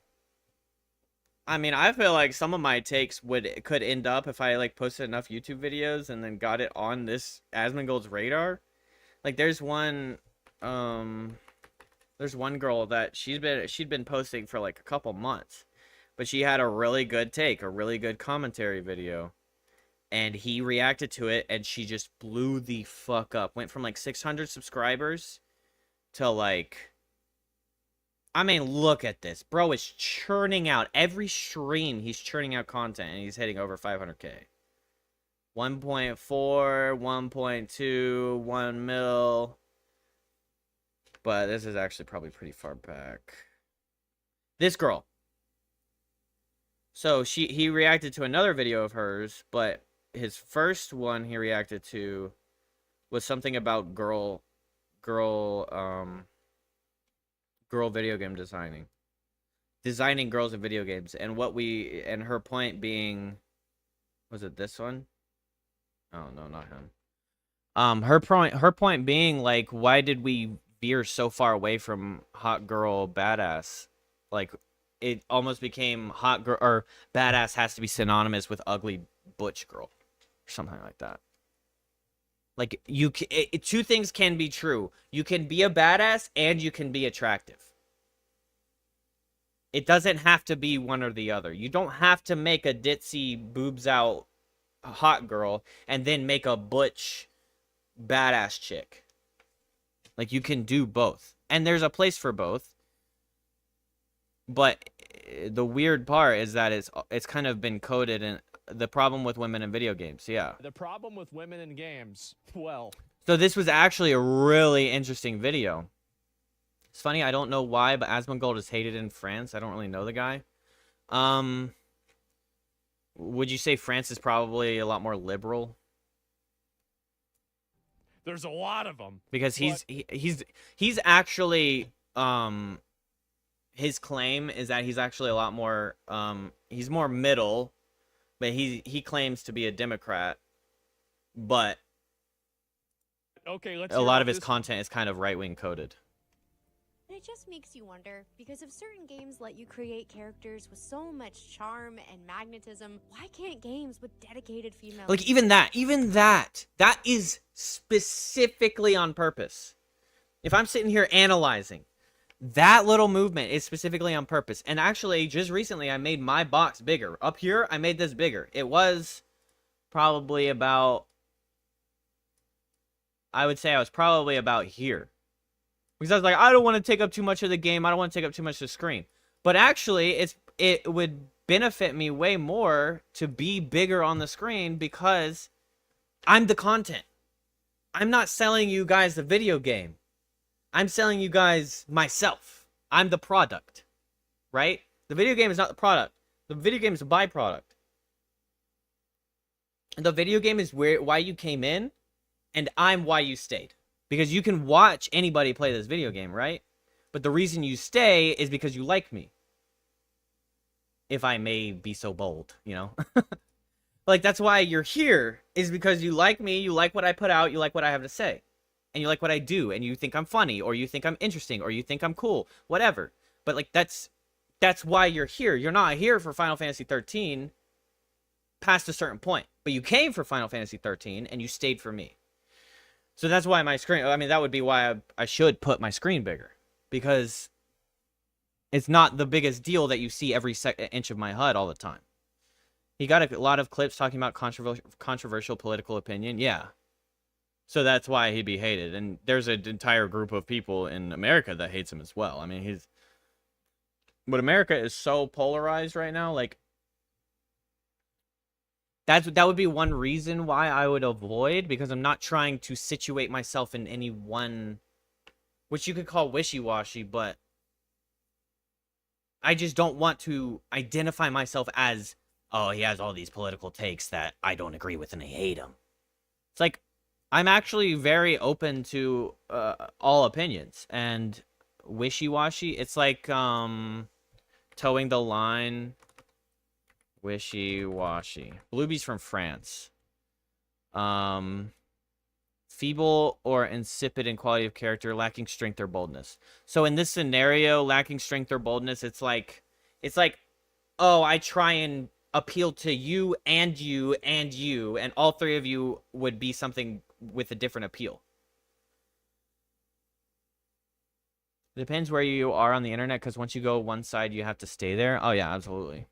Speaker 2: I mean, I feel like some of my takes could end up if I like posted enough YouTube videos and then got it on this Asmongold's radar. Like, there's one girl that she'd been posting for like a couple months. But she had a really good take, a really good commentary video. And he reacted to it, and she just blew the fuck up. Went from like 600 subscribers to like... I mean, look at this. Bro is churning out. Every stream, he's churning out content, and he's hitting over 500K. 1.4, 1.2, 1 mil. But this is actually probably pretty far back. This girl. So he reacted to another video of hers, but his first one he reacted to was something about girl video game designing girls in video games, and her point being, was it this one? Oh no, not him. Her point being, like, why did we veer so far away from hot girl badass? Like, it almost became hot girl or badass has to be synonymous with ugly butch girl or something like that. Like, two things can be true. You can be a badass and you can be attractive. It doesn't have to be one or the other. You don't have to make a ditzy boobs out hot girl and then make a butch badass chick. Like, you can do both. And there's a place for both. But the weird part is that it's kind of been coded in the problem with women in video games. Yeah.
Speaker 14: The problem with women in games. Well.
Speaker 2: So this was actually a really interesting video. It's funny, I don't know why, but Asmongold is hated in France. I don't really know the guy. Would you say France is probably a lot more liberal?
Speaker 14: There's a lot of them.
Speaker 2: Because he's actually his claim is that he's actually a lot more he's more middle, but he claims to be a Democrat, but
Speaker 14: okay,
Speaker 2: a lot of his content is kind of right-wing coded.
Speaker 15: And it just makes you wonder, because if certain games let you create characters with so much charm and magnetism, why can't games with dedicated female...
Speaker 2: Like, even that is specifically on purpose. If I'm sitting here analyzing, that little movement is specifically on purpose. And actually, just recently, I made my box bigger. Up here, I made this bigger. It was probably about, I would say I was probably about here. Because I was like, I don't want to take up too much of the game. I don't want to take up too much of the screen. But actually, it would benefit me way more to be bigger on the screen because I'm the content. I'm not selling you guys the video game. I'm selling you guys myself. I'm the product. Right? The video game is not the product. The video game is a byproduct. The video game is why you came in, and I'm why you stayed. Because you can watch anybody play this video game, right? But the reason you stay is because you like me. If I may be so bold, you know? Like, that's why you're here, is because you like me, you like what I put out, you like what I have to say. And you like what I do, and you think I'm funny, or you think I'm interesting, or you think I'm cool, whatever. But, like, that's why you're here. You're not here for Final Fantasy 13 past a certain point. But you came for Final Fantasy 13, and you stayed for me. So that's why my screen, I mean, that would be why I should put my screen bigger. Because it's not the biggest deal that you see every inch of my HUD all the time. He got a lot of clips talking about controversial political opinion. Yeah. So that's why he'd be hated. And there's an entire group of people in America that hates him as well. I mean, but America is so polarized right now. Like, that would be one reason why I would avoid, because I'm not trying to situate myself in any one, which you could call wishy-washy, but I just don't want to identify myself as, oh, he has all these political takes that I don't agree with and I hate him. It's like, I'm actually very open to all opinions, and wishy-washy, it's like towing the line. Wishy-washy. Bluebee's from France. Feeble or insipid in quality of character, lacking strength or boldness. So in this scenario, lacking strength or boldness, it's like, oh, I try and appeal to you and you and you, and all three of you would be something with a different appeal. It depends where you are on the internet, because once you go one side, you have to stay there. Oh yeah, absolutely.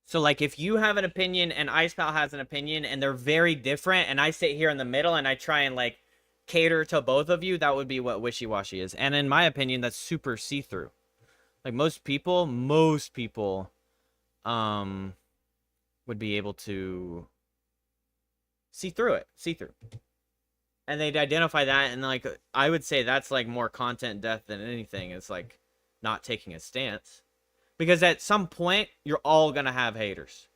Speaker 2: So, like, if you have an opinion and IcePal has an opinion and they're very different, and I sit here in the middle and I try and, like, cater to both of you, that would be what wishy-washy is. And in my opinion, that's super see-through. Like, most people would be able to see through it. See through. And they'd identify that, and, like, I would say that's, like, more content death than anything. It's, like, not taking a stance. Because at some point, you're all going to have haters.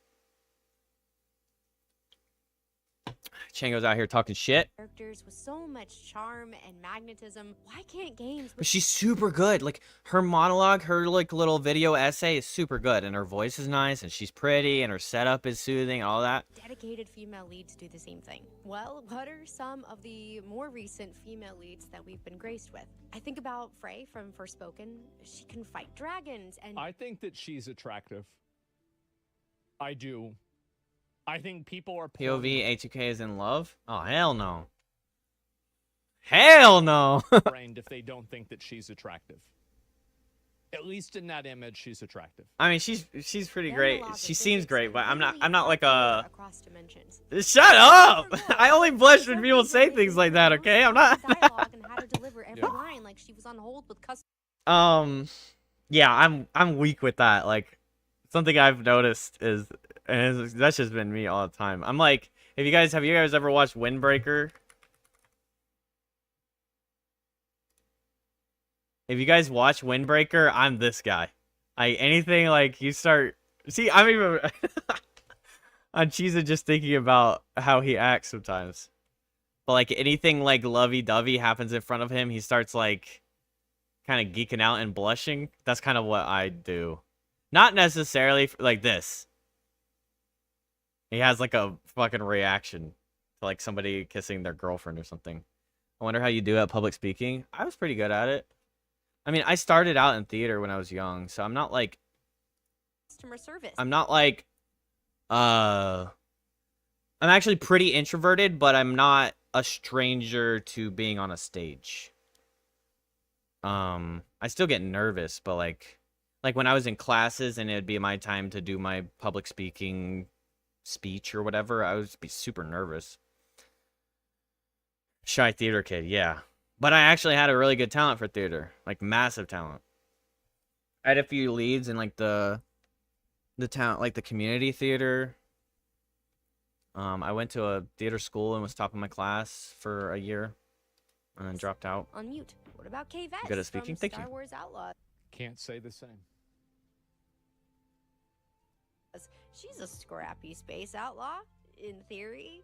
Speaker 2: Chango's out here talking shit.
Speaker 15: Characters with so much charm and magnetism. Why can't games...
Speaker 2: But she's super good. Like, her monologue, her, like, little video essay is super good. And her voice is nice, and she's pretty, and her setup is soothing, and all that.
Speaker 15: Dedicated female leads do the same thing. Well, what are some of the more recent female leads that we've been graced with? I think about Frey from Forspoken. She can fight dragons, and...
Speaker 14: I think that she's attractive. I do. I think people are...
Speaker 2: POV, A2K is in love? Oh, hell no. Hell no!
Speaker 14: Brained if they don't think that she's attractive. At least in that image, she's attractive.
Speaker 2: I mean, she's pretty great. She seems great, but I'm not like a...
Speaker 15: across dimensions.
Speaker 2: Shut up! I only blush when people say things like that, okay? I'm not...
Speaker 15: Dialogue and how to deliver every line like she was on hold with
Speaker 2: yeah, I'm weak with that. Like, something I've noticed is, and that's just been me all the time. I'm like, have you guys ever watched Windbreaker? If you guys watch Windbreaker, I'm this guy. Anything like you start, see, I'm even on Cheesa just thinking about how he acts sometimes. But like anything like lovey-dovey happens in front of him, he starts like kind of geeking out and blushing. That's kind of what I do. Not necessarily like this. He has like a fucking reaction to like somebody kissing their girlfriend or something. I wonder how you do at public speaking. I was pretty good at it. I mean, I started out in theater when I was young, so I'm not like...
Speaker 15: Customer service.
Speaker 2: I'm not like... I'm actually pretty introverted, but I'm not a stranger to being on a stage. I still get nervous, but like Like when I was in classes and it'd be my time to do my public speaking speech or whatever, I would be super nervous. Shy theater kid, yeah. But I actually had a really good talent for theater, like massive talent. I had a few leads in like the talent, like the community theater. I went to a theater school and was top of my class for a year, and then dropped out.
Speaker 15: On mute. What about Kay Vess
Speaker 2: Good at speaking.
Speaker 15: from
Speaker 2: Thank
Speaker 15: Star
Speaker 2: you.
Speaker 15: Wars Outlaws?
Speaker 14: Can't say the same.
Speaker 15: She's a scrappy space outlaw, in theory.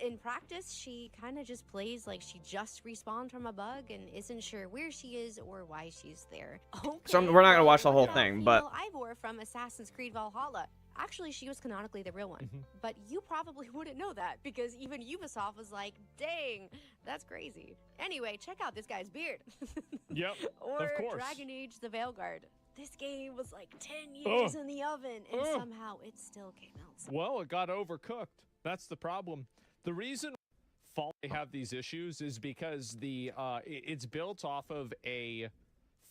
Speaker 15: In practice, she kind of just plays like she just respawned from a bug and isn't sure where she is or why she's there. Okay,
Speaker 2: So we're not gonna watch the
Speaker 15: what
Speaker 2: whole
Speaker 15: about
Speaker 2: thing, but
Speaker 15: female Ivor from Assassin's Creed Valhalla. Actually, she was canonically the real one. But you probably wouldn't know that because even Ubisoft was like, dang, that's crazy. Anyway, check out this guy's beard.
Speaker 14: Yep,
Speaker 15: or
Speaker 14: of course.
Speaker 15: Dragon Age the Veilguard. This game was like 10 years in the oven and somehow it still came out.
Speaker 14: Well, it got overcooked. That's the problem. The reason they have these issues is because it's built off of a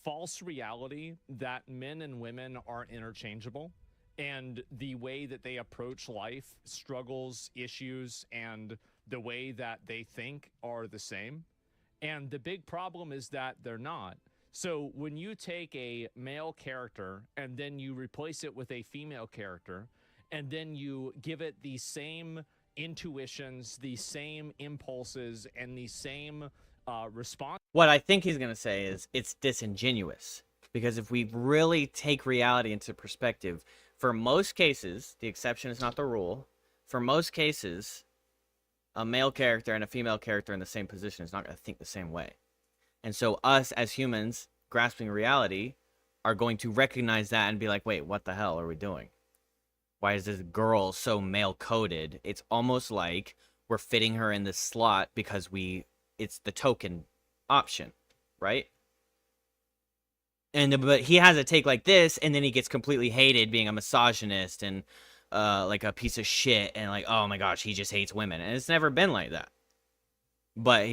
Speaker 14: false reality that men and women aren't interchangeable, and the way that they approach life, struggles, issues, and the way that they think are the same. And the big problem is that they're not. So when you take a male character and then you replace it with a female character, and then you give it the same intuitions, the same impulses, and the same response.
Speaker 2: what I think he's gonna say is it's disingenuous, because if we really take reality into perspective, for most cases, the exception is not the rule. For most cases, a male character and a female character in the same position is not going to think the same way. And so us as humans grasping reality are going to recognize that and be like, wait, what the hell are we doing? Why is this girl so male-coded? It's almost like we're fitting her in this slot because it's the token option, right? But he has a take like this, and then he gets completely hated being a misogynist and like a piece of shit, and like, oh my gosh, he just hates women. And it's never been like that. But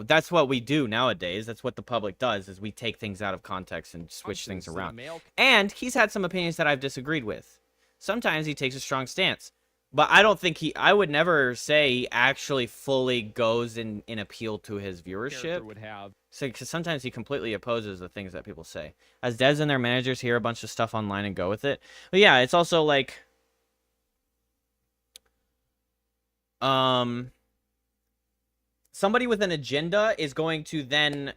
Speaker 2: that's what we do nowadays. That's what the public does, is we take things out of context and switch things around. And he's had some opinions that I've disagreed with. Sometimes he takes a strong stance. But I don't think I would never say he actually fully goes in appeal to his viewership.
Speaker 14: Would have.
Speaker 2: So, because sometimes he completely opposes the things that people say. As devs and their managers hear a bunch of stuff online and go with it. But yeah, it's also like... somebody with an agenda is going to then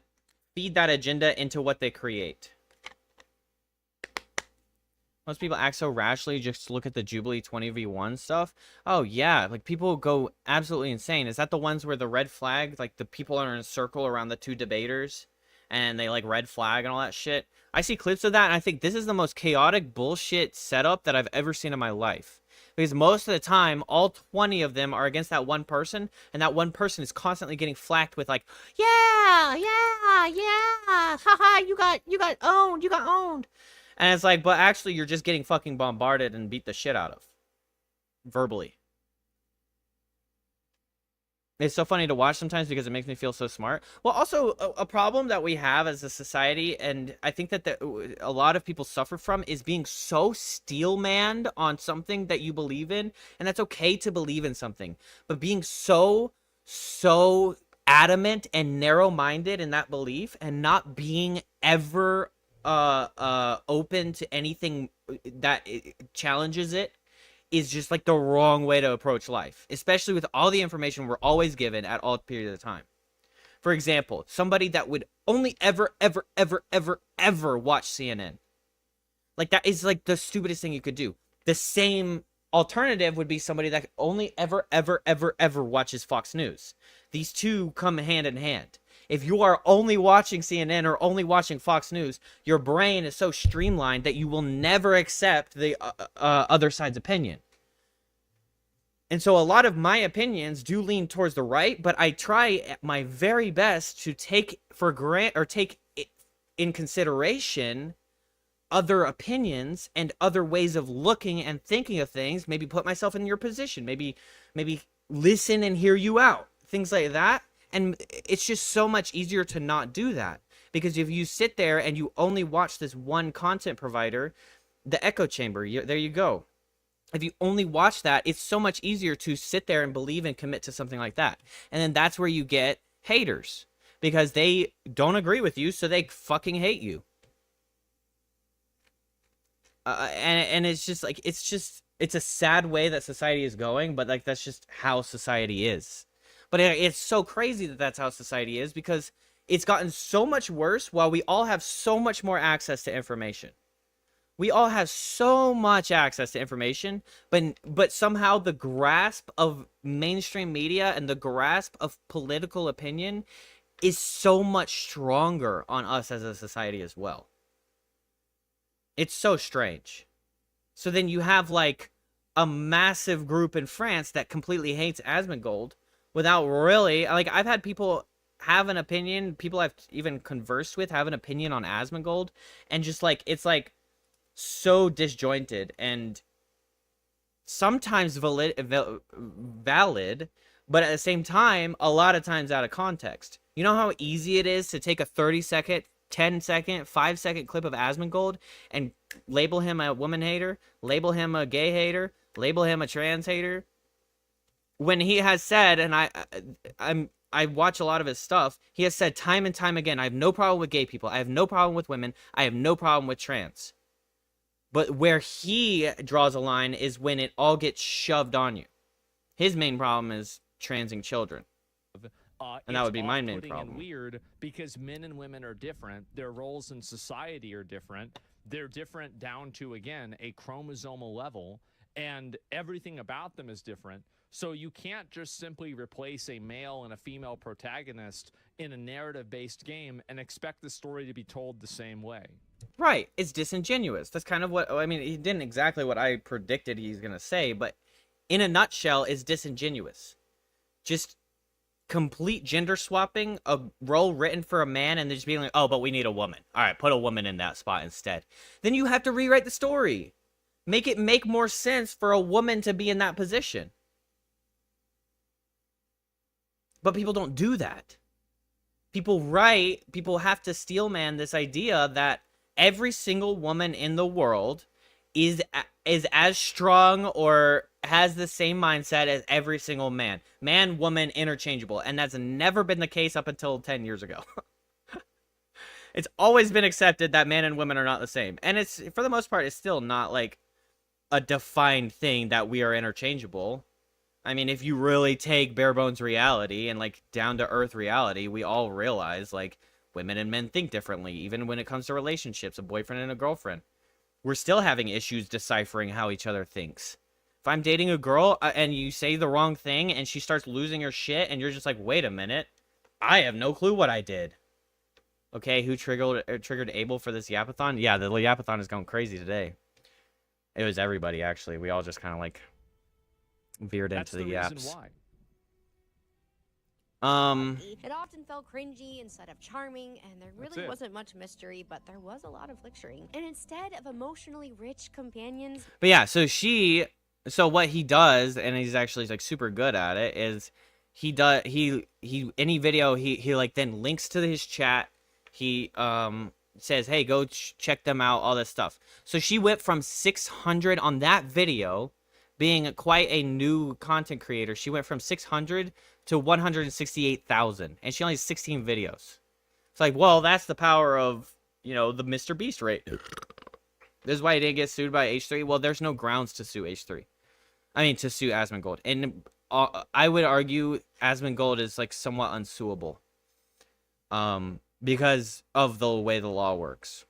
Speaker 2: feed that agenda into what they create. Most people act so rashly. Just look at the Jubilee 20v1 stuff. Oh, yeah. Like, people go absolutely insane. Is that the ones where the red flag, like, the people are in a circle around the two debaters, and they, like, red flag and all that shit? I see clips of that, and I think this is the most chaotic bullshit setup that I've ever seen in my life. Because most of the time, all 20 of them are against that one person, and that one person is constantly getting flacked with, like, yeah, haha, you got owned. And it's like, but actually, you're just getting fucking bombarded and beat the shit out of. Verbally. It's so funny to watch sometimes because it makes me feel so smart. Well, also, a problem that we have as a society, and I think that a lot of people suffer from, is being so steel-manned on something that you believe in. And that's okay to believe in something. But being so adamant and narrow-minded in that belief, and not being ever open to anything that challenges it, is just like the wrong way to approach life, especially with all the information we're always given at all periods of time. For example, somebody that would only ever watch CNN. Like, that is like the stupidest thing you could do. The same alternative would be somebody that only ever watches Fox News. These two come hand in hand. If you are only watching CNN or only watching Fox News, your brain is so streamlined that you will never accept the other side's opinion. And so a lot of my opinions do lean towards the right, but I try my very best to take in consideration other opinions and other ways of looking and thinking of things. Maybe put myself in your position. Maybe listen and hear you out. Things like that. And it's just so much easier to not do that. Because if you sit there and you only watch this one content provider, the echo chamber, there you go. If you only watch that, it's so much easier to sit there and believe and commit to something like that. And then that's where you get haters, because they don't agree with you, so they fucking hate you. And it's just like, it's a sad way that society is going, but like, that's just how society is. But it's so crazy that that's how society is, because it's gotten so much worse while we all have so much more access to information. We all have so much access to information, but somehow the grasp of mainstream media and the grasp of political opinion is so much stronger on us as a society as well. It's so strange. So then you have like a massive group in France that completely hates Asmongold without really, like, I've had people have an opinion, people I've even conversed with have an opinion on Asmongold, and just like, it's like so disjointed and sometimes valid, but at the same time, a lot of times out of context. You know how easy it is to take a 30-second, 10-second, 5-second clip of Asmongold and label him a woman hater, label him a gay hater, label him a trans hater, when he has said, and I watch a lot of his stuff, he has said time and time again, I have no problem with gay people, I have no problem with women, I have no problem with trans. But where he draws a line is when it all gets shoved on you. His main problem is transing children. And that would be my main problem.
Speaker 14: And weird because men and women are different. Their roles in society are different. They're different down to, again, a chromosomal level. And everything about them is different. So you can't just simply replace a male and a female protagonist in a narrative-based game and expect the story to be told the same way.
Speaker 2: Right. It's disingenuous. That's kind of what, I mean, he didn't exactly what I predicted he's going to say, but in a nutshell, it's disingenuous. Just complete gender swapping, a role written for a man, and then just being like, oh, but we need a woman. All right, put a woman in that spot instead. Then you have to rewrite the story. Make it make more sense for a woman to be in that position. But people don't do that. People have to steel man this idea that every single woman in the world is as strong or has the same mindset as every single man. Man, woman, interchangeable. And that's never been the case up until 10 years ago. It's always been accepted that men and women are not the same. And it's, for the most part, it's still not like a defined thing that we are interchangeable. I mean, if you really take bare bones reality and like down to earth reality, we all realize like women and men think differently, even when it comes to relationships, a boyfriend and a girlfriend. We're still having issues deciphering how each other thinks. If I'm dating a girl and you say the wrong thing and she starts losing her shit and you're just like, wait a minute, I have no clue what I did. Okay, who triggered Abel for this yapathon? Yeah, the yapathon is going crazy today. It was everybody, actually. We all just kind of like veered into the yaps.
Speaker 15: It often felt cringy instead of charming, and there really wasn't much mystery, but there was a lot of lecturing. And instead of emotionally rich companions...
Speaker 2: But yeah, so what he does, and he's actually like super good at it, is any video, he like then links to his chat. He says, hey, go check them out, all this stuff. So she went from 600 on that video, being quite a new content creator. She went from 600 to 168,000, and she only has 16 videos. It's like, well, that's the power of, you know, the Mr. Beast rate. This is why he didn't get sued by H3. Well, there's no grounds to sue H3. I mean, to sue Asmongold. And I would argue Asmongold is like somewhat unsuable. Because of the way the law works.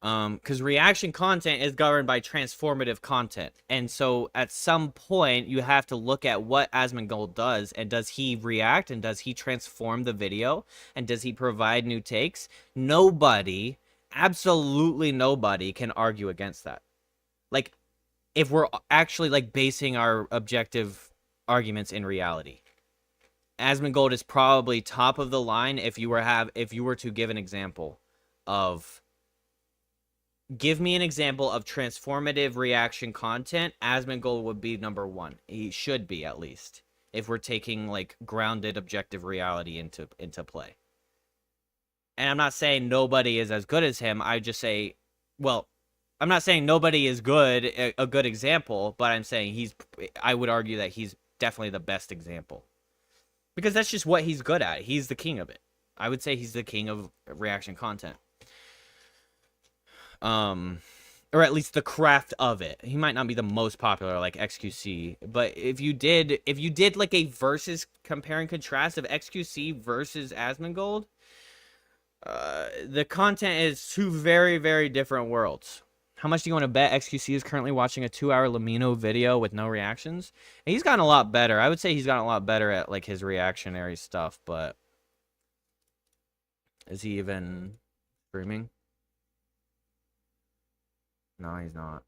Speaker 2: Because reaction content is governed by transformative content. And so at some point, you have to look at what Asmongold does. And does he react? And does he transform the video? And does he provide new takes? Nobody, absolutely nobody can argue against that. Like, if we're actually, like, basing our objective arguments in reality. Asmongold is probably top of the line if you were to give an example of... Give me an example of transformative reaction content. Asmongold would be number one. He should be, at least, if we're taking like grounded, objective reality into play. And I'm not saying nobody is as good as him. I just say, well, I'm not saying nobody is good, a good example, but I'm saying I would argue that he's definitely the best example. Because that's just what he's good at. He's the king of it. I would say he's the king of reaction content. Or at least the craft of it. He might not be the most popular like XQC, but if you did like a versus compare and contrast of XQC versus Asmongold, the content is two very, very different worlds. How much do you want to bet XQC is currently watching a 2-hour Lamino video with no reactions? And he's gotten a lot better. I would say he's gotten a lot better at like his reactionary stuff, but is he even streaming? No, he's not.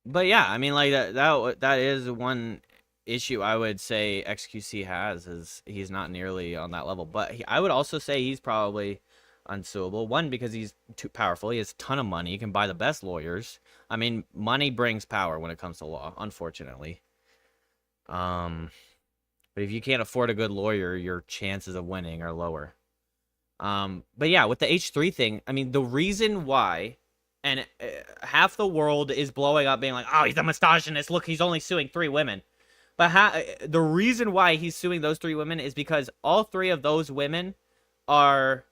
Speaker 2: But yeah, I mean, like that is one issue I would say XQC has, is he's not nearly on that level. But I would also say he's probably unsuable. One, because he's too powerful. He has a ton of money. He can buy the best lawyers. I mean, money brings power when it comes to law, unfortunately. But if you can't afford a good lawyer, your chances of winning are lower. But yeah, with the H3 thing, I mean, the reason why, and half the world is blowing up being like, oh, he's a misogynist. Look, he's only suing 3 women. But the reason why he's suing those 3 women is because all 3 of those women had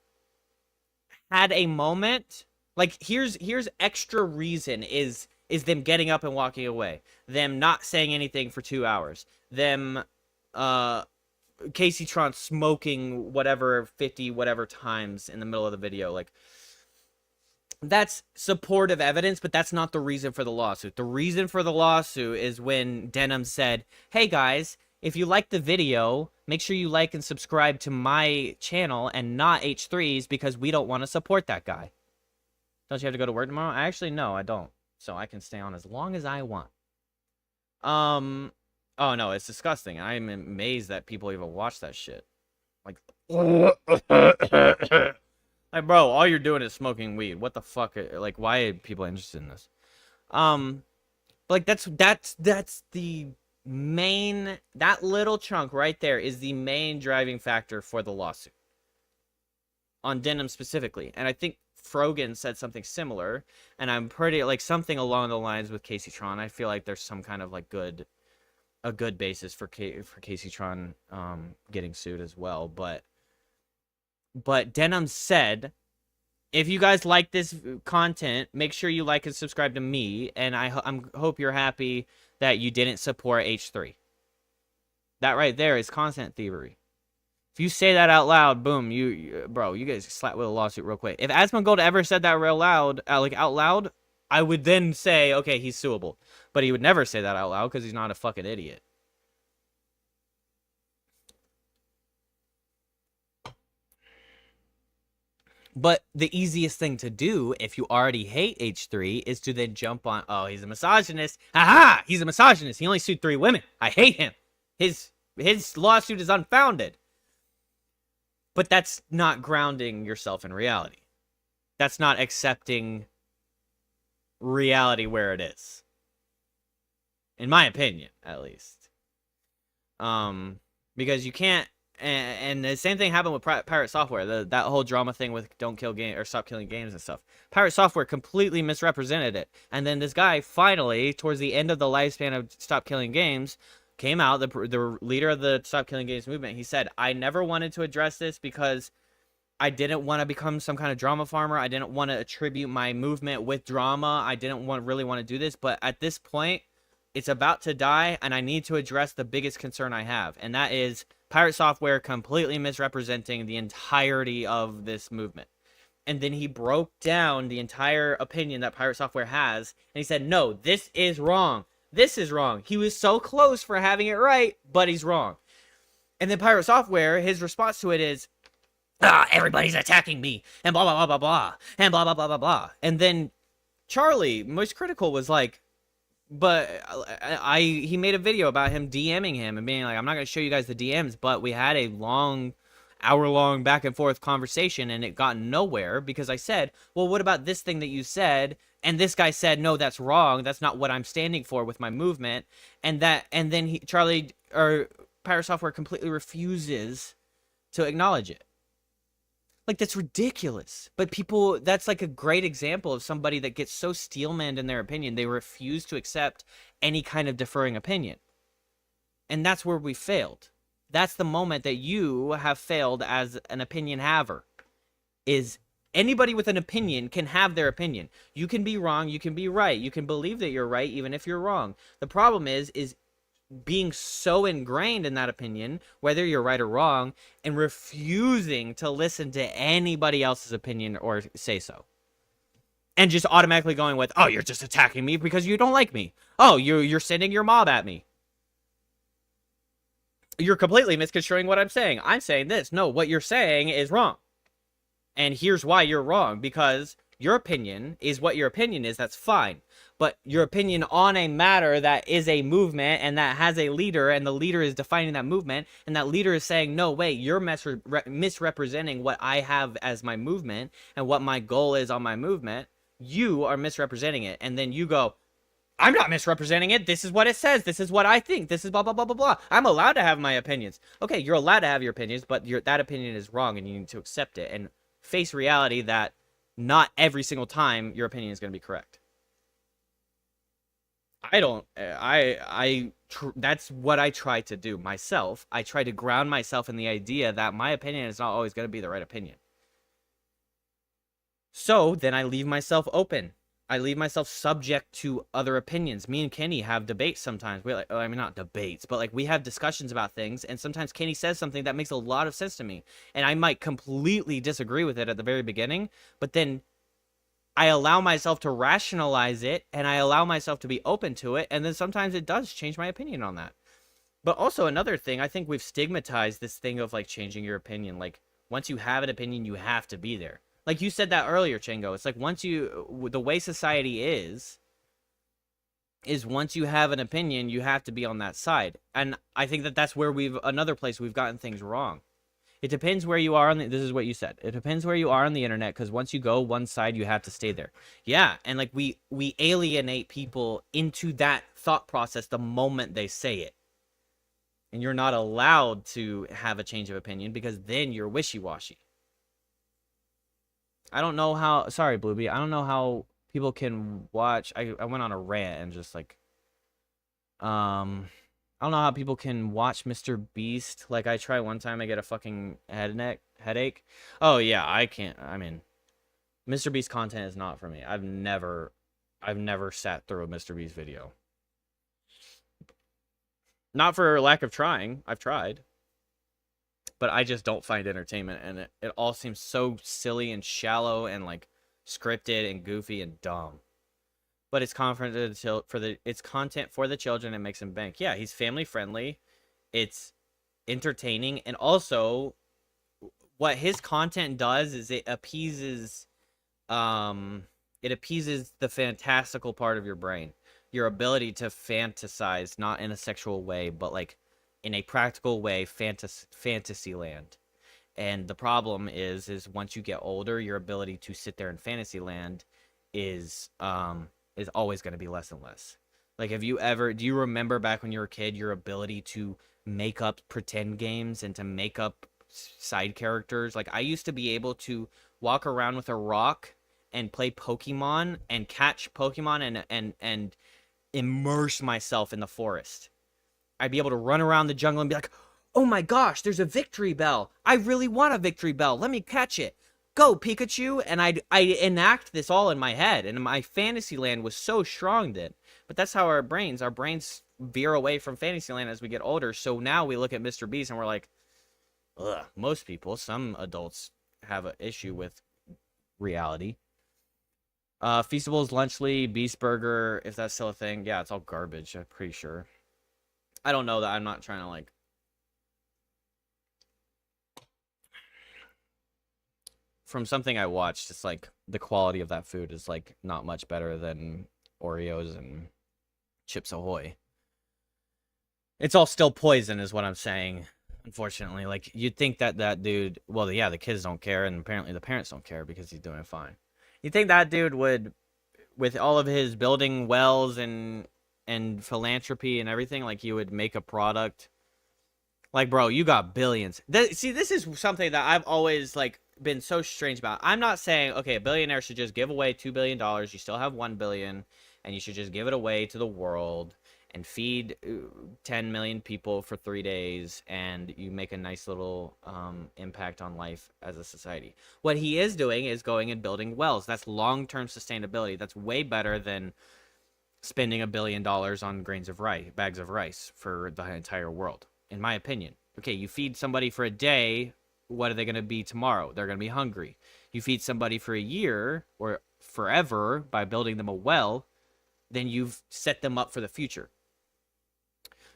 Speaker 2: a moment. Like, here's extra reason is them getting up and walking away. Them not saying anything for 2 hours. Them, Casey Tron smoking whatever 50 whatever times in the middle of the video. Like, that's supportive evidence, but that's not the reason for the lawsuit. The reason for the lawsuit is when Denim said, hey guys, if you like the video, make sure you like and subscribe to my channel and not H3's, because we don't want to support that guy. Don't you have to go to work tomorrow? Actually, no, I don't. So I can stay on as long as I want. Oh no, it's disgusting. I'm amazed that people even watch that shit. Like, like, bro, all you're doing is smoking weed. What the fuck? Like, why are people interested in this? Like, that's the main, that little chunk right there is the main driving factor for the lawsuit. On Denim specifically. And I think Frogan said something similar, and I'm pretty, like, something along the lines with Casey Tron. I feel like there's some kind of, like, a good basis for Casey Tron getting sued as well, but Denim said, if you guys like this content, make sure you like and subscribe to me, and I hope you're happy that you didn't support H3. That right there is content thievery. If you say that out loud, boom, bro, you guys slap with a lawsuit real quick. If Asmongold ever said that real loud, like out loud, I would then say, okay, he's suable. But he would never say that out loud because he's not a fucking idiot. But the easiest thing to do if you already hate H3 is to then jump on, oh, he's a misogynist. Aha! He's a misogynist. He only sued 3 women. I hate him. His lawsuit is unfounded. But that's not grounding yourself in reality. That's not accepting reality where it is. In my opinion, at least. Because you can't, and the same thing happened with Pirate Software. That whole drama thing with don't kill game or stop killing games and stuff. Pirate Software completely misrepresented it. And then this guy finally, towards the end of the lifespan of Stop Killing Games, came out, the leader of the Stop Killing Games movement. He said, I never wanted to address this because I didn't want to become some kind of drama farmer. I didn't want to attribute my movement with drama. I didn't really want to do this. But at this point, it's about to die, and I need to address the biggest concern I have. And that is Pirate Software completely misrepresenting the entirety of this movement. And then he broke down the entire opinion that Pirate Software has. And he said, no, this is wrong. This is wrong. He was so close for having it right, but he's wrong. And then Pirate Software, his response to it is, everybody's attacking me, and blah, blah, blah, blah, blah, and blah, blah, blah, blah, blah. And then Charlie, most critical, was like, but he made a video about him DMing him and being like, I'm not going to show you guys the DMs, but we had a long, hour-long back-and-forth conversation, and it got nowhere because I said, well, what about this thing that you said? And this guy said, no, that's wrong. That's not what I'm standing for with my movement. And then Pirate Software completely refuses to acknowledge it. Like, that's ridiculous. But people, that's like a great example of somebody that gets so steelmanned in their opinion, they refuse to accept any kind of differing opinion. And that's where we failed. That's the moment that you have failed as an opinion haver. Is anybody with an opinion can have their opinion. You can be wrong, you can be right. You can believe that you're right even if you're wrong. The problem is being so ingrained in that opinion, whether you're right or wrong, and refusing to listen to anybody else's opinion or say so. And just automatically going with, oh, you're just attacking me because you don't like me. Oh, you're sending your mob at me. You're completely misconstruing what I'm saying. I'm saying this. No, what you're saying is wrong. And here's why you're wrong. Because your opinion is what your opinion is. That's fine. But your opinion on a matter that is a movement and that has a leader, and the leader is defining that movement, and that leader is saying, no, wait, you're misrepresenting what I have as my movement and what my goal is on my movement. You are misrepresenting it. And then you go, I'm not misrepresenting it. This is what it says. This is what I think. This is blah, blah, blah, blah, blah. I'm allowed to have my opinions. Okay, you're allowed to have your opinions, but that opinion is wrong, and you need to accept it and face reality that not every single time your opinion is going to be correct. That's what I try to do myself. I try to ground myself in the idea that my opinion is not always going to be the right opinion. So then I leave myself open. I leave myself subject to other opinions. Me and Kenny have debates sometimes. I mean, not debates, but like we have discussions about things. And sometimes Kenny says something that makes a lot of sense to me. And I might completely disagree with it at the very beginning. But then I allow myself to rationalize it. And I allow myself to be open to it. And then sometimes it does change my opinion on that. But also another thing, I think we've stigmatized this thing of like changing your opinion. Like once you have an opinion, you have to be there. Like you said that earlier, Chingo. It's like the way society is once you have an opinion, you have to be on that side. And I think that's where another place we've gotten things wrong. It depends where you are this is what you said. It depends where you are on the internet, because once you go one side, you have to stay there. Yeah, and like we alienate people into that thought process the moment they say it. And you're not allowed to have a change of opinion because then you're wishy-washy. I don't know how, sorry, Bluebee, I don't know how people can watch, I went on a rant and just like, I don't know how people can watch Mr. Beast. Like, I try one time, I get a fucking headache. Oh, yeah, I can't, I mean, Mr. Beast content is not for me. I've never sat through a Mr. Beast video. Not for lack of trying, I've tried. But I just don't find entertainment, and it all seems so silly and shallow and like scripted and goofy and dumb. But it's content for the children and makes them bank. Yeah, he's family friendly. It's entertaining, and also what his content does is it appeases the fantastical part of your brain. Your ability to fantasize, not in a sexual way, but like in a practical way, fantasy land. And the problem is once you get older, your ability to sit there in fantasy land is always going to be less and less. Like, do you remember back when you were a kid, your ability to make up pretend games and to make up side characters? Like, I used to be able to walk around with a rock and play Pokemon and catch Pokemon and immerse myself in the forest. I'd be able to run around the jungle and be like, oh my gosh, there's a victory bell. I really want a victory bell. Let me catch it. Go, Pikachu. And I'd enact this all in my head. And my fantasy land was so strong then. But that's how our brains veer away from fantasy land as we get older. So now we look at Mr. Beast and we're like, ugh, most people, some adults have an issue with reality. Feastables, Lunchly, Beast Burger, if that's still a thing. Yeah, it's all garbage, I'm pretty sure. I don't know that. I'm not trying to like from something I watched, it's like the quality of that food is like not much better than Oreos and Chips Ahoy. It's all still poison is what I'm saying. Unfortunately, like you'd think that dude, well, yeah, the kids don't care, and apparently the parents don't care because he's doing fine. You'd think that dude would, with all of his building wells and philanthropy and everything, like you would make a product. Like, bro, you got billions. See, this is something that I've always like been so strange about. I'm not saying, okay, a billionaire should just give away $2 billion. You still have $1 billion, and you should just give it away to the world and feed 10 million people for 3 days, and you make a nice little impact on life as a society. What he is doing is going and building wells. That's long-term sustainability. That's way better than spending $1 billion on bags of rice for the entire world, in my opinion. Okay, you feed somebody for a day, what are they going to be tomorrow? They're going to be hungry. You feed somebody for a year or forever by building them a well, then you've set them up for the future.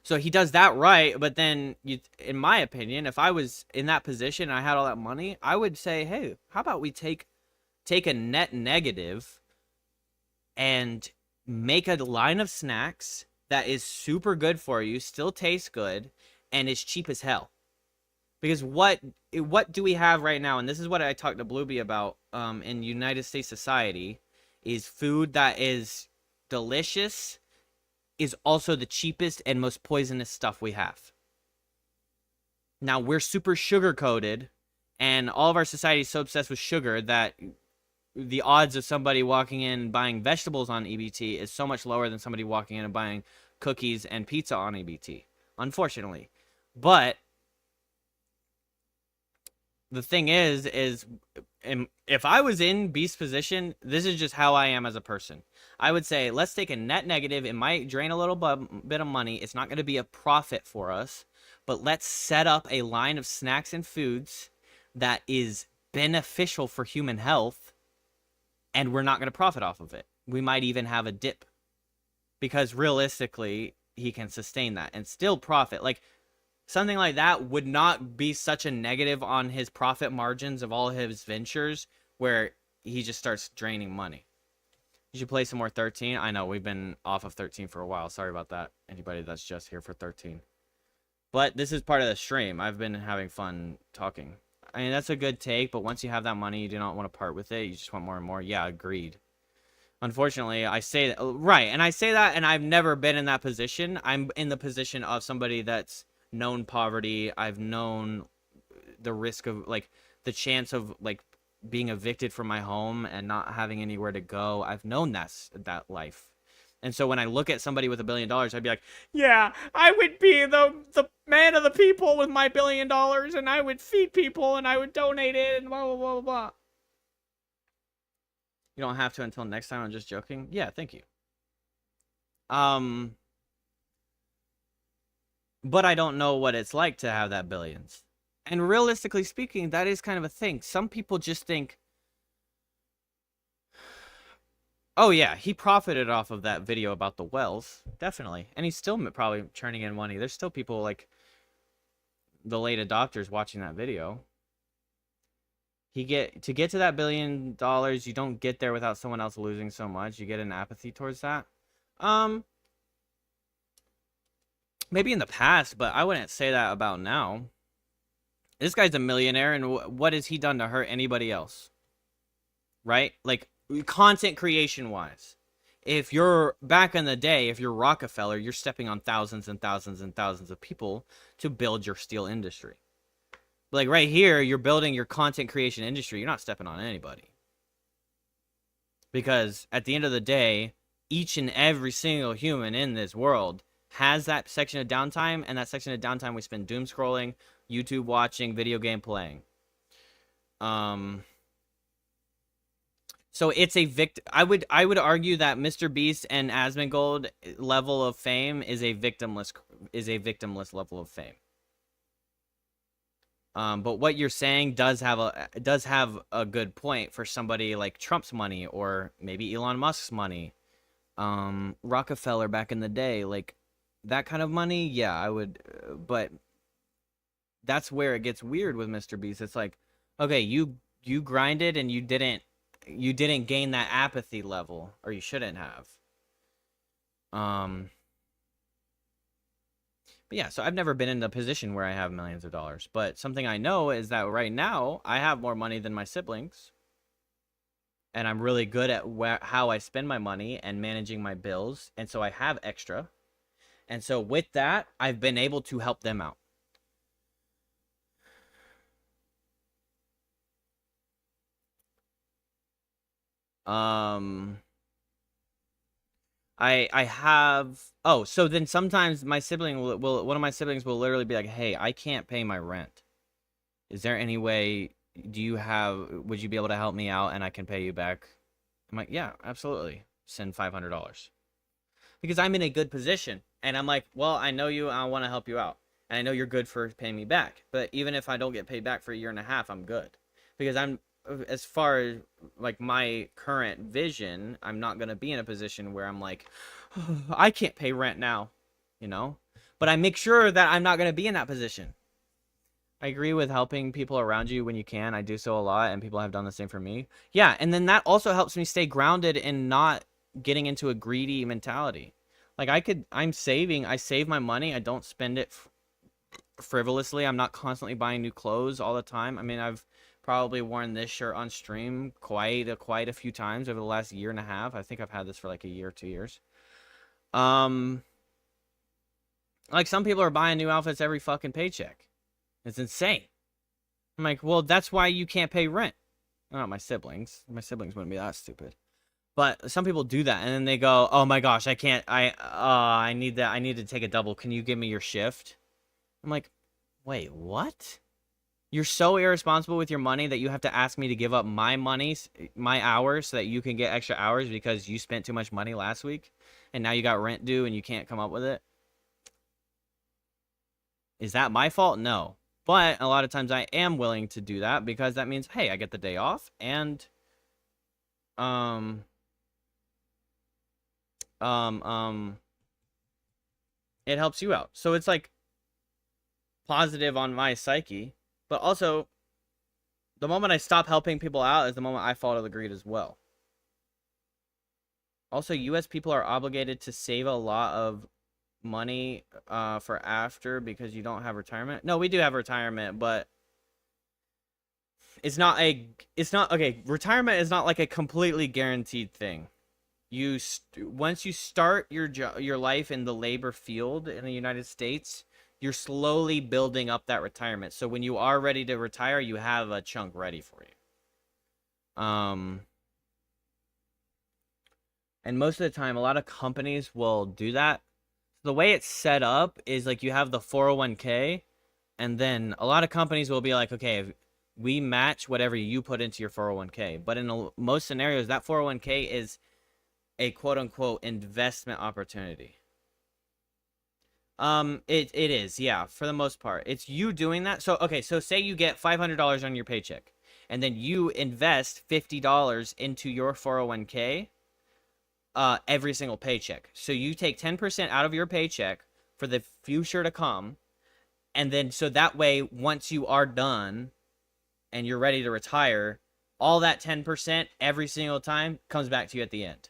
Speaker 2: So he does that right, but then, in my opinion, if I was in that position and I had all that money, I would say, hey, how about we take a net negative and make a line of snacks that is super good for you, still tastes good, and is cheap as hell. Because what do we have right now, and this is what I talked to Blueby about in United States society, is food that is delicious is also the cheapest and most poisonous stuff we have. Now, we're super sugar-coated, and all of our society is so obsessed with sugar that the odds of somebody walking in and buying vegetables on EBT is so much lower than somebody walking in and buying cookies and pizza on EBT, unfortunately. But the thing is if I was in Beast's position, this is just how I am as a person. I would say, let's take a net negative. It might drain a little bit of money. It's not going to be a profit for us. But let's set up a line of snacks and foods that is beneficial for human health, and we're not going to profit off of it. We might even have a dip. Because realistically, he can sustain that and still profit. Like, something like that would not be such a negative on his profit margins of all his ventures where he just starts draining money. You should play some more 13. I know, we've been off of 13 for a while. Sorry about that, anybody that's just here for 13. But this is part of the stream. I've been having fun talking. I mean, that's a good take, but once you have that money, you do not want to part with it. You just want more and more. Yeah, agreed. Unfortunately, I say that, right, and I say that, and I've never been in that position. I'm in the position of somebody that's known poverty. I've known the risk of, like, the chance of, like, being evicted from my home and not having anywhere to go. I've known that life. And so when I look at somebody with $1 billion, I'd be like, yeah, I would be the man of the people with my $1 billion, and I would feed people, and I would donate it, and blah, blah, blah, blah. You don't have to until next time. I'm just joking. Yeah, thank you. But I don't know what it's like to have that billions. And realistically speaking, that is kind of a thing. Some people just think, oh yeah, he profited off of that video about the wells. Definitely. And he's still probably churning in money. There's still people like the late adopters watching that video. To get to that $1 billion, you don't get there without someone else losing so much. You get an apathy towards that. Maybe in the past, but I wouldn't say that about now. This guy's a millionaire, and what has he done to hurt anybody else? Right? Like, content creation-wise. If you're, back in the day, if you're Rockefeller, you're stepping on thousands and thousands and thousands of people to build your steel industry. Like, right here, you're building your content creation industry. You're not stepping on anybody. Because, at the end of the day, each and every single human in this world has that section of downtime, and that section of downtime we spend doom scrolling, YouTube watching, video game playing. So it's a I would argue that Mr. Beast and Asmongold level of fame is a victimless level of fame. But what you're saying does have a good point for somebody like Trump's money, or maybe Elon Musk's money, Rockefeller back in the day, like that kind of money. Yeah, I would, but that's where it gets weird with Mr. Beast. It's like, okay, you grinded and you didn't gain that apathy level, or you shouldn't have. But yeah, so I've never been in a position where I have millions of dollars. But something I know is that right now I have more money than my siblings. And I'm really good at how I spend my money and managing my bills. And so I have extra. And so with that, I've been able to help them out. I have, oh, so then sometimes my sibling will one of my siblings will literally be like, hey, I can't pay my rent. Is there any way, would you be able to help me out and I can pay you back? I'm like, yeah, absolutely. Send $500. Because I'm in a good position. And I'm like, well, I know you, I want to help you out. And I know you're good for paying me back. But even if I don't get paid back for a year and a half, I'm good. Because as far as like my current vision, I'm not going to be in a position where I'm like, oh, I can't pay rent now, you know? But I make sure that I'm not going to be in that position. I agree with helping people around you when you can. I do so a lot, and people have done the same for me. Yeah, and then that also helps me stay grounded and not getting into a greedy mentality. Like I save my money. I don't spend it frivolously. I'm not constantly buying new clothes all the time. I mean, I've probably worn this shirt on stream quite a few times over the last year and a half. I think I've had this for like a year, 2 years. Like some people are buying new outfits every fucking paycheck. It's insane. I'm like, well, that's why you can't pay rent. Not my siblings. My siblings wouldn't be that stupid. But some people do that, and then they go, oh my gosh, I can't, I need that. I need to take a double. Can you give me your shift? I'm like, wait, what? You're so irresponsible with your money that you have to ask me to give up my money, my hours, so that you can get extra hours because you spent too much money last week, and now you got rent due and you can't come up with it? Is that my fault? No. But a lot of times I am willing to do that because that means, hey, I get the day off and it helps you out. So it's like positive on my psyche, but also the moment I stop helping people out is the moment I fall to the greed as well. Also, US people are obligated to save a lot of money for after because you don't have retirement. No, we do have retirement, but it's not okay. Retirement is not like a completely guaranteed thing. Once you start your life in the labor field in the United States, you're slowly building up that retirement. So when you are ready to retire, you have a chunk ready for you. And most of the time, a lot of companies will do that. The way it's set up is like you have the 401k, and then a lot of companies will be like, okay, we match whatever you put into your 401k. But in most scenarios, that 401k is a quote-unquote investment opportunity. It is, yeah, for the most part. It's you doing that. So, okay, so say you get $500 on your paycheck, and then you invest $50 into your 401k every single paycheck. So you take 10% out of your paycheck for the future to come, and then so that way, once you are done and you're ready to retire, all that 10% every single time comes back to you at the end.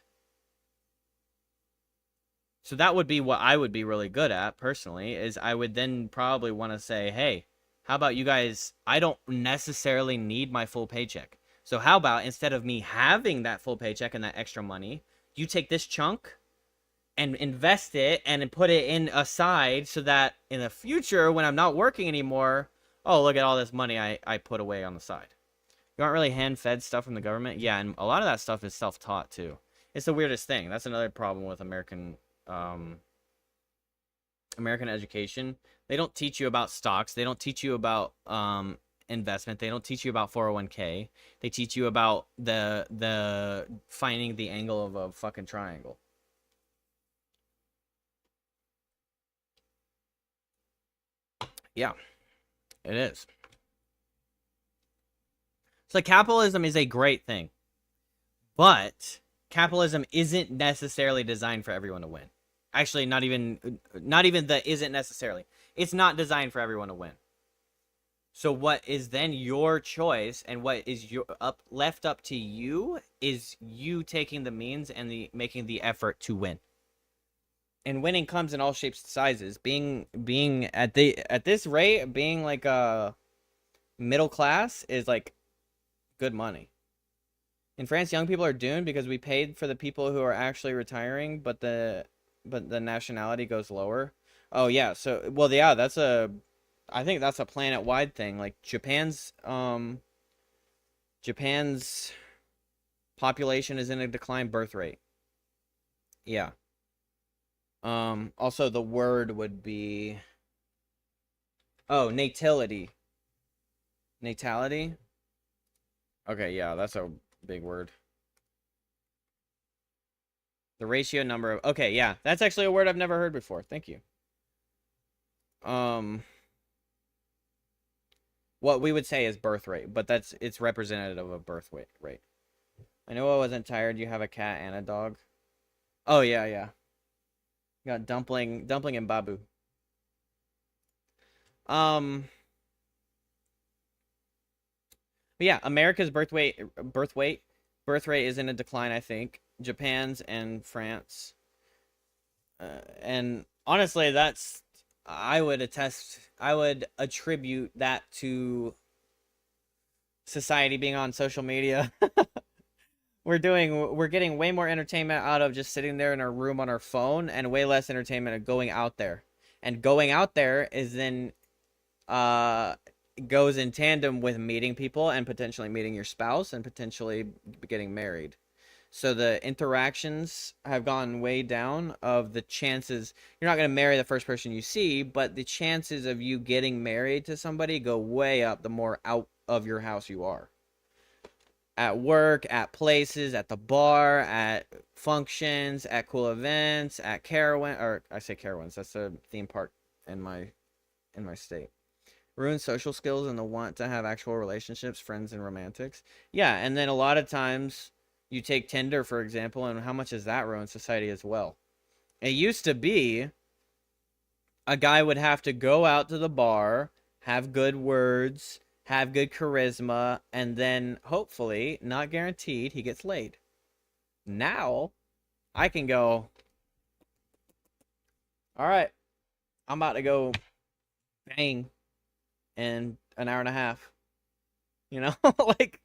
Speaker 2: So that would be what I would be really good at, personally, is I would then probably want to say, hey, how about you guys, I don't necessarily need my full paycheck. So how about instead of me having that full paycheck and that extra money, you take this chunk and invest it and put it in aside so that in the future, when I'm not working anymore, oh, look at all this money I put away on the side. You aren't really hand-fed stuff from the government? Yeah, and a lot of that stuff is self-taught, too. It's the weirdest thing. That's another problem with American education. They don't teach you about stocks. They don't teach you about investment. They don't teach you about 401k. They teach you about the finding the angle of a fucking triangle. Yeah, it is. So capitalism is a great thing, but capitalism isn't necessarily designed for everyone to win. Actually, not even the isn't necessarily. It's not designed for everyone to win. So what is then your choice, and what is left up to you, is you taking the means and making the effort to win. And winning comes in all shapes and sizes. Being at this rate, being like a middle class is like good money. In France, young people are doomed because we paid for the people who are actually retiring, but the nationality goes lower. Oh yeah, so well yeah, I think that's a planet-wide thing. Like Japan's Population is in a decline, birth rate. Yeah. Also the word would be, oh, natality. Natality? Okay, yeah, that's a big word. The ratio number of, okay, yeah, that's actually a word I've never heard before. Thank you. What we would say is birth rate, but it's representative of birth rate. I know I wasn't tired. You have a cat and a dog. Oh yeah, yeah. You got Dumpling and Babu. But yeah, America's birth rate is in a decline, I think. Japan's and France. And honestly, I would attribute that to society being on social media. We're getting way more entertainment out of just sitting there in our room on our phone, and way less entertainment of going out there. And going out there is then goes in tandem with meeting people and potentially meeting your spouse and potentially getting married. So the interactions have gone way down of the chances. You're not going to marry the first person you see, but the chances of you getting married to somebody go way up the more out of your house you are. At work, at places, at the bar, at functions, at cool events, at Carowinds, or I say Carowinds, that's a theme park in my state. Ruin social skills and the want to have actual relationships, friends, and romantics. Yeah, and then a lot of times you take Tinder, for example, and how much has that ruined society as well? It used to be a guy would have to go out to the bar, have good words, have good charisma, and then hopefully, not guaranteed, he gets laid. Now, I can go, all right, I'm about to go bang in an hour and a half. You know, like,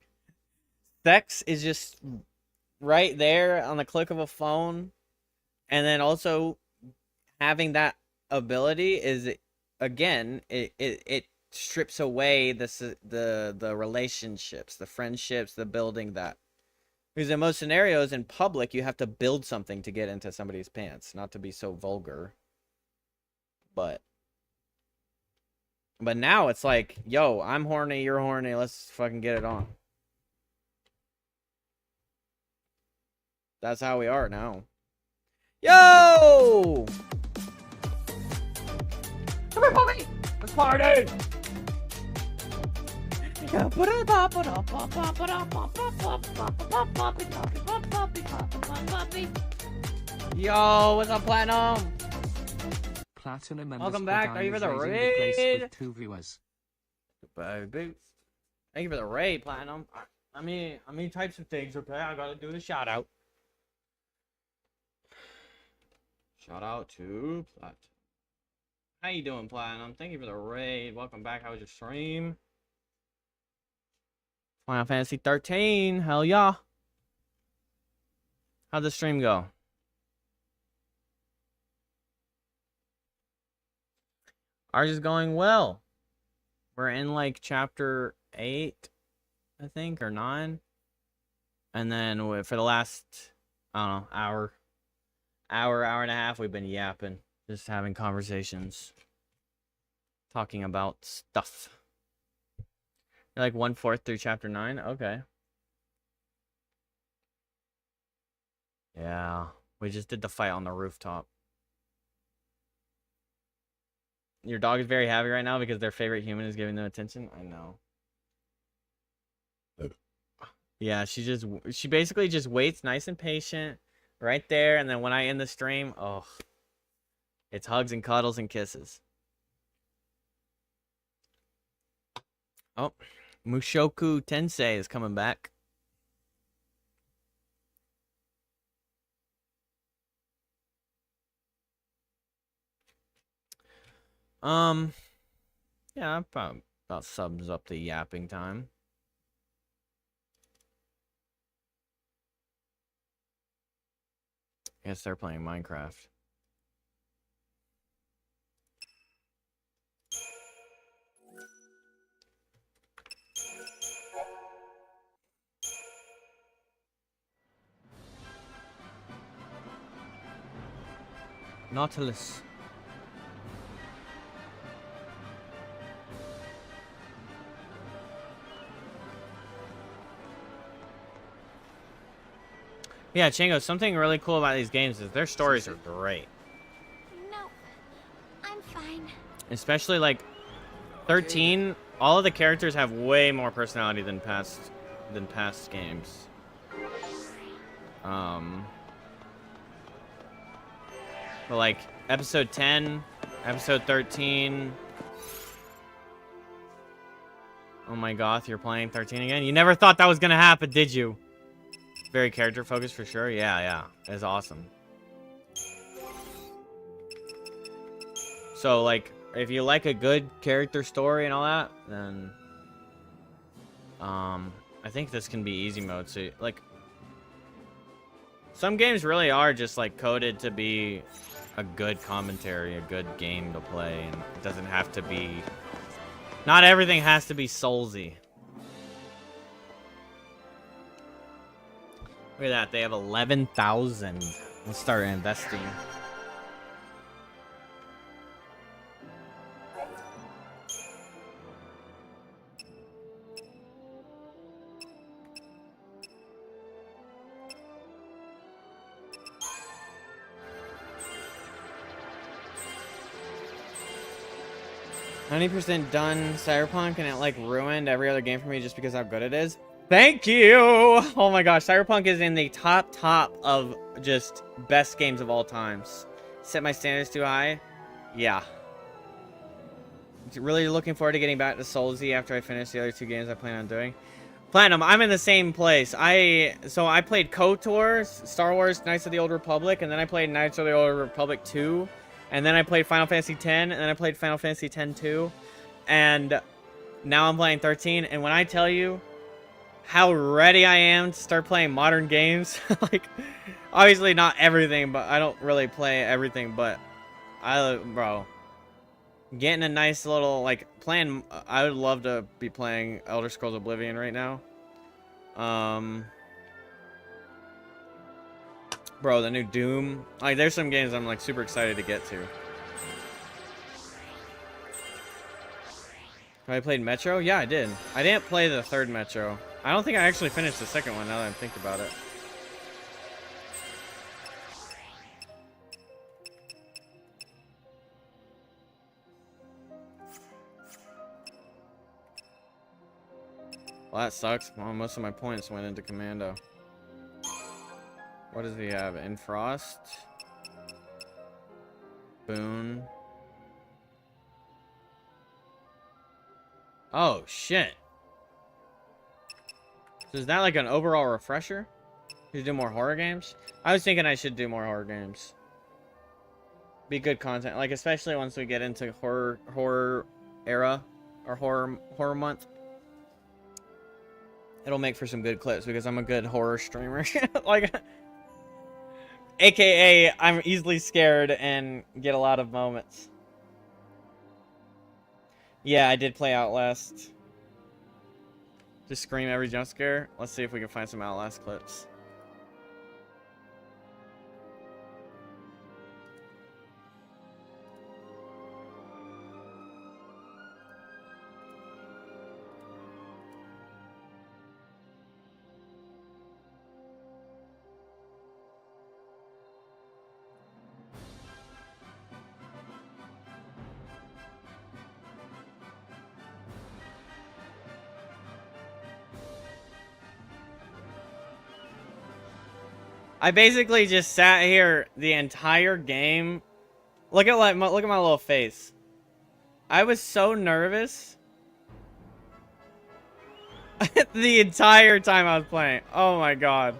Speaker 2: sex is just right there on the click of a phone. And then also having that ability is, again, it strips away the relationships, the friendships, the building that. Because in most scenarios in public, you have to build something to get into somebody's pants. Not to be so vulgar. But now it's like, yo, I'm horny, you're horny, let's fucking get it on. That's how we are now. Yo! Come here, puppy! Let's party! Yo, what's up, Platinum?
Speaker 16: Platinum and
Speaker 2: Welcome back. Thank you for the raid.
Speaker 16: With 2 viewers.
Speaker 2: Thank you for the raid, Platinum. I mean types of things, okay? I gotta do the shout out. Shout out to Platinum. How you doing, Platinum? Thank you for the raid. Welcome back. How was your stream? Final Fantasy 13. Hell yeah. How'd the stream go? Ours is going well. We're in like chapter 8, I think, or 9. And then for the last, I don't know, hour and a half, we've been yapping. Just having conversations. Talking about stuff. You're like 1/4 through chapter 9? Okay. Yeah. We just did the fight on the rooftop. Your dog is very happy right now because their favorite human is giving them attention? I know. Yeah, she basically just waits nice and patient right there, and then when I end the stream, oh, it's hugs and cuddles and kisses. Oh, Mushoku Tensei is coming back. Yeah, about subs up to yapping time. I guess they're playing Minecraft. Nautilus. Yeah, Chango, something really cool about these games is their stories are great.
Speaker 4: Nope. I'm fine.
Speaker 2: Especially like 13, all of the characters have way more personality than past games. But like episode 10, episode 13. Oh my goth, you're playing 13 again? You never thought that was gonna happen, did you? Very character focused for sure. Yeah. It's awesome. So like if you like a good character story and all that, then I think this can be easy mode. So like some games really are just like coded to be a good commentary, a good game to play, and it doesn't have to be, not everything has to be Soulsy. Look at that, they have 11,000. Let's start investing. %done Cyberpunk, and it like ruined every other game for me just because how good it is. Thank you! Oh my gosh, Cyberpunk is in the top of just best games of all times. Set my standards too high? Yeah. Really looking forward to getting back to Soulsy after I finish the other 2 games I plan on doing. Platinum, I'm in the same place. So I played KOTOR, Star Wars Knights of the Old Republic, and then I played Knights of the Old Republic 2. And then I played Final Fantasy X, and then I played Final Fantasy X-2. And now I'm playing 13. And when I tell you how ready I am to start playing modern games, like, obviously not everything, but I don't really play everything, but bro, getting a nice little, like, playing, I would love to be playing Elder Scrolls Oblivion right now. Bro, the new Doom. Like, there's some games I'm, like, super excited to get to. Have I played Metro? Yeah, I did. I didn't play the 3rd Metro. I don't think I actually finished the 2nd one now that I think about it. Well, that sucks. Well, most of my points went into Commando. What does he have? Infrost? Boone? Oh, shit. So is that like an overall refresher? You do more horror games? I was thinking I should do more horror games. Be good content. Like, especially once we get into horror era. Or horror month. It'll make for some good clips because I'm a good horror streamer. Like, AKA, I'm easily scared and get a lot of moments. Yeah, I did play Outlast. Just scream every jump scare. Let's see if we can find some Outlast clips. I basically just sat here the entire game. Look at my little face. I was so nervous the entire time I was playing. Oh my god.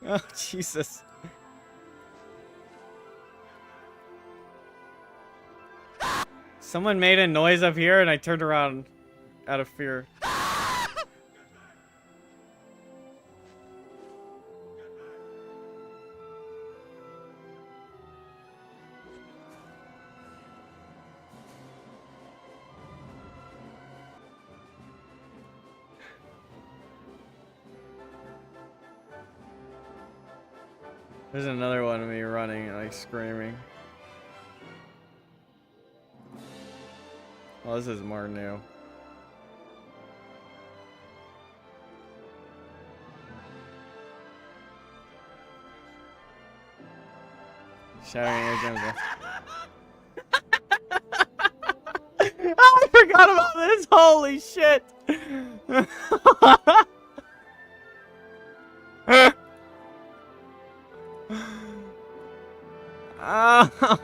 Speaker 2: Oh Jesus. Someone made a noise up here and I turned around out of fear. There's another one of me running, like screaming. Well, this is more new. Shattering eardrums. Oh, I forgot about this. Holy shit.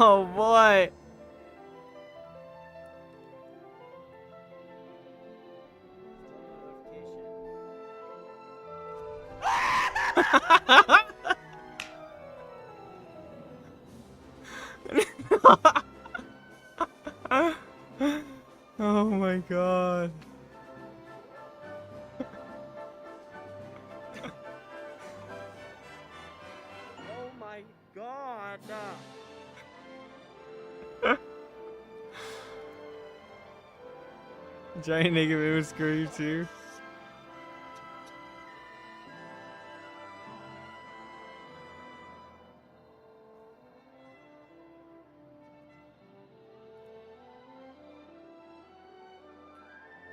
Speaker 2: Oh boy. Oh my god. Oh my god. Giant naked baby was screw too.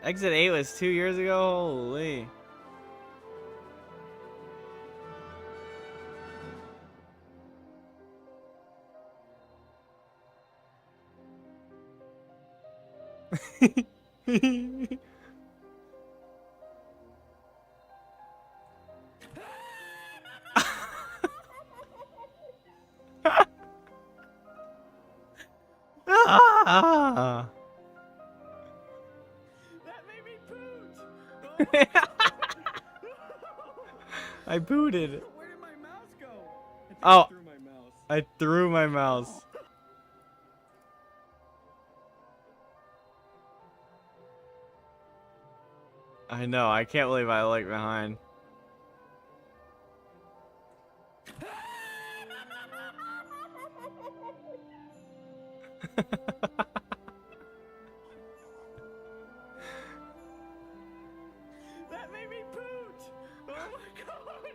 Speaker 2: Exit 8 was 2 years ago. Holy. Ah.
Speaker 10: That made me poot.
Speaker 2: I booted.
Speaker 10: Where did my mouse go?
Speaker 2: Oh,
Speaker 10: I threw my mouse.
Speaker 2: I threw my mouse. I know. I can't believe I looked behind.
Speaker 10: That made me poot. Oh my god.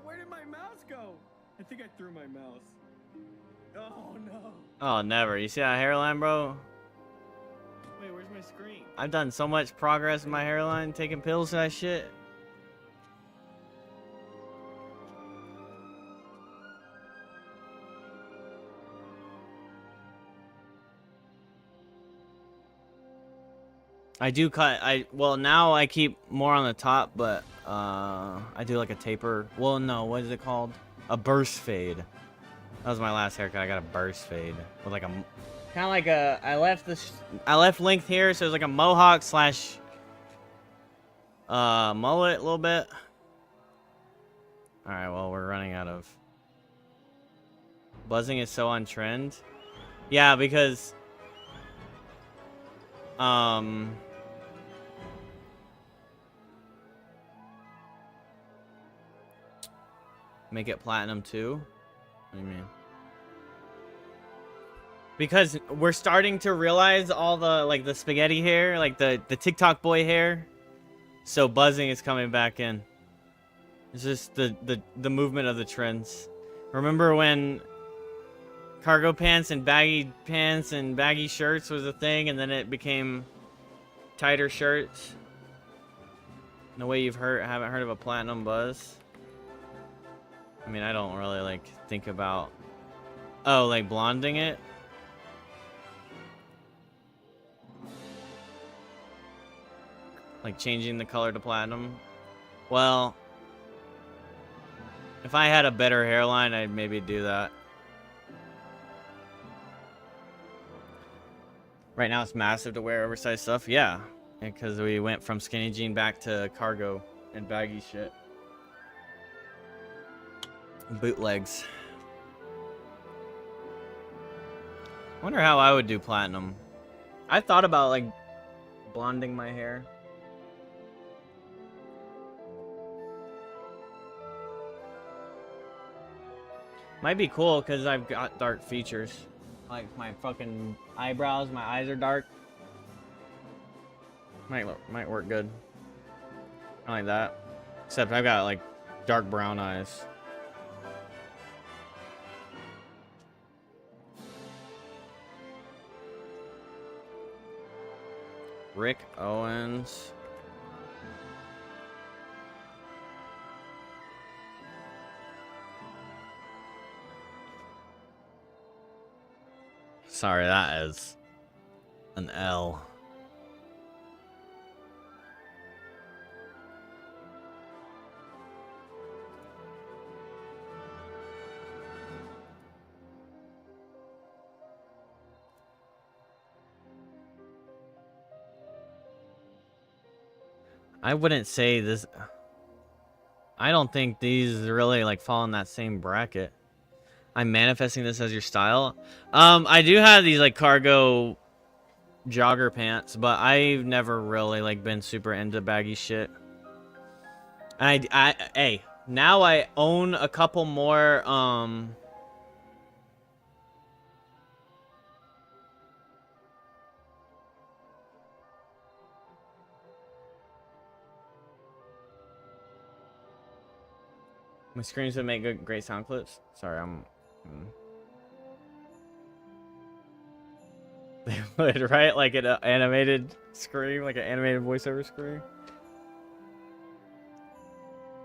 Speaker 10: Where did my mouse go? I think I threw my mouse. Oh no.
Speaker 2: Oh, never. You see that hairline, bro?
Speaker 10: Wait, where's my screen?
Speaker 2: I've done so much progress in my hairline, taking pills for that shit. I do cut. Well, now I keep more on the top, but I do like a taper. Well, no, what is it called? A burst fade. That was my last haircut. I got a burst fade with like a kind of like a. I left length here, so it's like a mohawk slash mullet a little bit. All right, well, we're running out of. Buzzing is so on trend. Yeah, because make it platinum too? What do you mean? Because we're starting to realize all the like the spaghetti hair, like the TikTok boy hair. So buzzing is coming back in. It's just the movement of the trends. Remember when cargo pants and baggy shirts was a thing, and then it became tighter shirts? No way haven't heard of a platinum buzz? I mean, I don't really like think about, oh, like blonding it. Like changing the color to platinum. Well, if I had a better hairline, I'd maybe do that. Right now it's massive to wear oversized stuff. Yeah, because we went from skinny jean back to cargo and baggy shit. Bootlegs. Wonder how I would do platinum. I thought about like blonding my hair. Might be cool because I've got dark features. Like my fucking eyebrows, my eyes are dark. Might work good. I like that. Except I've got like Dark brown eyes. Rick Owens. Sorry, that is an L. I wouldn't say this. I don't think these really like fall in that same bracket. I'm manifesting this as your style. I do have these like cargo jogger pants, but I've never really like been super into baggy shit. Hey, now I own a couple more my screens would make great sound clips. Sorry, They would, right? Like an animated scream, like an animated voiceover scream.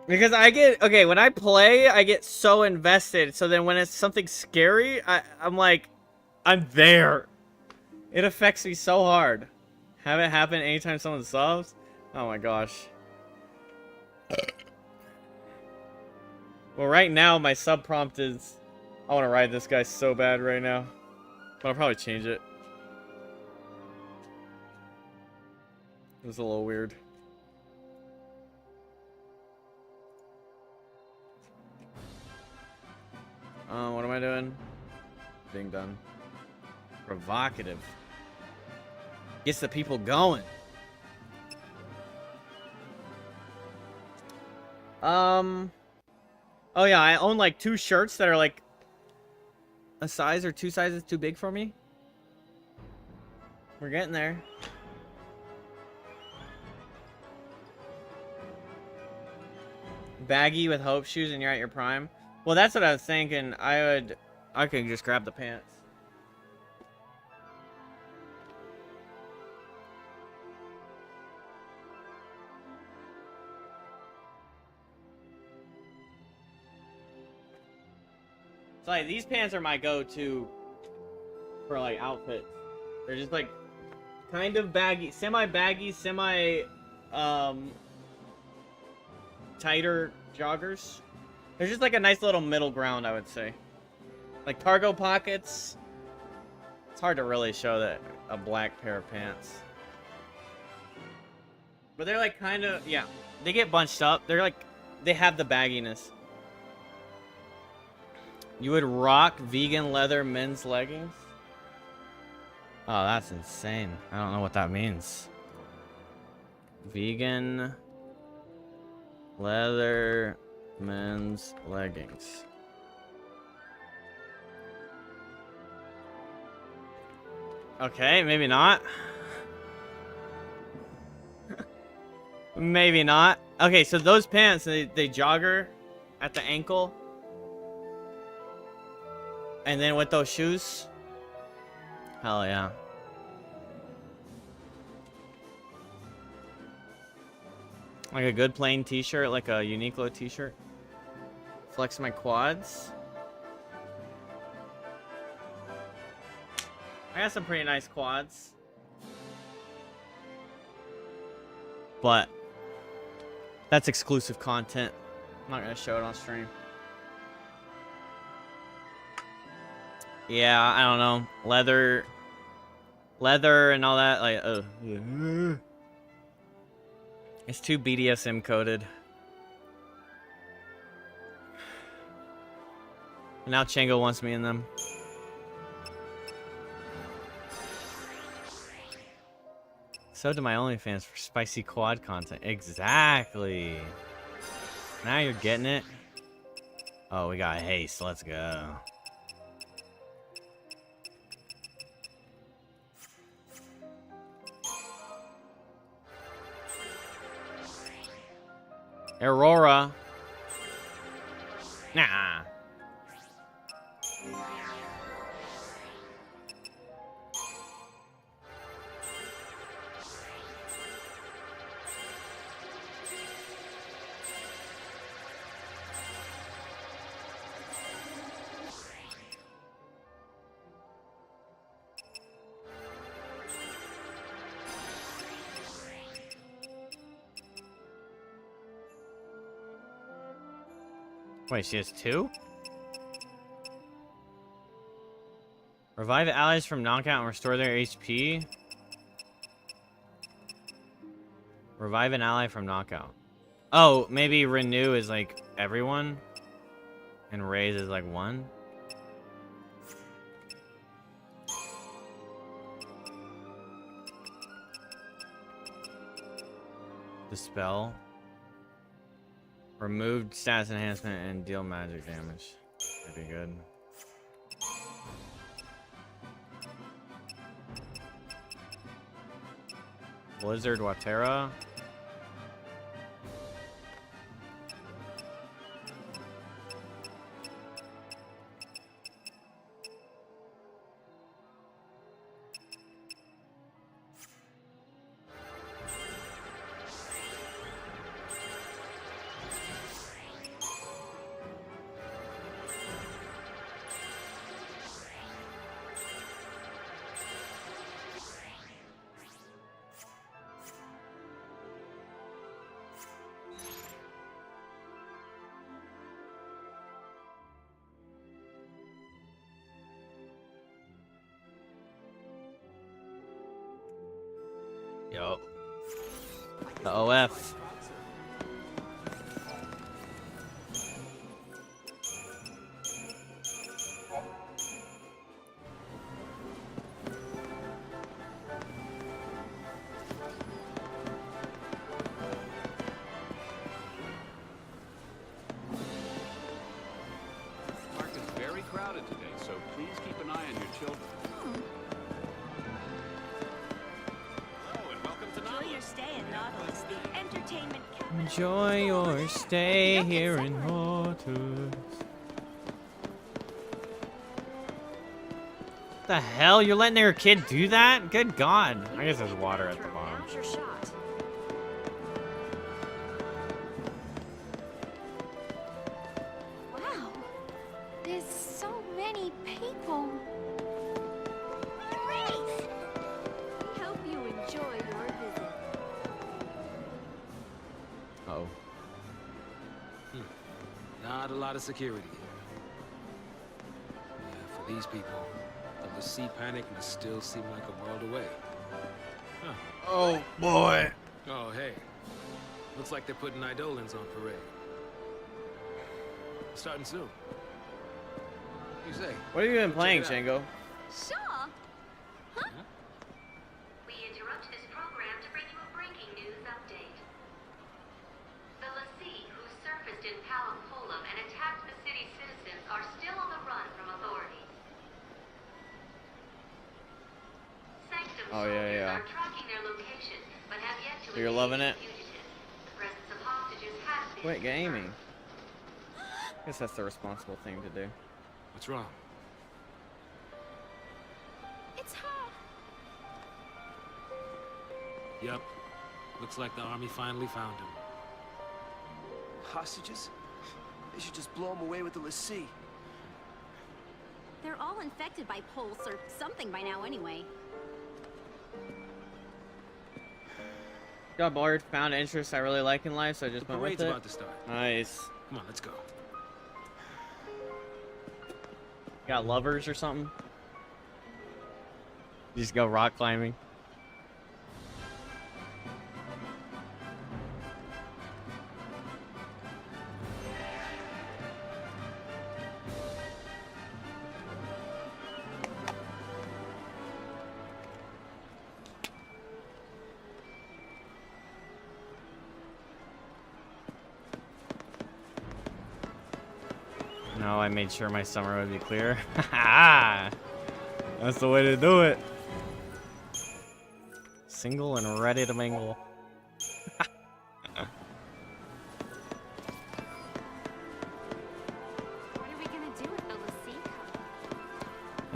Speaker 2: Because I get, okay, when I play, I get so invested. So then when it's something scary, I'm like, I'm there. It affects me so hard. Have it happen anytime someone subs? Oh my gosh. Well, right now, my sub prompt is, I want to ride this guy so bad right now. But I'll probably change it. It was a little weird. What am I doing? Being done. Provocative. Gets the people going. Oh yeah, I own like 2 shirts that are like a size or 2 sizes too big for me. We're getting there. Baggy with Hope shoes and you're at your prime. Well, that's what I was thinking. I could just grab the pants. So like these pants are my go-to for like outfits. They're just like kind of baggy, semi-baggy, tighter joggers. They're just like a nice little middle ground, I would say. Like cargo pockets. It's hard to really show that a black pair of pants. But they're like kind of, yeah. They get bunched up. They're like, they have the bagginess. You would rock vegan leather men's leggings? Oh, that's insane. I don't know what that means. Vegan leather men's leggings. Okay, maybe not. Maybe not. Okay, so those pants, they jogger at the ankle. And then with those shoes. Hell yeah. Like a good plain t-shirt, like a Uniqlo t-shirt. Flex my quads. I got some pretty nice quads. But that's exclusive content. I'm not gonna show it on stream. Yeah, I don't know. Leather and all that, like, it's too BDSM coded. And now Chango wants me in them. So do my OnlyFans for spicy quad content. Exactly. Now you're getting it. Oh, we got haste. Let's go. Aurora. Nah. Wait, she has 2? Revive allies from knockout and restore their HP. Revive an ally from knockout. Oh, maybe renew is like everyone. And raise is like 1. Dispel. Removed stats enhancement and deal magic damage. That'd be good. Blizzard Watera. Yo. The OF.
Speaker 6: Park is very crowded today, so please keep an eye on your children.
Speaker 5: Enjoy your stay in Nautilus, the entertainment capital.
Speaker 2: Enjoy your stay here in Nautilus. The hell? You're letting your kid do that? Good God. I guess there's water at the bottom.
Speaker 8: Now's your shot.
Speaker 4: Wow. There's so many people.
Speaker 8: Grace! We hope you enjoy your visit.
Speaker 2: Uh-oh.
Speaker 17: Not a lot of security here. Yeah, for these people, the Ffxiii panic must still seem like a world away. Huh.
Speaker 2: Oh, boy.
Speaker 17: Oh, hey. Looks like they're putting Eidolons on parade. Starting soon. What do you say?
Speaker 2: What have you been playing,
Speaker 17: Check it
Speaker 2: Shango?
Speaker 15: Shaw?
Speaker 18: We interrupt this program to bring you a breaking news update. The Ffxiii, who surfaced in Palampolam and attacked the city's citizens, are still on the run from authorities. Sanctum soldiers are tracking their location, but have yet to
Speaker 2: So you're loving it?
Speaker 18: fugitives. The presence of hostages has been
Speaker 2: Quit gaming. Guess that's the responsible thing to do.
Speaker 17: What's wrong?
Speaker 4: It's her.
Speaker 17: Yep. Looks like the army finally found him.
Speaker 1: Hostages? They should just blow them away with the Ffxiii.
Speaker 15: They're all infected by pulse or something by now anyway.
Speaker 2: Got bored, found an interest I really like in life, so I just
Speaker 17: The
Speaker 2: went with
Speaker 17: parade's
Speaker 2: it.
Speaker 17: about to start.
Speaker 2: Nice.
Speaker 17: Come on, let's go.
Speaker 2: Got lovers or something? You just go rock climbing. No, I made sure my summer would be clear. That's the way to do it. Single and ready to mingle.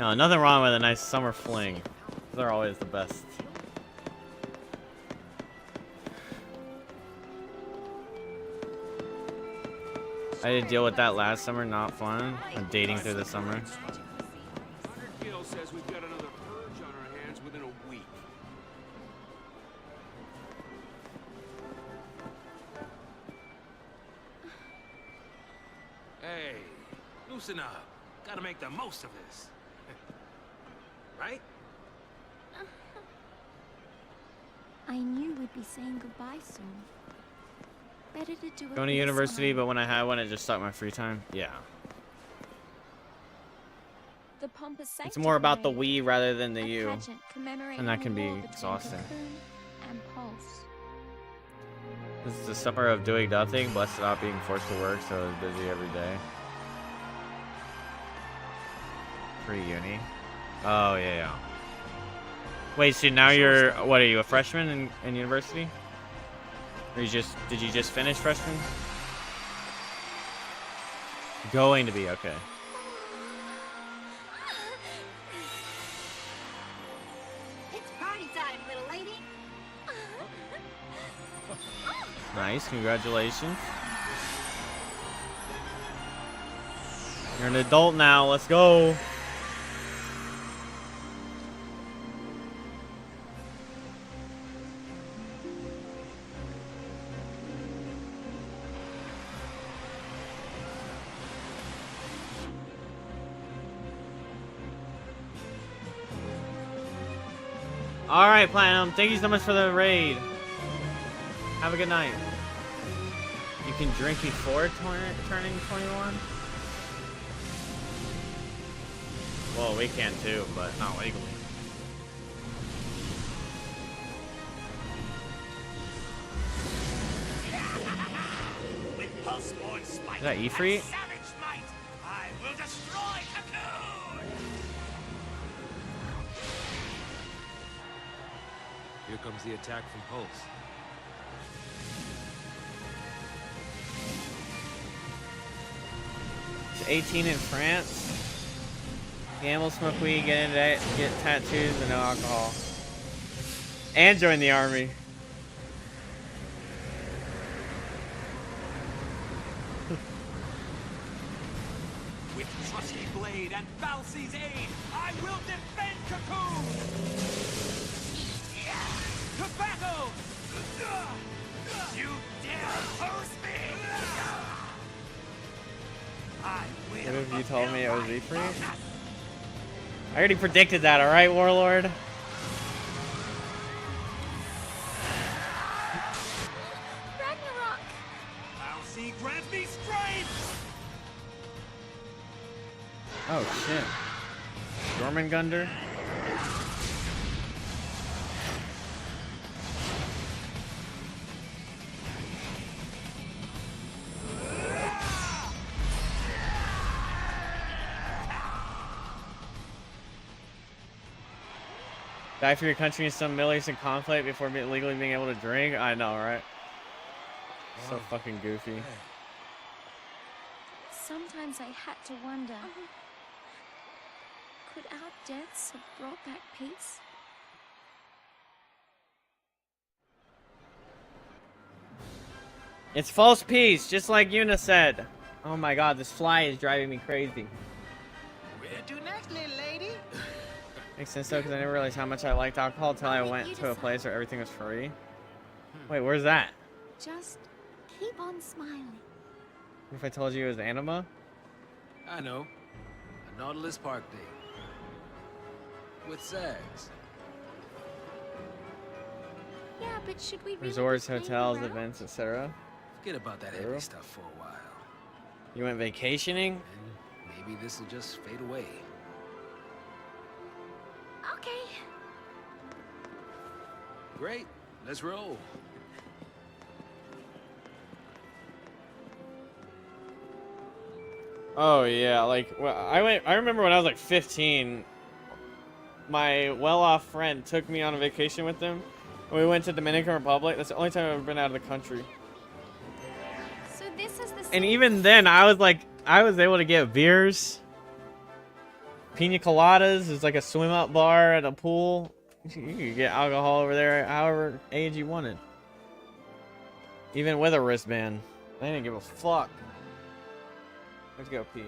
Speaker 2: No, nothing wrong with a nice summer fling. They're always the best. I had to deal with that last summer, not fun. I'm dating through the summer.
Speaker 17: Gil says we've got another purge on our hands within a week. Hey, loosen up. Gotta make the most of this. Right?
Speaker 4: I knew we'd be saying goodbye soon. Better to do it.
Speaker 2: Going to university, but when I had one, it just sucked my free time. Yeah.
Speaker 4: The pompous
Speaker 2: It's more about the
Speaker 4: Parade,
Speaker 2: we rather than the
Speaker 4: a
Speaker 2: you.
Speaker 4: pageant commemorating
Speaker 2: And that
Speaker 4: the
Speaker 2: can be
Speaker 4: war between
Speaker 2: exhausting.
Speaker 4: Cocoon and Pulse.
Speaker 2: This is the summer of doing nothing, blessed not being forced to work, so I was busy every day. Pre-uni. Oh, yeah. Wait, so now you're, what are you, a freshman in university? Or did you just finish freshman? Going to be, okay.
Speaker 19: It's party time, little lady.
Speaker 2: Nice, congratulations. You're an adult now, let's go. Alright, Platinum, thank you so much for the raid. Have a good night. You can drink before turning 21? Well, we can too, but not legally.
Speaker 9: With Pulseborn spite
Speaker 2: Is that Ffxiii?
Speaker 9: and savage might, I will destroy Cocoon!
Speaker 17: Here comes the attack from Pulse.
Speaker 2: It's 18 in France. Gamble, smoke weed, get tattoos, and no alcohol. And join the army.
Speaker 6: With trusty blade and Ffxiii's aid, I will defend Cocoon! To battle! You dare oppose me! I
Speaker 2: What
Speaker 6: will
Speaker 2: if you told me it was Ffxiii? I already predicted that, alright, Warlord?
Speaker 19: Ragnarok.
Speaker 6: Ffxiii grant me strength!
Speaker 2: Oh, shit. Jormungandr? Die for your country in some Middle Eastern conflict before legally being able to drink? I know, right? So fucking goofy.
Speaker 4: Sometimes I had to wonder, could our deaths have brought back peace?
Speaker 2: It's false peace, just like Yuna said. Oh my god, this fly is driving me crazy.
Speaker 19: Where to next, little lady?
Speaker 2: Makes sense though, because I never realized how much I liked alcohol until I went to a place where everything was free. Wait, where's that?
Speaker 4: Just keep on smiling.
Speaker 2: What if I told you it was Anima?
Speaker 17: I know. A Nautilus Park day. With Sags.
Speaker 4: Yeah, but should we really
Speaker 2: Resorts,
Speaker 4: be playing
Speaker 2: hotels,
Speaker 4: around?
Speaker 2: events, etc.
Speaker 17: Forget about that heavy stuff for a while.
Speaker 2: You went vacationing?
Speaker 17: And maybe this'll just fade away.
Speaker 4: Okay.
Speaker 17: Great. Let's roll.
Speaker 2: Oh yeah, like well, I remember when I was like 15, my well-off friend took me on a vacation with him. We went to Dominican Republic. That's the only time I've ever been out of the country.
Speaker 4: So this is the
Speaker 2: And even then, I was able to get beers, pina coladas. There's like a swim up bar at a pool. You could get alcohol over there however age you wanted. Even with a wristband. They didn't give a fuck. Let's go pee.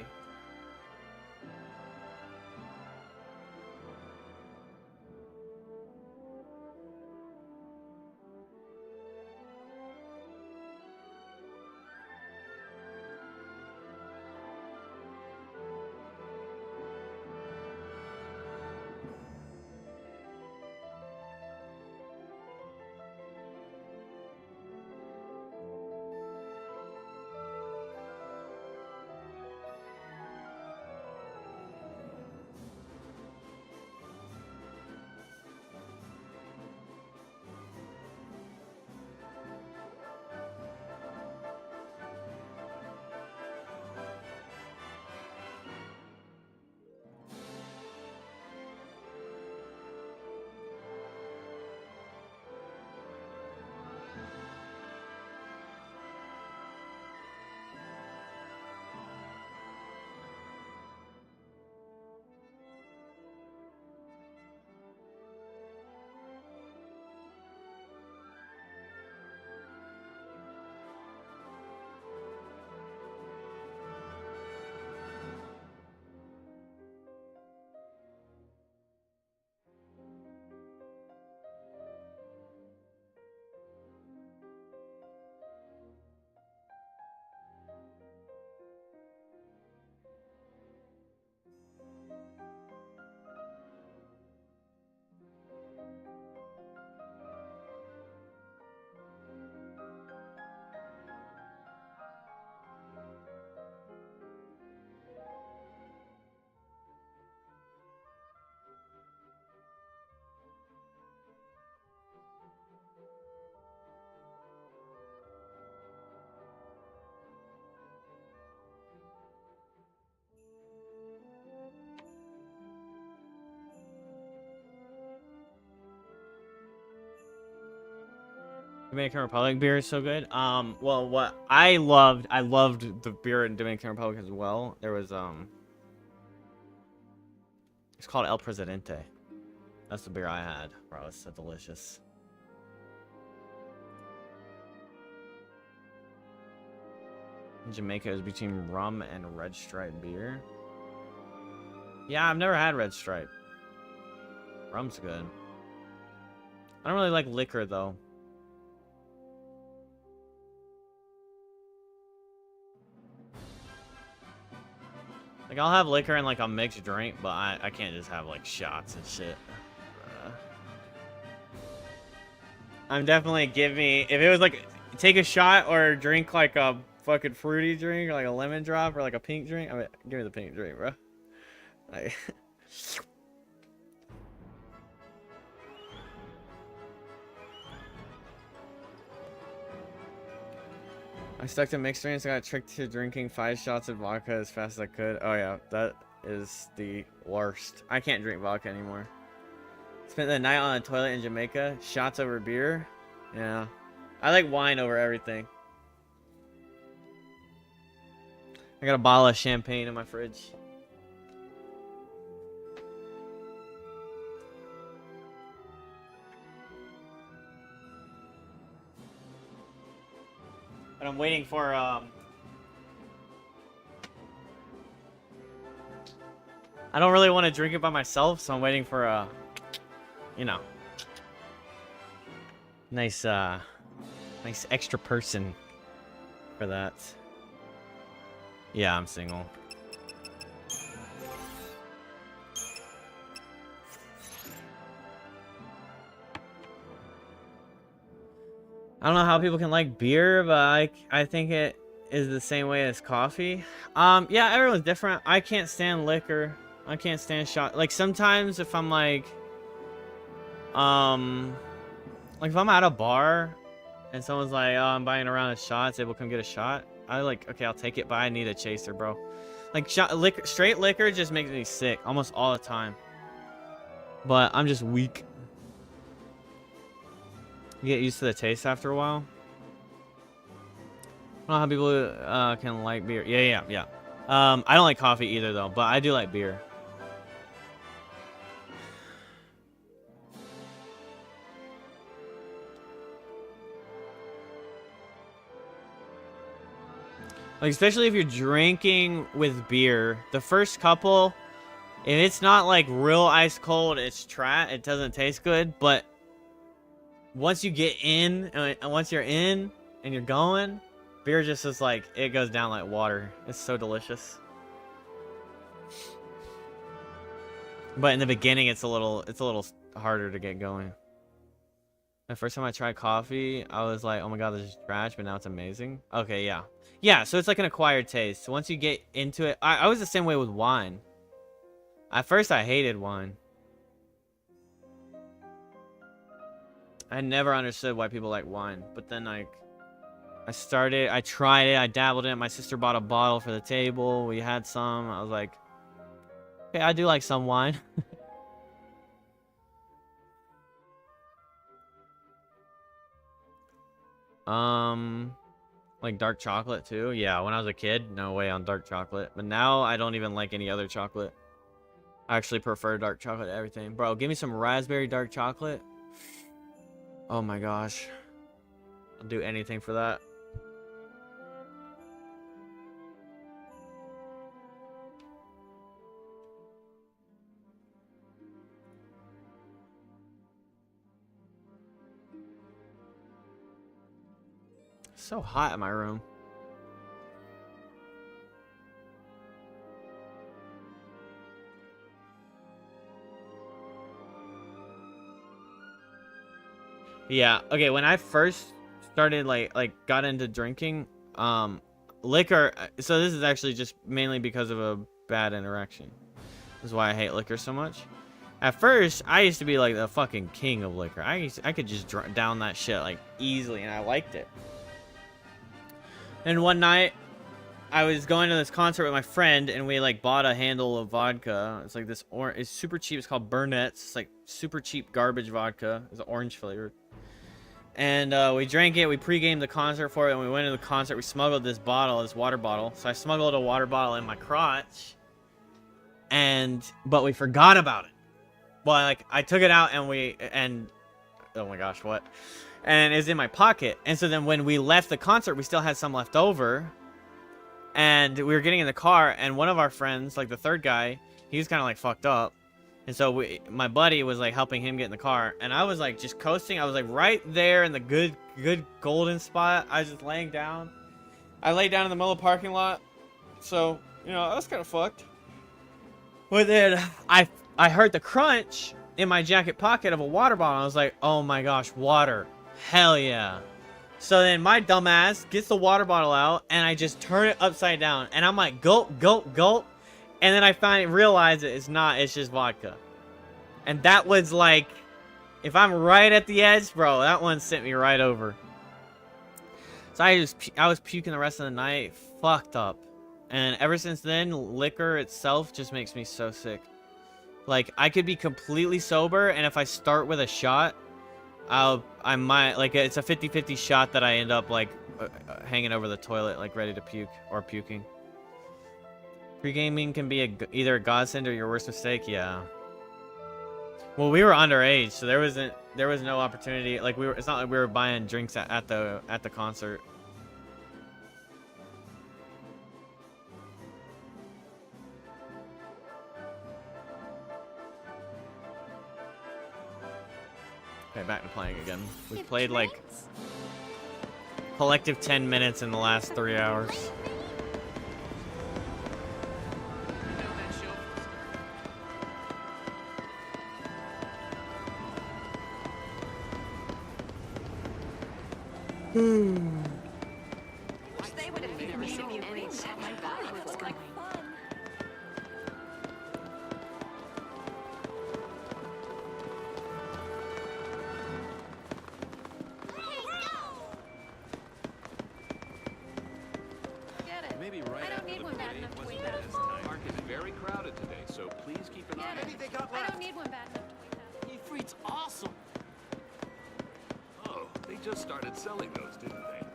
Speaker 2: Dominican Republic beer is so good. Well, what I loved the beer in Dominican Republic as well. There was it's called El Presidente. That's the beer I had. Bro, it's so delicious. In Jamaica is between rum and Red Stripe beer. Yeah, I've never had Red Stripe. Rum's good. I don't really like liquor though. Like, I'll have liquor in, like, a mixed drink, but I can't just have, like, shots and shit. I'm definitely if it was, like, take a shot or drink, like, a fucking fruity drink, or, like, a lemon drop, or, like, a pink drink. I mean, give me the pink drink, bro. Like... I stuck to mixed drinks. I got tricked to drinking 5 shots of vodka as fast as I could. Oh yeah, that is the worst. I can't drink vodka anymore. Spent the night on a toilet in Jamaica. Shots over beer. Yeah. I like wine over everything. I got a bottle of champagne in my fridge. But I'm waiting for I don't really want to drink it by myself, so I'm waiting for a you know, nice nice extra person for that. Yeah, I'm single. I don't know how people can like beer, but I think it is the same way as coffee. Yeah, everyone's different. I can't stand liquor. I can't stand shot. Like sometimes if I'm like if I'm at a bar and someone's like, oh, I'm buying a round of shots, able to come get a shot. I like, okay, I'll take it, but I need a chaser, bro. Like straight liquor just makes me sick almost all the time. But I'm just weak. You get used to the taste after a while. I don't know how people can like beer. Yeah. I don't like coffee either though, but I do like beer. Like, especially if you're drinking with beer, the first couple, if it's not like real ice cold, it's it doesn't taste good. But once you get in, and once you're in and you're going, beer just is like, it goes down like water. It's so delicious. But in the beginning, it's a little harder to get going. The first time I tried coffee, I was like, oh my god, this is trash, but now it's amazing. Okay, yeah. Yeah, so it's like an acquired taste. So once you get into it, I was the same way with wine. At first, I hated wine. I never understood why people like wine. But then, like, I tried it, I dabbled in it. My sister bought a bottle for the table. We had some. I was like, okay, I do like some wine. Like dark chocolate too. Yeah, when I was a kid, no way on dark chocolate. But now I don't even like any other chocolate. I actually prefer dark chocolate to everything. Bro, give me some raspberry dark chocolate. Oh my gosh. I'll do anything for that. It's so hot in my room. Yeah, okay, when I first started got into drinking, liquor, so this is actually just mainly because of a bad interaction. This is why I hate liquor so much. At first, I used to be like the fucking king of liquor. I could just down that shit like easily, and I liked it. And one night, I was going to this concert with my friend, and we like bought a handle of vodka. It's like this it's super cheap. It's called Burnett's. It's like super cheap garbage vodka. It's orange flavored. And we drank it. We pre-gamed the concert for it. And we went to the concert. We smuggled this water bottle. So I smuggled a water bottle in my crotch. But we forgot about it. Well, like I took it out and oh my gosh, what? And it's in my pocket. And so then when we left the concert, we still had some left over. And we were getting in the car, and one of our friends, like the third guy, he was kind of like fucked up. And so my buddy was like helping him get in the car, and I was like just coasting. I was like right there in the good golden spot. I was just laying down. I laid down in the middle of the parking lot. So, you know, I was kind of fucked. But then I heard the crunch in my jacket pocket of a water bottle. I was like, oh my gosh, water. Hell yeah. So then my dumbass gets the water bottle out, and I just turn it upside down. And I'm like, gulp, gulp, gulp. And then I realize it's not, it's just vodka. And that was like, if I'm right at the edge, bro, that one sent me right over. So I was puking the rest of the night, fucked up. And ever since then, liquor itself just makes me so sick. Like, I could be completely sober, and if I start with a shot, I might, like, it's a 50-50 shot that I end up, like, hanging over the toilet, like, ready to puke, or puking. Pre-gaming can be either a godsend or your worst mistake, yeah. Well, we were underage, so there was no opportunity, like, it's not like we were buying drinks at the concert. Okay, back to playing again. We played like collective 10 minutes in the last 3 hours.
Speaker 19: They would have never seen me any set like that. It was like fun.
Speaker 6: Maybe right
Speaker 19: I don't need one bad enough to wait out.
Speaker 6: The park is very crowded today, so please keep an eye on it.
Speaker 19: I don't need one bad enough to wait out.
Speaker 6: Ffxiii's awesome. Oh, they just started selling those, didn't they?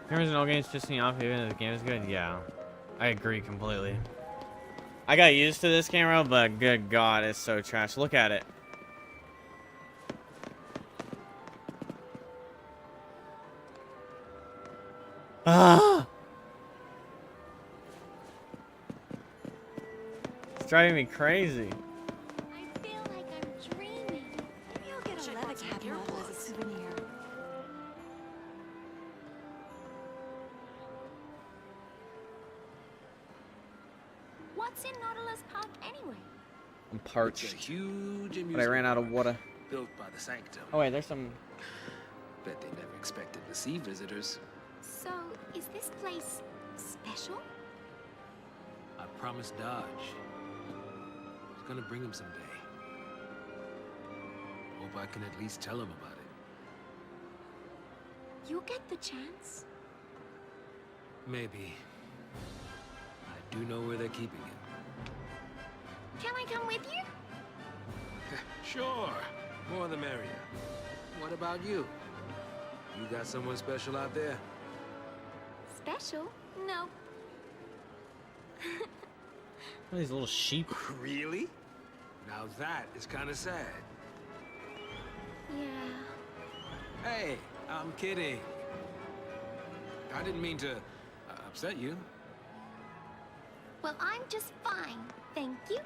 Speaker 2: Cameras in all games piss me off even if the game is good. Yeah, I agree completely. I got used to this camera, but good God, it's so trash. Look at it. Ah! It's driving me crazy.
Speaker 4: I feel like I'm dreaming.
Speaker 8: Maybe I'll get a leather cap model as a souvenir.
Speaker 4: What's in Nautilus Park anyway?
Speaker 2: I'm parched.
Speaker 17: It's a huge
Speaker 2: But I
Speaker 17: amusement
Speaker 2: ran out of
Speaker 17: park
Speaker 2: water.
Speaker 17: built by the Sanctum.
Speaker 2: Oh wait, there's some.
Speaker 17: Bet they never expected to see visitors.
Speaker 4: So, is this place special?
Speaker 17: I promised Dodge. I was gonna bring him someday. Hope I can at least tell him about it.
Speaker 4: You'll get the chance.
Speaker 17: Maybe. I do know where they're keeping him.
Speaker 4: Can I come with you?
Speaker 17: Sure. More the merrier. What about you? You got someone special out there?
Speaker 4: Special? No.
Speaker 2: What are these little sheep?
Speaker 17: Really? Now that is kind of sad.
Speaker 4: Yeah.
Speaker 17: Hey, I'm kidding. I didn't mean to upset you.
Speaker 4: Well, I'm just fine, thank you.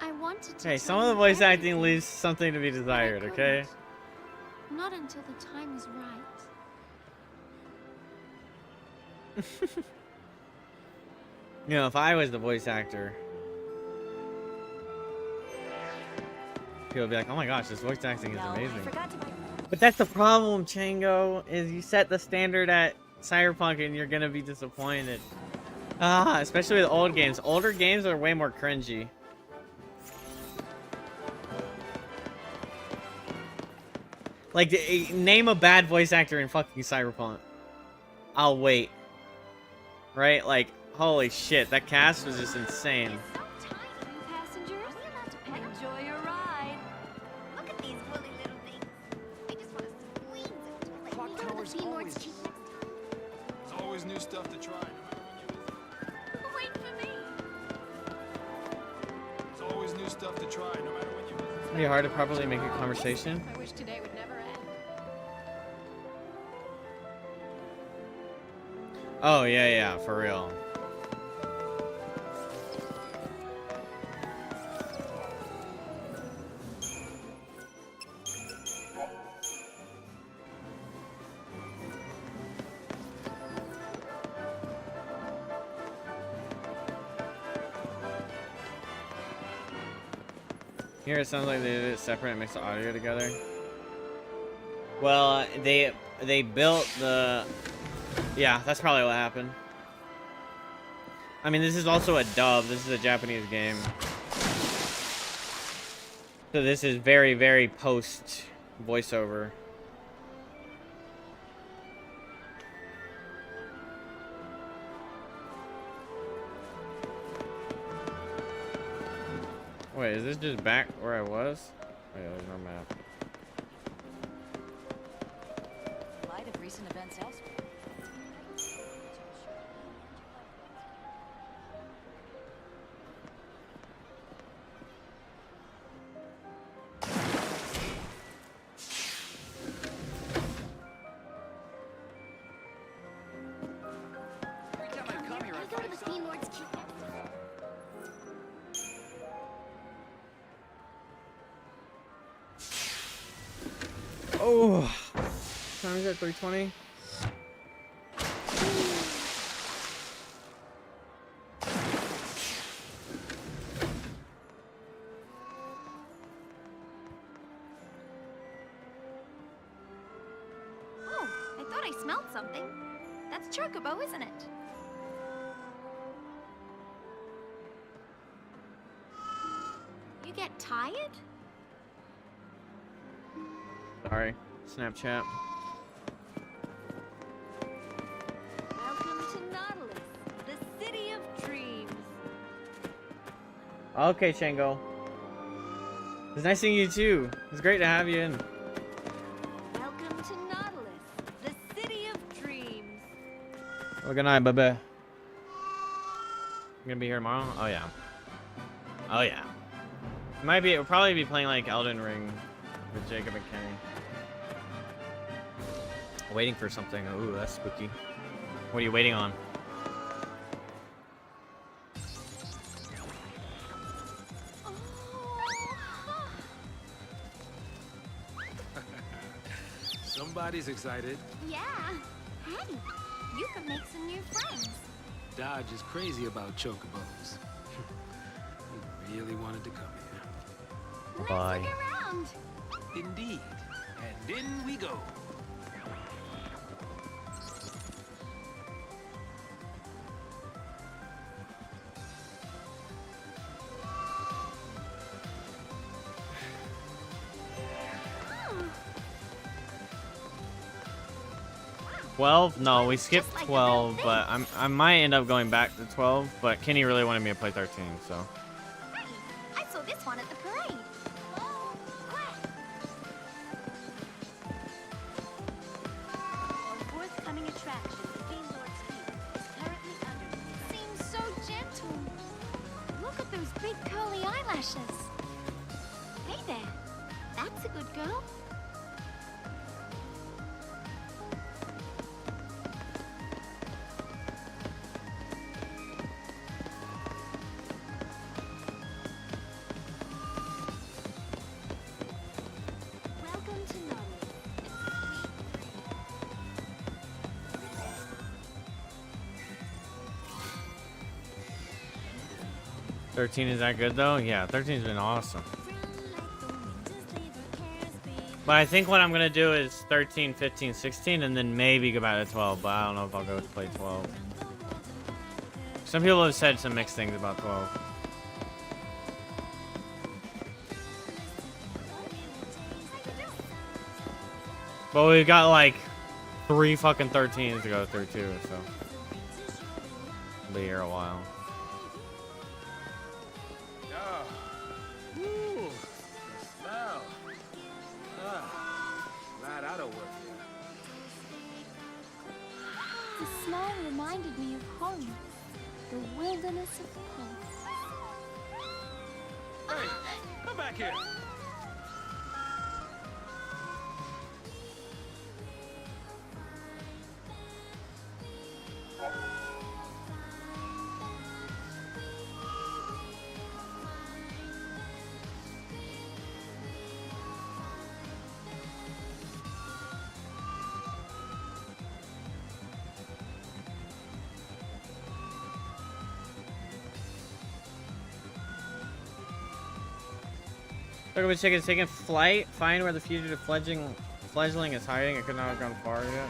Speaker 4: I wanted to.
Speaker 2: Hey, some
Speaker 4: tell
Speaker 2: of the
Speaker 4: you
Speaker 2: voice acting
Speaker 4: everything,
Speaker 2: leaves something to be desired, okay?
Speaker 4: not until the time is right.
Speaker 2: You know, if I was the voice actor, people would be like, oh my gosh, this voice acting is amazing. But that's the problem, Chango, is you set the standard at Cyberpunk and you're gonna be disappointed. Ah, especially with old games. Older games are way more cringy. Like, name a bad voice actor in fucking Cyberpunk. I'll wait. Right? Like, holy shit, that cast was just insane.
Speaker 4: Passengers, enjoy your ride. Look at these woolly little things. I just want to squeeze it. Let me go to the Seymour's cheap next time.
Speaker 13: There's always new stuff to try.
Speaker 4: Wait for me.
Speaker 13: There's always new stuff to try, no matter when you visit.
Speaker 2: It's pretty hard to properly make a conversation.
Speaker 8: I wish today would never end.
Speaker 2: Oh, yeah, for real. Here it sounds like they did it separate and mixed the audio together. Well, they built the... Yeah, that's probably what happened. I mean, this is also a dub. This is a Japanese game. So this is very, very post voiceover. Wait, is this just back where I was? Oh, yeah, there's no map.
Speaker 5: In light of recent events elsewhere.
Speaker 4: I go to the Seymour's cheap next time.
Speaker 2: Oh, time is at 3:20.
Speaker 4: Oh, I thought I smelled something. That's Chocobo, isn't it? You get tired?
Speaker 2: Sorry, Snapchat.
Speaker 15: Welcome to Nautilus, the city of dreams.
Speaker 2: Okay, Chango. It's nice seeing you too. It's great to have you in.
Speaker 15: Welcome to Nautilus, the city of dreams.
Speaker 2: Well, good night, baby. You gonna be here tomorrow? Oh yeah. Oh yeah. We'll probably be playing like Elden Ring with Jacob and Kenny. Waiting for something. Ooh, that's spooky. What are you waiting on?
Speaker 17: Somebody's excited.
Speaker 4: Yeah. Hey, you could make some new friends.
Speaker 17: Dodge is crazy about chocobos. He really wanted to come here.
Speaker 2: Bye.
Speaker 4: Let's look around.
Speaker 17: Indeed. And in we go.
Speaker 4: Oh,
Speaker 2: 12? No, we skipped 12, but I might end up going back to 12, but Kenny really wanted me to play 13, so.
Speaker 4: hey, I saw this one at the parade. Whoa, quick.
Speaker 19: Our forthcoming attraction, the Gaylord's Keep, is currently under.
Speaker 4: Seems so gentle. Look at those big curly eyelashes. Hey there. That's a good girl.
Speaker 19: Welcome to Norway.
Speaker 2: 13 is that good though? Yeah, 13's been awesome. But I think what I'm gonna do is 13, 15, 16, and then maybe go back to 12, but I don't know if I'll go to play 12. Some people have said some mixed things about 12. But we've got like 3 fucking 13s to go through too, so we'll be here a while.
Speaker 17: Oh. Ooh. The smell. Glad I don't work here.
Speaker 4: The smell reminded me of home. The wilderness of the pulse.
Speaker 17: Hey, come back here.
Speaker 2: Look, chicken is taking flight. Find where the fugitive fledgling is hiding. It could not have gone far yet.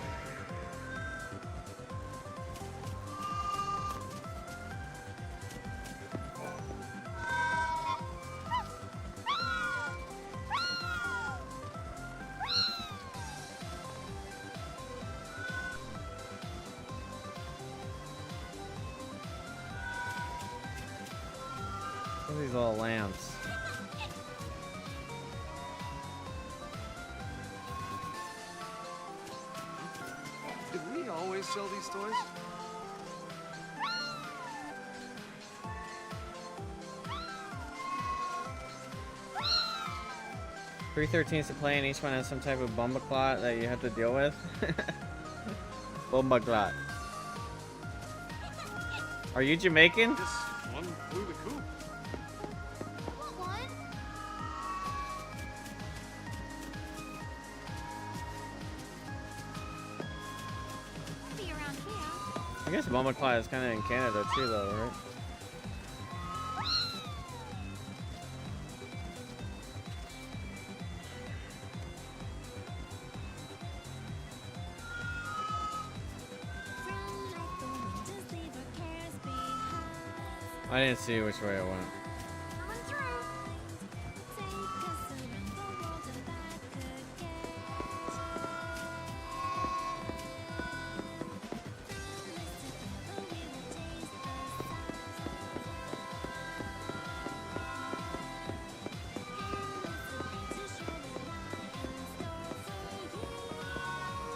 Speaker 2: What are these little lamps?
Speaker 17: Did we always sell these toys?
Speaker 2: Three 13s to play, and each one has some type of bomba clot that you have to deal with. Bomba clot. Are you Jamaican?
Speaker 17: This one flew the coop.
Speaker 4: Want one? Won't be around here.
Speaker 2: I guess bomba clot is kind of in Canada too, though, right? I didn't see which way it went.
Speaker 4: Coming through.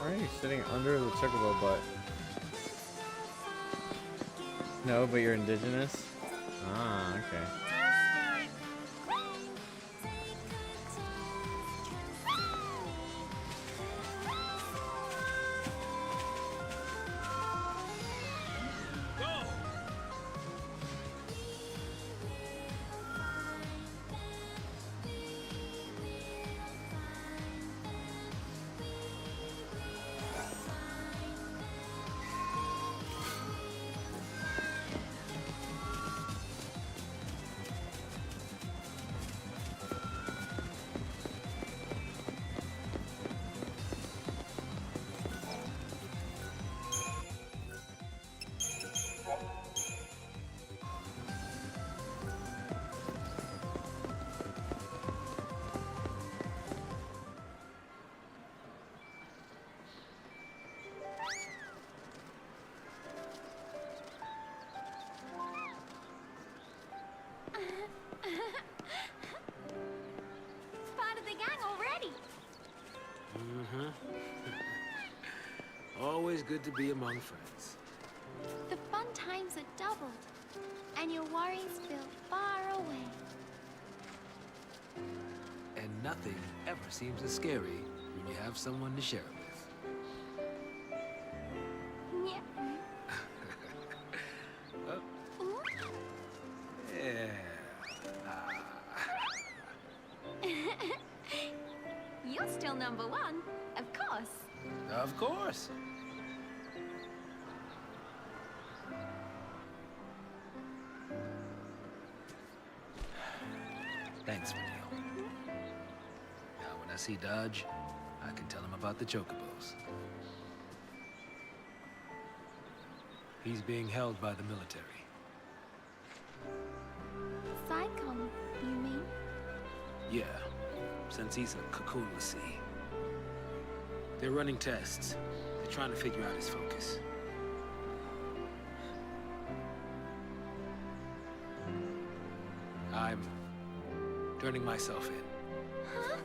Speaker 2: Why are you sitting under the chocobo butt? No, but you're indigenous? Ah, okay.
Speaker 4: Part of the gang already.
Speaker 17: Mm-hmm. Always good to be among friends.
Speaker 4: The fun times are doubled, and your worries feel far away.
Speaker 17: And nothing ever seems as scary when you have someone to share it with.
Speaker 4: Yeah.
Speaker 17: Yeah.
Speaker 4: You're still number one, of course.
Speaker 17: Of course. Thanks, Vanille. Now, when I see Dodge, I can tell him about the chocobos. He's being held by the military.
Speaker 4: Psychom, you mean?
Speaker 17: Yeah, since he's a cocoon Ffxiii. They're running tests. They're trying to figure out his focus. I'm turning myself in.
Speaker 4: Huh?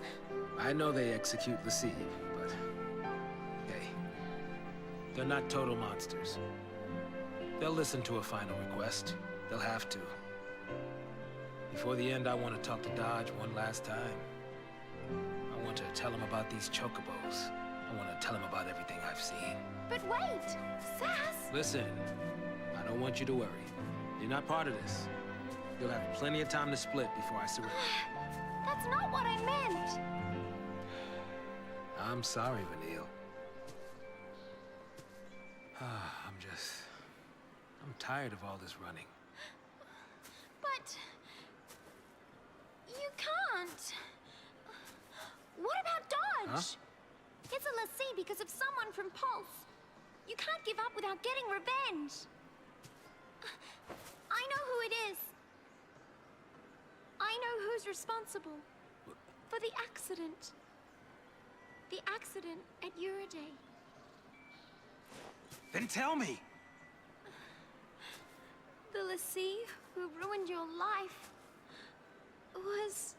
Speaker 17: I know they execute Ffxiii, but hey, they're not total monsters. They'll listen to a final request. They'll have to. Before the end, I want to talk to Dodge one last time. I want to tell him about these chocobos. I want to tell him about everything I've seen.
Speaker 4: But wait, Sass!
Speaker 17: Listen, I don't want you to worry. You're not part of this. You'll have plenty of time to split before I surrender.
Speaker 4: That's not what I meant!
Speaker 17: I'm sorry, Vanille. I'm tired of all this running.
Speaker 4: But... you can't. What about Dodge?
Speaker 17: Huh?
Speaker 4: It's a Ffxiii because of someone from Pulse. You can't give up without getting revenge. I know who it is. I know who's responsible for the accident. The accident at Uriday.
Speaker 17: Then tell me!
Speaker 4: The Ffxiii who ruined your life was...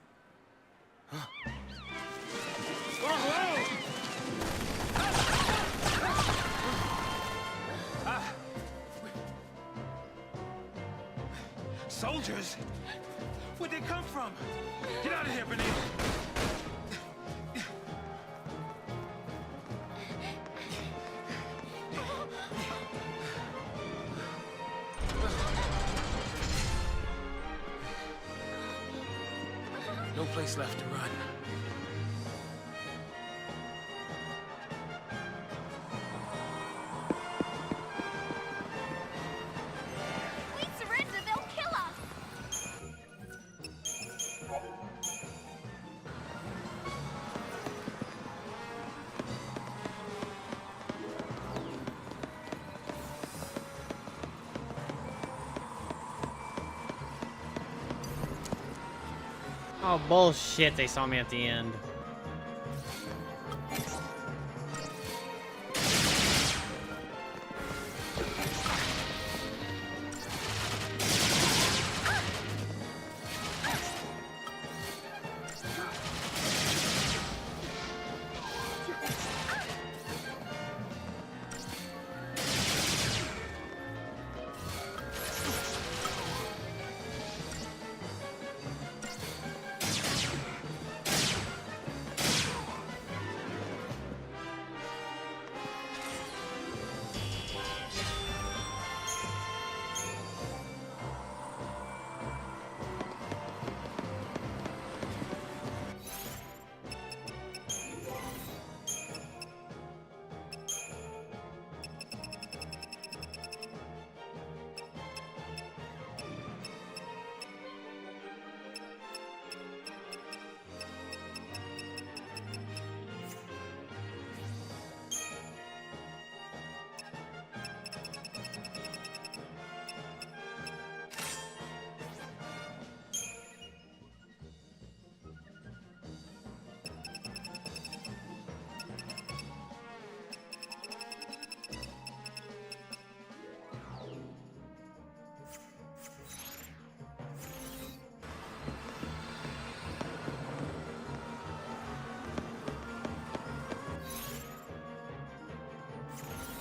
Speaker 17: Soldiers? Where'd they come from? Get out of here, Vanille! No place left to run.
Speaker 4: We surrender, they'll kill us!
Speaker 2: Oh, bullshit. They saw me at the end.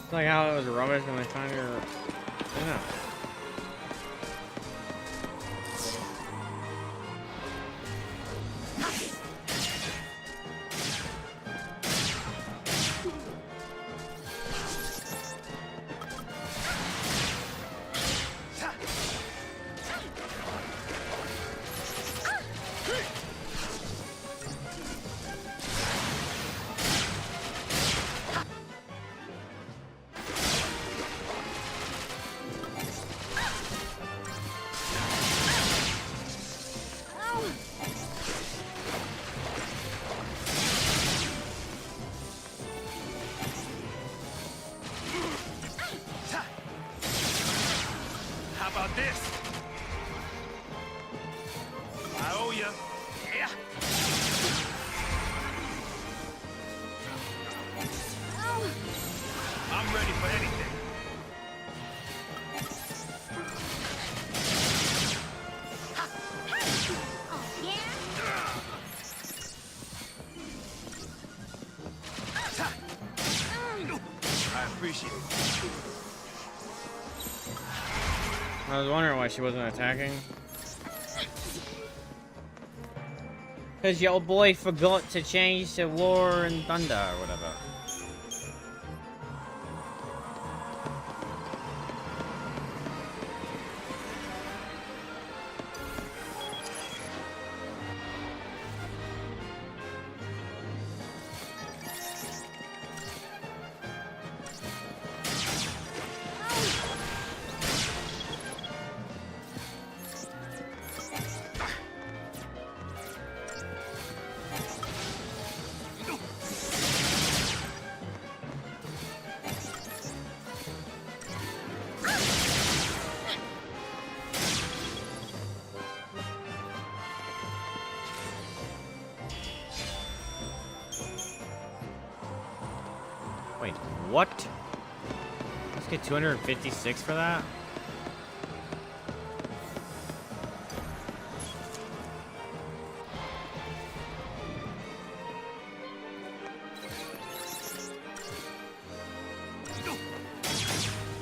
Speaker 2: It's like how it was rubbish when they found your. Yeah.
Speaker 9: How about this? I owe you. Yeah. I'm ready for anything. I appreciate it.
Speaker 2: I was wondering why she wasn't attacking. Cause your boy forgot to change to War and Thunder or whatever. Wait, what? Let's get 256 for that?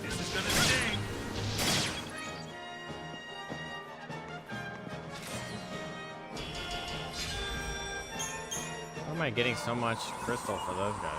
Speaker 9: This is gonna sting.
Speaker 2: Why am I getting so much crystal for those guys?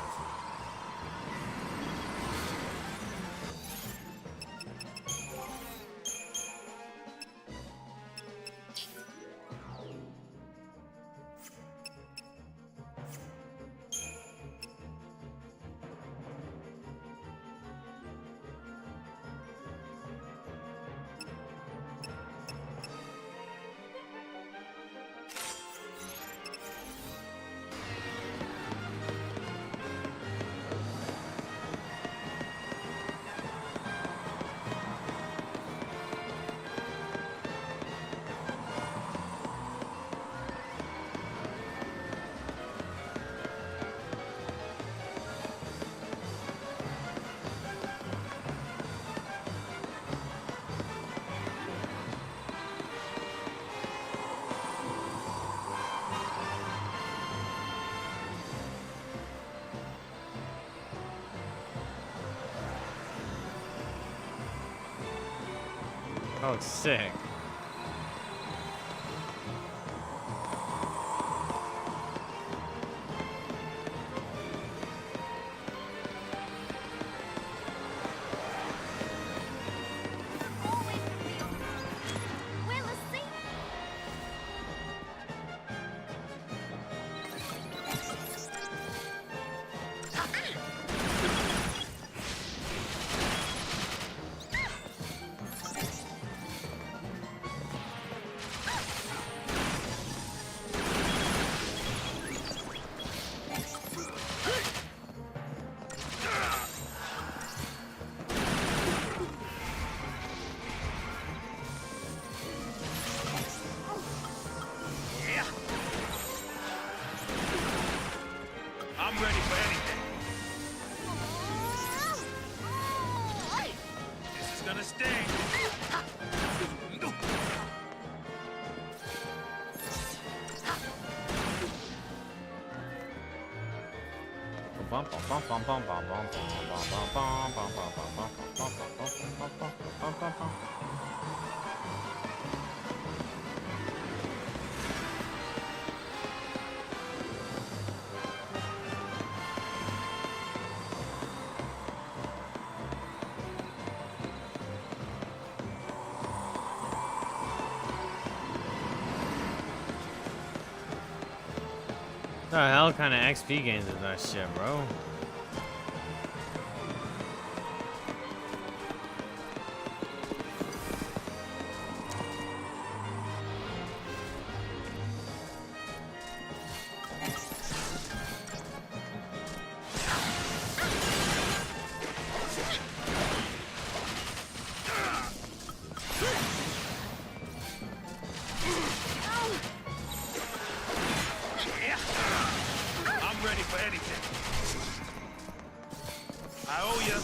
Speaker 2: Oh, it's sick. What the hell kind of XP gains is that shit, bro?
Speaker 11: I'm ready for anything. I owe you.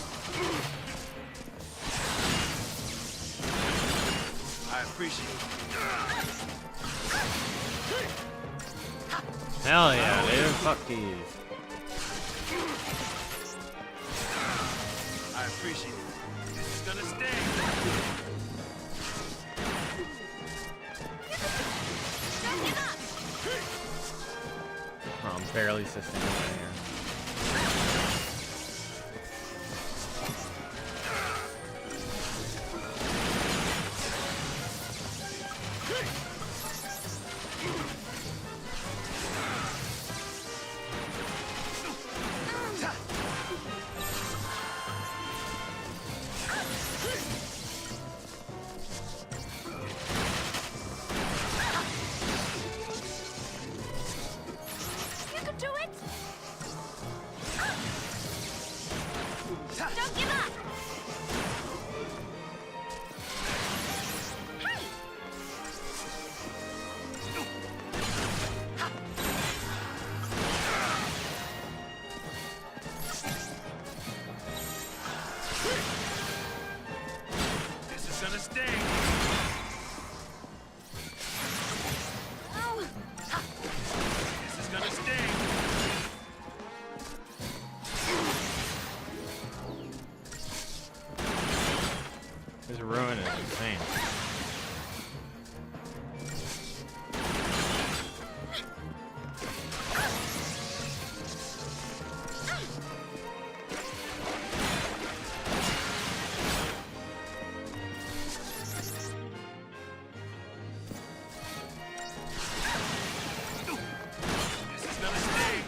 Speaker 11: I appreciate it.
Speaker 2: Hell yeah, dude. Fuck these.
Speaker 11: I appreciate it. This is gonna stay.
Speaker 2: Oh, I'm barely sustaining right here.
Speaker 4: You can do it! Don't give up! Hey!
Speaker 11: This is gonna stay.
Speaker 4: Oh!
Speaker 11: This is gonna stay.
Speaker 2: This ruin is insane.
Speaker 11: This is gonna stay.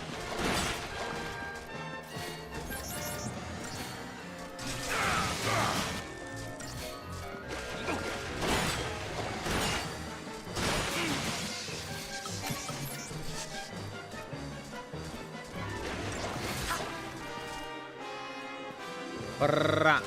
Speaker 2: Brrrah.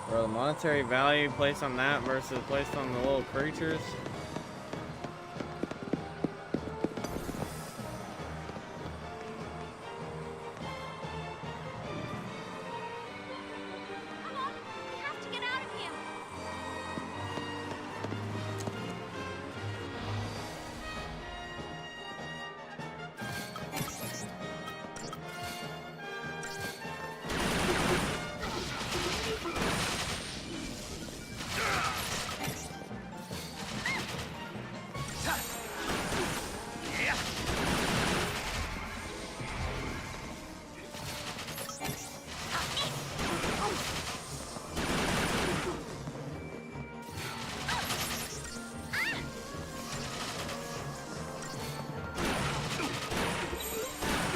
Speaker 2: Bro, the monetary value placed on that versus placed on the little creatures.
Speaker 4: Come on, we have to get out of here!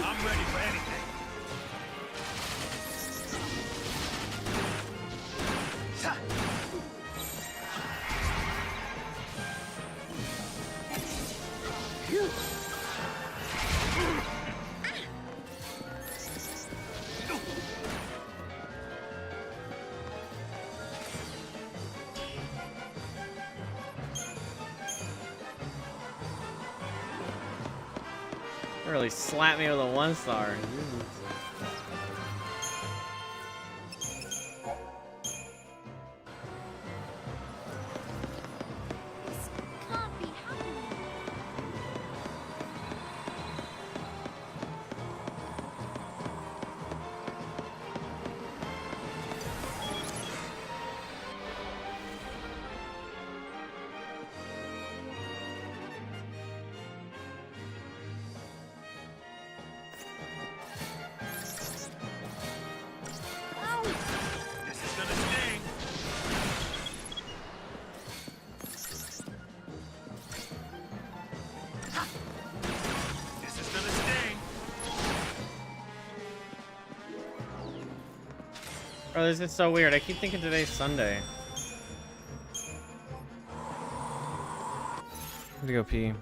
Speaker 11: I'm ready for anything.
Speaker 2: Really slapped me with a 1-star.
Speaker 4: This can't be happening.
Speaker 2: Oh, this is so weird. I keep thinking today's Sunday. I'm gonna go pee.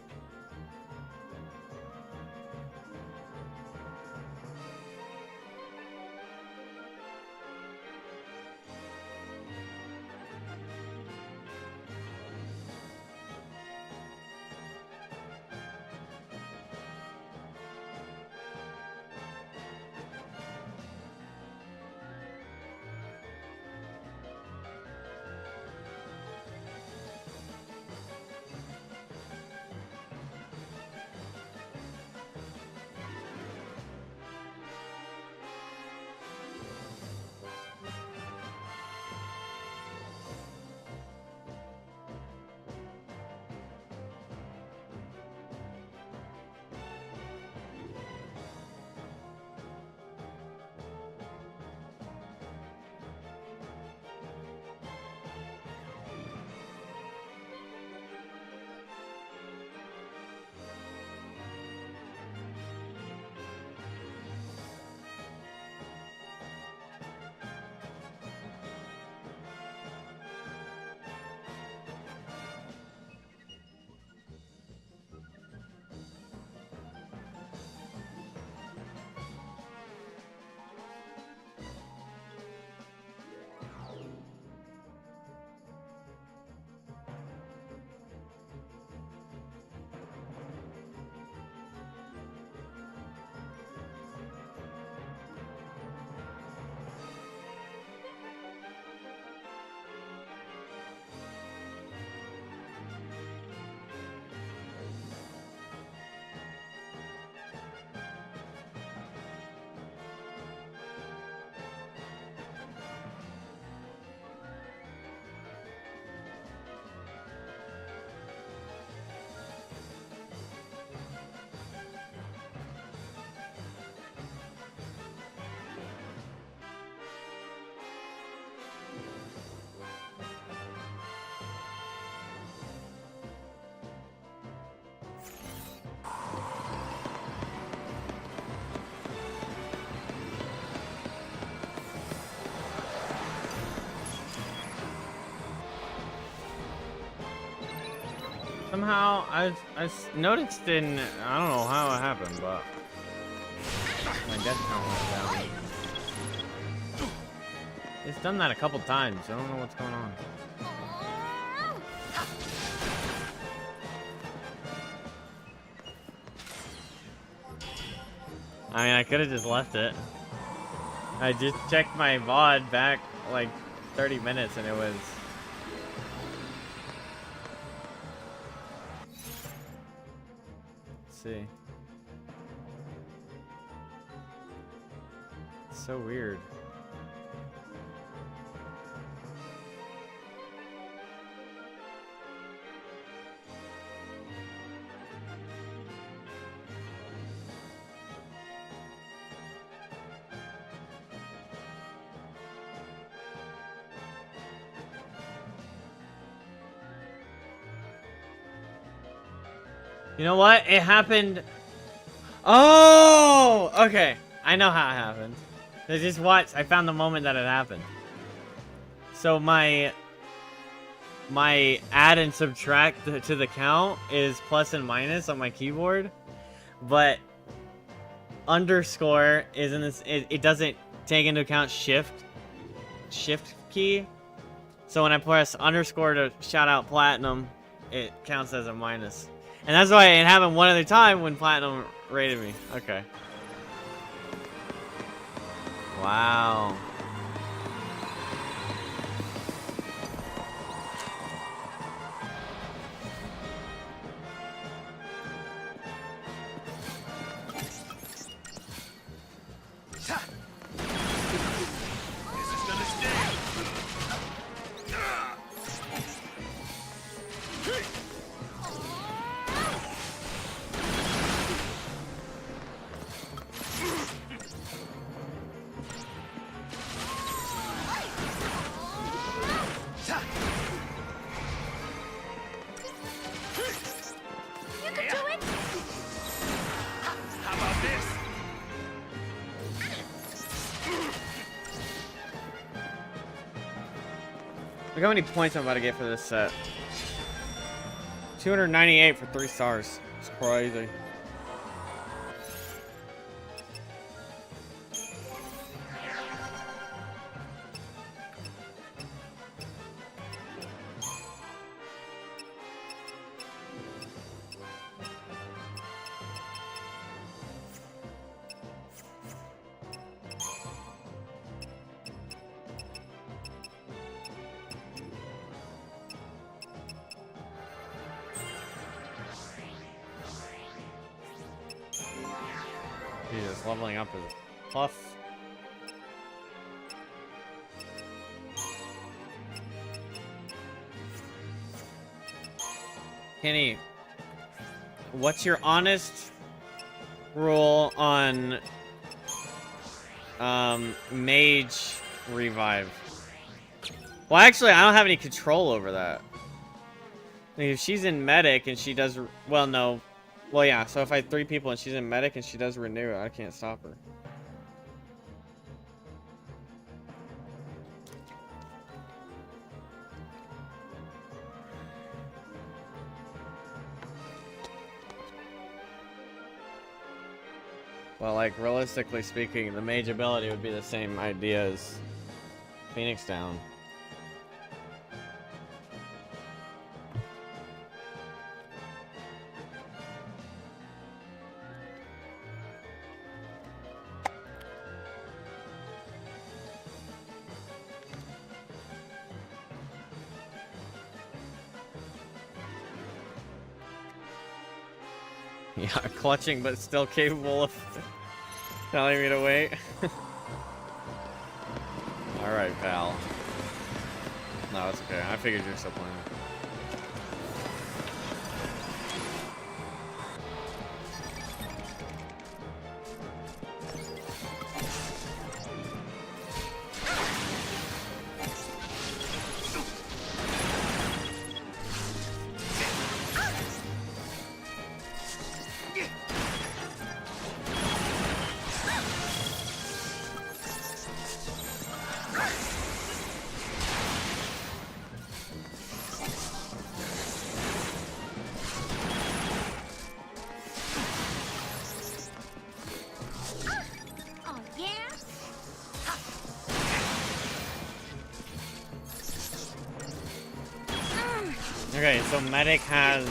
Speaker 2: Somehow, I noticed in, I don't know how it happened, but my death count went down. It's done that a couple times. I don't know what's going on. I mean, I could have just left it. I just checked my VOD back like 30 minutes and it was... Let's see. It's so weird. You know what? It happened... Oh! Okay. I know how it happened. I just watched. I found the moment that it happened. So my add and subtract to the count is plus and minus on my keyboard. But underscore is in this... It doesn't take into account shift key. So when I press underscore to shout out platinum, it counts as a minus. And that's why it happened one other time when Platinum rated me. Okay. Wow. Look how many points I'm about to get for this set. 298 for 3 stars. It's crazy. Jesus, leveling up is tough. Kenny, what's your honest rule on mage revive? Well, actually, I don't have any control over that. Like, if she's in medic and she does, well, no. Well, yeah, so if I have 3 people and she's in medic and she does renew, I can't stop her. Well, like, realistically speaking, the mage ability would be the same idea as Phoenixx down. Yeah, clutching, but still capable of telling me to wait. Alright, pal. No, it's okay. I figured you're still playing. Okay, so medic has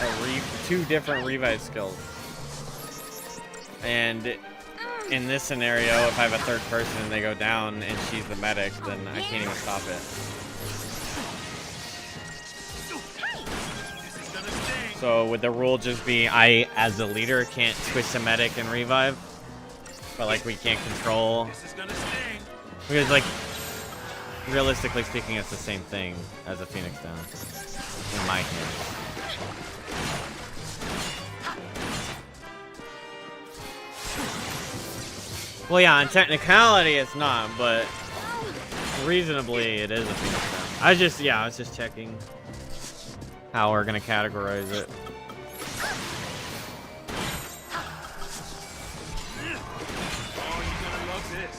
Speaker 2: a 2 different revive skills. And in this scenario, if I have a 3rd person and they go down and she's the medic, then I can't even stop it. So would the rule just be I, as the leader, can't switch to medic and revive? But like we can't control? Because like, realistically speaking, it's the same thing as a Phoenixx down. In my hand. Well, yeah, in technicality it's not, but reasonably it is a Phoenixx down. I was just checking how we're gonna categorize it.
Speaker 13: Oh, you're gonna love this.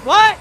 Speaker 2: What?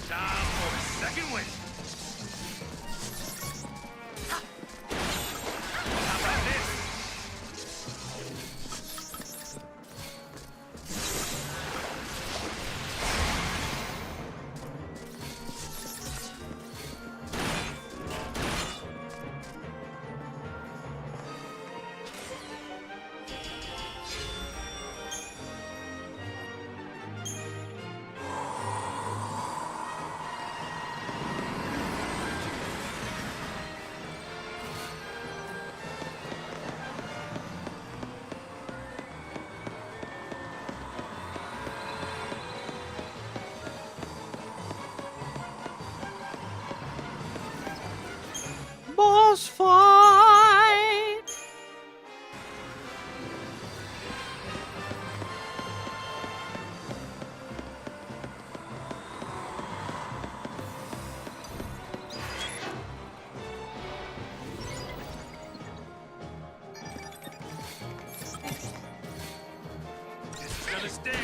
Speaker 9: Time for the second win. How about this?
Speaker 2: Boss fight!
Speaker 9: This is gonna sting.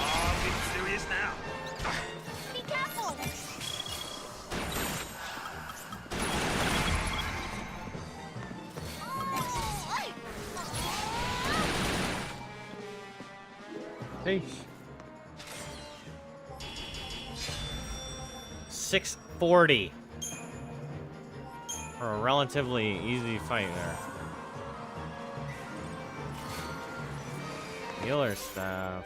Speaker 9: Oh, getting serious now.
Speaker 4: Be careful!
Speaker 2: Hey. 640 for a relatively easy fight there. Healer staff.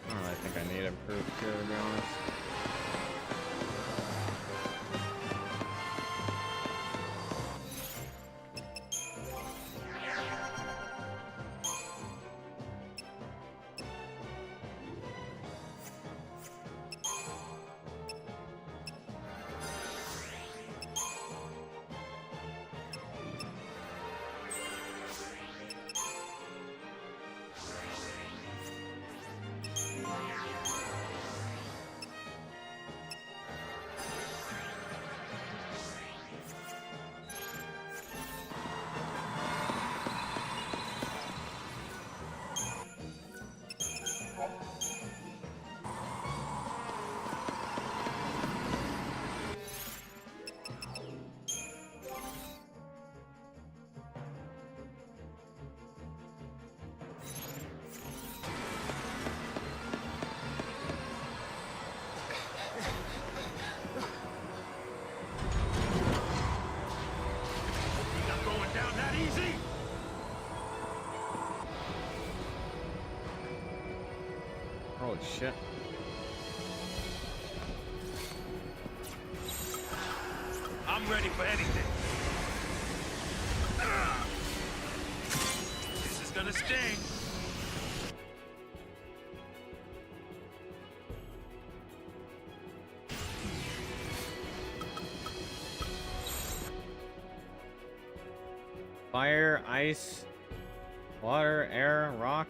Speaker 2: I don't really think I need improved here, to be honest.
Speaker 9: Not going down that easy.
Speaker 2: Holy shit.
Speaker 9: I'm ready for anything. This is gonna sting.
Speaker 2: Fire, ice, water, air, rock.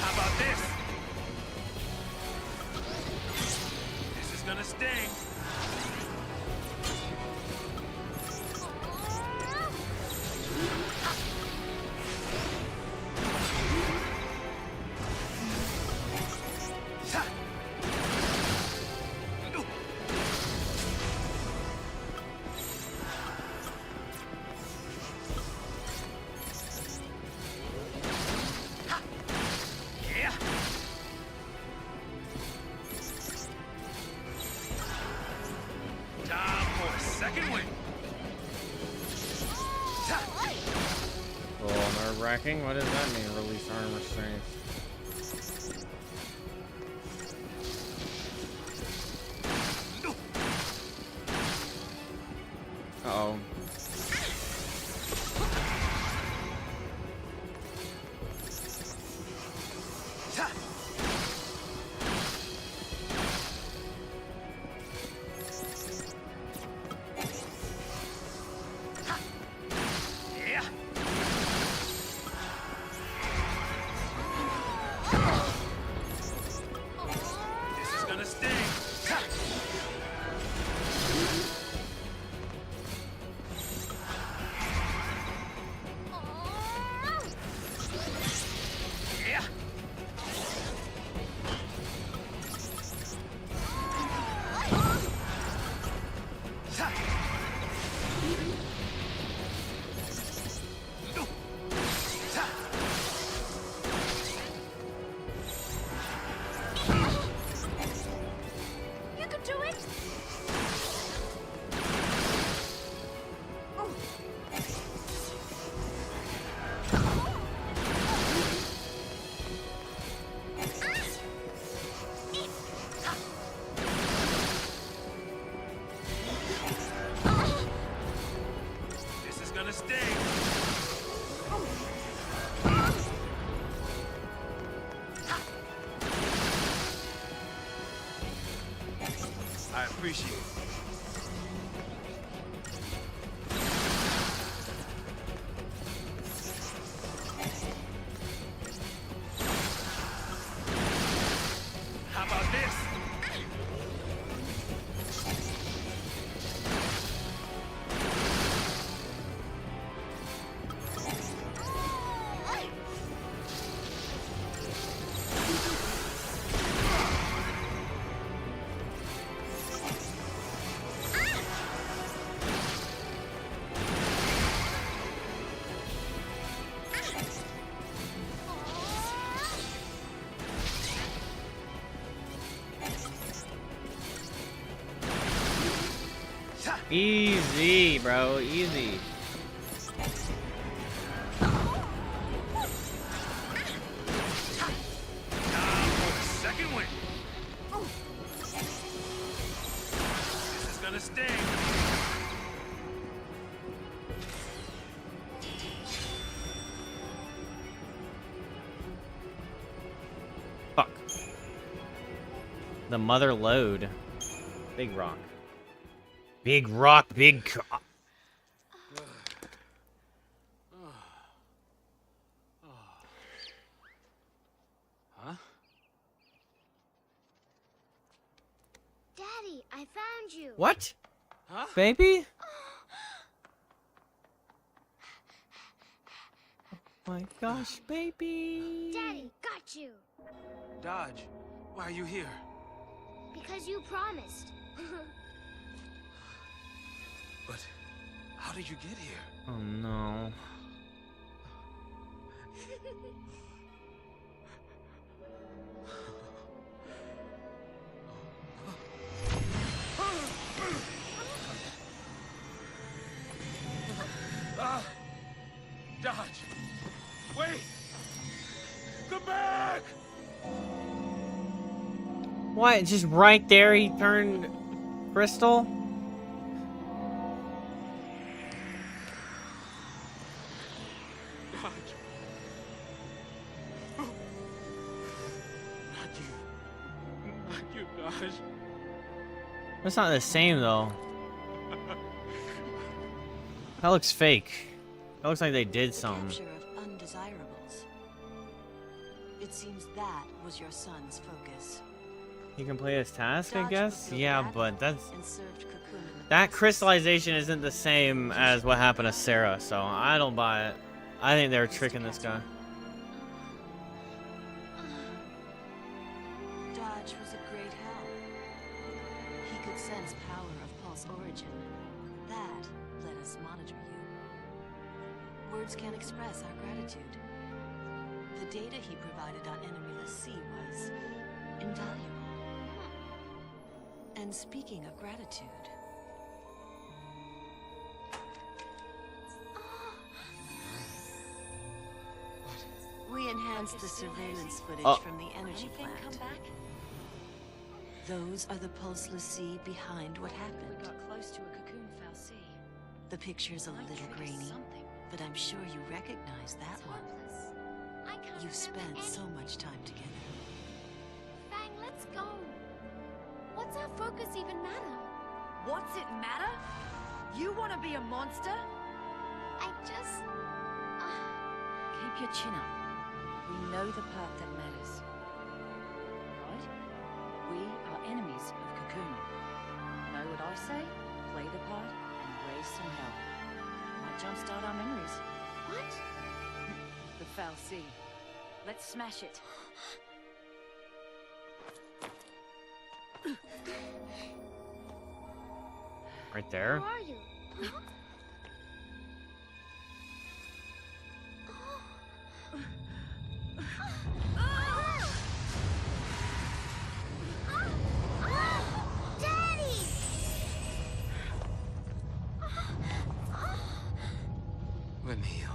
Speaker 13: How about this? This is gonna sting.
Speaker 2: Nerve-wracking? What does that mean? Release arm restraints. Uh-oh.
Speaker 13: I appreciate it. How about this?
Speaker 2: Easy, bro. Easy.
Speaker 13: Second win. This is gonna sting.
Speaker 2: Fuck. The mother load. Big rock. Big rock, big cock.
Speaker 13: Huh?
Speaker 4: Daddy, I found you.
Speaker 2: What?
Speaker 13: Huh?
Speaker 2: Baby? Oh my gosh, baby.
Speaker 4: Daddy, got you.
Speaker 13: Dodge, why are you here?
Speaker 4: Because you promised.
Speaker 13: But how did you get here?
Speaker 2: Oh no.
Speaker 13: Dodge! Wait! Come back!
Speaker 2: What? Just right there he turned crystal?
Speaker 13: Dodge! Not you. Not you, Dodge.
Speaker 2: That's not the same though. That looks fake. That looks like they did something.
Speaker 5: Capture of
Speaker 20: undesirables. It seems that was your son's focus.
Speaker 2: He can play his task, I
Speaker 20: Dodge
Speaker 2: guess?
Speaker 20: fulfilled
Speaker 2: Yeah,
Speaker 20: that
Speaker 2: but that's...
Speaker 20: and served Cocoon in the
Speaker 2: That crystallization isn't the same as what happened to Sarah, so I don't buy it. I think they're tricking this guy.
Speaker 20: Dodge was a great help. He could sense power of Pulse origin. That let us monitor you. Words can't express our gratitude. The data he provided on enemy Ffxiii was invaluable. And speaking of gratitude, we enhanced the surveillance footage from the energy plant. Those are the Pulse Ffxiii behind what happened.
Speaker 5: We got close to a cocoon Ffxiii.
Speaker 20: The picture's a little grainy, but I'm sure you recognize that one. You've spent so much time together.
Speaker 4: Fang, let's go. What's our focus even matter?
Speaker 5: What's it matter? You want to be a monster?
Speaker 4: I just...
Speaker 5: Keep your chin up. We know the part that matters. Right? We are enemies of Cocoon. Know what I say? Play the part and raise some hell. Might jumpstart our memories.
Speaker 4: What?
Speaker 5: The Ffxiii. Let's smash it.
Speaker 2: Right there.
Speaker 4: Who are you? Huh?
Speaker 17: Let me heal.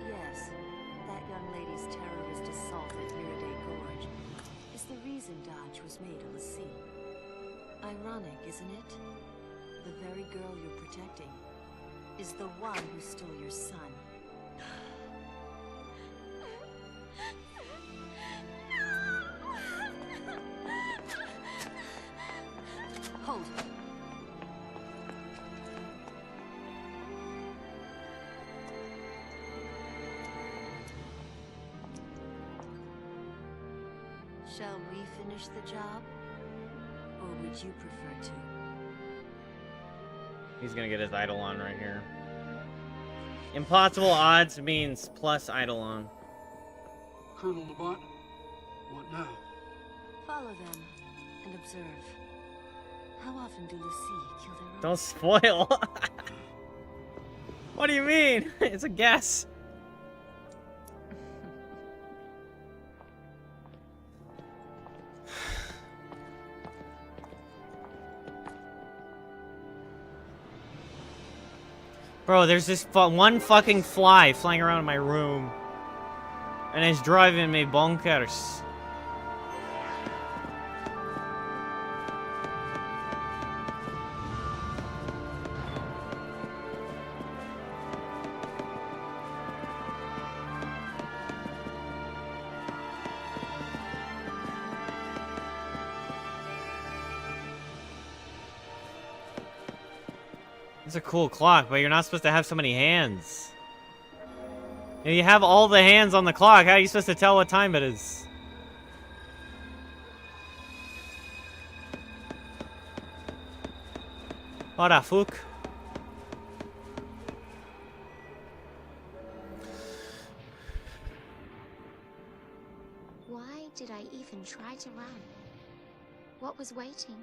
Speaker 20: Yes, that young lady's terrorist assault at Miraday Gorge is the reason Dodge was made a Ffxiii. Ironic, isn't it? The very girl you're protecting is the one who stole your son. Hold. Shall we finish the job? Or would you prefer to?
Speaker 2: He's gonna get his Eidolon right here. Impossible odds means plus Eidolon.
Speaker 21: Colonel Lamont, what now?
Speaker 20: Follow them and observe. How often do Ffxiii kill their own?
Speaker 2: Don't spoil. What do you mean? It's a guess. Bro, there's this one fucking fly flying around in my room. And it's driving me bonkers. It's a cool clock, but you're not supposed to have so many hands. If you have all the hands on the clock, how are you supposed to tell what time it is? What the fuck?
Speaker 4: Why did I even try to run? What was waiting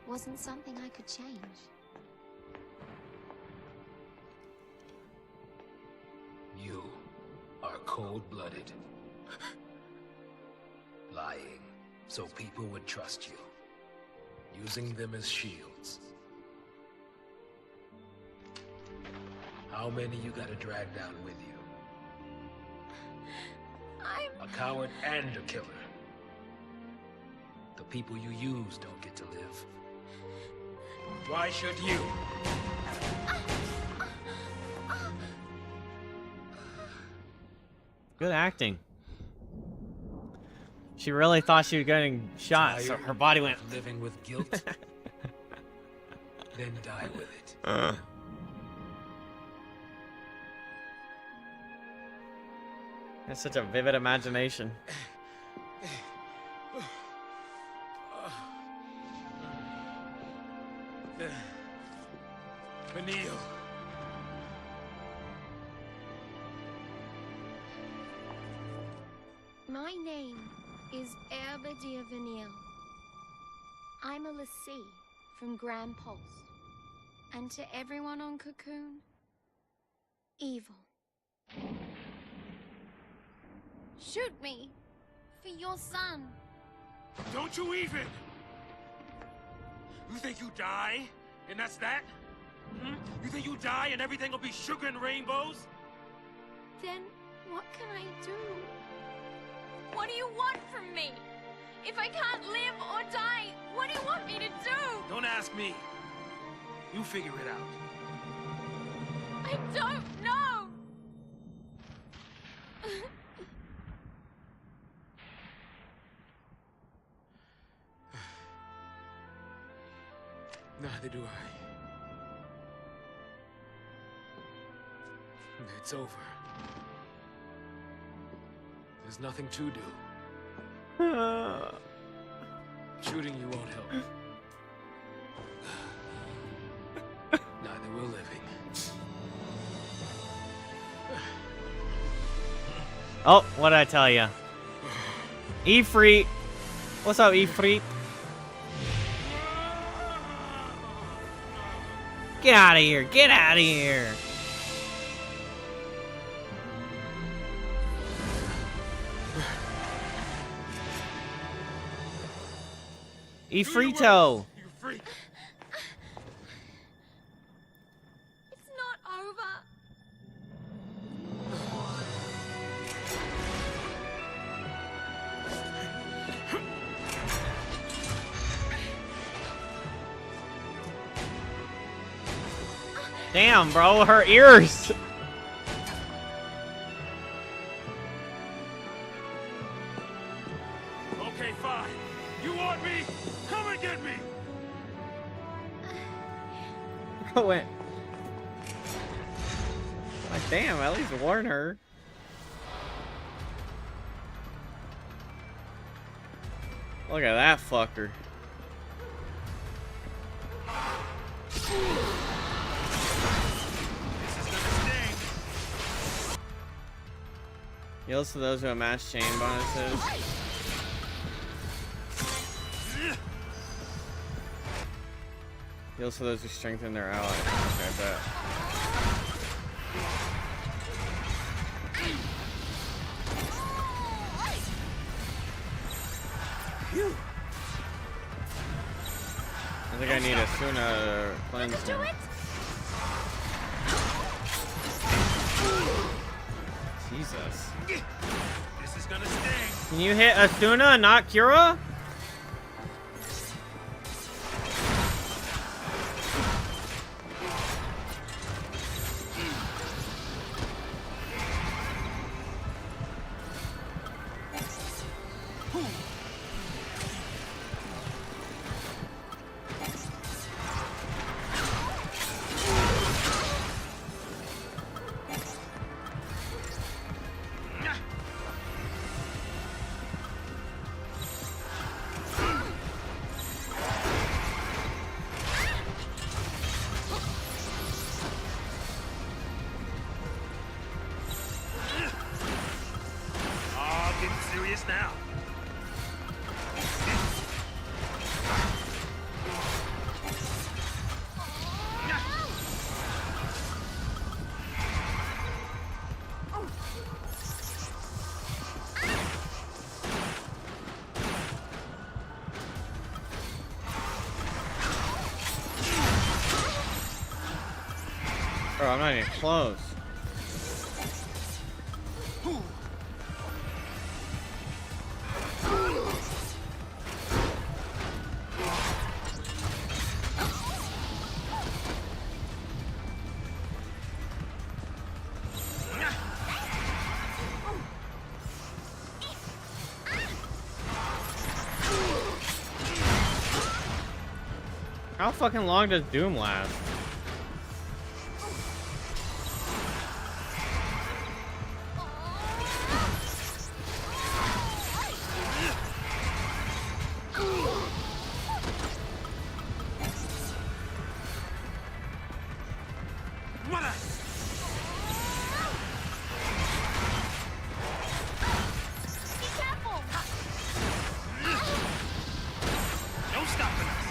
Speaker 4: wasn't something I could change.
Speaker 17: You are cold-blooded. Lying so people would trust you. Using them as shields. How many you gotta drag down with you? A coward and a killer. People you use don't get to live. Why should you?
Speaker 2: Good acting. She really thought she was getting shot, so her body went.
Speaker 17: Living with guilt? Then die with it.
Speaker 2: That's such a vivid imagination.
Speaker 17: Peniel.
Speaker 4: My name is Erbadir Vanille. I'm a Lassie from Grand Pulse. And to everyone on Cocoon, evil. Shoot me for your son.
Speaker 13: Don't you even! You think you die, and that's that? Hmm? You think you die and everything will be sugar and rainbows?
Speaker 4: Then what can I do? What do you want from me? If I can't live or die, what do you want me to do?
Speaker 17: Don't ask me. You figure it out.
Speaker 4: I don't know!
Speaker 17: Neither do I. It's over. There's nothing to do. Shooting you won't help. Neither will living.
Speaker 2: Oh, what did I tell you? Ffxiii. What's up, Ffxiii? Get out of here. Get out of here. Ffxiii.
Speaker 13: You freak!
Speaker 4: It's not over.
Speaker 2: Damn, bro, her ears.
Speaker 13: Okay, fine. You want me? Come and get me!
Speaker 2: Bro went. Like, damn, at least warn her. Look at that fucker. Yields to those who amass chain bonuses. Yields to those who strengthen their allies. Okay, I bet. I think I need a Suna to cleanse him. Jesus.
Speaker 13: This is gonna sting.
Speaker 2: Can you hit Asuna, not Kira?
Speaker 13: Now.
Speaker 2: Bro, I'm not even close. How fucking long does Doom last?
Speaker 13: No stopping us.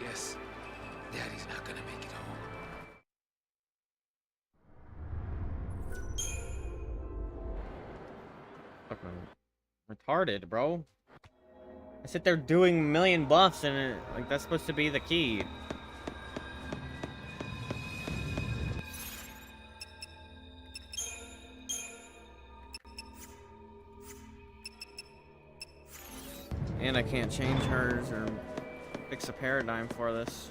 Speaker 17: Guess Daddy's not gonna make it home.
Speaker 2: Fucking retarded, bro. I sit there doing a million buffs and like that's supposed to be the key. And I can't change hers or fix a paradigm for this.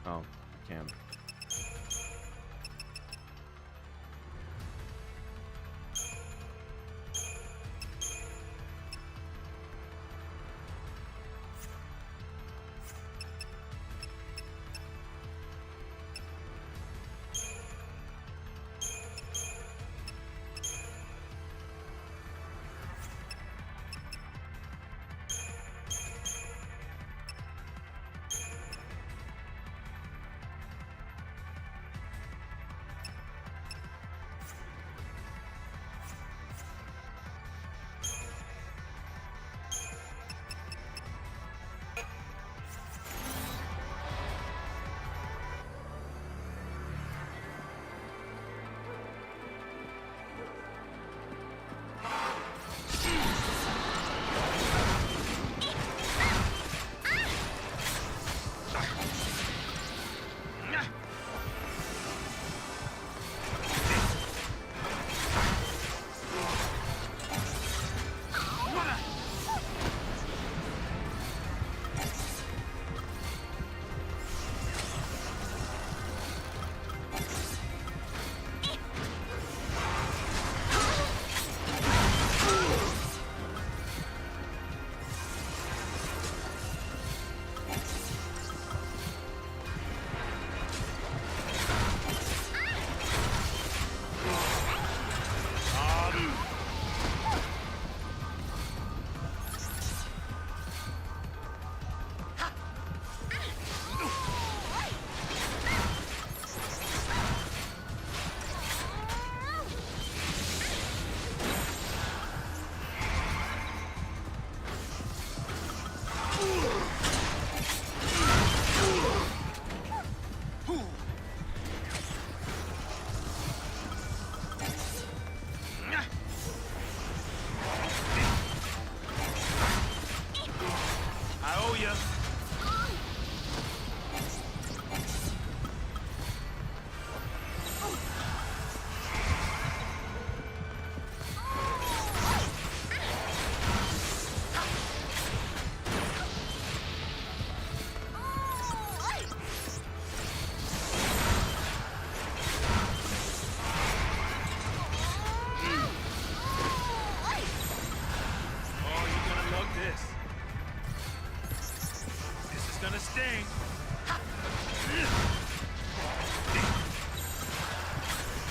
Speaker 2: Oh, I can.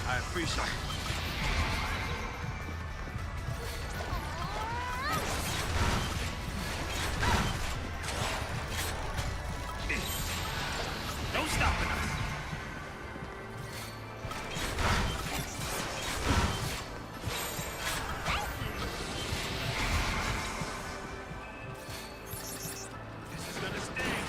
Speaker 13: I appreciate it. No stopping us. This is gonna sting.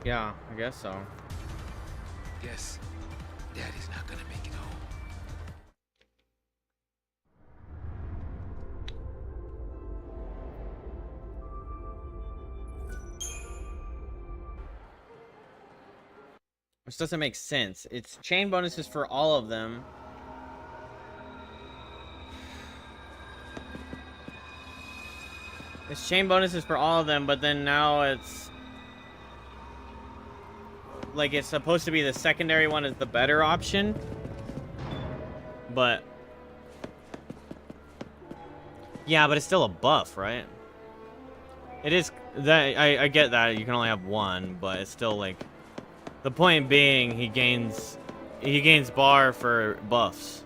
Speaker 2: Yeah, I guess so.
Speaker 17: Guess Daddy's not gonna make it home.
Speaker 2: Which doesn't make sense. It's chain bonuses for all of them. It's chain bonuses for all of them, but then now it's... like, it's supposed to be the secondary one is the better option. But... yeah, but it's still a buff, right? It is... that I get that. You can only have one, but it's still, like... the point being, he gains bar for buffs.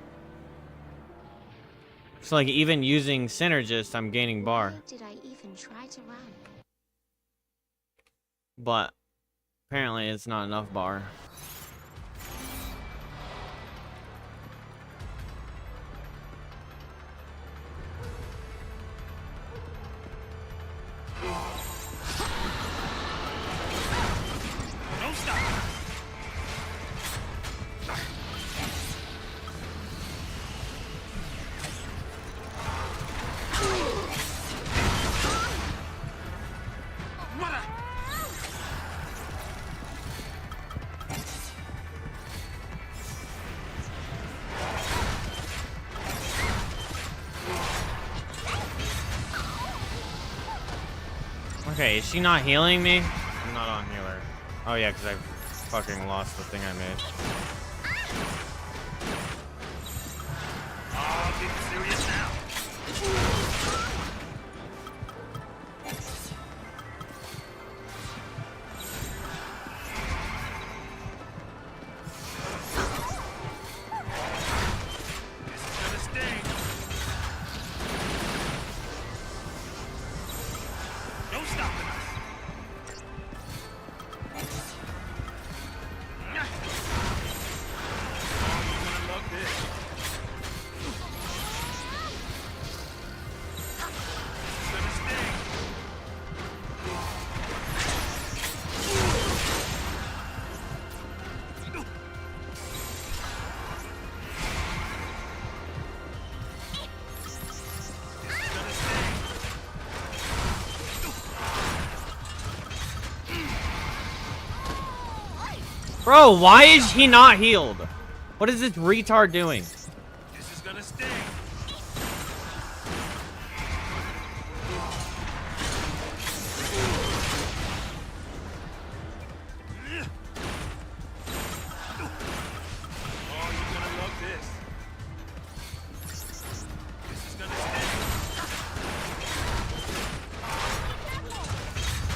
Speaker 2: So, like, even using Synergist, I'm gaining bar.
Speaker 19: Why did I even try to run?
Speaker 2: But apparently it's not enough bar.
Speaker 13: Don't stop.
Speaker 2: Okay, is she not healing me? I'm not on healer. Oh yeah, because I fucking lost the thing I made.
Speaker 13: Oh, get serious now. This is gonna sting. No stopping us. Oh, you're gonna love this. This is gonna sting.
Speaker 2: Bro, why is he not healed? What is this retard doing?
Speaker 13: This is gonna sting. Oh, you're gonna love this. This is gonna sting.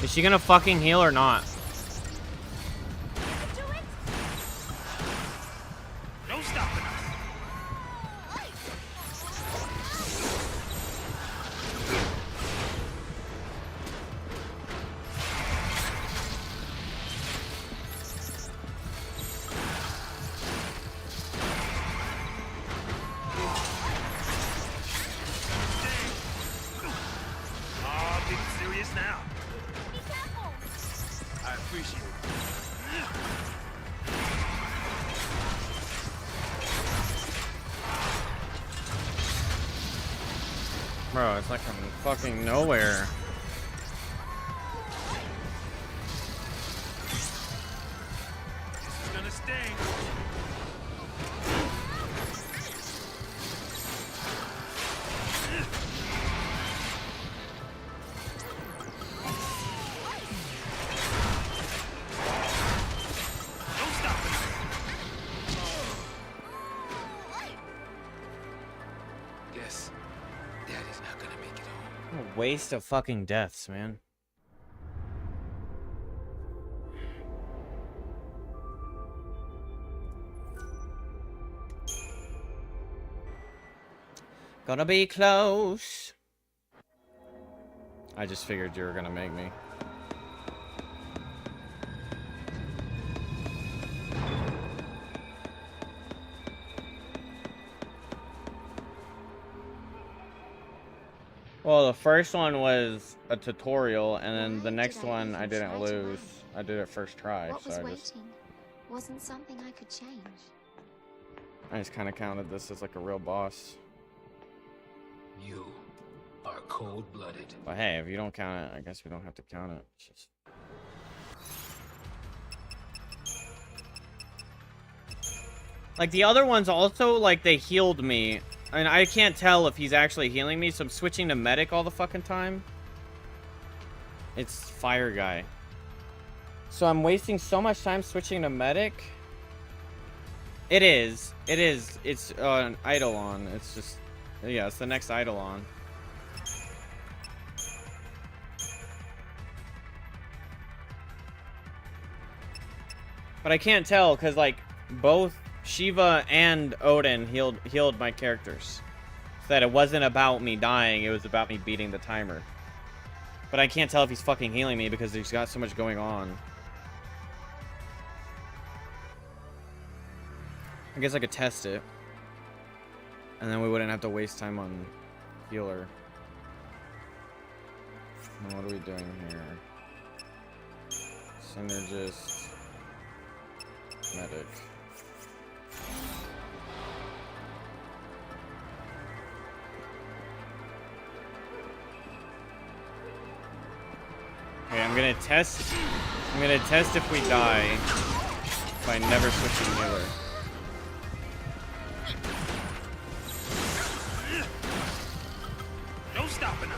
Speaker 2: Is she gonna fucking heal or not?
Speaker 13: No stopping us. Oh, be serious now. I appreciate it.
Speaker 2: Bro, it's like I'm fucking nowhere.
Speaker 13: This is gonna sting. Don't stop it.
Speaker 17: Guess Daddy's not gonna make it home.
Speaker 2: What a waste of fucking deaths, man. Gonna be close. I just figured you were gonna make me. Well, the first one was a tutorial, and then the next one I didn't lose. I did it first try,
Speaker 4: What
Speaker 2: so
Speaker 4: was
Speaker 2: I
Speaker 4: waiting
Speaker 2: just
Speaker 4: wasn't something I could change.
Speaker 2: kind of counted this as like a real boss.
Speaker 17: You are cold-blooded.
Speaker 2: But hey, if you don't count it, I guess we don't have to count it. It's just... Like the other ones also, like they healed me. And I can't tell if he's actually healing me, so I'm switching to medic all the fucking time. It's fire guy. So I'm wasting so much time switching to medic. It is. It is. It's an Eidolon. It's just... Yeah, it's the next Eidolon. But I can't tell, because, like, both Shiva and Odin healed my characters. So that it wasn't about me dying, it was about me beating the timer. But I can't tell if he's fucking healing me because he's got so much going on. I guess I could test it. And then we wouldn't have to waste time on healer. And what are we doing here? Synergist. Medic. Okay, I'm gonna test if we die by never switching healer.
Speaker 13: No stopping us.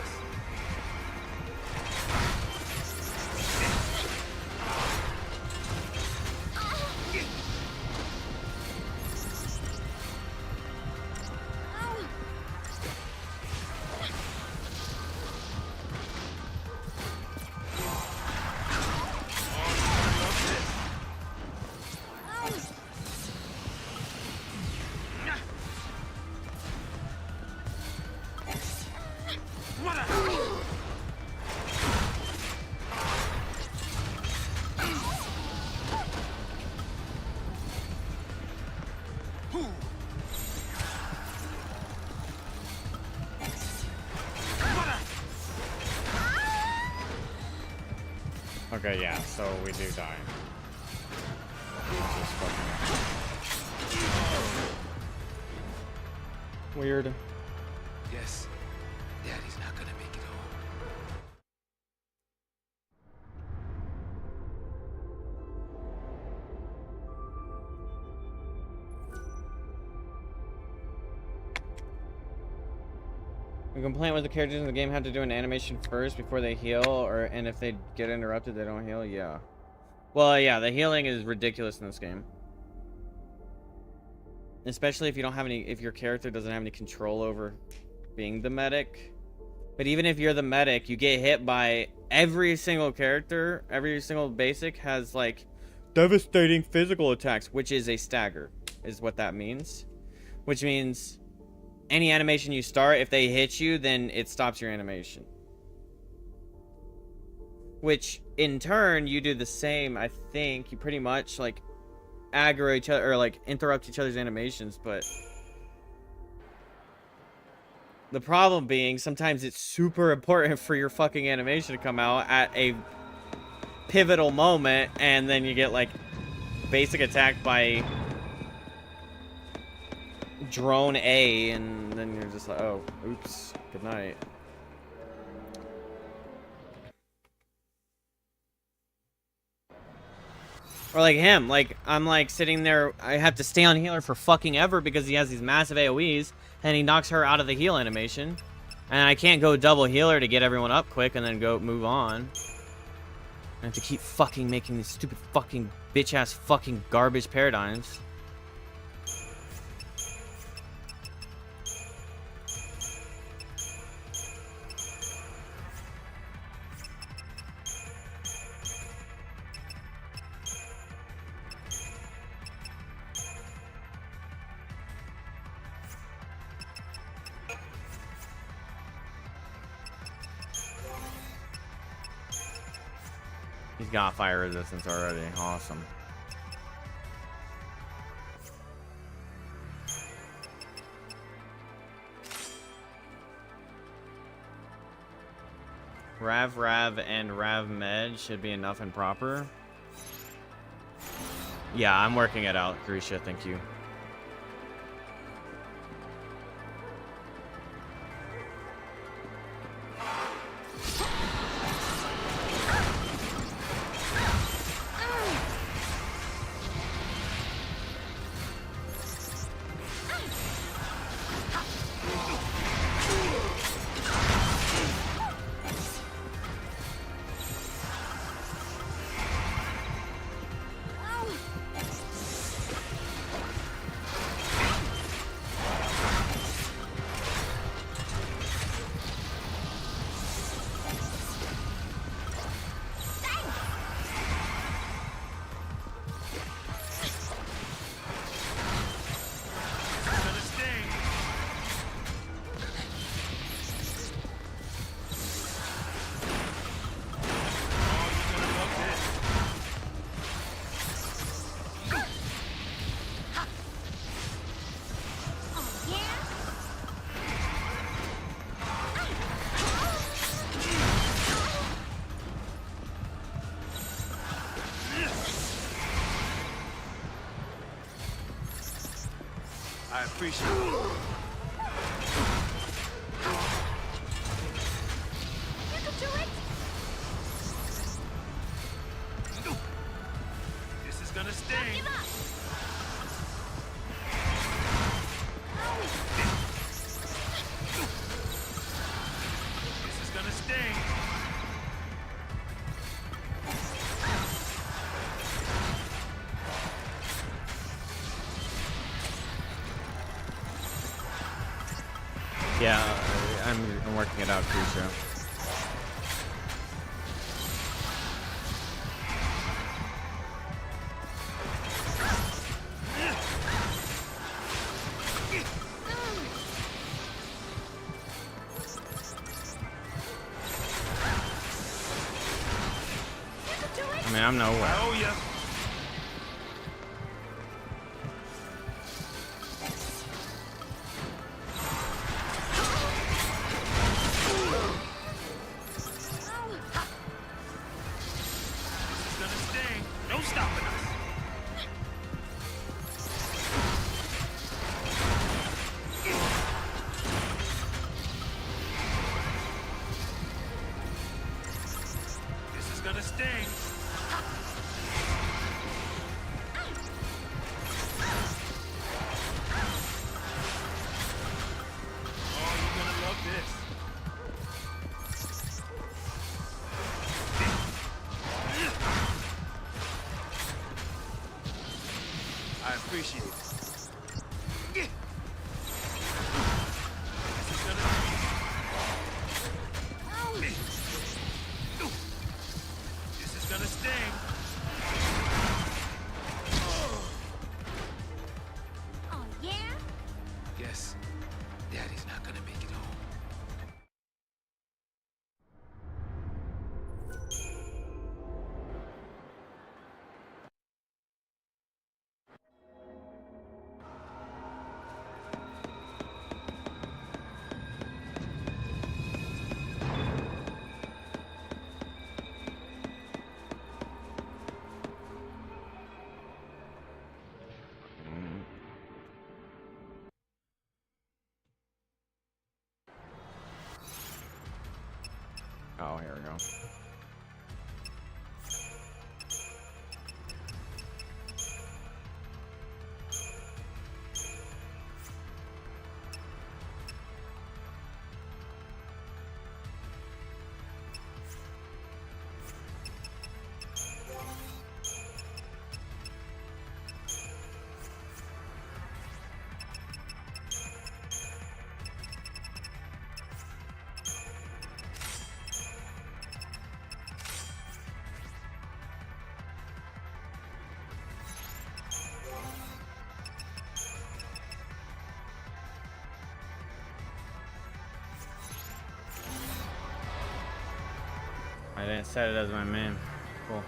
Speaker 2: Okay, yeah, so we do die. This is fucking weird.
Speaker 17: Yes, Daddy's not gonna make it home.
Speaker 2: A complaint with the characters in the game have to do an animation first before they heal, and if they get interrupted, they don't heal. Yeah. Well, yeah, the healing is ridiculous in this game, especially if you don't have any. If your character doesn't have any control over being the medic. But even if you're the medic, you get hit by every single character. Every single basic has like devastating physical attacks, which is a stagger, is what that means. Which means any animation you start, if they hit you, then it stops your animation. Which, in turn, you do the same, I think. You pretty much, like, aggro each other, or, like, interrupt each other's animations, but... The problem being, sometimes it's super important for your fucking animation to come out at a pivotal moment, and then you get, like, basic attacked by drone A, and then you're just like, oh, oops, good night. Or like him, like, I'm like sitting there, I have to stay on healer for fucking ever because he has these massive AoEs, and he knocks her out of the heal animation. And I can't go double healer to get everyone up quick and then go move on. I have to keep fucking making these stupid fucking bitch-ass fucking garbage paradigms. He's got fire resistance already. Awesome. Rav, and Rav Med should be enough and proper. Yeah, I'm working it out, Grisha. Thank you.
Speaker 11: I appreciate it.
Speaker 13: This is gonna sting. This is gonna sting.
Speaker 2: Yeah, I'm working it out, Grisha. I mean, I'm nowhere.
Speaker 13: Oh, yeah. No stopping us. This is gonna sting. Oh, you're gonna love this. I appreciate it. This is gonna This is gonna sting.
Speaker 4: Oh, yeah?
Speaker 17: Guess Daddy's not gonna make it home.
Speaker 2: Oh, here we go. I didn't set it as my man. Cool.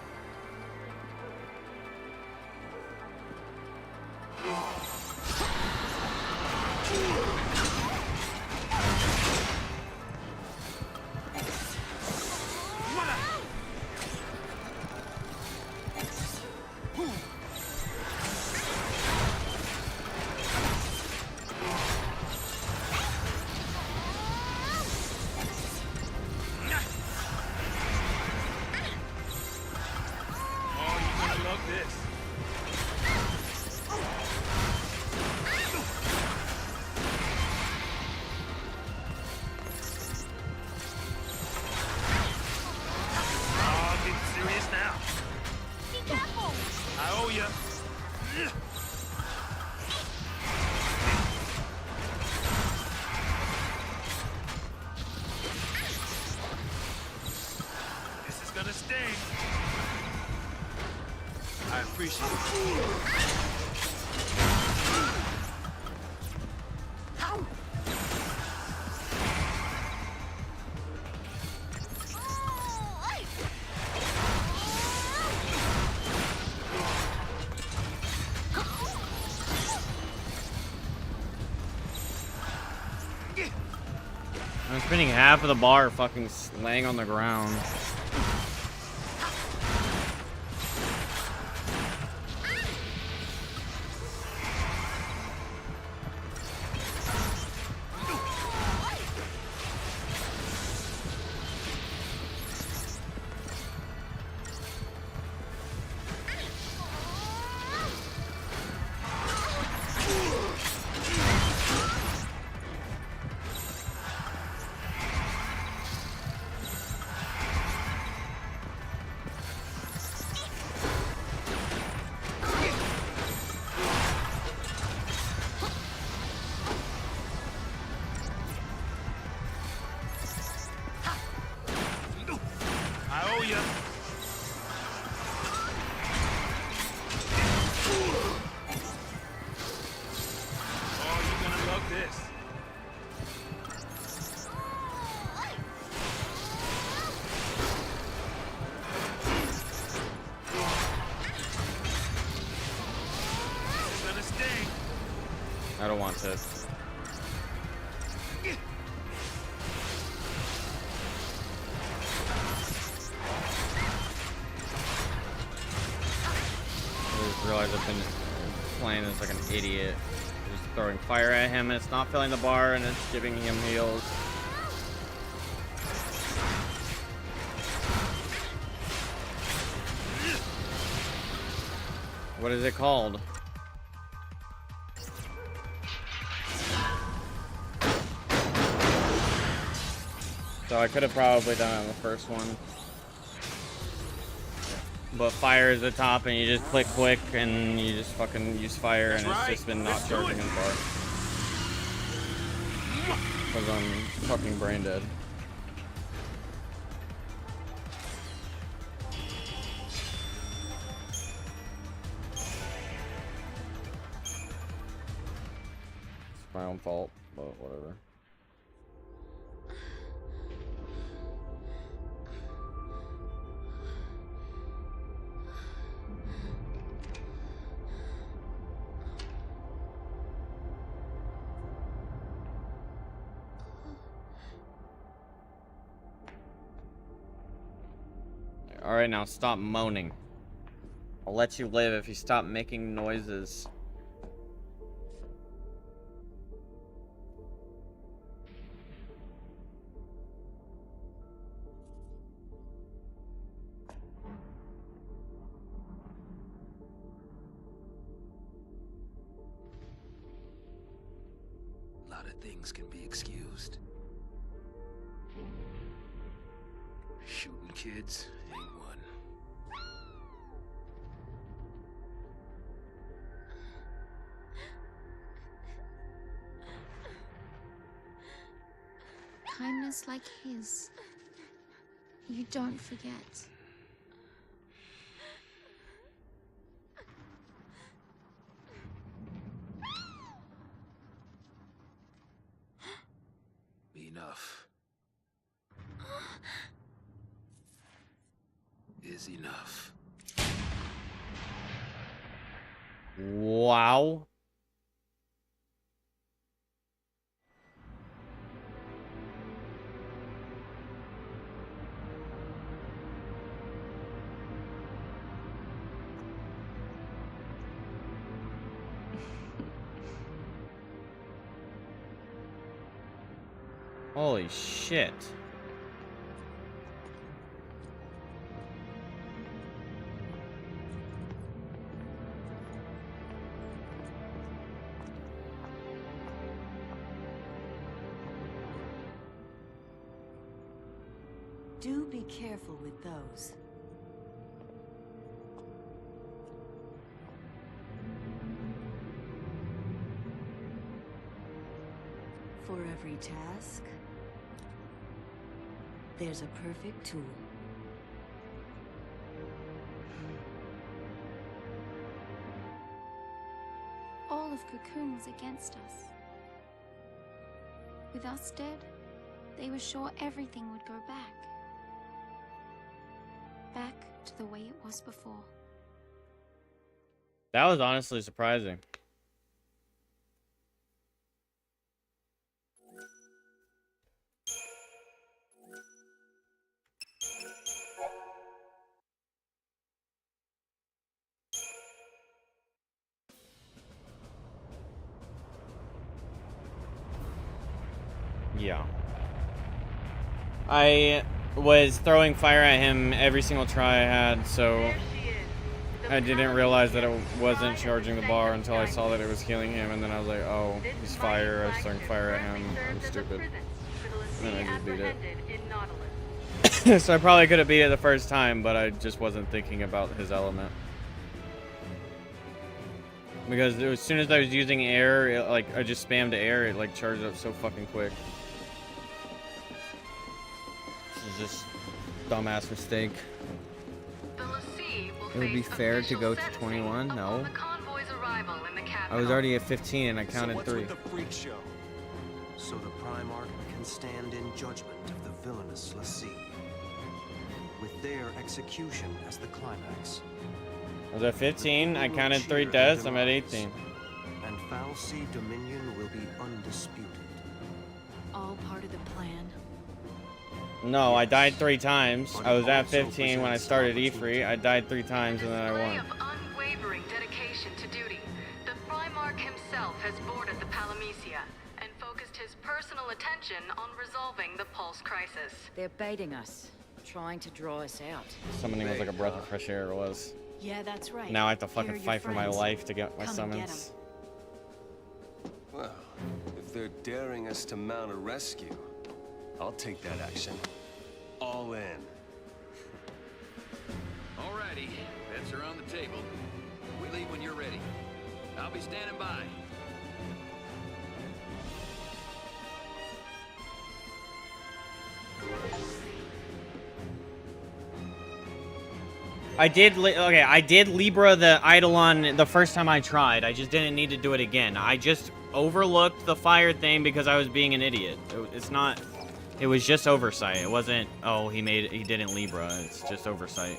Speaker 13: sting. I appreciate it.
Speaker 2: I'm spending half of the bar fucking laying on the ground. I don't want this. I just realized I've been playing this like an idiot. Just throwing fire at him and it's not filling the bar and it's giving him heals. What is it called? So I could have probably done it on the first one. But fire is the top and you just click quick and you just fucking use fire and it's just been not charging his bar. Because I'm fucking brain dead. It's my own fault, but whatever. Alright, now stop moaning. I'll let you live if you stop making noises.
Speaker 17: A lot of things can be excused. Shooting kids ain't one.
Speaker 4: Kindness like his, you don't forget.
Speaker 17: Enough is enough.
Speaker 2: Wow. Holy shit.
Speaker 20: Do be careful with those. For every task, there's a perfect tool.
Speaker 4: of Cocoon was against us. With us dead, they were sure everything would go back. Back to the way it was before.
Speaker 2: That was honestly surprising. Yeah. I was throwing fire at him every single try I had, so I didn't realize that it wasn't charging the bar until I saw that it was healing him, and then I was like, oh, he's fire, I was throwing fire at him, I'm stupid. And then I just beat it. So I probably could have beat it the first time, but I just wasn't thinking about his element. Because as soon as I was using air, it, like, I just spammed air, it like charged up so fucking quick. This is just dumbass mistake. It would be fair to go to 21? No. I was already at 15 and I counted 3.
Speaker 7: So what's with the freak show? So the Primarch can stand in judgment of the villainous Ffxiii, with their execution as the climax.
Speaker 2: I was at 15, I counted 3 deaths, I'm at 18.
Speaker 7: And Ffxiii dominion will be undisputed.
Speaker 8: All part of the plan.
Speaker 2: No, I died 3 times. I was at 15 when I started Ffxiii. I died 3 times and then I won.
Speaker 18: Unwavering dedication to duty, the Primarch himself has boarded the Palamecia and focused his personal attention on resolving the Pulse crisis.
Speaker 5: They're baiting us, trying to draw us out.
Speaker 2: Summoning was like a breath of fresh air, it was.
Speaker 8: Yeah, that's right.
Speaker 2: Now I have to fucking
Speaker 8: Here are your
Speaker 2: fight for my
Speaker 8: friends.
Speaker 2: life to get my
Speaker 8: Come and get
Speaker 2: summons.
Speaker 1: Well, if they're daring us to mount a rescue, I'll take that action. All in.
Speaker 22: Alrighty, bets are on the table. We leave when you're ready. I'll be standing by.
Speaker 2: I did Libra the Eidolon the first time I tried. I just didn't need to do it again. I just overlooked the fire thing because I was being an idiot. It was just oversight. It wasn't, oh, he didn't Libra. It's just oversight.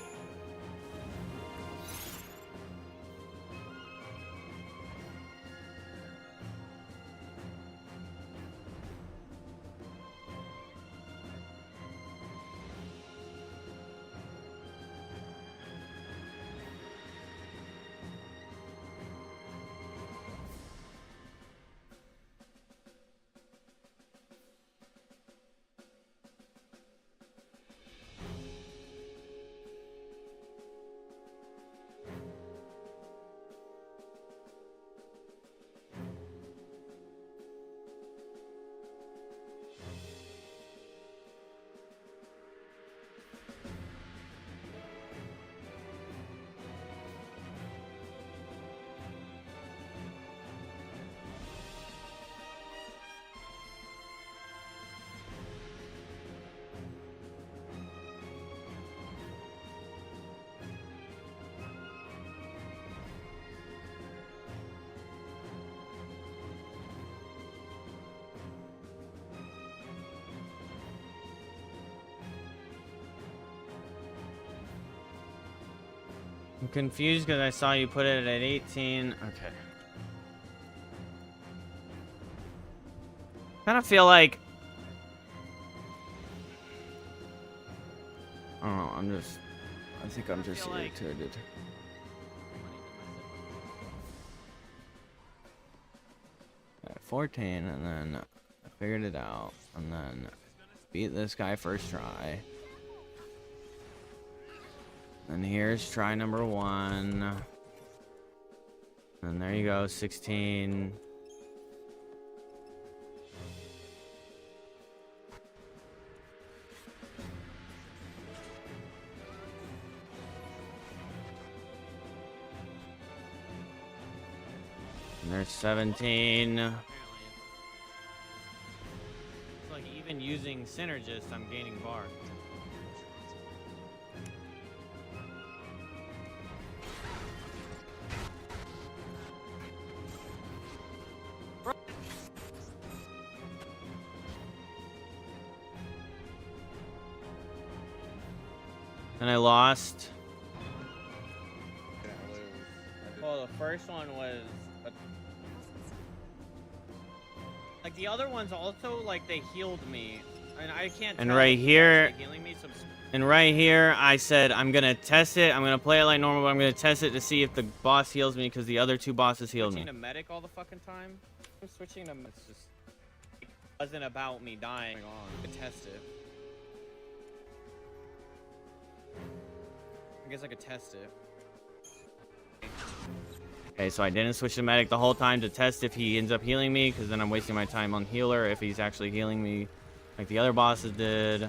Speaker 2: I'm confused because I saw you put it at 18. Okay. Kind of feel like... I don't know, I think I'm just irritated. At 14, and then I figured it out, and then beat this guy first try. And here's try number 1. And there you go, 16. And there's 17. It's like even using Synergist, I'm gaining bar. And I lost. Well, the first one was like the other ones also like they healed me, and I can't. And right here, and right here, I said I'm gonna test it. I'm gonna play it like normal, but I'm gonna test it to see if the boss heals me because the other two bosses healed me. Switching to medic all the fucking time. I'm switching to. It's just. It wasn't about me dying. To test it. I guess I could test it. Okay, so I didn't switch to medic the whole time to test if he ends up healing me, because then I'm wasting my time on healer if he's actually healing me like the other bosses did.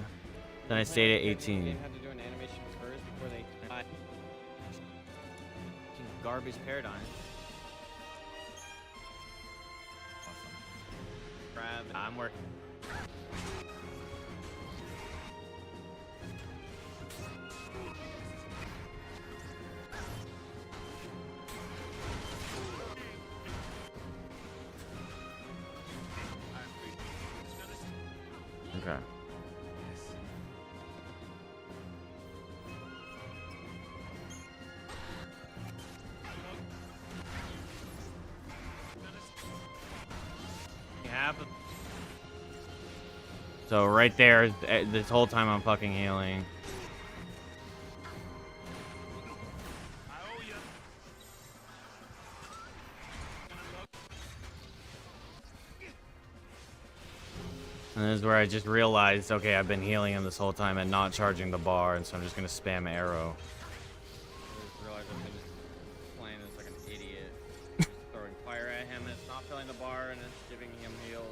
Speaker 2: Then I stayed at 18. Have to do an animation first before they garbage paradigm. Awesome. Grab. I'm working. Okay. So right there, this whole time I'm fucking healing. And this is where I just realized, okay, I've been healing him this whole time and not charging the bar, and so I'm just gonna spam arrow. I just realized I've been playing this like an idiot. Just throwing fire at him, and it's not filling the bar, and it's giving him heals.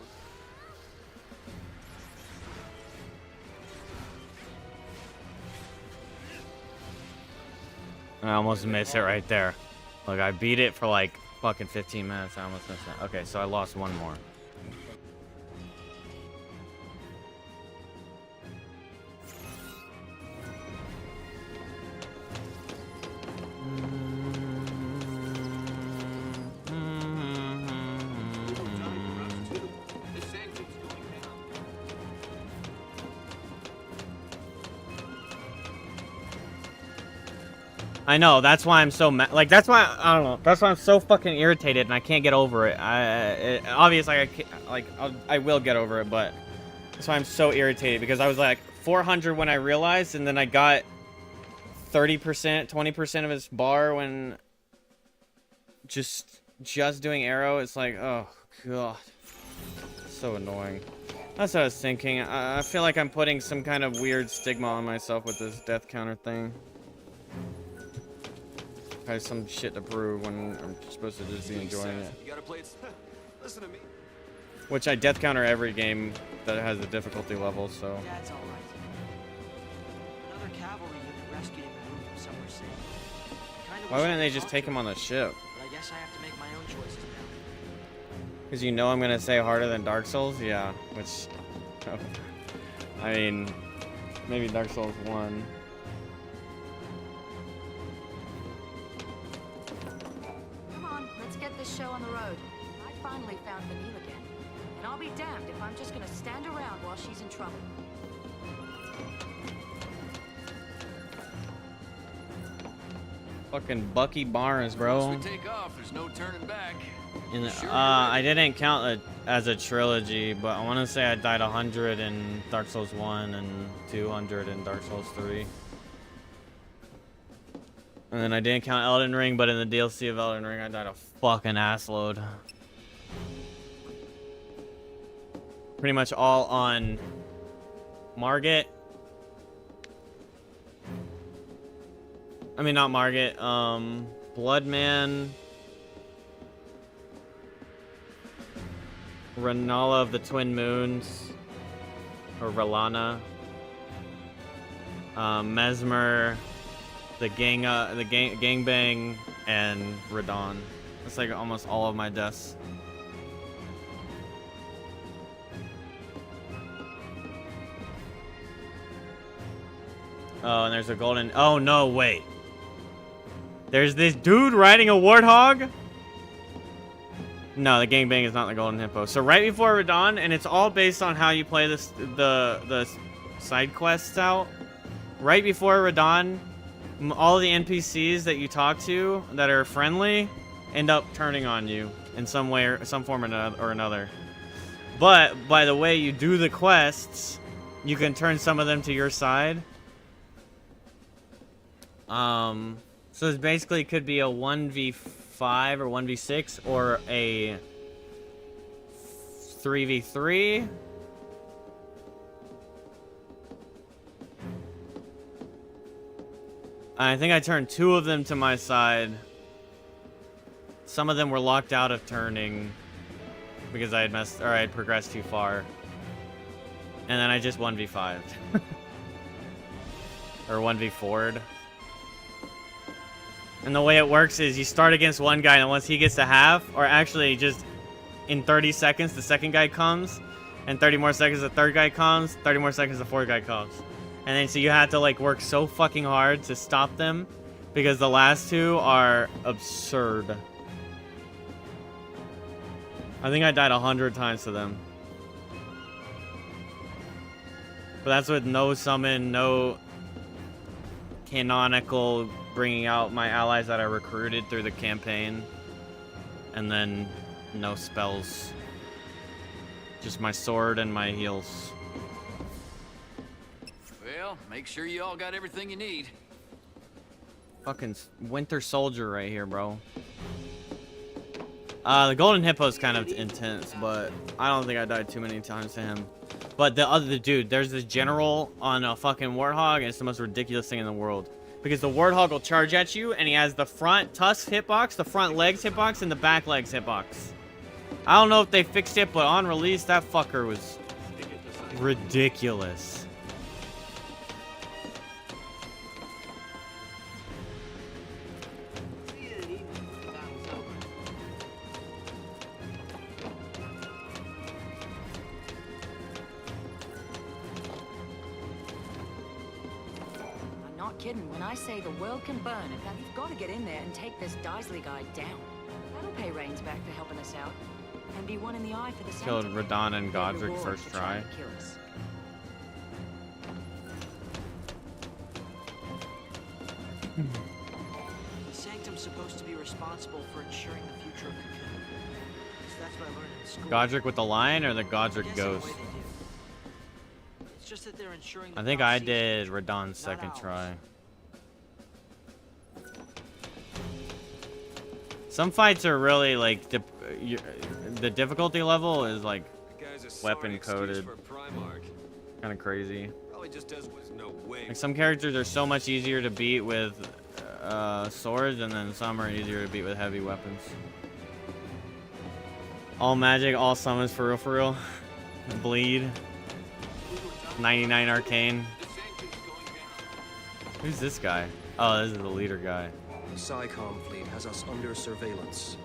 Speaker 2: And I almost missed it right there. Look, I beat it for like fucking 15 minutes. I almost missed it. Okay, so I lost one more. I know, that's why I'm so mad. Like, that's why, I don't know, that's why I'm so fucking irritated and I can't get over it. Obviously, I will get over it, but that's why I'm so irritated, because I was like 400 when I realized, and then I got 30%, 20% of his bar when just doing arrow. It's like, oh, God. So annoying. That's what I was thinking. I feel like I'm putting some kind of weird stigma on myself with this death counter thing. I have some shit to prove when I'm supposed to just be enjoying it.
Speaker 1: You gotta play it. Listen to me.
Speaker 2: Which I death counter every game that has a difficulty level, so.
Speaker 3: That's all right. Another cavalry unit rescued and moved him somewhere safe.
Speaker 2: Why wouldn't they just take him on the ship?
Speaker 3: But I guess I have to make my own choices now.
Speaker 2: Because you know I'm gonna say harder than Dark Souls? Yeah, which. I mean, maybe Dark Souls 1.
Speaker 5: Get this show on the road. I finally found Vanille again. And I'll be damned if I'm just gonna stand around while she's in trouble.
Speaker 2: Fucking Bucky Barnes, bro.
Speaker 22: Once we take off, there's no turning back.
Speaker 2: I didn't count it as a trilogy, but I want to say I died 100 in Dark Souls 1 and 200 in Dark Souls 3. And then I didn't count Elden Ring, but in the DLC of Elden Ring, I died a fucking assload. Pretty much all on Margit. I mean, not Margit. Bloodman. Renala of the Twin Moons. Or Relana. Mesmer. The gangbang, and Radon. That's like almost all of my deaths. Oh, and there's a golden. Oh no, wait. There's this dude riding a warthog. No, the gangbang is not the golden hippo. So right before Radon, and it's all based on how you play this the side quests out. right before Radahn, all the NPCs that you talk to that are friendly end up turning on you in some way or some form or another. But by the way you do the quests, you can turn some of them to your side. So it basically could be a 1v5 or 1v6 or a 3v3. I think I turned 2 of them to my side. Some of them were locked out of turning because I had progressed too far. And then I just 1v5'd. Or 1v4'd. And the way it works is you start against one guy, and once he gets to half, or actually just in 30 seconds the second guy comes, and 30 more seconds the third guy comes, 30 more seconds the fourth guy comes. And then so you have to like work so fucking hard to stop them because the last 2 are absurd. I think I died 100 times to them. But that's with no summon, no canonical bringing out my allies that I recruited through the campaign. And then no spells. Just my sword and my heals.
Speaker 22: Well, make sure you all got everything you need.
Speaker 2: Fucking Winter Soldier right here, bro. The Golden Hippo's kind of intense, but I don't think I died too many times to him. But the other dude, there's this general on a fucking Warthog, and it's the most ridiculous thing in the world. Because the Warthog will charge at you, and he has the front tusk hitbox, the front legs hitbox, and the back legs hitbox. I don't know if they fixed it, but on release, that fucker was ridiculous.
Speaker 5: Kidding when I say the world can burn. In fact, you've got to get in there and take this Daisley guy down. That'll pay Rains back for helping us out, and be one in the eye for the
Speaker 2: Killed
Speaker 5: Sanctum.
Speaker 2: Radahn and
Speaker 5: Their
Speaker 2: Godric
Speaker 5: reward
Speaker 2: first
Speaker 5: for
Speaker 2: try.
Speaker 5: trying to kill us.
Speaker 3: The Sanctum's supposed to be responsible for ensuring the future of Cocoon. At least that's what I learned in school.
Speaker 2: Godric with the lion or the Godric
Speaker 3: Guess in a way
Speaker 2: ghost?
Speaker 3: they do. It's just that they're ensuring
Speaker 2: I think I did Radahn's second try. Some fights are really like the difficulty level is like weapon coded. Kind of crazy. Like some characters are so much easier to beat with swords, and then some are easier to beat with heavy weapons. All magic, all summons for real. Bleed. 99 arcane. Who's this guy? Oh, this is the leader guy.
Speaker 7: The Psycom fleet has us under surveillance.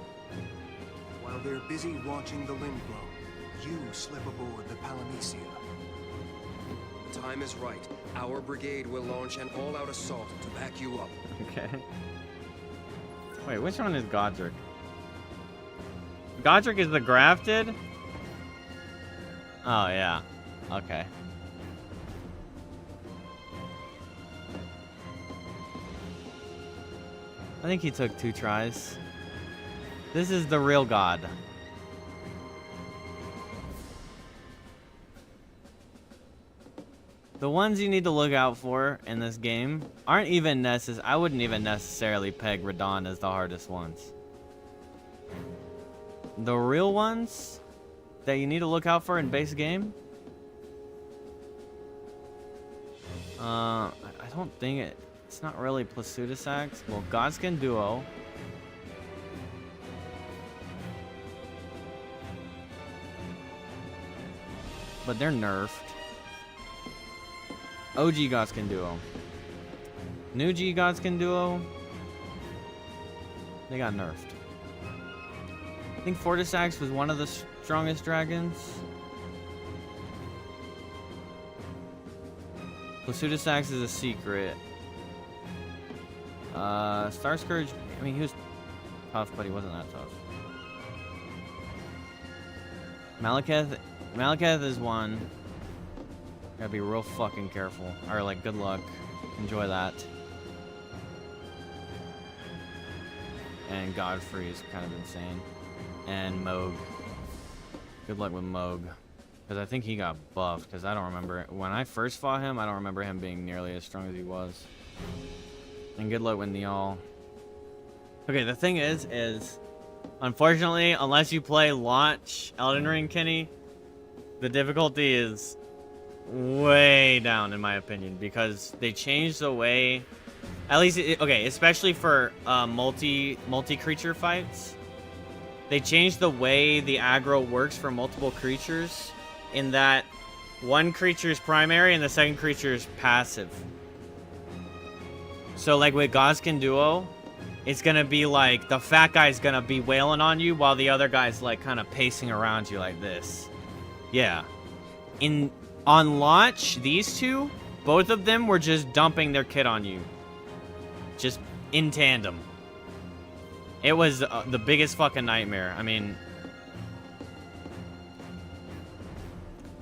Speaker 7: While they're busy watching the Lindblom, you slip aboard the Palamicia. The time is right. Our brigade will launch an all-out assault to back you up.
Speaker 2: Okay. Wait, which one is Godric? Godric is the grafted? Oh, yeah. Okay. I think he took 2 tries. This is the real god. The ones you need to look out for in this game aren't even necessary. I wouldn't even necessarily peg Radahn as the hardest ones. The real ones that you need to look out for in base game. I don't think it's not really Plasudissax. Well, Godskin Duo. But they're nerfed. OG Godskin Duo. New G Godskin Duo. They got nerfed. I think Fortissax was one of the strongest dragons. Plasudissax is a secret. Star Scourge, I mean, he was tough, but he wasn't that tough. Malekith is one. Gotta be real fucking careful. Or, like, good luck. Enjoy that. And Godfrey is kind of insane. And Moog. Good luck with Moog. Because I think he got buffed. Because I don't remember... When I first fought him, I don't remember him being nearly as strong as he was. And good luck with Niall. Okay, the thing is... Unfortunately, unless you play launch Elden Ring, Kenny, the difficulty is way down, in my opinion. Because they changed the way... At least, okay, especially for multi-creature fights. They changed the way the aggro works for multiple creatures in that one creature is primary and the second creature is passive. So like with Goskin Duo, it's gonna be like the fat guy's gonna be wailing on you while the other guy's like kind of pacing around you like this. Yeah. On launch, these two, both of them were just dumping their kit on you. Just in tandem. It was the biggest fucking nightmare. I mean,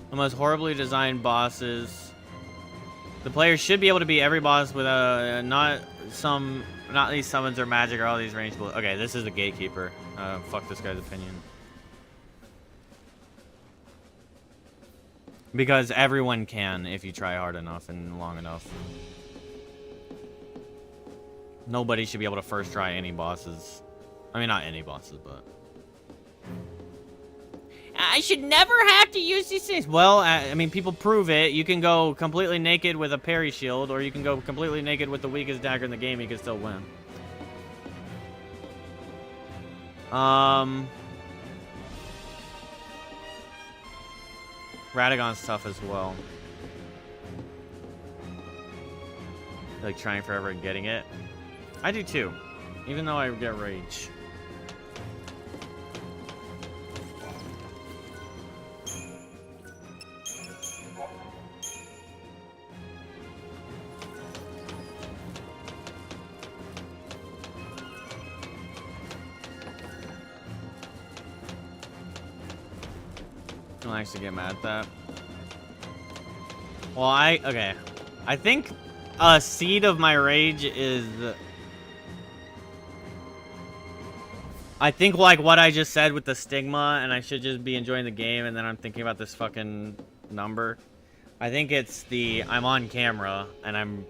Speaker 2: the most horribly designed bosses. The players should be able to beat every boss with not these summons or magic or all these ranged bullets. Okay, this is the gatekeeper. Fuck this guy's opinion. Because everyone can if you try hard enough and long enough. Nobody should be able to first try any bosses. I mean, not any bosses, but... I should never have to use these things. Well, I mean, people prove it. You can go completely naked with a parry shield, or you can go completely naked with the weakest dagger in the game. You can still win. Radagon's tough as well. Like, trying forever and getting it. I do too, even though I get rage. I don't actually get mad at that. Well, okay. I think a seed of my rage is... I think like what I just said with the stigma, and I should just be enjoying the game, and then I'm thinking about this fucking number. I think it's the I'm on camera and I'm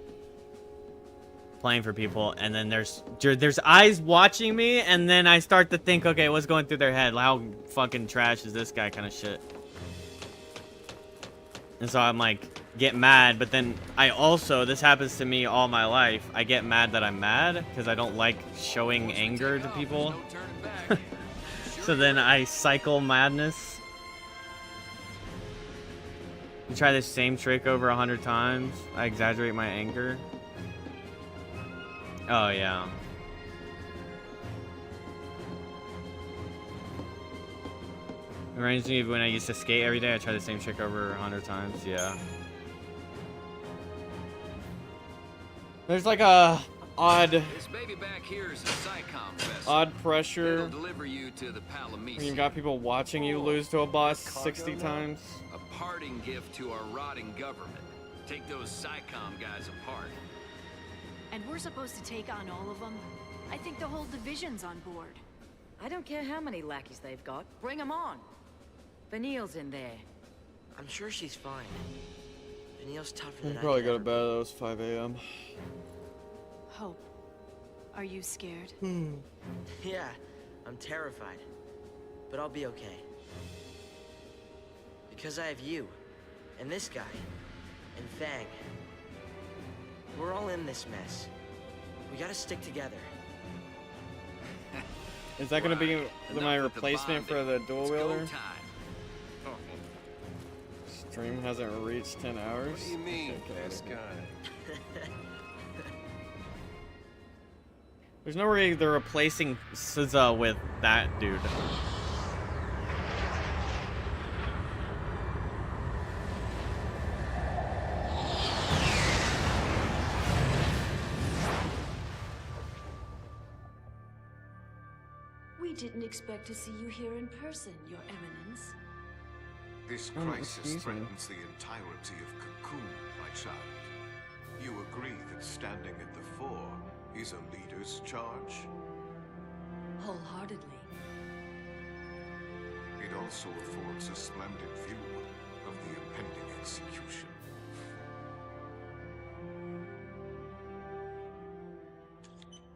Speaker 2: playing for people, and then there's eyes watching me, and then I start to think, okay, what's going through their head? How fucking trash is this guy kind of shit? And so I'm like, get mad, but then I also, this happens to me all my life, I get mad that I'm mad, because I don't like showing anger to people. So then I cycle madness. You try this same trick over 100 times, I exaggerate my anger. Oh yeah. Reminds me of when I used to skate every day. I try the same trick over 100 times. Yeah. There's like a odd.
Speaker 22: This baby back here is a Psycom vessel.
Speaker 2: Odd pressure.
Speaker 22: It'll deliver you to the Palamisi.
Speaker 2: When you've got people watching you lose to a boss 60 times.
Speaker 22: A parting gift to our rotting government. Take those Psycom guys apart.
Speaker 8: And we're supposed to take on all of them? I think the whole division's on board.
Speaker 5: I don't care how many lackeys they've got. Bring them on. Vanille's in there.
Speaker 3: I'm sure she's fine. Vanille's tougher
Speaker 2: You
Speaker 3: than I
Speaker 2: probably
Speaker 3: could
Speaker 2: go to
Speaker 3: ever
Speaker 2: bed at those 5 a.m.
Speaker 8: Hope, are you scared?
Speaker 3: Yeah, I'm terrified. But I'll be okay. Because I have you, and this guy, and Fang. We're all in this mess. We gotta stick together.
Speaker 2: Is that gonna be my replacement for the dual wielder? Stream hasn't reached 10 hours.
Speaker 1: What do you mean, this guy?
Speaker 2: There's no way they're replacing SZA with that dude.
Speaker 20: We didn't expect to see you here in person, Your Eminence.
Speaker 12: This crisis threatens the entirety of Cocoon, my child. You agree that standing at the fore is a leader's charge?
Speaker 20: Wholeheartedly.
Speaker 12: It also affords a splendid view of the impending execution.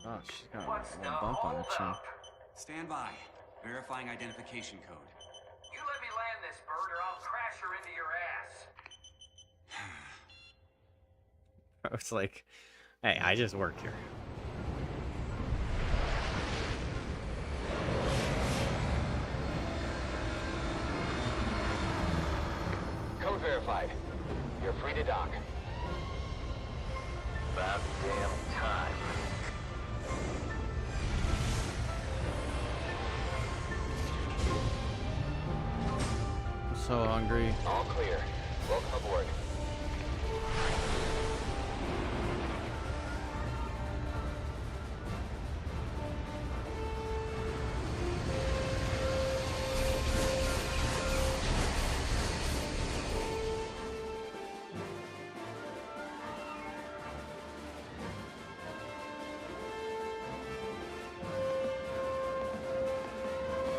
Speaker 2: Oh, she's got a little bump on her chin.
Speaker 14: Stand by. Verifying identification code.
Speaker 13: You let me land this bird or I'll crash her into your ass.
Speaker 2: I was like, hey, I just work here.
Speaker 23: Code verified. You're free to dock. About damn time.
Speaker 2: I'm so hungry.
Speaker 23: All clear. Welcome aboard.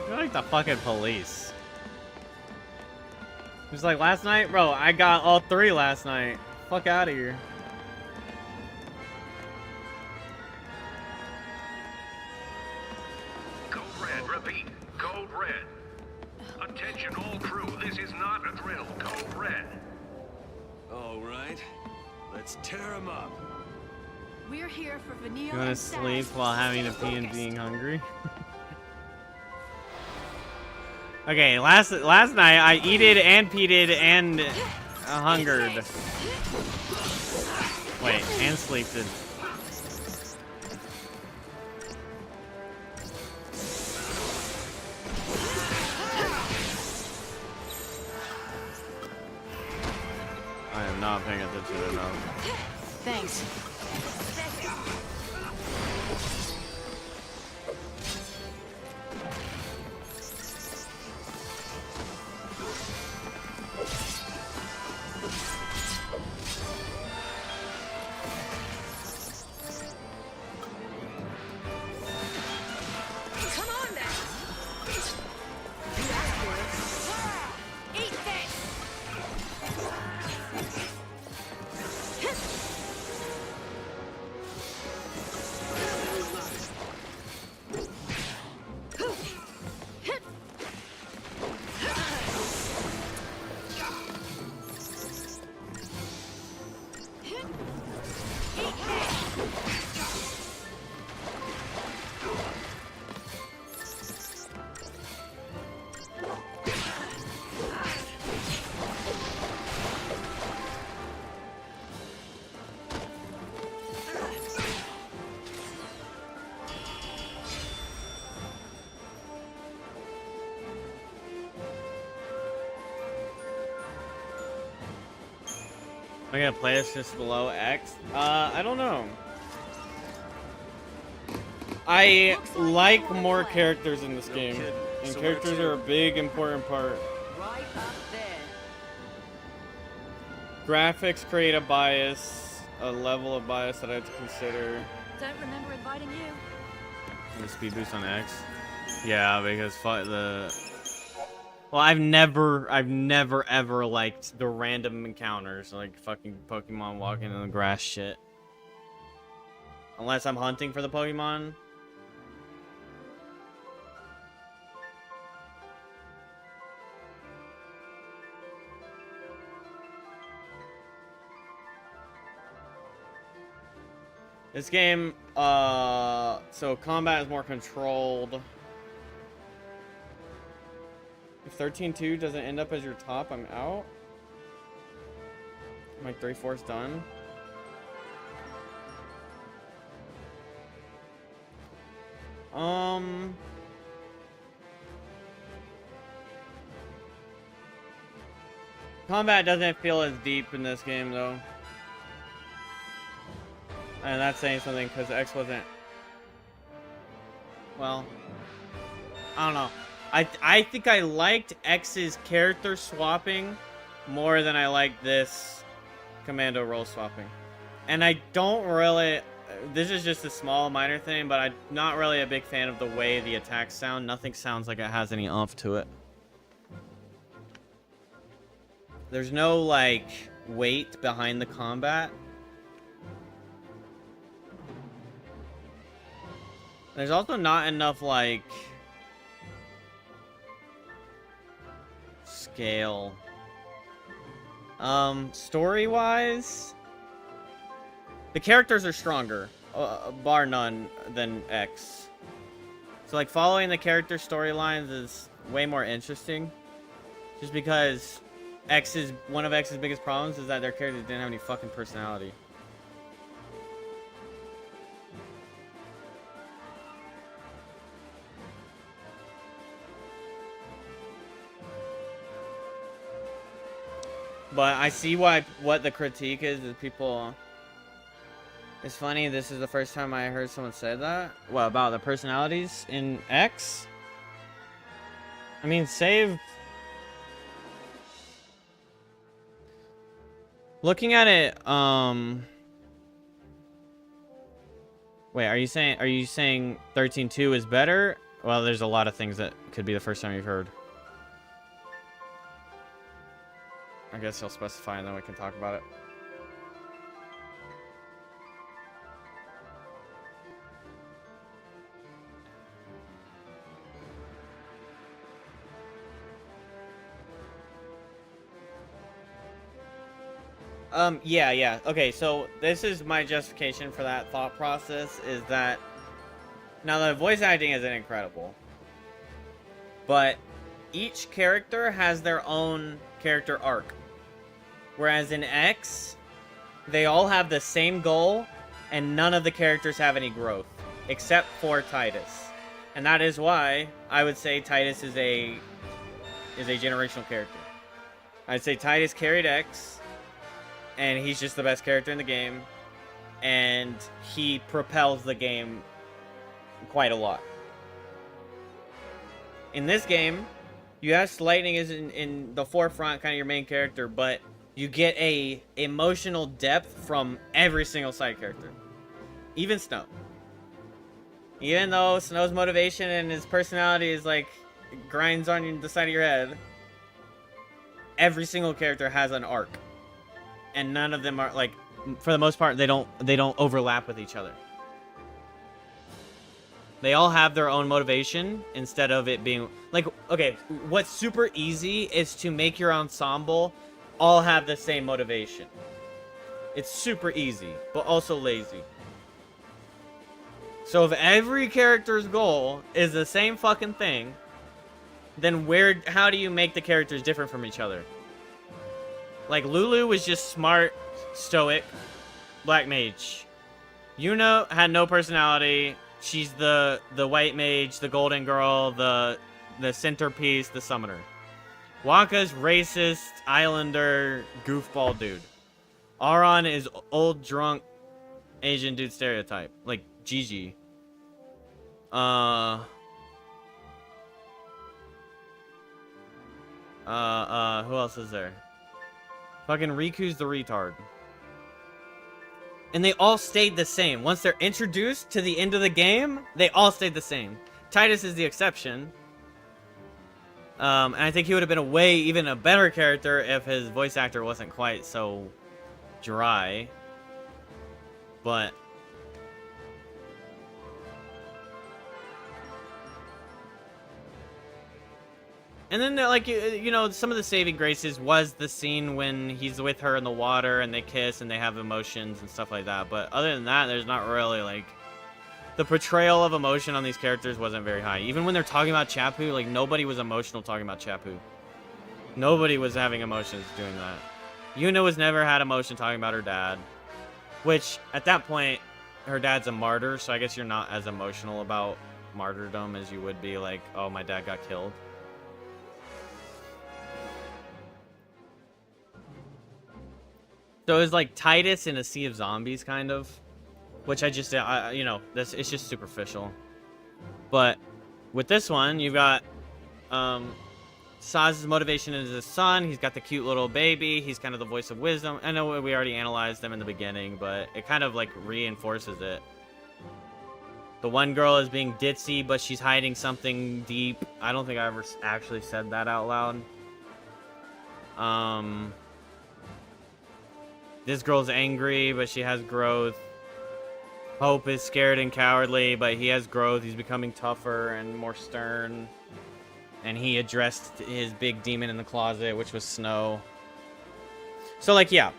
Speaker 2: You're like the fucking police. He's like, last night? Bro, I got all 3 last night. Fuck out of here.
Speaker 9: Code red, repeat. Code red. Attention all crew, this is not a drill. Code red.
Speaker 1: All right. Let's tear him up.
Speaker 8: We're here for Vanille
Speaker 2: You wanna
Speaker 8: and
Speaker 2: sleep
Speaker 8: Sass.
Speaker 2: while having a pee and being hungry? Okay, last night I eated and peated and hungered. Wait, and sleeped. I am not paying attention enough.
Speaker 8: Thanks.
Speaker 5: Come on then! Eat this!
Speaker 2: Am I gonna play this just below X? I don't know. I like more characters in this game, and characters are a big, important part.
Speaker 5: Right up there.
Speaker 2: Graphics create a bias, a level of bias that I have to consider.
Speaker 8: Don't remember inviting you.
Speaker 2: The speed boost on X? Yeah, because well, I've never ever liked the random encounters, like fucking Pokemon walking in the grass shit. Unless I'm hunting for the Pokemon. This game, so combat is more controlled. If 13-2 doesn't end up as your top, I'm out. I'm like 3/4 done. Combat doesn't feel as deep in this game, though. And that's saying something, because X wasn't... Well, I don't know. I think I liked X's character swapping more than I liked this commando role swapping. And I don't really... This is just a small, minor thing, but I'm not really a big fan of the way the attacks sound. Nothing sounds like it has any oomph to it. There's no, like, weight behind the combat. There's also not enough, like... scale. Story-wise... The characters are stronger, bar none, than X. So, like, following the character storylines is way more interesting. Just because one of X's biggest problems is that their characters didn't have any fucking personality. But I see what the critique is people... It's funny, this is the first time I heard someone say that. What, about the personalities in X? I mean, save... Looking at it, Wait, are you saying 13.2 is better? Well, there's a lot of things that could be the first time you've heard. I guess he'll specify and then we can talk about it. Yeah. Okay, so this is my justification for that thought process, is that... Now, the voice acting isn't incredible. But each character has their own character arc. Whereas in X, they all have the same goal, and none of the characters have any growth. Except for Titus. And that is why I would say Titus is a generational character. I'd say Titus carried X... And he's just the best character in the game. And he propels the game quite a lot. In this game, yes, Lightning is in the forefront, kind of your main character, but you get a emotional depth from every single side character. Even Snow. Even though Snow's motivation and his personality is like, grinds on the side of your head, every single character has an arc. And none of them are, like, for the most part, they don't overlap with each other. They all have their own motivation instead of it being, like, okay, what's super easy is to make your ensemble all have the same motivation. It's super easy, but also lazy. So if every character's goal is the same fucking thing, then how do you make the characters different from each other? Like, Lulu was just smart, stoic, black mage. Yuna had no personality. She's the white mage, the golden girl, the centerpiece, the summoner. Wakka's racist, islander, goofball dude. Auron is old, drunk, Asian dude stereotype. Like, Gigi. Who else is there? Fucking Riku's the retard. And they all stayed the same. Once they're introduced to the end of the game, they all stayed the same. Titus is the exception. And I think he would have been even a better character if his voice actor wasn't quite so dry. But... And then, like, you know, some of the saving graces was the scene when he's with her in the water and they kiss and they have emotions and stuff like that. But other than that, there's not really, like... The portrayal of emotion on these characters wasn't very high. Even when they're talking about Chappu, like, nobody was emotional talking about Chappu. Nobody was having emotions doing that. Yuna was never had emotion talking about her dad. Which, at that point, her dad's a martyr, so I guess you're not as emotional about martyrdom as you would be like, oh, my dad got killed. So it was like Titus in a sea of zombies, kind of. Which I just, you know, it's just superficial. But with this one, you've got Saz's motivation is his son. He's got the cute little baby. He's kind of the voice of wisdom. I know we already analyzed them in the beginning, but it kind of like reinforces it. The one girl is being ditzy, but she's hiding something deep. I don't think I ever actually said that out loud. This girl's angry, but she has growth. Hope is scared and cowardly, but he has growth. He's becoming tougher and more stern. And he addressed his big demon in the closet, which was Snow. So, like, yeah.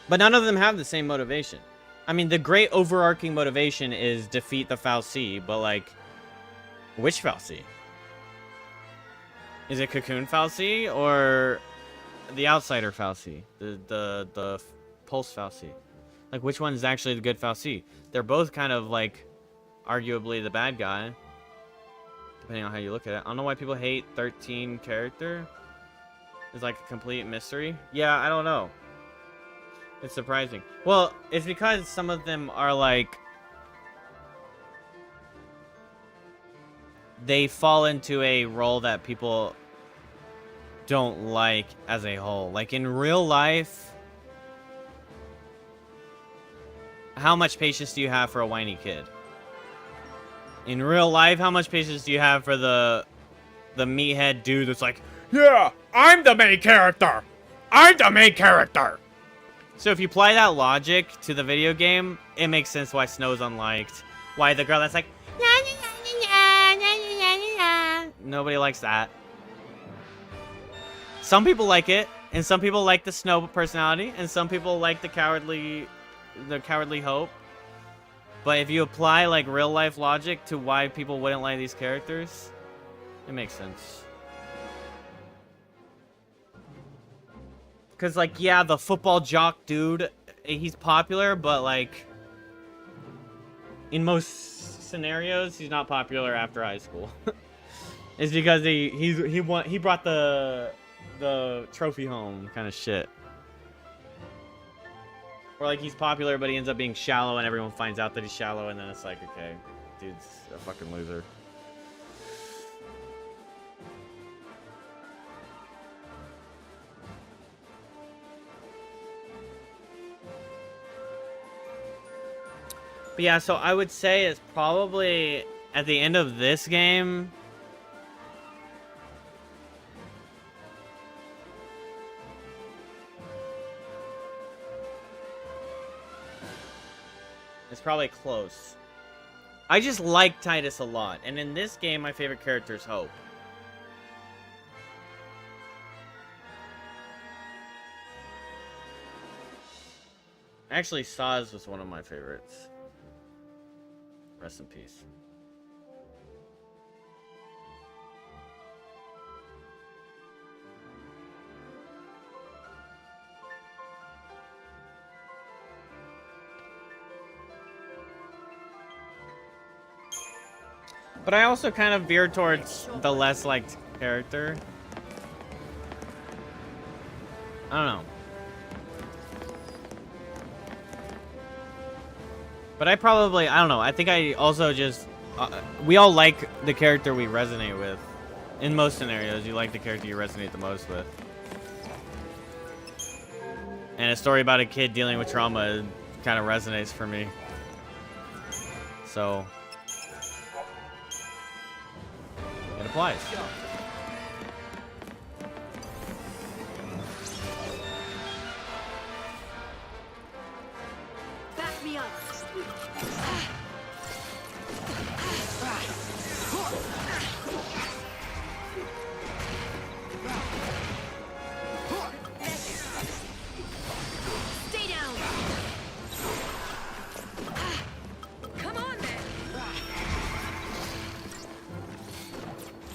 Speaker 2: But none of them have the same motivation. I mean, the great overarching motivation is defeat the Ffxiii, but, like, which Ffxiii? Is it Cocoon Ffxiii or the Outsider Ffxiii? The Pulse Ffxiii? Like, which one is actually the good Ffxiii? They're both kind of, like, arguably the bad guy, depending on how you look at it. I don't know why people hate 13 character. It's like a complete mystery. Yeah, I don't know. It's surprising. Well, it's because some of them are like, they fall into a role that people don't like as a whole. Like in real life, how much patience do you have for a whiny kid? In real life, how much patience do you have for the meathead dude that's like, yeah, I'm the main character. I'm the main character. So if you apply that logic to the video game, it makes sense why Snow's unliked. Why the girl that's like, nobody likes that. Some people like it, and some people like the Snow personality, and some people like the cowardly Hope. But if you apply like real life logic to why people wouldn't like these characters, it makes sense. Cause like, yeah, the football jock dude, he's popular, but like in most scenarios, he's not popular after high school. It's because he brought the trophy home kind of shit. Or like he's popular, but he ends up being shallow, and everyone finds out that he's shallow, and then it's like, okay, dude's a fucking loser. But yeah, so I would say it's probably at the end of this game. It's probably close. I just like Titus a lot, and in this game, my favorite character is Hope. Actually, Saz was one of my favorites. Rest in peace. But I also kind of veer towards the less liked character. I don't know. But I don't know. I think I also just, we all like the character we resonate with. In most scenarios, you like the character you resonate the most with. And a story about a kid dealing with trauma kind of resonates for me. So, it applies.
Speaker 8: Back me up. Stay down. Come on, then.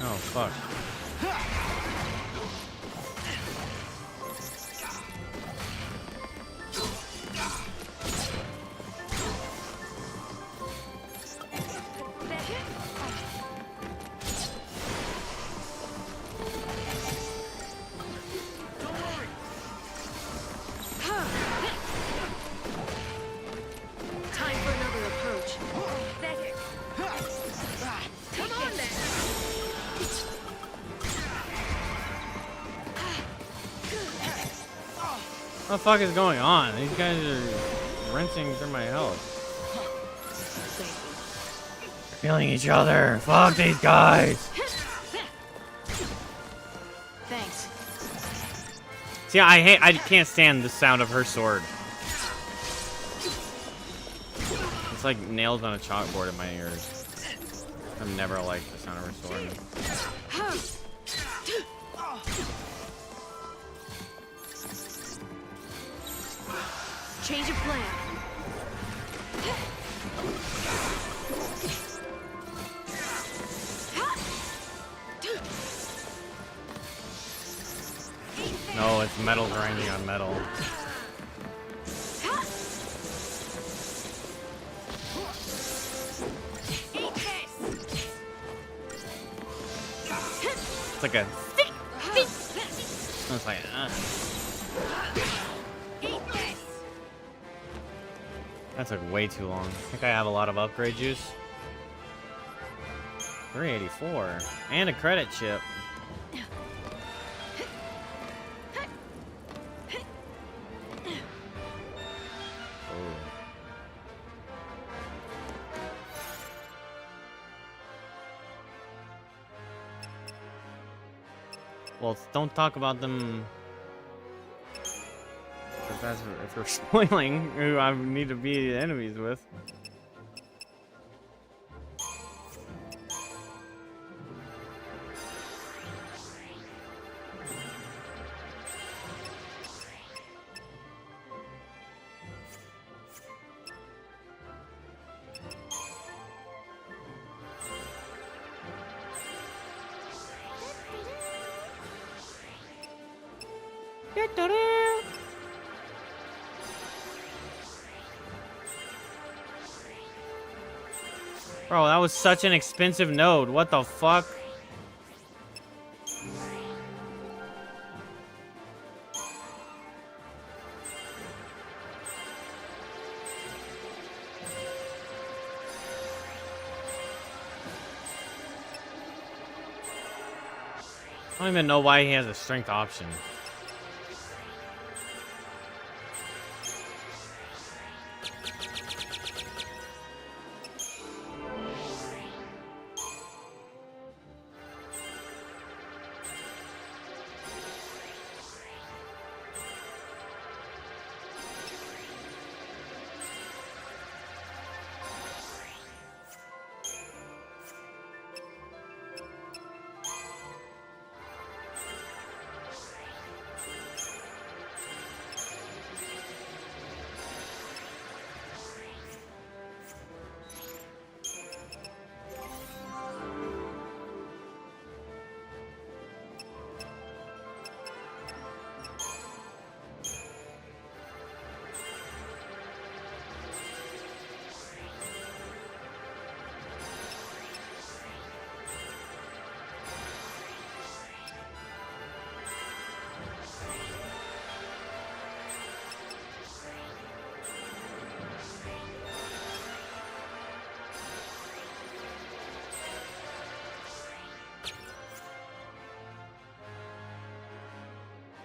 Speaker 2: Oh, fuck. What the fuck is going on? These guys are rinsing through my health. They're killing each other. Fuck these guys.
Speaker 8: Thanks.
Speaker 2: See, I can't stand the sound of her sword. It's like nails on a chalkboard in my ears. I've never liked the sound of her sword.
Speaker 8: Change of plan.
Speaker 2: No, it's metal grinding on metal. It's like a. It's like. That took way too long. I think I have a lot of upgrade juice. 384 and a credit chip. Well, don't talk about them. If we're spoiling who I need to be enemies with. Bro, that was such an expensive node. What the fuck? I don't even know why he has a strength option.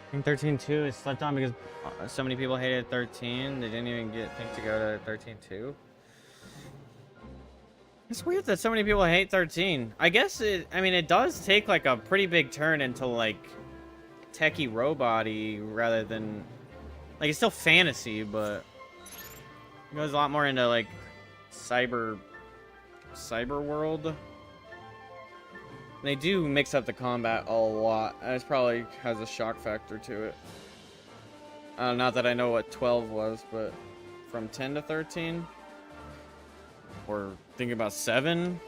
Speaker 2: I think 13.2 is slept on because so many people hated 13. They didn't even think to go to 13.2. It's weird that so many people hate 13. I guess it does take like a pretty big turn into like techie robot-y rather than like it's still fantasy, but it goes a lot more into like cyber world. They do mix up the combat a lot. It probably has a shock factor to it. Not that I know what 12 was, but from 10 to 13? Or thinking about 7?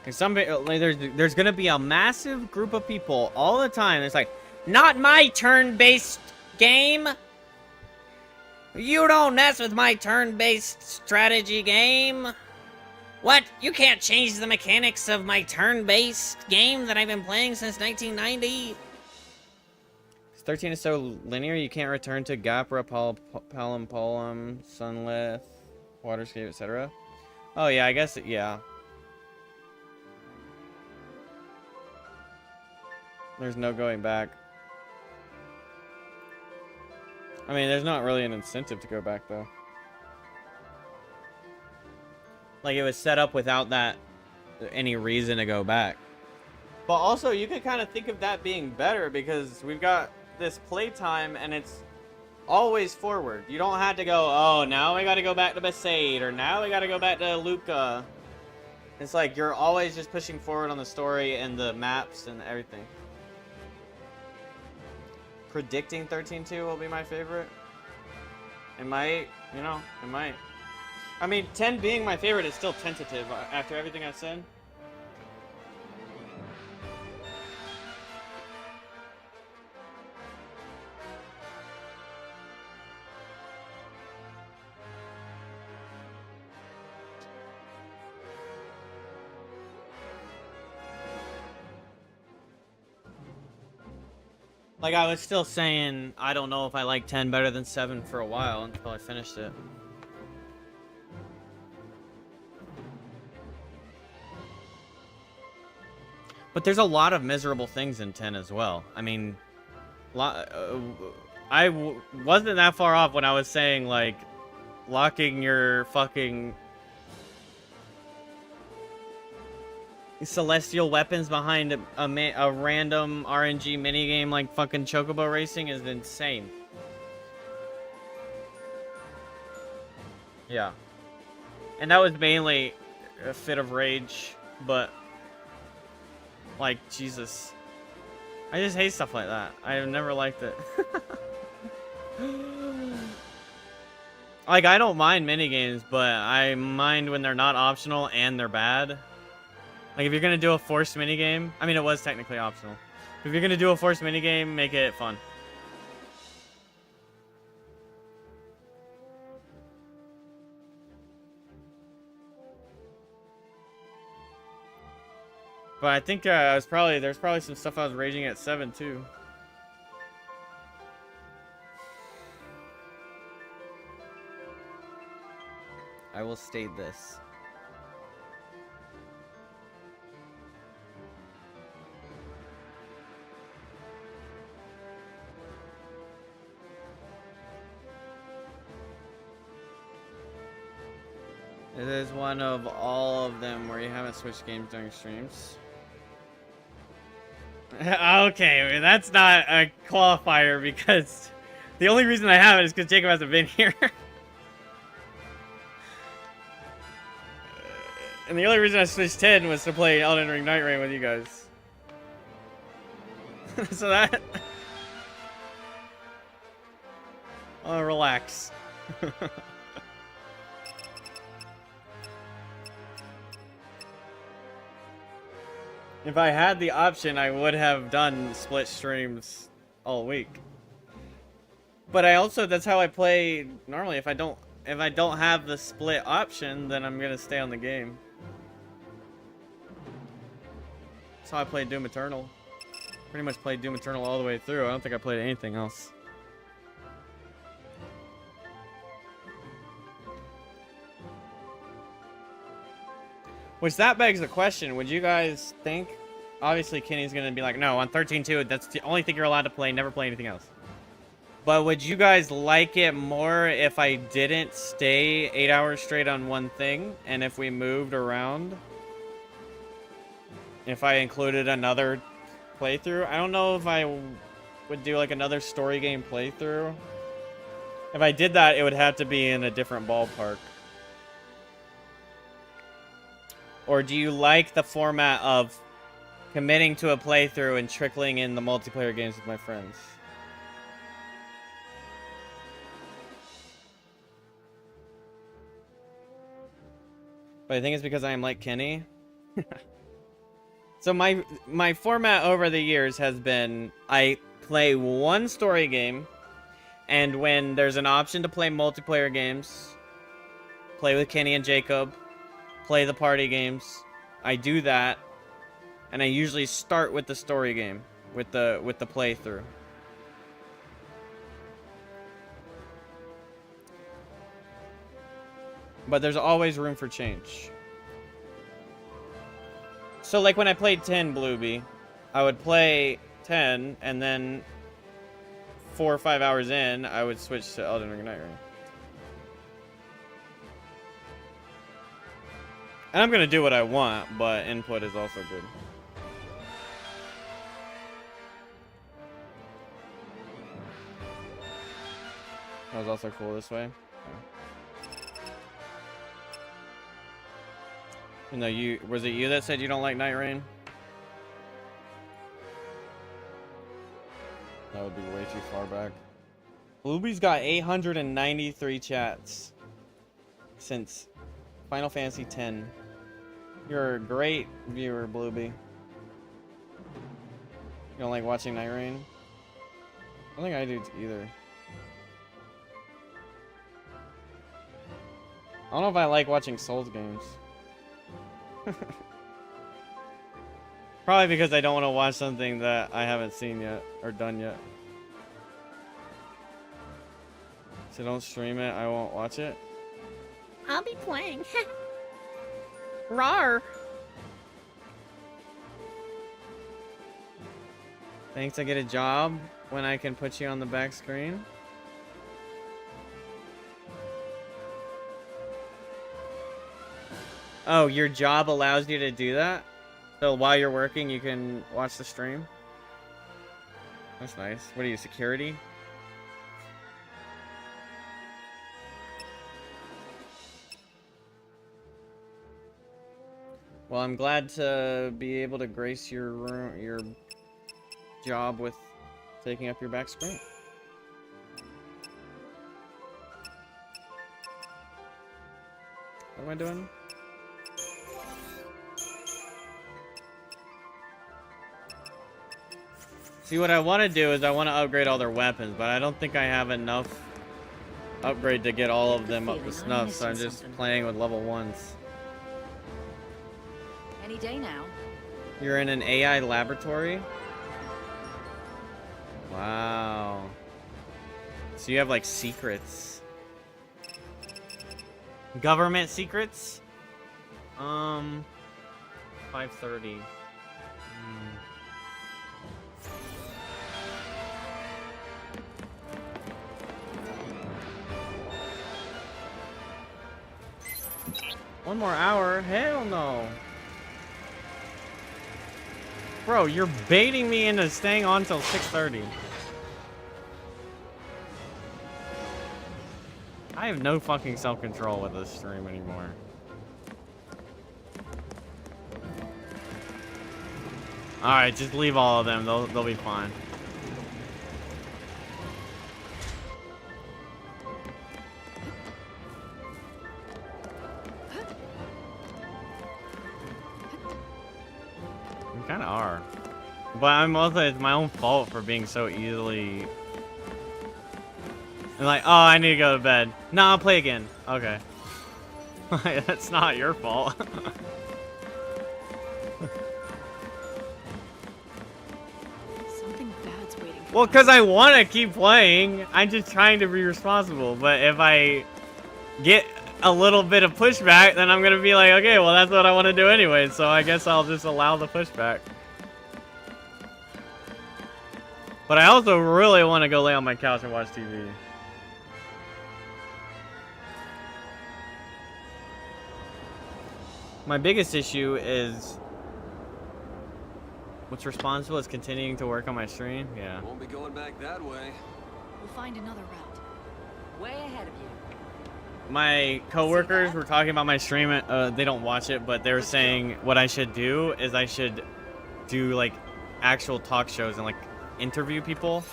Speaker 2: Like there's gonna be a massive group of people all the time. It's like, not my turn-based game. You don't mess with my turn-based strategy game. What? You can't change the mechanics of my turn-based game that I've been playing since 1990. 13 is so linear, you can't return to Gapra, Palum, Sunlith, Waterscape, etc. Oh yeah, I guess yeah. There's no going back. I mean, there's not really an incentive to go back though. Like it was set up without that any reason to go back. But also, you could kind of think of that being better because we've got this playtime and it's always forward. You don't have to go, oh, now we got to go back to Besaid or now we got to go back to Luca. It's like you're always just pushing forward on the story and the maps and everything. Predicting 13-2 will be my favorite. It might, you know, it might. I mean, 10 being my favorite is still tentative after everything I've said. Like, I was still saying, I don't know if I like 10 better than 7 for a while until I finished it. But there's a lot of miserable things in 10 as well. I mean, wasn't that far off when I was saying, like, locking your fucking celestial weapons behind a random RNG minigame like fucking Chocobo Racing is insane. Yeah. And that was mainly a fit of rage, but like, Jesus. I just hate stuff like that. I've never liked it. Like, I don't mind minigames, but I mind when they're not optional and they're bad. Like, if you're gonna do a forced minigame, I mean, it was technically optional. If you're gonna do a forced minigame, make it fun. But I think there's probably some stuff I was raging at 7 too. I will state this. It is one of all of them where you haven't switched games during streams. Okay, that's not a qualifier because the only reason I have it is because Jacob hasn't been here. And the only reason I switched 10 was to play Elden Ring Night Rain with you guys. So that... Oh, relax. If I had the option, I would have done split streams all week. But I also, that's how I play normally. If I don't have the split option, then I'm gonna stay on the game. That's how I played Doom Eternal. Pretty much played Doom Eternal all the way through. I don't think I played anything else. Which that begs the question, would you guys think, obviously Kenny's gonna be like, no, on 13-2, that's the only thing you're allowed to play, never play anything else. But would you guys like it more if I didn't stay 8 hours straight on one thing, and if we moved around? If I included another playthrough? I don't know if I would do like another story game playthrough. If I did that, it would have to be in a different ballpark. Or do you like the format of committing to a playthrough and trickling in the multiplayer games with my friends? But I think it's because I am like Kenny. So my format over the years has been, I play one story game, and when there's an option to play multiplayer games, play with Kenny and Jacob, play the party games, I do that, and I usually start with the story game, with the playthrough. But there's always room for change. So like when I played 10 Blueby, I would play 10 and then 4 or 5 hours in, I would switch to Elden Ring Night Rain. And I'm gonna do what I want, but input is also good. That was also cool this way. You know, was it you that said you don't like Night Rain? That would be way too far back. Blueby's got 893 chats since Final Fantasy X. You're a great viewer, Blueby. You don't like watching Night Rain? I don't think I do either. I don't know if I like watching Souls games. Probably because I don't want to watch something that I haven't seen yet or done yet. So don't stream it, I won't watch it.
Speaker 6: I'll be playing. Rawr.
Speaker 2: Thanks, I get a job when I can put you on the back screen. Oh, your job allows you to do that? So while you're working, you can watch the stream? That's nice. What are you, security? Well, I'm glad to be able to grace your job with taking up your back screen. What am I doing? See, what I want to do is I want to upgrade all their weapons, but I don't think I have enough upgrade to get all of them up to snuff, so I'm just playing with level 1s.
Speaker 5: Any day now.
Speaker 2: You're in an AI laboratory? Wow. So you have like secrets. Government secrets? 5:30. One more hour? Hell no. Bro, you're baiting me into staying on till 6:30. I have no fucking self-control with this stream anymore. Alright, just leave all of them. They'll be fine. You kind of are. But I'm also, it's my own fault for being so easily... And like, oh, I need to go to bed. No, I'll play again. Okay. That's not your fault.
Speaker 8: Something bad's waiting for
Speaker 2: Well, because I want to keep playing. I'm just trying to be responsible. But if I get a little bit of pushback, then I'm going to be like, okay, well, that's what I want to do anyway. So I guess I'll just allow the pushback. But I also really want to go lay on my couch and watch TV. My biggest issue is what's responsible is continuing to work on my stream. Yeah.
Speaker 1: Won't be going back that way.
Speaker 8: We'll find another route.
Speaker 5: Way ahead of you.
Speaker 2: My coworkers were talking about my stream. They don't watch it, but they were saying what I should do is I should do like actual talk shows and like interview people,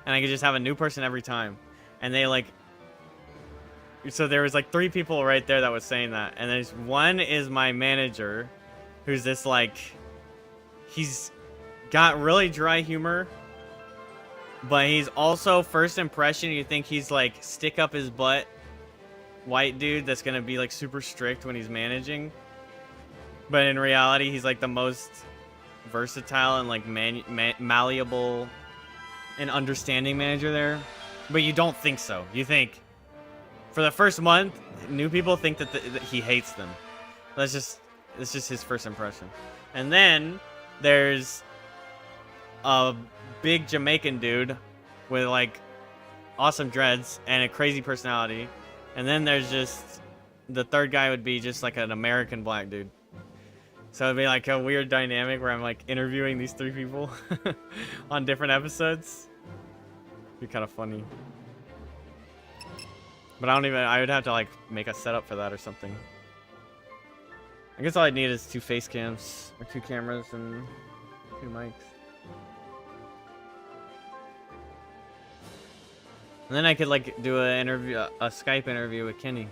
Speaker 2: and I could just have a new person every time. And they like. So there was like 3 people right there that was saying that, and there's one is my manager, who's this like, he's got really dry humor, but he's also first impression you think he's like stick up his butt white dude that's gonna be like super strict when he's managing, but in reality he's like the most versatile and like malleable and understanding manager there. But you don't think so. You think For the first month, new people think that he hates them. It's just his first impression. And then there's a big Jamaican dude with like awesome dreads and a crazy personality. And then there's just the third guy would be just like an American black dude. So it'd be like a weird dynamic where I'm like interviewing these 3 people on different episodes. It'd be kind of funny. But I would have to like make a setup for that or something. I guess all I need is 2 face cams or 2 cameras and 2 mics. And then I could like do a Skype interview with Kenny.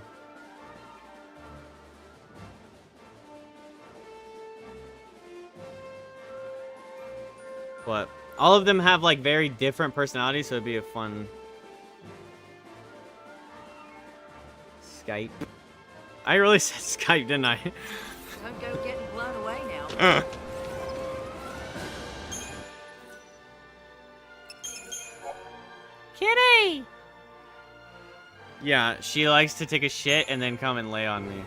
Speaker 2: But all of them have like very different personalities, so it'd be a fun Skype. I really said Skype, didn't I?
Speaker 5: Don't go getting blown away now.
Speaker 6: Kitty!
Speaker 2: Yeah, she likes to take a shit and then come and lay on me.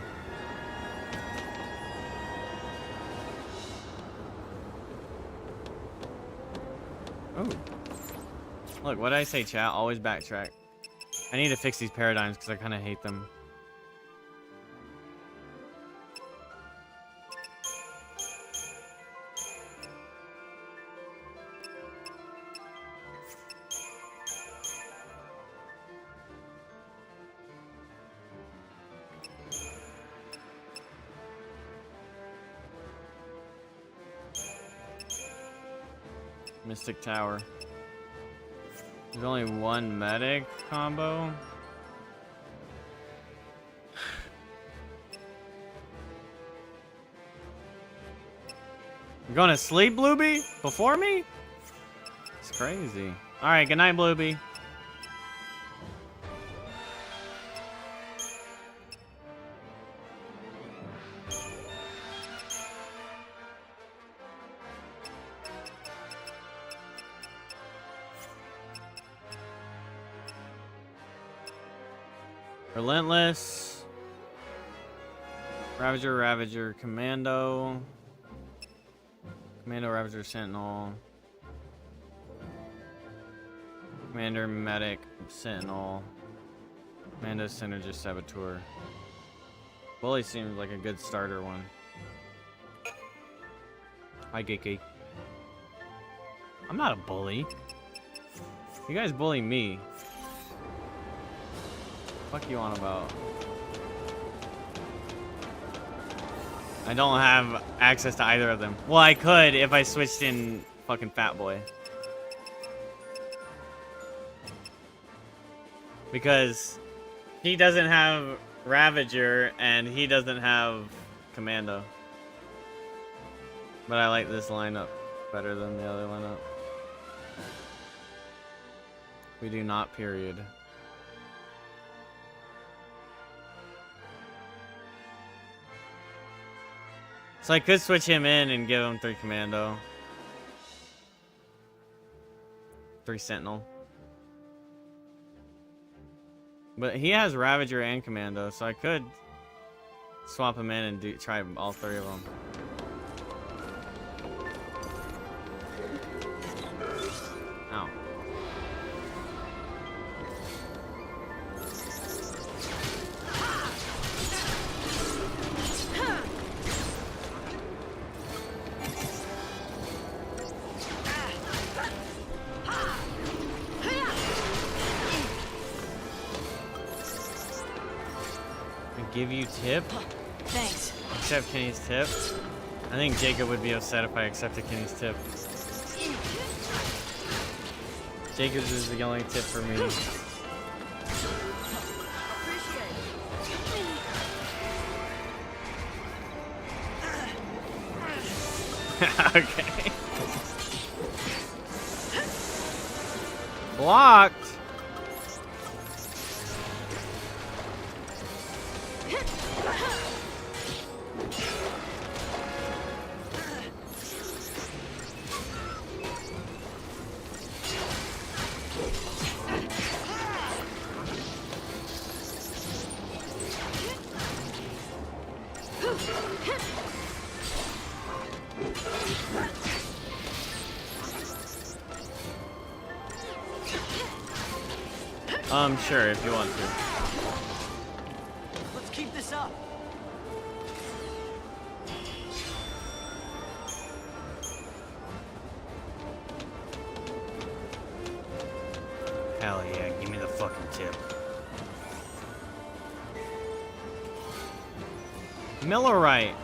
Speaker 2: Oh. Look, what did I say, chat? Always backtrack. I need to fix these paradigms because I kind of hate them. Mystic Tower. There's only 1 medic combo. You going to sleep, Blueby? Before me? It's crazy. Alright, good night, Blueby. Relentless. Ravager, Commando. Commando, Ravager, Sentinel. Commander, Medic, Sentinel. Commando, Synergist, Saboteur. Bully seems like a good starter one. Hi, Geeky. I'm not a bully. You guys bully me. Fuck you on about? I don't have access to either of them. Well, I could if I switched in fucking Fat Boy. Because he doesn't have Ravager and he doesn't have Commando. But I like this lineup better than the other lineup. We do not, period. So I could switch him in and give him 3 Commando. 3 Sentinel. But he has Ravager and Commando, so I could swap him in and try all 3 of them. Ow. Give you tip?
Speaker 5: Thanks.
Speaker 2: Accept Kenny's tip? I think Jacob would be upset if I accepted Kenny's tip. Jacob's is the only tip for me. Okay. Blocked. Sure, if you want to.
Speaker 3: Let's keep this up.
Speaker 2: Hell yeah, give me the fucking tip. Millerite.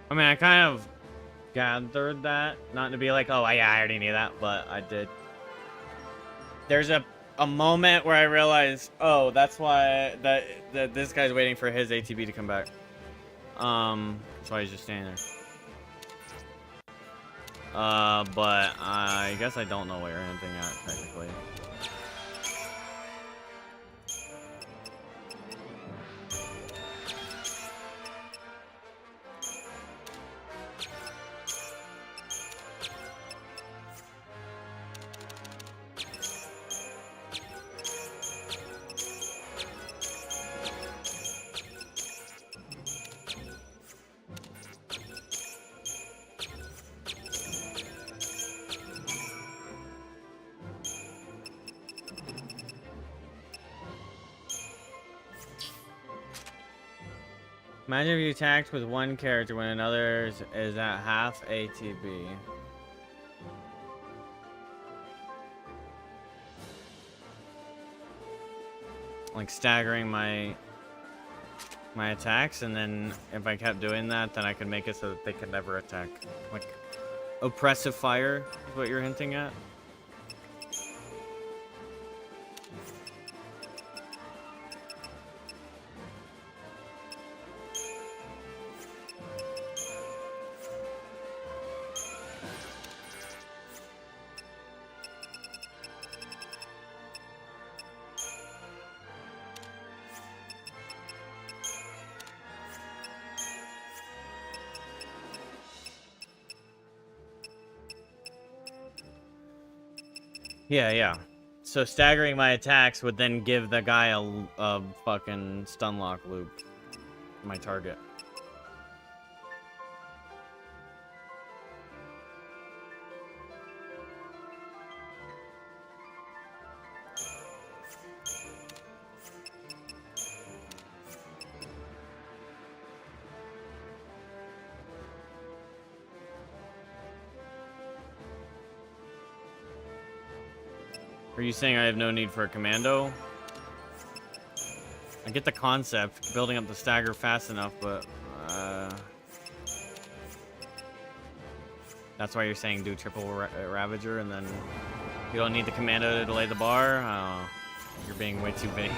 Speaker 2: I mean, I kind of gathered that. Not to be like, oh, yeah, I already knew that, but I did. There's a moment where I realized, oh, that's why that this guy's waiting for his ATB to come back. That's why he's just standing there. But I guess I don't know what you're hinting at, technically. Imagine if you attacked with one character when another is at half ATB. Like staggering my attacks, and then if I kept doing that, then I could make it so that they could never attack. Like oppressive fire is what you're hinting at. Yeah. So staggering my attacks would then give the guy a fucking stun lock loop. My target. Are you saying I have no need for a commando? I get the concept, building up the stagger fast enough, but that's why you're saying do triple Ravager, and then you don't need the commando to delay the bar? Oh, you're being way too big.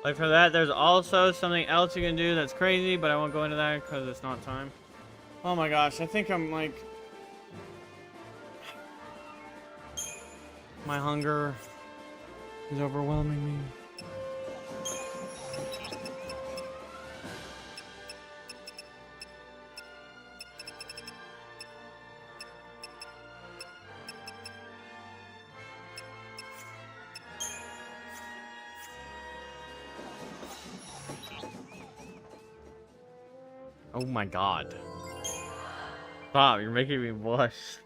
Speaker 2: Like for that, there's also something else you can do that's crazy, but I won't go into that because it's not time. Oh my gosh, I think I'm like... My hunger is overwhelming me. Oh my god. Stop, you're making me blush.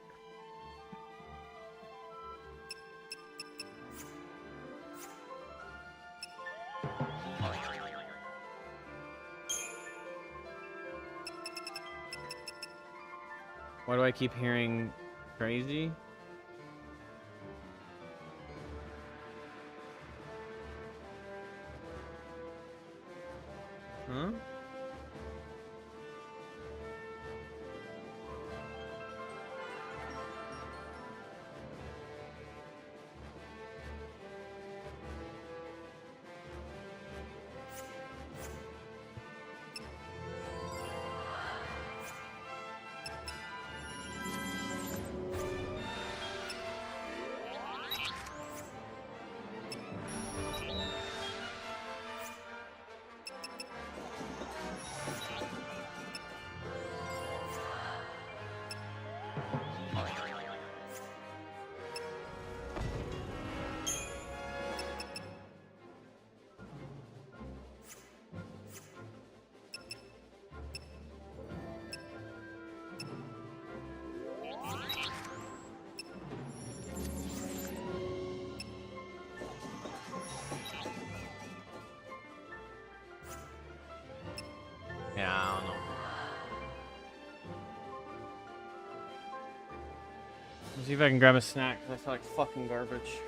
Speaker 2: Why do I keep hearing crazy? Huh? Yeah, I don't know. Let's see if I can grab a snack, because I feel like fucking garbage.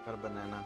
Speaker 2: Got a banana.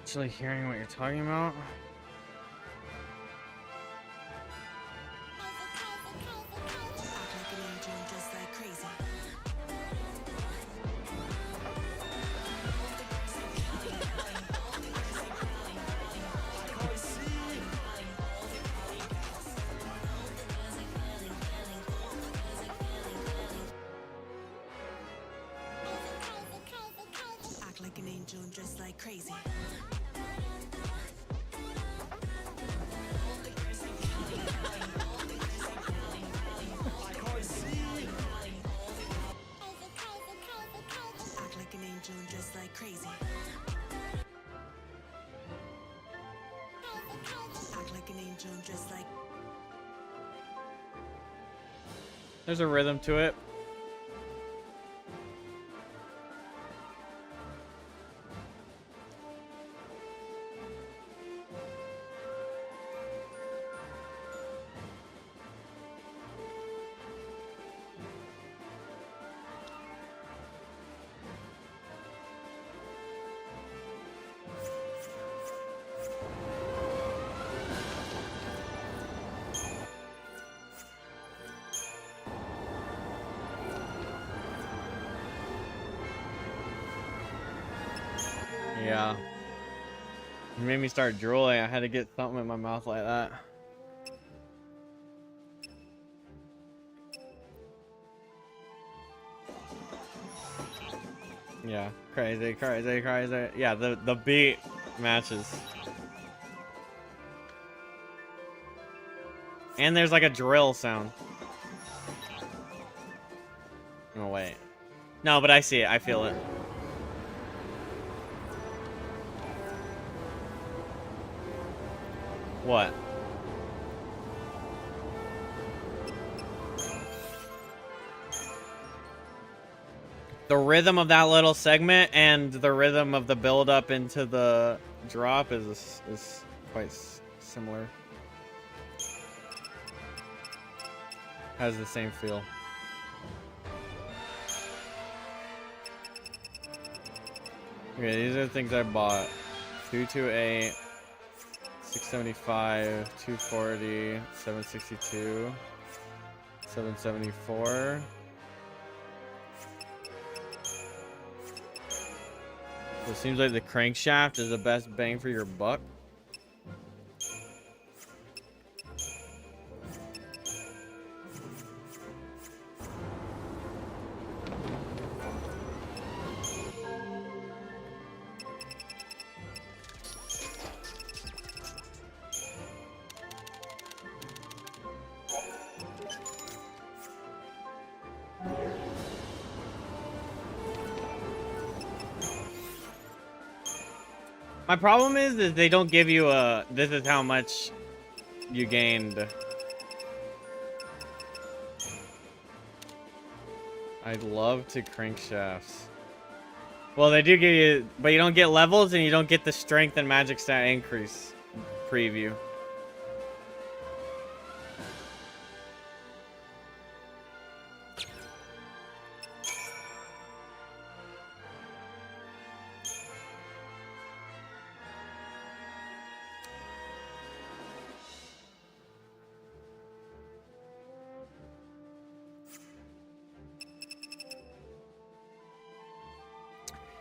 Speaker 2: Actually hearing what you're talking about.
Speaker 10: Act like an angel and dress like crazy. Act like an angel and dress like crazy. Act like an angel and dress like.
Speaker 2: There's a rhythm to it. Yeah. You made me start drooling. I had to get something in my mouth like that. Yeah, crazy, crazy, crazy. Yeah, the beat matches. And there's like a drill sound. Oh wait. No, but I see it. I feel it. What? The rhythm of that little segment and the rhythm of the build up into the drop is quite similar. Has the same feel. Okay, these are the things I bought. 228, 675, 240, 762, 774. So it seems like the crankshaft is the best bang for your buck. My problem is they don't give you a, this is how much you gained. I'd love to crankshafts. Well, they do give you, but you don't get levels and you don't get the strength and magic stat increase preview.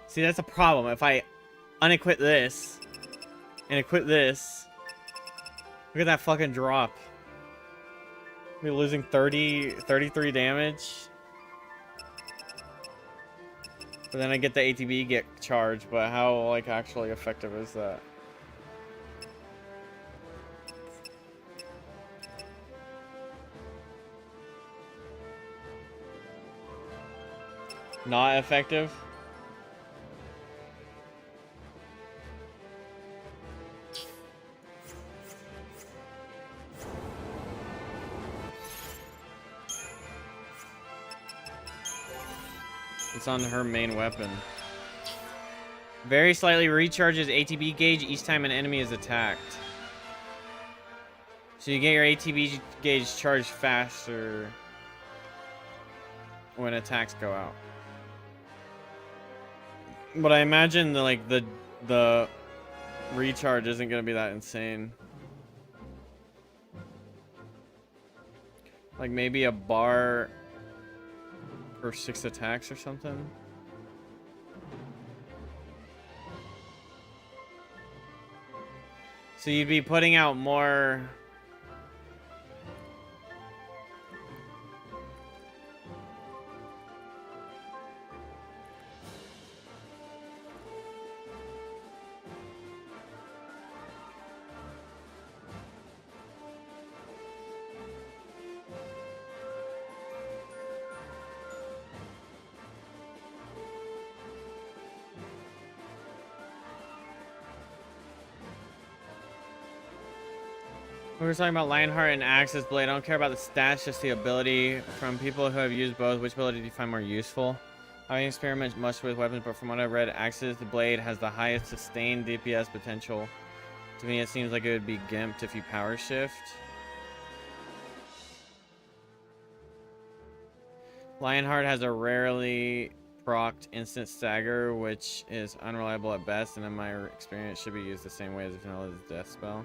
Speaker 2: See, that's a problem. If I unequip this and equip this, look at that fucking drop. We're losing 33 damage. But then I get the ATB get charged, but how like actually effective is that? Not effective? It's on her main weapon. Very slightly recharges ATB gauge each time an enemy is attacked. So you get your ATB gauge charged faster when attacks go out. But I imagine the recharge isn't going to be that insane. Like maybe a bar for 6 attacks or something. So you'd be putting out more. We were talking about Lionheart and Axis Blade. I don't care about the stats, just the ability. From people who have used both, which ability do you find more useful? I haven't experimented much with weapons, but from what I've read, Axis Blade has the highest sustained DPS potential. To me, it seems like it would be gimped if you power shift. Lionheart has a rarely procced instant stagger, which is unreliable at best, and in my experience should be used the same way as Vanilla's death spell.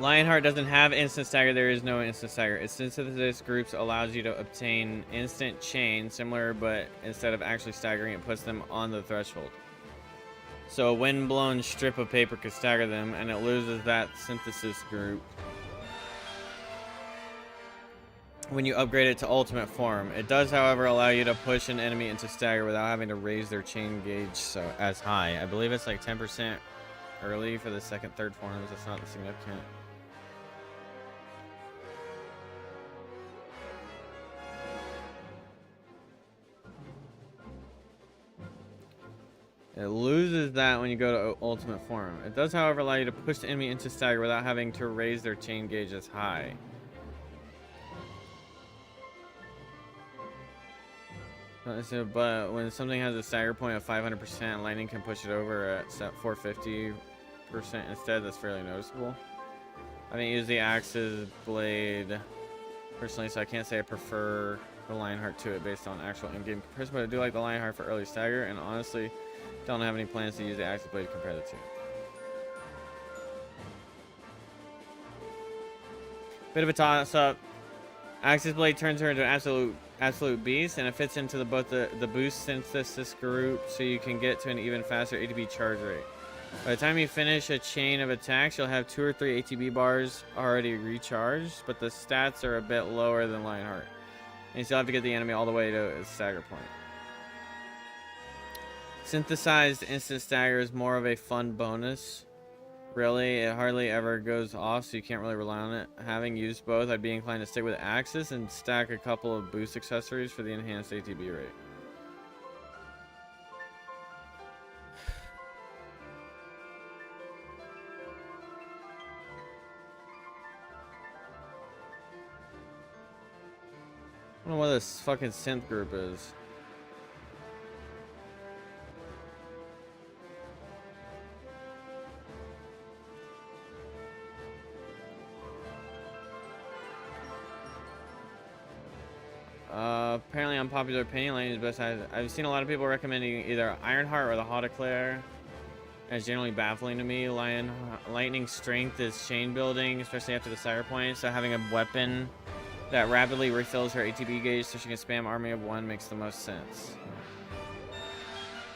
Speaker 2: Lionheart doesn't have instant stagger. There is no instant stagger. Its synthesis groups allows you to obtain instant chain, similar, but instead of actually staggering, it puts them on the threshold. So a wind-blown strip of paper could stagger them, and it loses that synthesis group when you upgrade it to ultimate form. It does, however, allow you to push an enemy into stagger without having to raise their chain gauge so as high. I believe it's like 10% early for the second, third forms. That's not significant. It loses that when you go to ultimate form. It does, however, allow you to push the enemy into stagger without having to raise their chain gauge as high. But when something has a stagger point of 500%, lightning can push it over at 450% instead. That's fairly noticeable. I haven't used the Axis Blade personally, so I can't say I prefer the Lionheart to it based on actual in-game comparison, but I do like the Lionheart for early stagger, and honestly, don't have any plans to use the Axis Blade to compare the two. Bit of a toss-up. Axis Blade turns her into an absolute beast, and it fits into both the boost synthesis group, so you can get to an even faster ATB charge rate. By the time you finish a chain of attacks, you'll have 2 or 3 ATB bars already recharged, but the stats are a bit lower than Lionheart, and you still have to get the enemy all the way to a stagger point. Synthesized instant stagger is more of a fun bonus. Really, it hardly ever goes off, so you can't really rely on it. Having used both, I'd be inclined to stick with Axis and stack a couple of boost accessories for the enhanced ATB rate. I don't know what this fucking synth group is. Apparently unpopular opinion, lightning is best. I've seen a lot of people recommending either Ironheart or the Hauteclair. It's generally baffling to me. Lightning strength is chain building, especially after the stagger point, so having a weapon that rapidly refills her ATB gauge so she can spam army of 1 makes the most sense.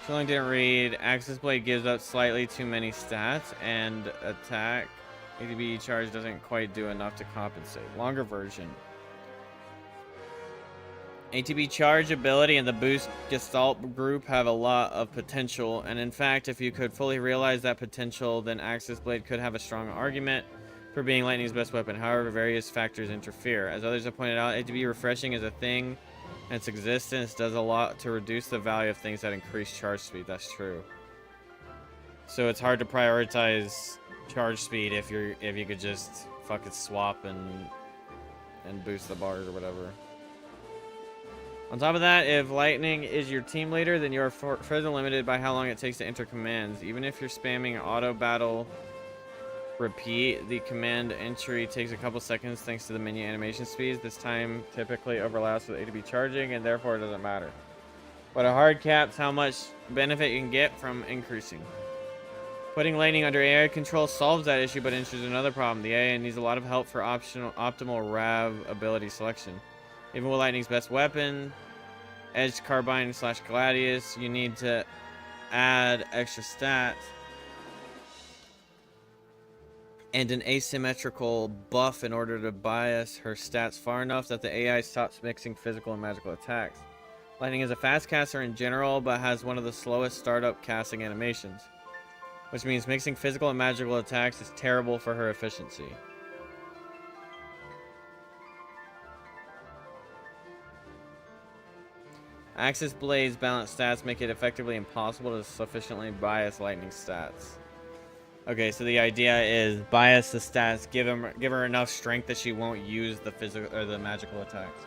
Speaker 2: Chilling didn't read. Axis Blade gives up slightly too many stats, and attack ATB charge doesn't quite do enough to compensate. Longer version. ATB charge ability and the boost gestalt group have a lot of potential, and in fact, if you could fully realize that potential, then Axis Blade could have a strong argument for being Lightning's best weapon. However, various factors interfere. As others have pointed out, ATB refreshing is a thing, and its existence does a lot to reduce the value of things that increase charge speed. That's true. So it's hard to prioritize charge speed if you could just fucking swap and boost the bars or whatever. On top of that, if lightning is your team leader, then you are further limited by how long it takes to enter commands. Even if you're spamming auto battle repeat, the command entry takes a couple seconds thanks to the menu animation speeds. This time typically overlaps with ATB charging, and therefore it doesn't matter. But a hard caps how much benefit you can get from increasing. Putting lightning under AI control solves that issue, but introduces another problem. The AI needs a lot of help for optimal RAV ability selection. Even with lightning's best weapon, Edge Carbine / Gladius, you need to add extra stats and an asymmetrical buff in order to bias her stats far enough that the AI stops mixing physical and magical attacks. Lightning is a fast caster in general, but has one of the slowest startup casting animations, which means mixing physical and magical attacks is terrible for her efficiency. Axis Blade's balanced stats make it effectively impossible to sufficiently bias lightning stats. Okay, so the idea is bias the stats, give her enough strength that she won't use the physical or the magical attacks.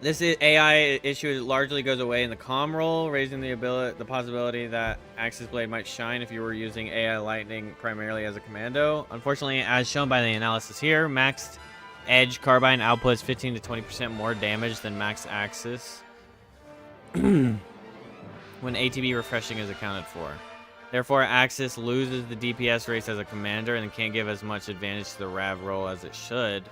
Speaker 2: This AI issue largely goes away in the comm role, raising the possibility that Axis Blade might shine if you were using AI Lightning primarily as a commando. Unfortunately, as shown by the analysis here, maxed Edge Carbine outputs 15 to 20% more damage than max Axis when ATB refreshing is accounted for. Therefore, Axis loses the DPS race as a commander and can't give as much advantage to the RAV role as it should.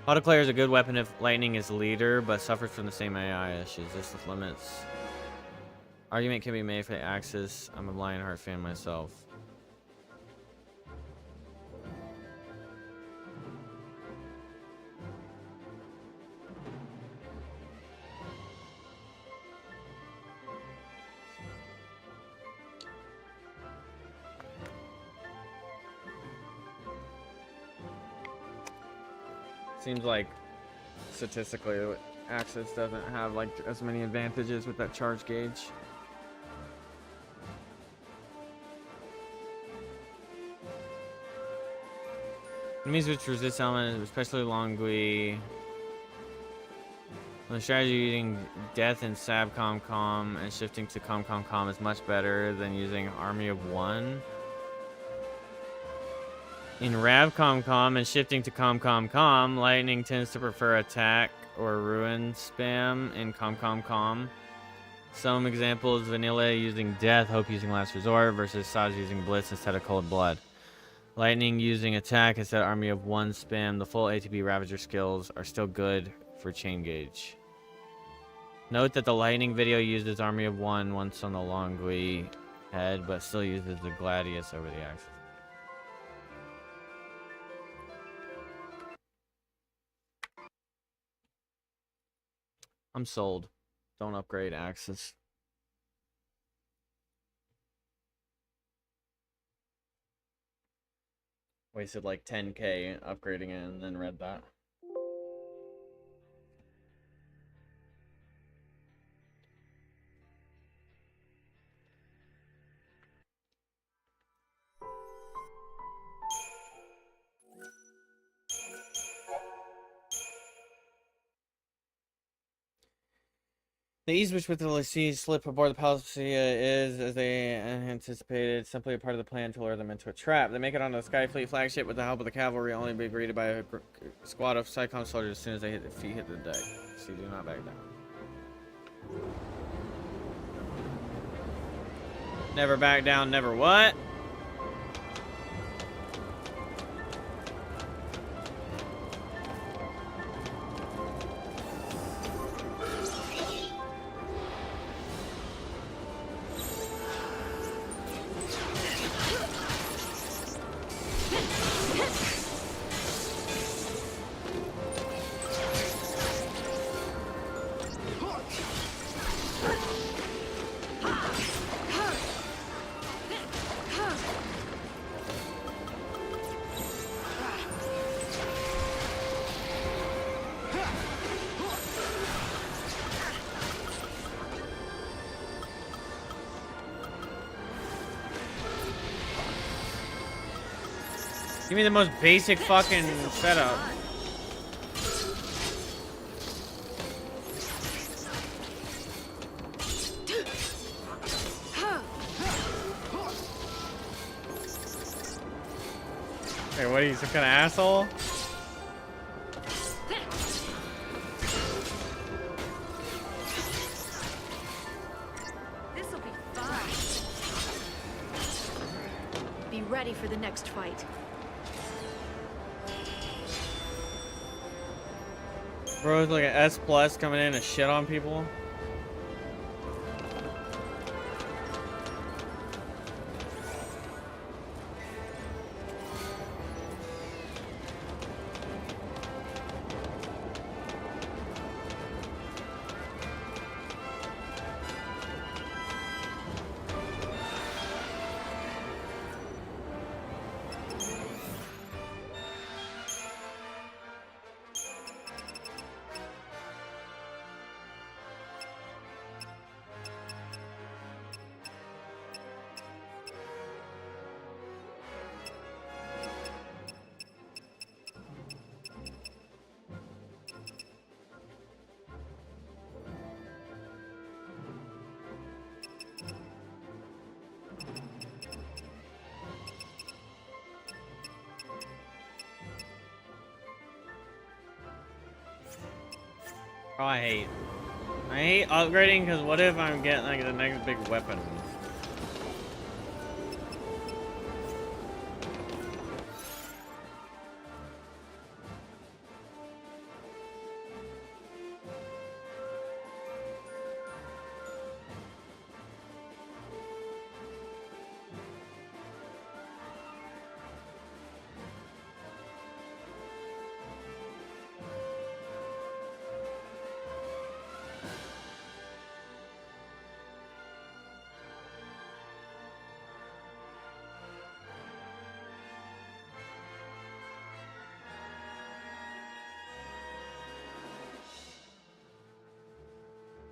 Speaker 2: Autoclair is a good weapon if Lightning is leader, but suffers from the same AI issues. This limits. Argument can be made for the Axis. I'm a Lionheart fan myself. Seems like statistically Axis doesn't have like as many advantages with that charge gauge. Enemies which resist element, especially Longui. The strategy using Death and Sab Com and shifting to Com is much better than using Army of One. In Rav Com and shifting to Com, Lightning tends to prefer attack or ruin spam in Com. Some examples: Vanilla using Death, Hope using Last Resort, versus Saj using Blitz instead of Cold Blood. Lightning using attack instead of Army of One spam. The full ATB Ravager skills are still good for chain gauge. Note that the Lightning video uses Army of One once on the Longui head, but still uses the Gladius over the Axis. I'm sold. Don't upgrade Axis. Wasted like 10k upgrading it and then read that. The ease which with the Ffxiii slip aboard the Palacia is, as they anticipated, simply a part of the plan to lure them into a trap. They make it onto the Skyfleet flagship with the help of the cavalry, only be greeted by a squad of Psychon soldiers as soon as they hit the feet hit the deck. So do not back down. Never back down, never what? Give me the most basic fucking setup. Hey, what are you, some kind of asshole?
Speaker 8: This'll be fun. Be ready for the next fight.
Speaker 2: Bro, it's like an S plus coming in and shit on people. Oh, I hate upgrading because what if I'm getting like the next big weapon?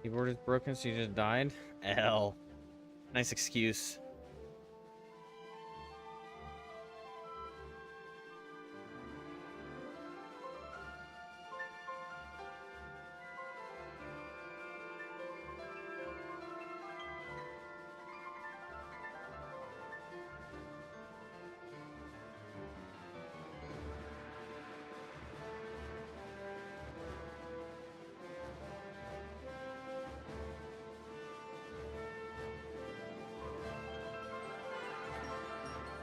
Speaker 2: Keyboard is broken, so you just died? L. Nice excuse.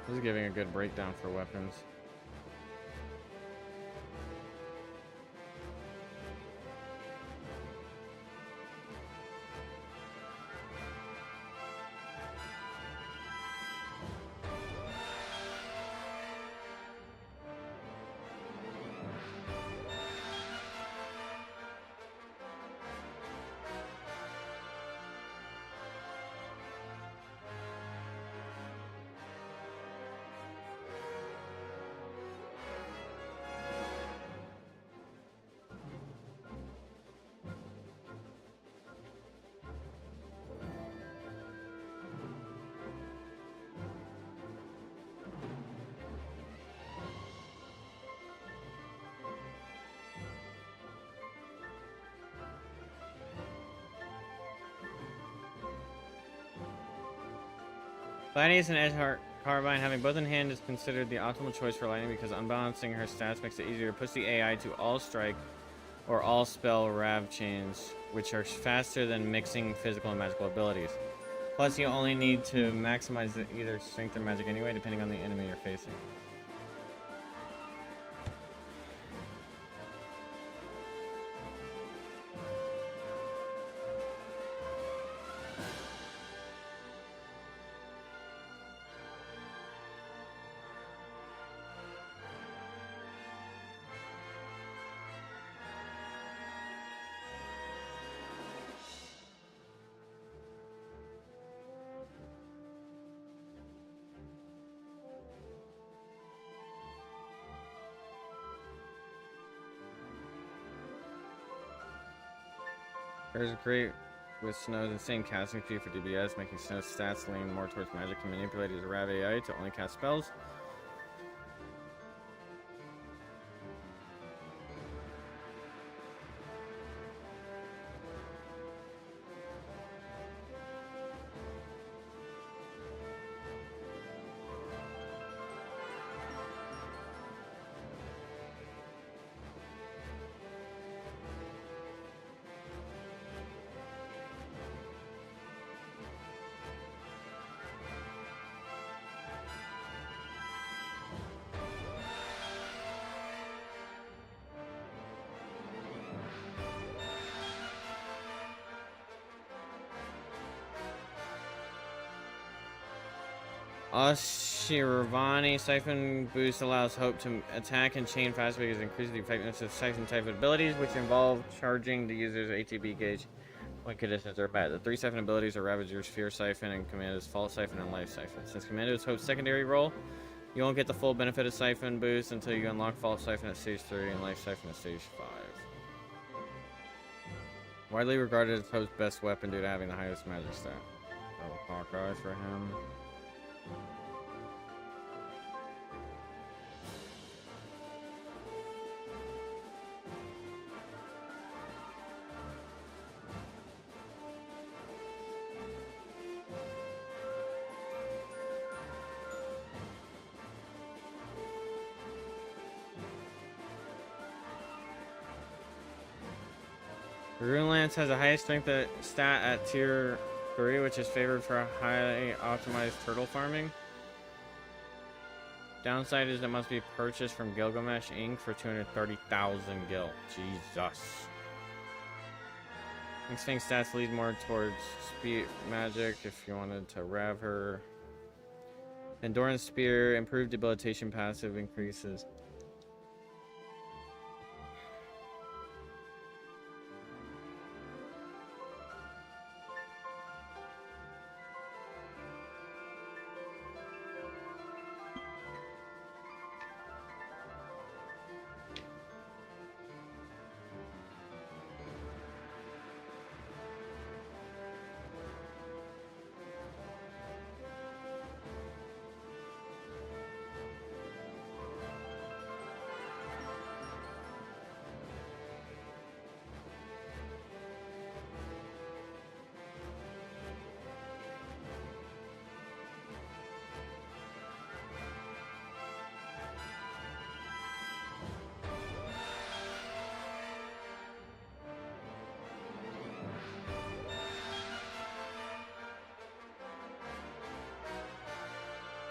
Speaker 2: This is giving a good breakdown for weapons. Gladius and Edge Carbine having both in hand is considered the optimal choice for Lightning because unbalancing her stats makes it easier to push the AI to all strike or all spell Rav chains, which are faster than mixing physical and magical abilities. Plus, you only need to maximize either strength or magic anyway, depending on the enemy you're facing. There's great with Snow's insane casting speed for DBS, making Snow's stats lean more towards magic and manipulate his Rav AI to only cast spells. Ashirvani Siphon boost allows Hope to attack and chain faster because it increases the effectiveness of Siphon type abilities, which involve charging the user's ATB gauge when conditions are met. The 3 Siphon abilities are Ravager's Fear Siphon and Commando's Fault Siphon and Life Siphon. Since Commando is Hope's secondary role, you won't get the full benefit of Siphon boost until you unlock Fault Siphon at stage 3 and Life Siphon at stage 5. Widely regarded as Hope's best weapon due to having the highest magic stat. Oh, Hawkeye for him. Rune Lance has the highest strength stat at tier 3, which is favored for highly optimized turtle farming. Downside is it must be purchased from Gilgamesh Inc. for 230,000 gil. Jesus. Next thing stats lead more towards speed magic if you wanted to rev her. Endurance Spear, improved debilitation passive increases.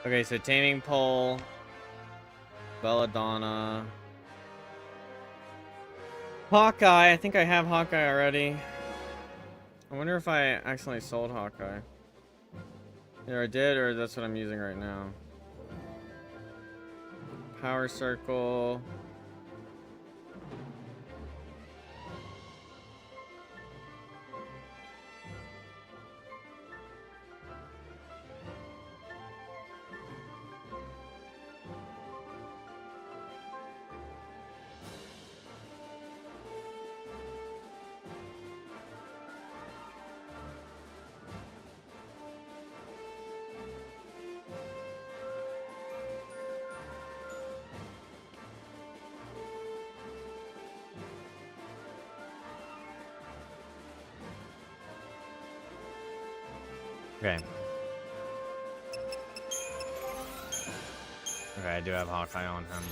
Speaker 2: Okay, so Taming Pole, Belladonna, Hawkeye. I think I have Hawkeye already. I wonder if I accidentally sold Hawkeye. Either I did or that's what I'm using right now. Power Circle. Okay. Okay, I do have Hawkeye on him.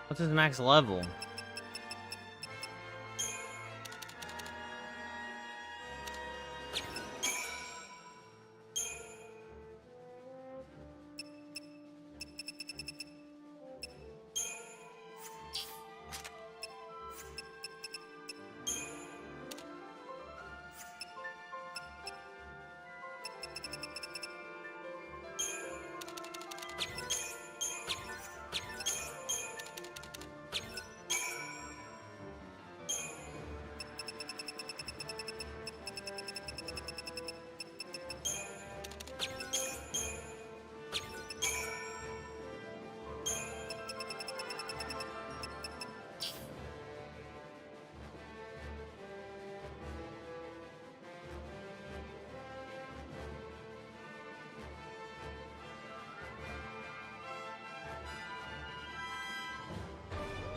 Speaker 2: What's his max level?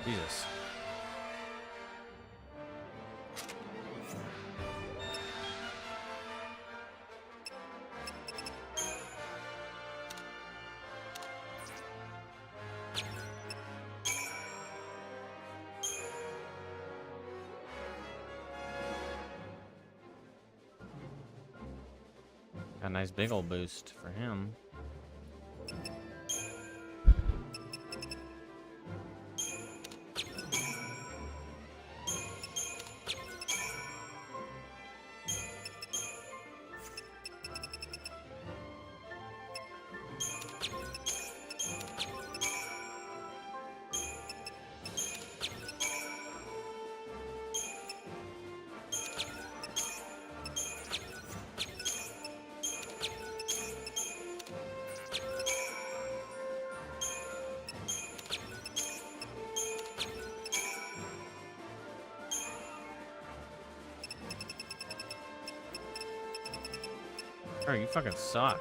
Speaker 2: Jesus. Got a nice big old boost for him. Bro, you fucking suck.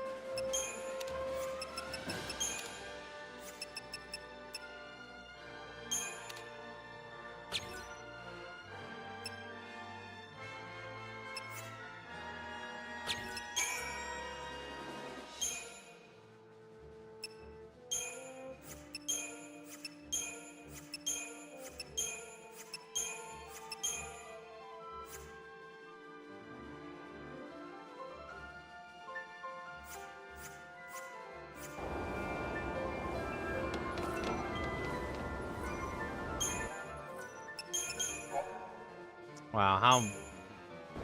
Speaker 2: Wow, how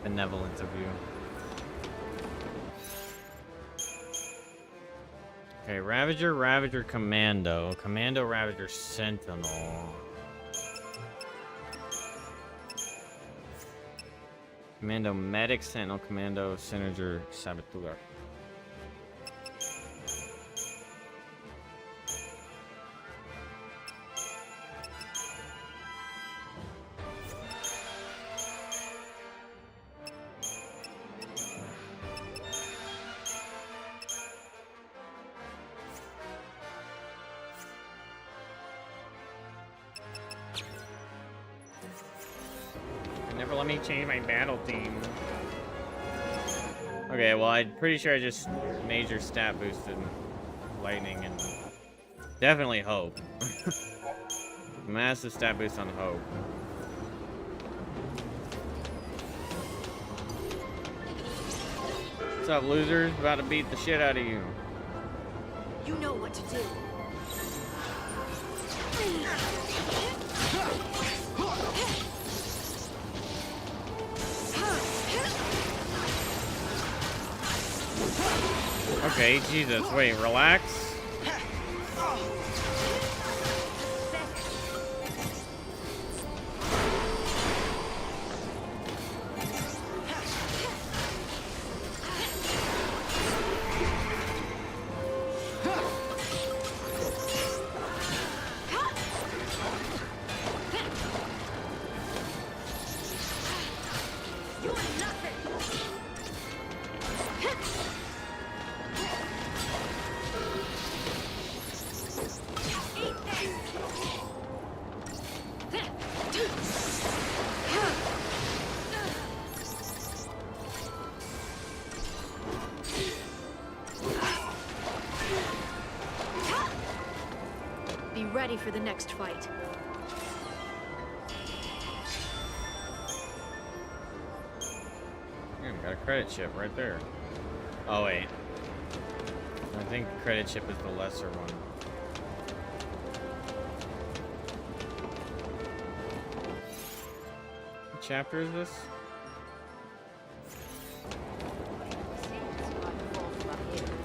Speaker 2: benevolent of you. Okay, Ravager, Ravager, Commando. Commando, Ravager, Sentinel. Commando, Medic, Sentinel, Commando, Synerger, Saboteur. Never let me change my battle team. Okay, well, I'm pretty sure I just major stat boosted Lightning and definitely Hope. Massive stat boost on Hope. What's up, losers? About to beat the shit out of you.
Speaker 8: You know what to do.
Speaker 2: Okay, Jesus, wait, relax.
Speaker 8: Be ready for the next fight.
Speaker 2: Damn, got a credit chip right there. Oh wait. I think credit chip is the lesser one. What chapter is this?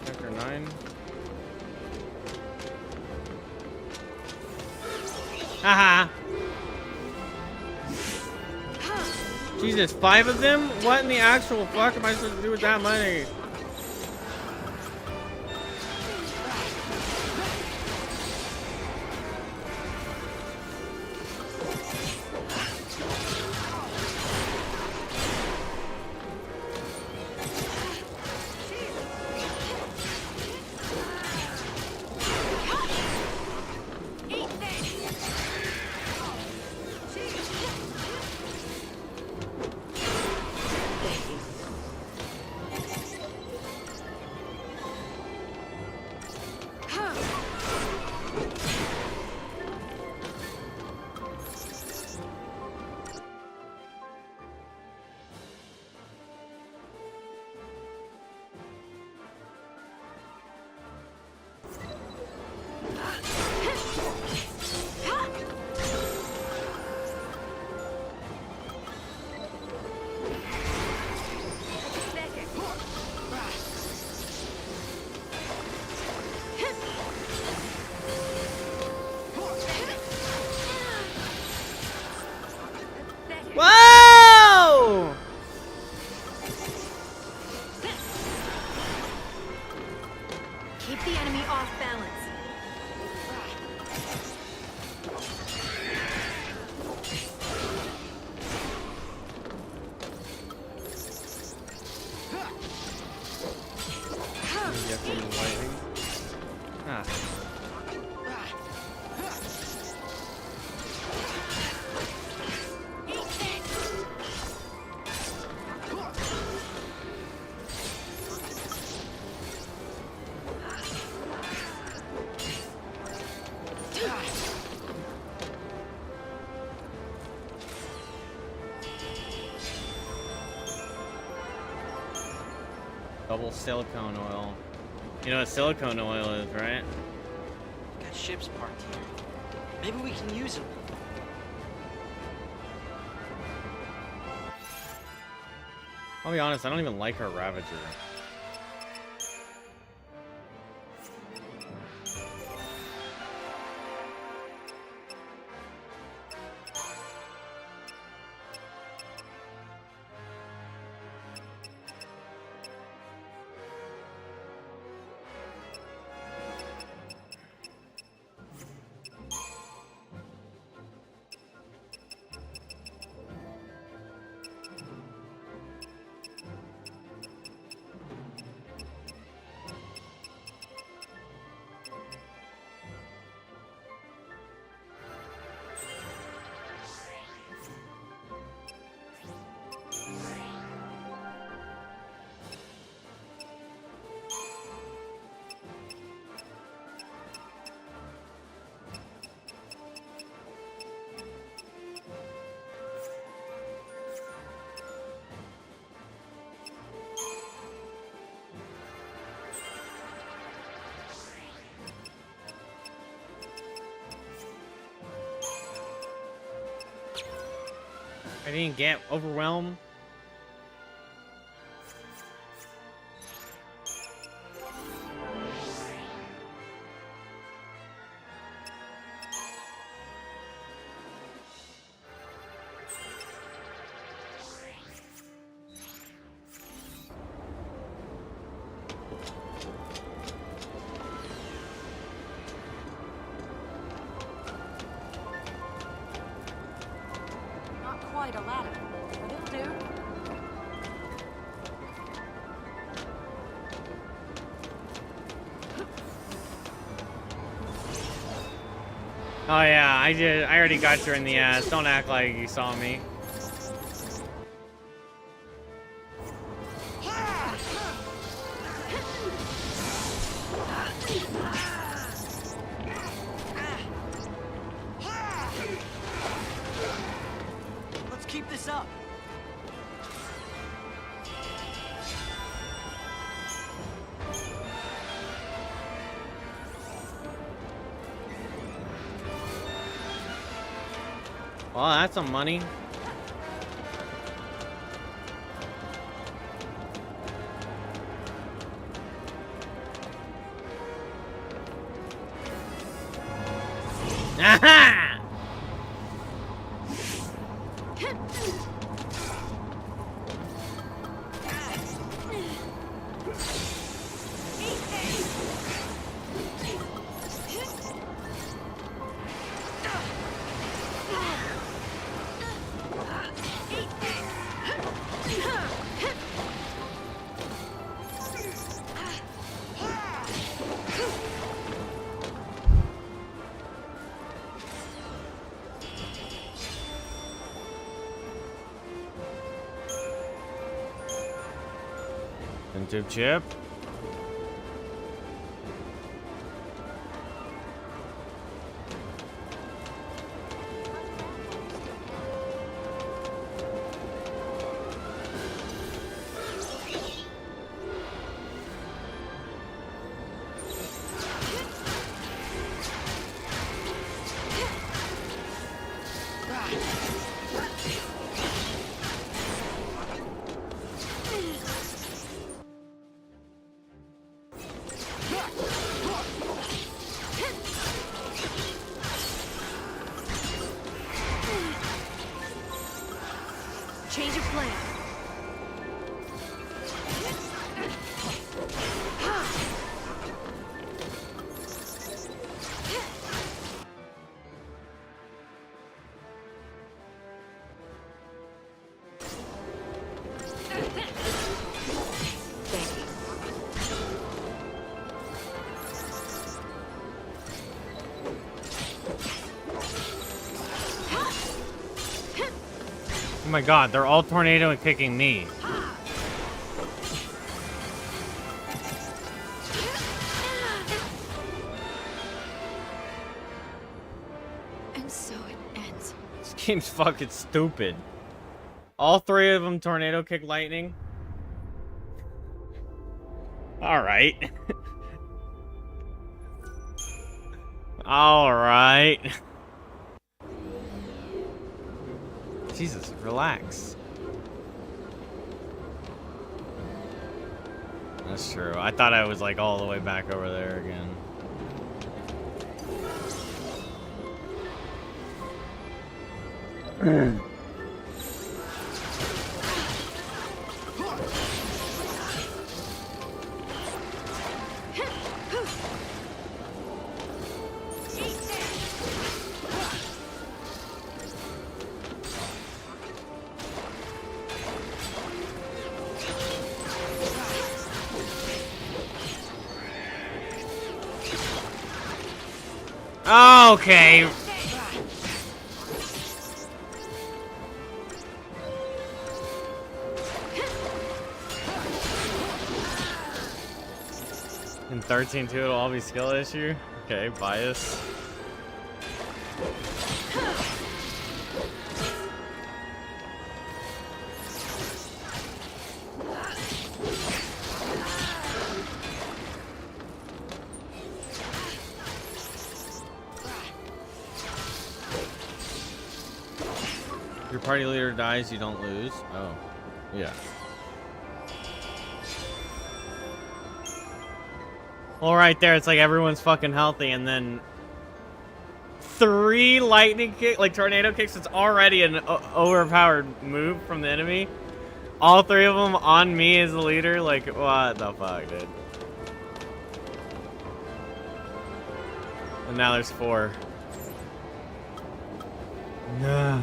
Speaker 2: Chapter 9. Haha! Jesus, 5 of them? What in the actual fuck am I supposed to do with that money? Whoa!
Speaker 8: Keep the enemy off balance.
Speaker 2: Ah. Double silicone oil. You know what silicone oil is, right?
Speaker 3: Got ships parked here. Maybe we can use them.
Speaker 2: I'll be honest, I don't even like our Ravager. I didn't get overwhelmed.
Speaker 5: Quite a ladder, but it'll do.
Speaker 2: Oh yeah, I did. I already got you in the ass. Don't act like you saw me. Oh, that's some money. Aha! Into chip.
Speaker 8: Change of plan.
Speaker 2: Oh my god, they're all tornado and kicking me.
Speaker 8: And so it ends.
Speaker 2: This game's fucking stupid. All three of them tornado kick lightning. Alright. Alright. Jesus, relax. That's true. I thought I was like all the way back over there again. Okay. In 13-2, it'll all be skill issue. Okay, bias. Your party leader dies, you don't lose. Oh, yeah. Well, right there, it's like everyone's fucking healthy, and then 3 lightning kick, like tornado kicks. It's already an overpowered move from the enemy. All 3 of them on me as the leader. Like, what the fuck, dude? And now there's 4. Nah.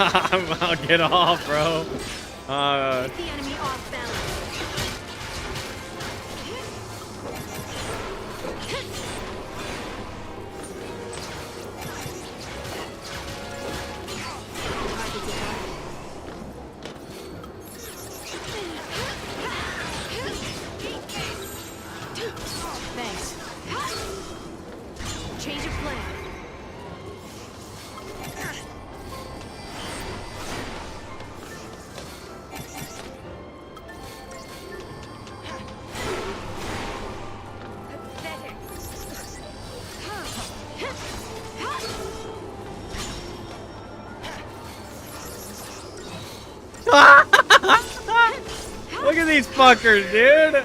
Speaker 2: I'll get off, bro.
Speaker 8: Get the enemy off balance. Thanks. Change of plan.
Speaker 2: Look at these fuckers, dude.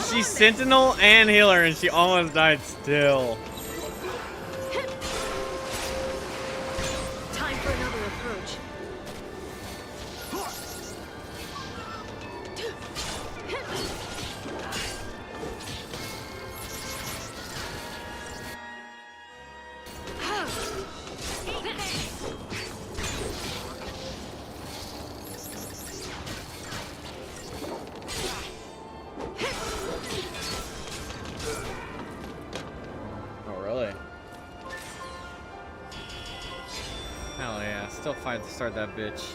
Speaker 2: She's Sentinel and Healer, and she almost died still.
Speaker 8: Time for another approach.
Speaker 2: Oh, really? Hell yeah, still fine to start that bitch.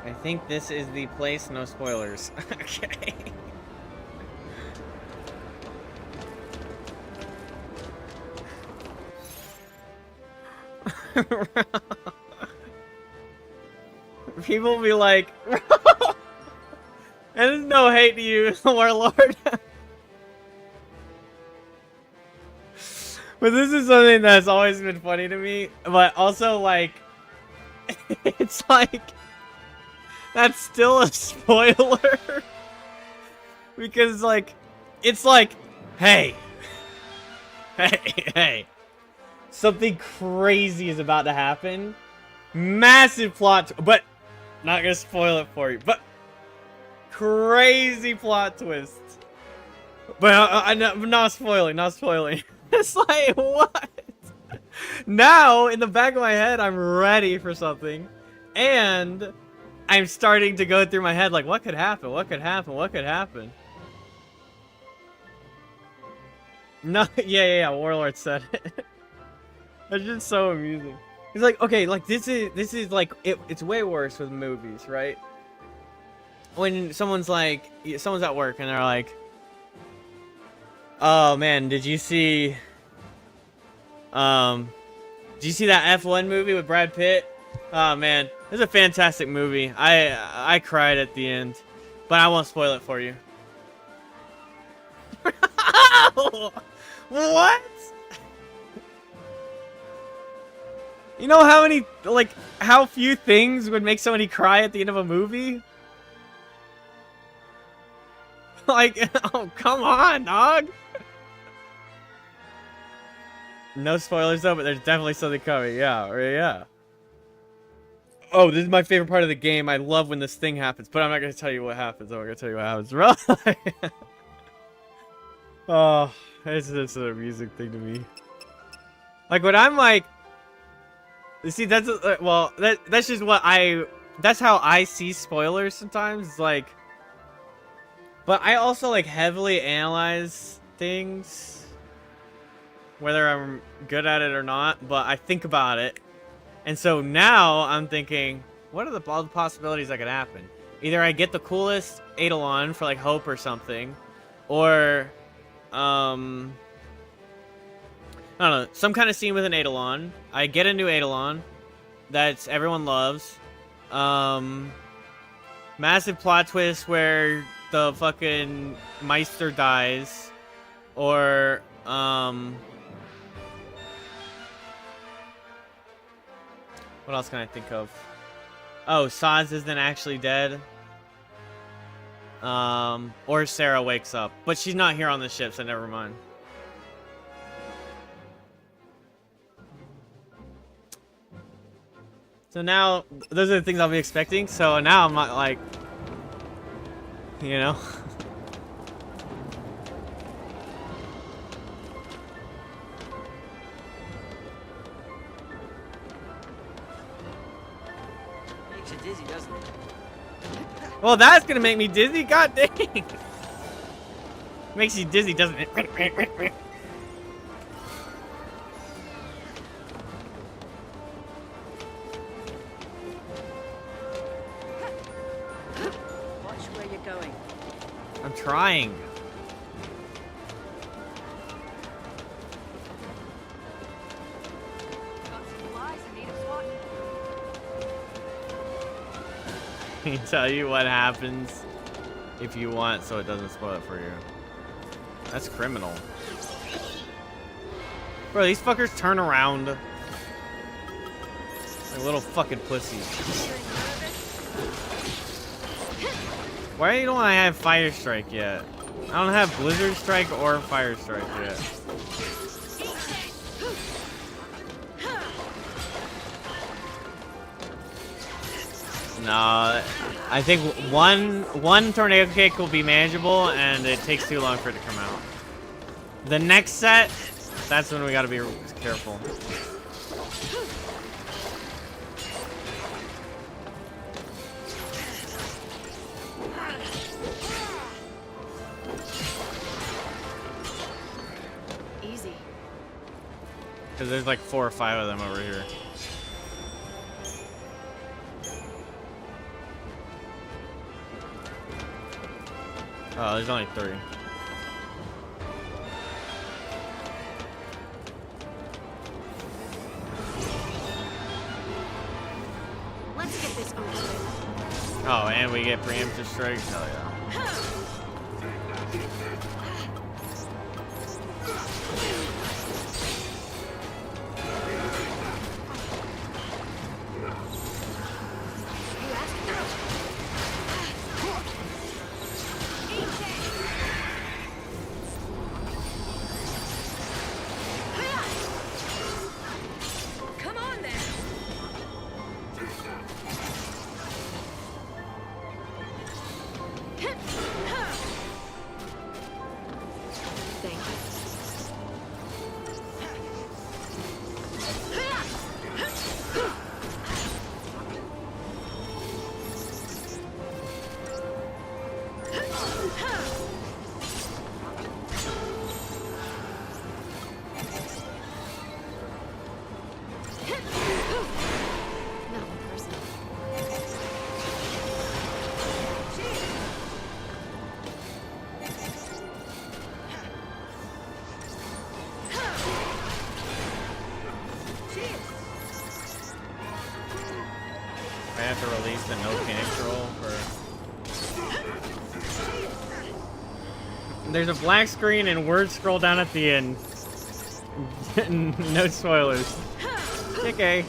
Speaker 2: I think this is the place, no spoilers. Okay. People be like, and there's no hate to you, Warlord. But this is something that's always been funny to me. But also, like, it's like, that's still a spoiler. Because, like, it's like, hey, hey, something crazy is about to happen. Massive plot, but not gonna spoil it for you. But crazy plot twist. But I'm not spoiling, not spoiling. It's like, what? Now, in the back of my head, I'm ready for something. And I'm starting to go through my head like, what could happen? What could happen? What could happen? No, yeah, Warlord said it. It's just so amusing. He's like, okay, like this is like it's way worse with movies, right? When someone's at work and they're like, oh man, did you see that F1 movie with Brad Pitt? Oh man, it's a fantastic movie. I cried at the end, but I won't spoil it for you. What? You know how many, like, how few things would make somebody cry at the end of a movie? Like, oh, come on, dog. No spoilers though, but there's definitely something coming. Yeah. Oh, this is my favorite part of the game. I love when this thing happens, but I'm not gonna tell you what happens. I'm gonna tell you what happens, bro. Oh, it's just an amusing thing to me. Like when I'm like, you see, that's well, that's just what that's how I see spoilers sometimes. It's like, but I also like heavily analyze things, whether I'm good at it or not. But I think about it, and so now I'm thinking, what are all the possibilities that could happen? Either I get the coolest Eidolon for like Hope or something, or I don't know, some kind of scene with an Eidolon. I get a new Eidolon that everyone loves. Massive plot twist where the fucking Meister dies. Or, what else can I think of? Oh, Saz isn't actually dead. Or Sarah wakes up. But she's not here on the ship, so never mind. So now, those are the things I'll be expecting. So now I'm not like, you know.
Speaker 3: Makes you dizzy, doesn't it?
Speaker 2: Well, that's gonna make me dizzy. God dang. Makes you dizzy, doesn't it? I'm trying. Can you tell you what happens if you want so it doesn't spoil it for you? That's criminal. Bro, these fuckers turn around. Like little fucking pussies. Why don't I have Fire Strike yet? I don't have Blizzard Strike or Fire Strike yet. No, I think one tornado kick will be manageable, and it takes too long for it to come out. The next set, that's when we gotta be careful.
Speaker 8: Easy.
Speaker 2: Because there's like 4 or 5 of them over here. Oh, there's only 3.
Speaker 8: Let's get this over with.
Speaker 2: Oh, and we get preemptive strikes? Hell yeah.
Speaker 8: Come on then. Thank you. Nothing personal.
Speaker 2: I have to release the no Phoenixx roll for... There's a black screen and words scroll down at the end. No spoilers. Okay.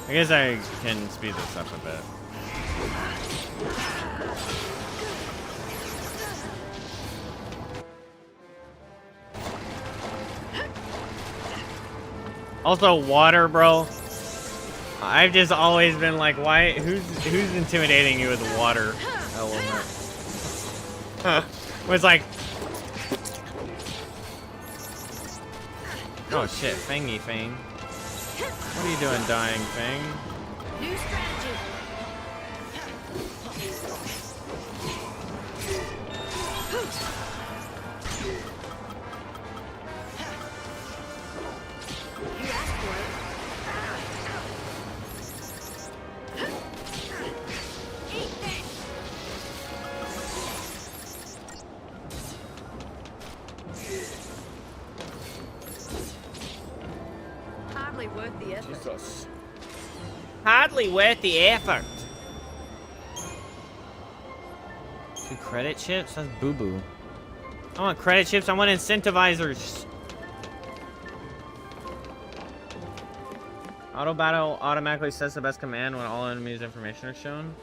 Speaker 2: I guess I can speed this up a bit. Also, water, bro. I've just always been like, why? Who's intimidating you with water element? Was like, oh shit, Fangy Fang. What are you doing, dying Fang?
Speaker 8: New strategy. You asked for it. Eat this. Hardly worth the effort.
Speaker 2: Jesus. Hardly worth the effort. 2 credit chips? That's boo-boo. I want credit chips. I want incentivizers. Auto battle automatically sets the best command when all enemies' information are shown.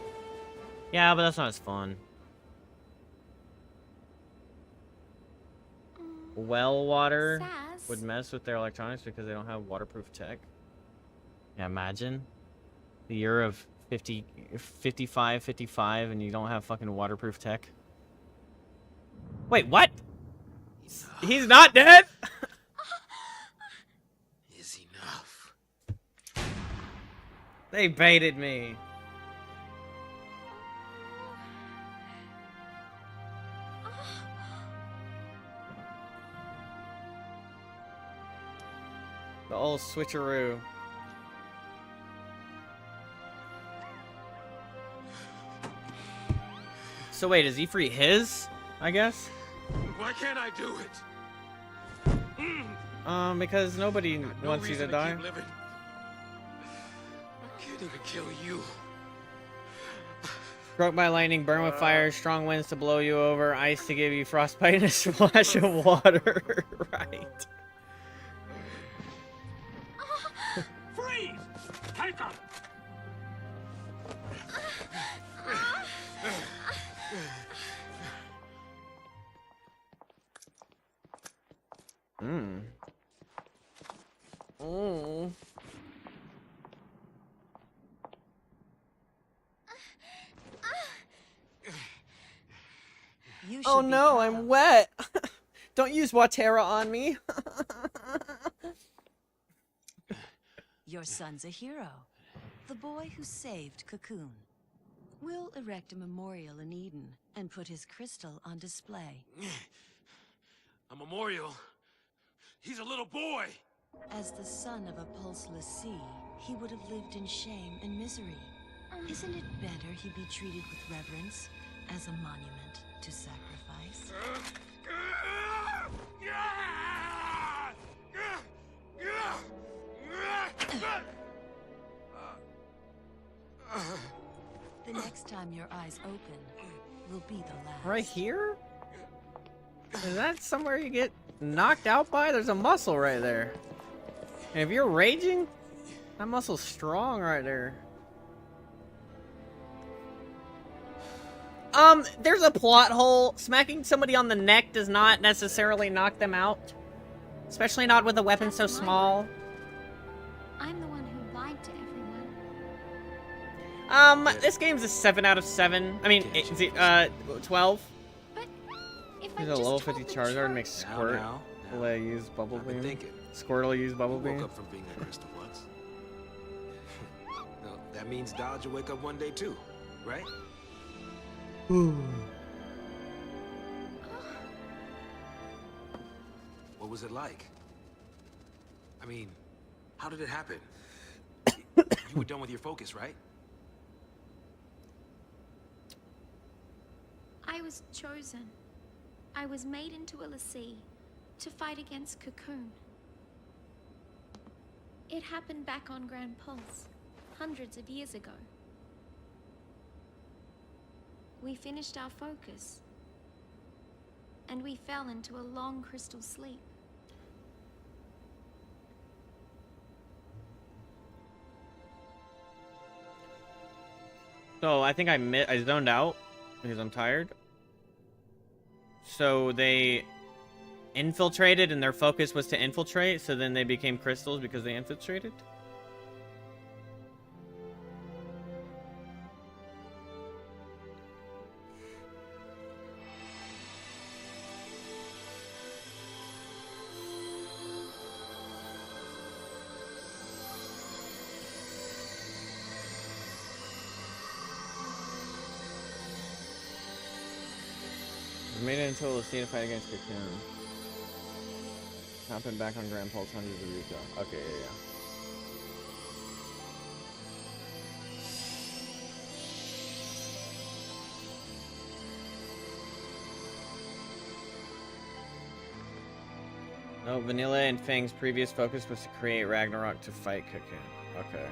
Speaker 2: Yeah, but that's not as fun. Well water would mess with their electronics because they don't have waterproof tech. Yeah, imagine. The year of 55 and you don't have fucking waterproof tech. Wait, what? He's not dead?
Speaker 11: Is enough.
Speaker 2: They baited me. The old switcheroo. So wait, is Ffxiii his? I guess?
Speaker 13: Why can't I do it?
Speaker 2: Because nobody wants you to die.
Speaker 13: Keep living. Can't even kill you.
Speaker 2: Struck by lightning, burn with fire, strong winds to blow you over, ice to give you frostbite, and a splash of water. Right.
Speaker 13: Freeze! Take him!
Speaker 2: Hmm. Oh. Oh no, I'm wet. Don't use Watera on me.
Speaker 5: Your son's a hero. The boy who saved Cocoon. We'll erect a memorial in Eden and put his crystal on display.
Speaker 13: A memorial? He's a little boy!
Speaker 5: As the son of a pulseless sea, he would have lived in shame and misery. Isn't it better he be treated with reverence as a monument to sacrifice? The next time your eyes open will be the last.
Speaker 2: Right here? Is that somewhere you get knocked out by? There's a muscle right there. And if you're raging, that muscle's strong right there. There's a plot hole. Smacking somebody on the neck does not necessarily knock them out. Especially not with a weapon so small.
Speaker 4: I'm the one who lied to everyone.
Speaker 2: This game's a 7 out of 7. I mean, 12.
Speaker 4: But if
Speaker 2: There's
Speaker 4: I
Speaker 2: a
Speaker 4: just
Speaker 2: level
Speaker 4: told
Speaker 2: 50
Speaker 4: the
Speaker 2: charger
Speaker 4: truth.
Speaker 2: and makes Squirt. Will I use Bubble Beam? Squirt will use Bubble Beam.
Speaker 17: Woke up from being a crystal once. No, that means Dodge will wake up one day too, right? What was it like? I mean, how did it happen? You were done with your focus, right?
Speaker 4: I was chosen. I was made into a Ffxiii to fight against Cocoon. It happened back on Grand Pulse, hundreds of years ago. We finished our focus, and we fell into a long crystal sleep.
Speaker 2: So I think I zoned out because I'm tired. So they infiltrated and their focus was to infiltrate, so then they became crystals because they infiltrated? We made it until Ffxiii to fight against Cocoon. Happened back on Grand Pulse hundreds of years ago. Okay, yeah. No, Vanilla and Fang's previous focus was to create Ragnarok to fight Cocoon. Okay.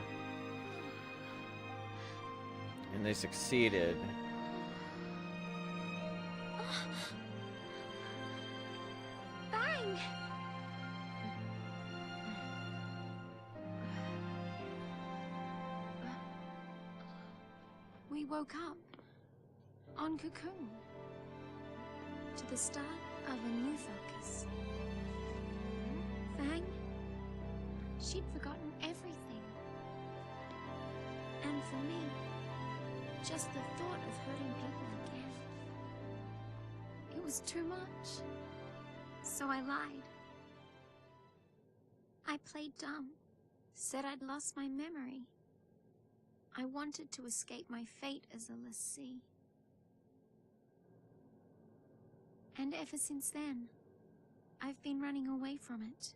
Speaker 2: And they succeeded.
Speaker 4: Bang! We woke up on Cocoon to the start of a new focus. Fang, she'd forgotten everything. And for me, just the thought of hurting people again. It was too much. So I lied. I played dumb, said I'd lost my memory. I wanted to escape my fate as a Ffxiii. And ever since then, I've been running away from it.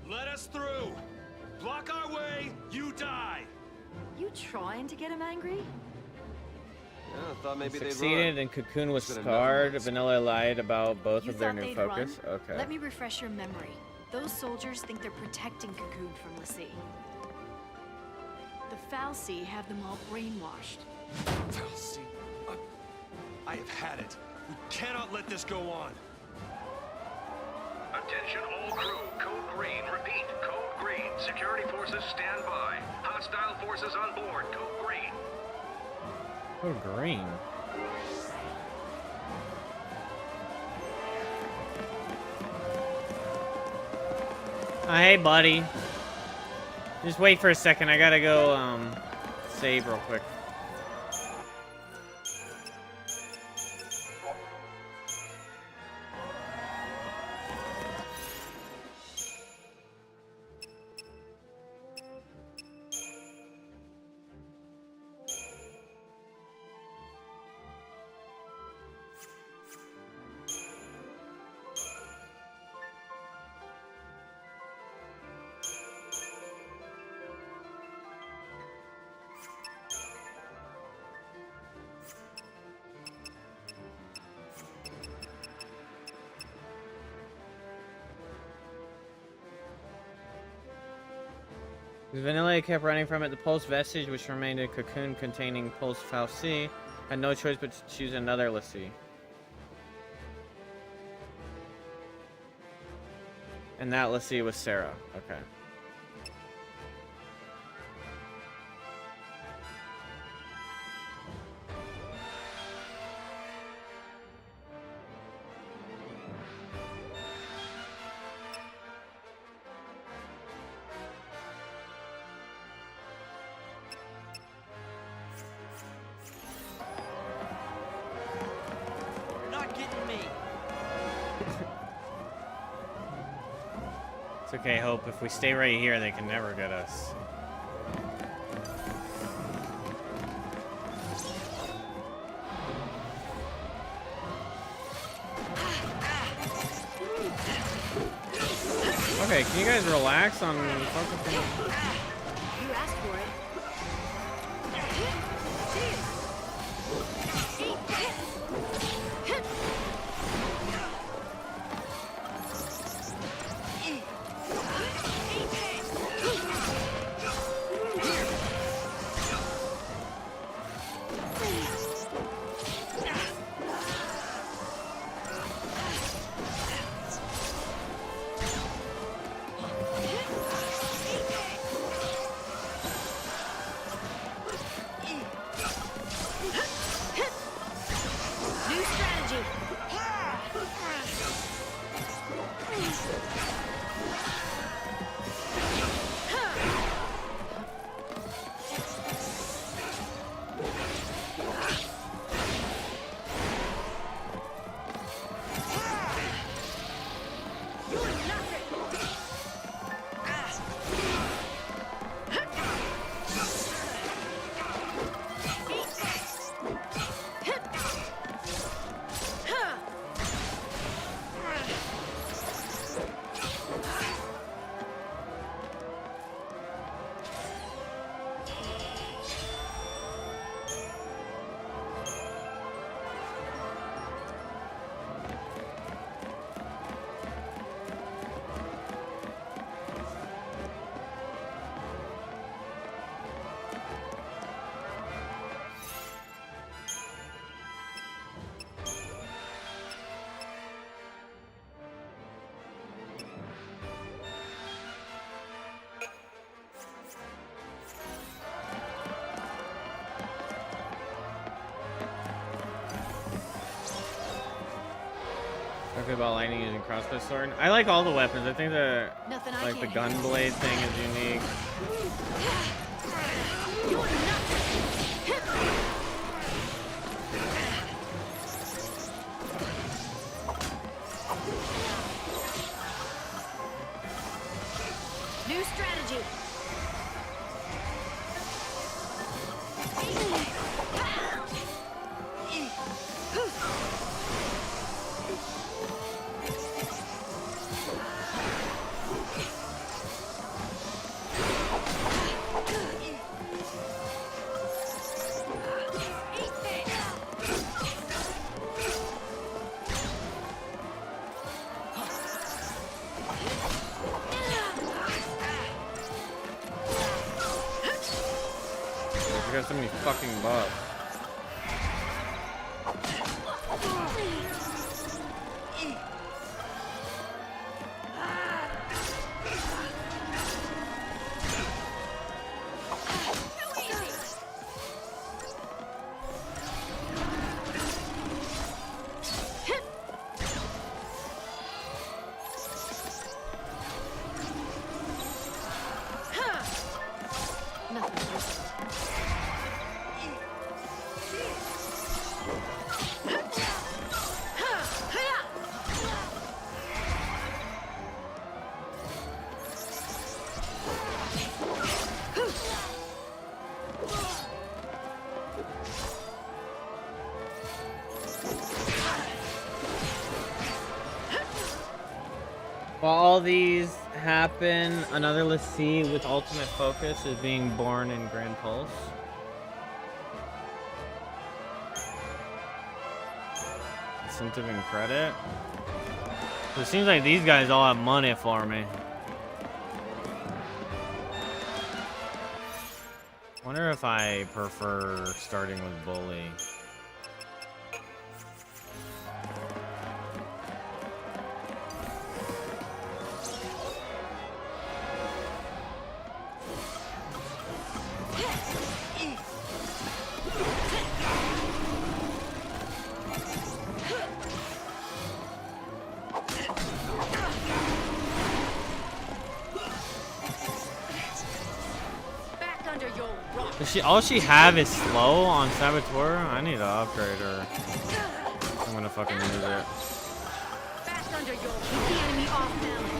Speaker 9: Let us through! Block our way, you die!
Speaker 8: You trying to get him angry?
Speaker 1: I thought maybe they'd
Speaker 2: Succeeded
Speaker 1: run.
Speaker 2: and Cocoon was
Speaker 1: It's been
Speaker 2: scarred.
Speaker 1: enough.
Speaker 2: Vanilla lied about both
Speaker 8: You
Speaker 2: of their
Speaker 8: thought
Speaker 2: new
Speaker 8: they'd
Speaker 2: focus.
Speaker 8: run?
Speaker 2: Okay.
Speaker 8: Let me refresh your memory. Those soldiers think they're protecting Cocoon from Ffxiii. The Ffxiii have them all brainwashed.
Speaker 7: Ffxiii, I have had it. We cannot let this go on.
Speaker 9: Attention all crew, code green, repeat, code green. Security forces stand by. Hostile forces on board, code green.
Speaker 2: Oh, green. Hey, buddy. Just wait for a second. I gotta go, save real quick. Vanilla kept running from it. The pulse vestige, which remained a cocoon containing pulse Ffxiii, had no choice but to choose another Ffxiii. And that Ffxiii was Sarah. Okay.
Speaker 3: You're not getting me.
Speaker 2: It's okay, Hope. If we stay right here, they can never get us. Okay, can you guys relax on focusing?
Speaker 8: You asked for it. New strategy.
Speaker 2: Talking about lightning using crossbow sword. I like all the weapons. I think the
Speaker 8: Nothing I
Speaker 2: like the
Speaker 8: can't
Speaker 2: gun
Speaker 8: handle.
Speaker 2: blade thing is unique.
Speaker 8: You're nothing. New strategy.
Speaker 2: You got so many fucking buffs. While all these happen, another Ffxiii with ultimate focus is being born in Grand Pulse. Incentive and credit. So it seems like these guys all have money for me. Wonder if I prefer starting with Bully. All she have is slow on Saboteur? I need to upgrade her. I'm gonna fucking use it.
Speaker 8: Back under your keep the enemy off balance.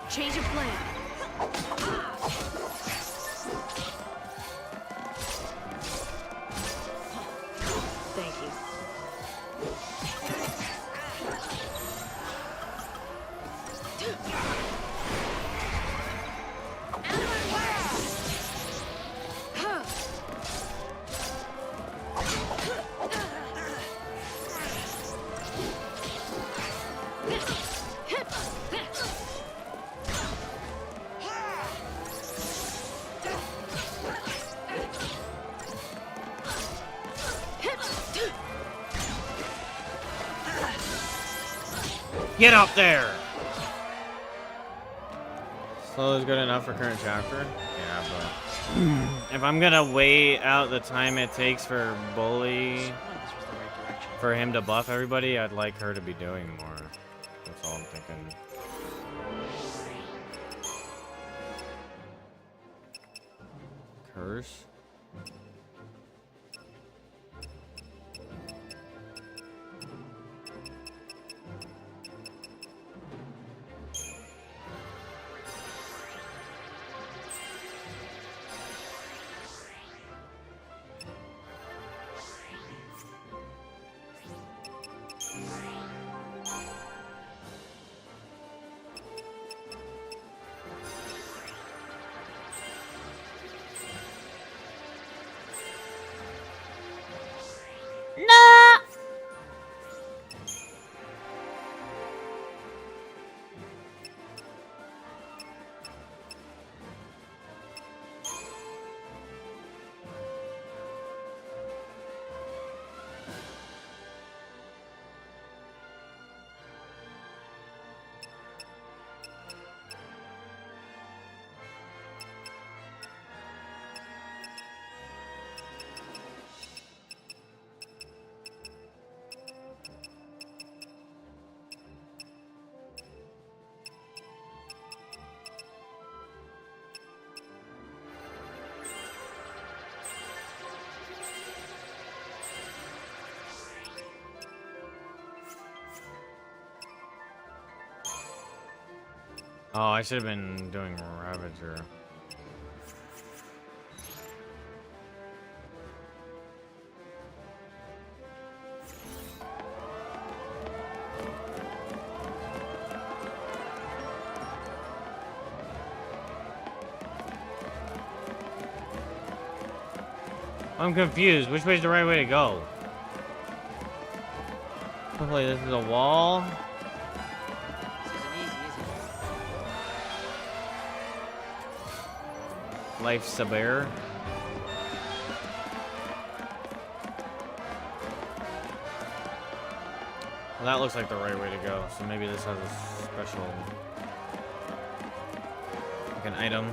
Speaker 8: Change of plan. Thank you.
Speaker 2: Get up there! Slow is good enough for current chapter? Yeah, but if I'm gonna wait out the time it takes for Bully for him to buff everybody, I'd like her to be doing more. That's all I'm thinking. Curse? Oh, I should have been doing Ravager. I'm confused. Which way is the right way to go? Hopefully this is a wall.
Speaker 3: This isn't easy, is it?
Speaker 2: Life's a bear. Well, that looks like the right way to go. So maybe this has a special, like an item.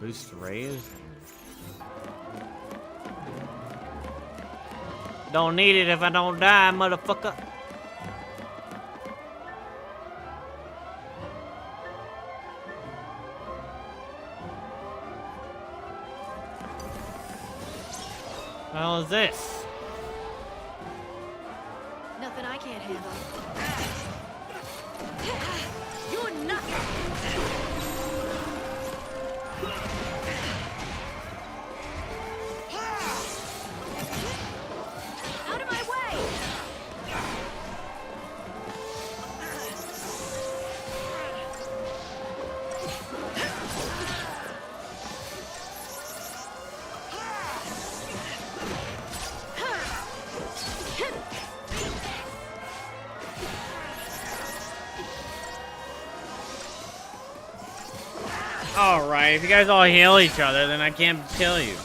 Speaker 2: Boost raise. Don't need it if I don't die, motherfucker. What the hell is this?
Speaker 8: Nothing I can't handle. You're nothing. Out of my way!
Speaker 2: Alright, if you guys all heal each other, then I can't kill you.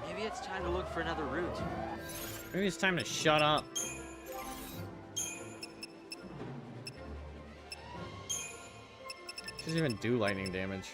Speaker 3: Maybe it's time to look for another route.
Speaker 2: Maybe it's time to shut up. Doesn't even do lightning damage.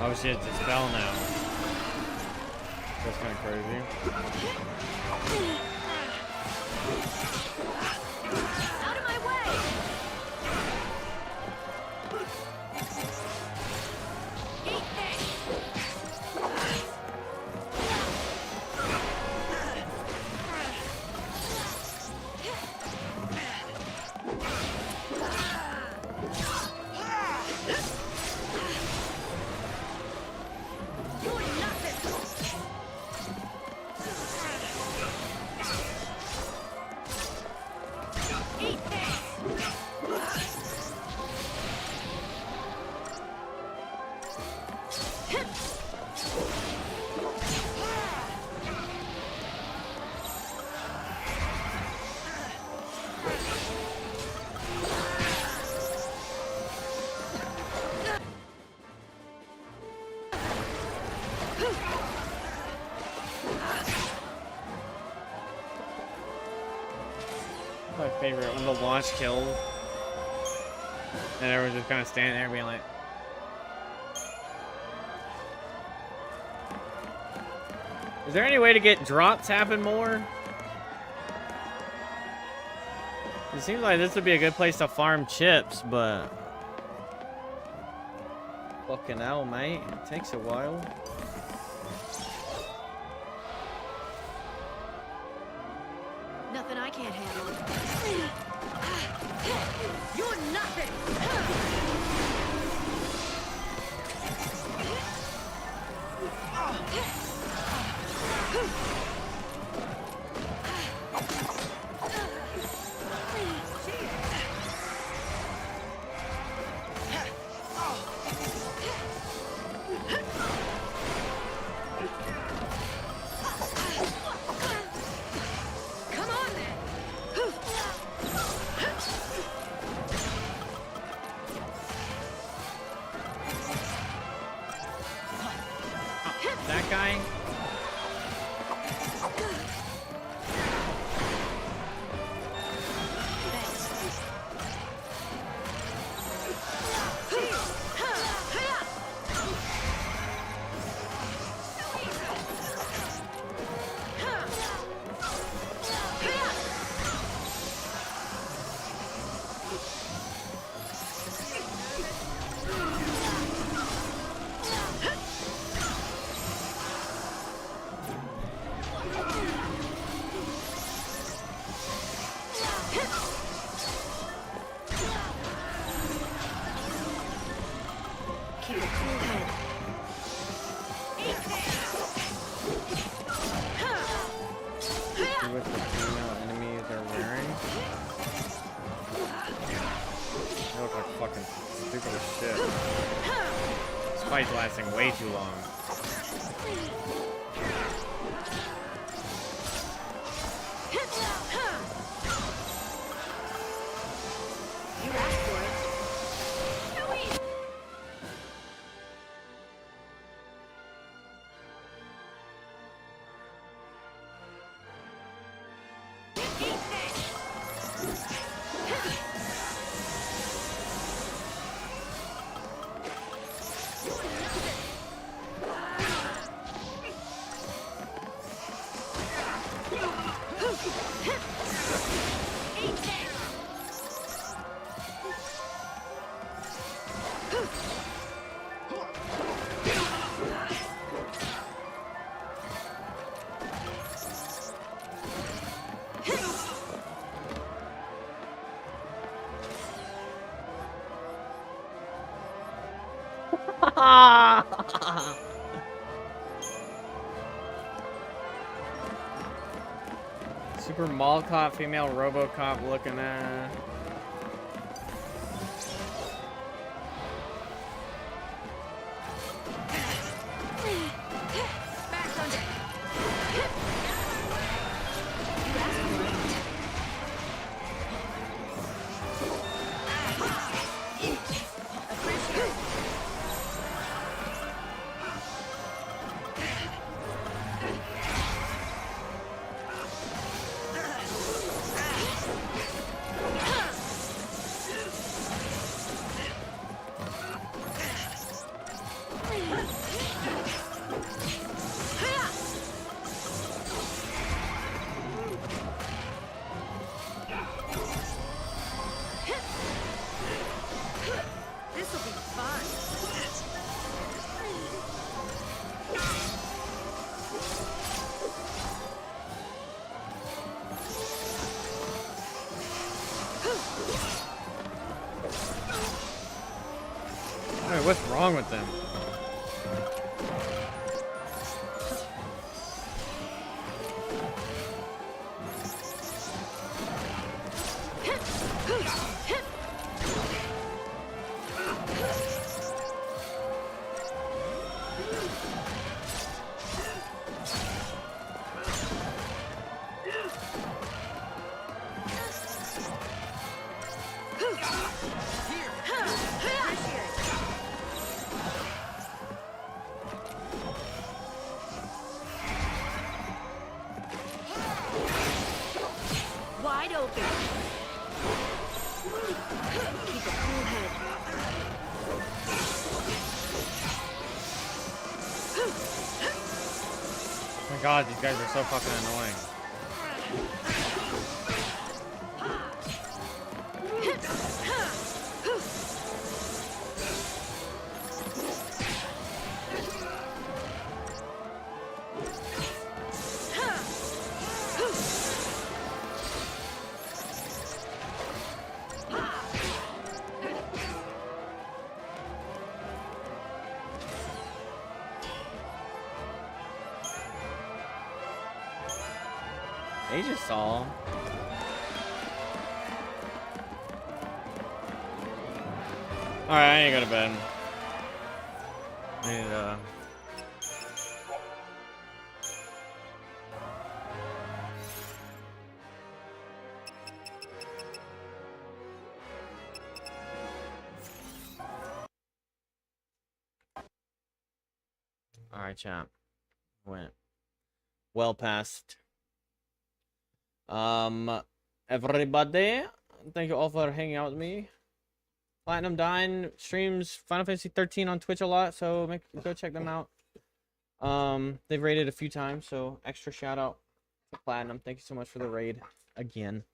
Speaker 2: Oh shit, it's a spell now. That's kind of crazy.
Speaker 4: Out of my way! Eat this! You're nothing! Eat this!
Speaker 2: My favorite when the launch killed. And everyone's just kind of standing there being like, is there any way to get drops happen more? It seems like this would be a good place to farm chips, but fucking hell, mate. It takes a while.
Speaker 8: Nothing I can't handle.
Speaker 4: You're nothing! Come on then!
Speaker 2: That guy?
Speaker 8: Keep a cool head.
Speaker 2: See what the female enemies are wearing? They look like fucking stupid as shit. This fight's lasting way too long.
Speaker 8: You asked for it.
Speaker 2: Super mall cop, female RoboCop looking at. wrong with them?
Speaker 8: Wide open. Keep a cool head.
Speaker 2: Oh my god, these guys are so fucking annoying. They just saw him. Alright, I need to go to bed. I need to... Alright, champ. Went well past. Everybody, thank you all for hanging out with me. Platinum Dine streams Final Fantasy 13 on Twitch a lot, so go check them out. They've raided a few times, so extra shout out to Platinum. Thank you so much for the raid again.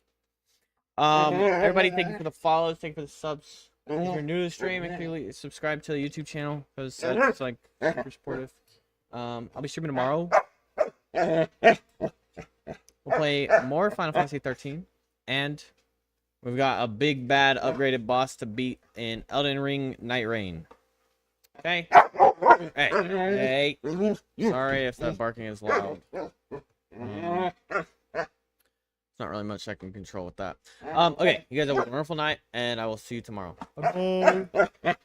Speaker 2: Everybody, thank you for the follows, thank you for the subs. If you're new to the stream, make sure you subscribe to the YouTube channel because it's like super supportive. I'll be streaming tomorrow. We'll play more Final Fantasy 13, and we've got a big bad upgraded boss to beat in Elden Ring Night Rain. Okay. Hey. Sorry if that barking is loud. There's not really much I can control with that. Okay, you guys have a wonderful night, and I will see you tomorrow. Bye.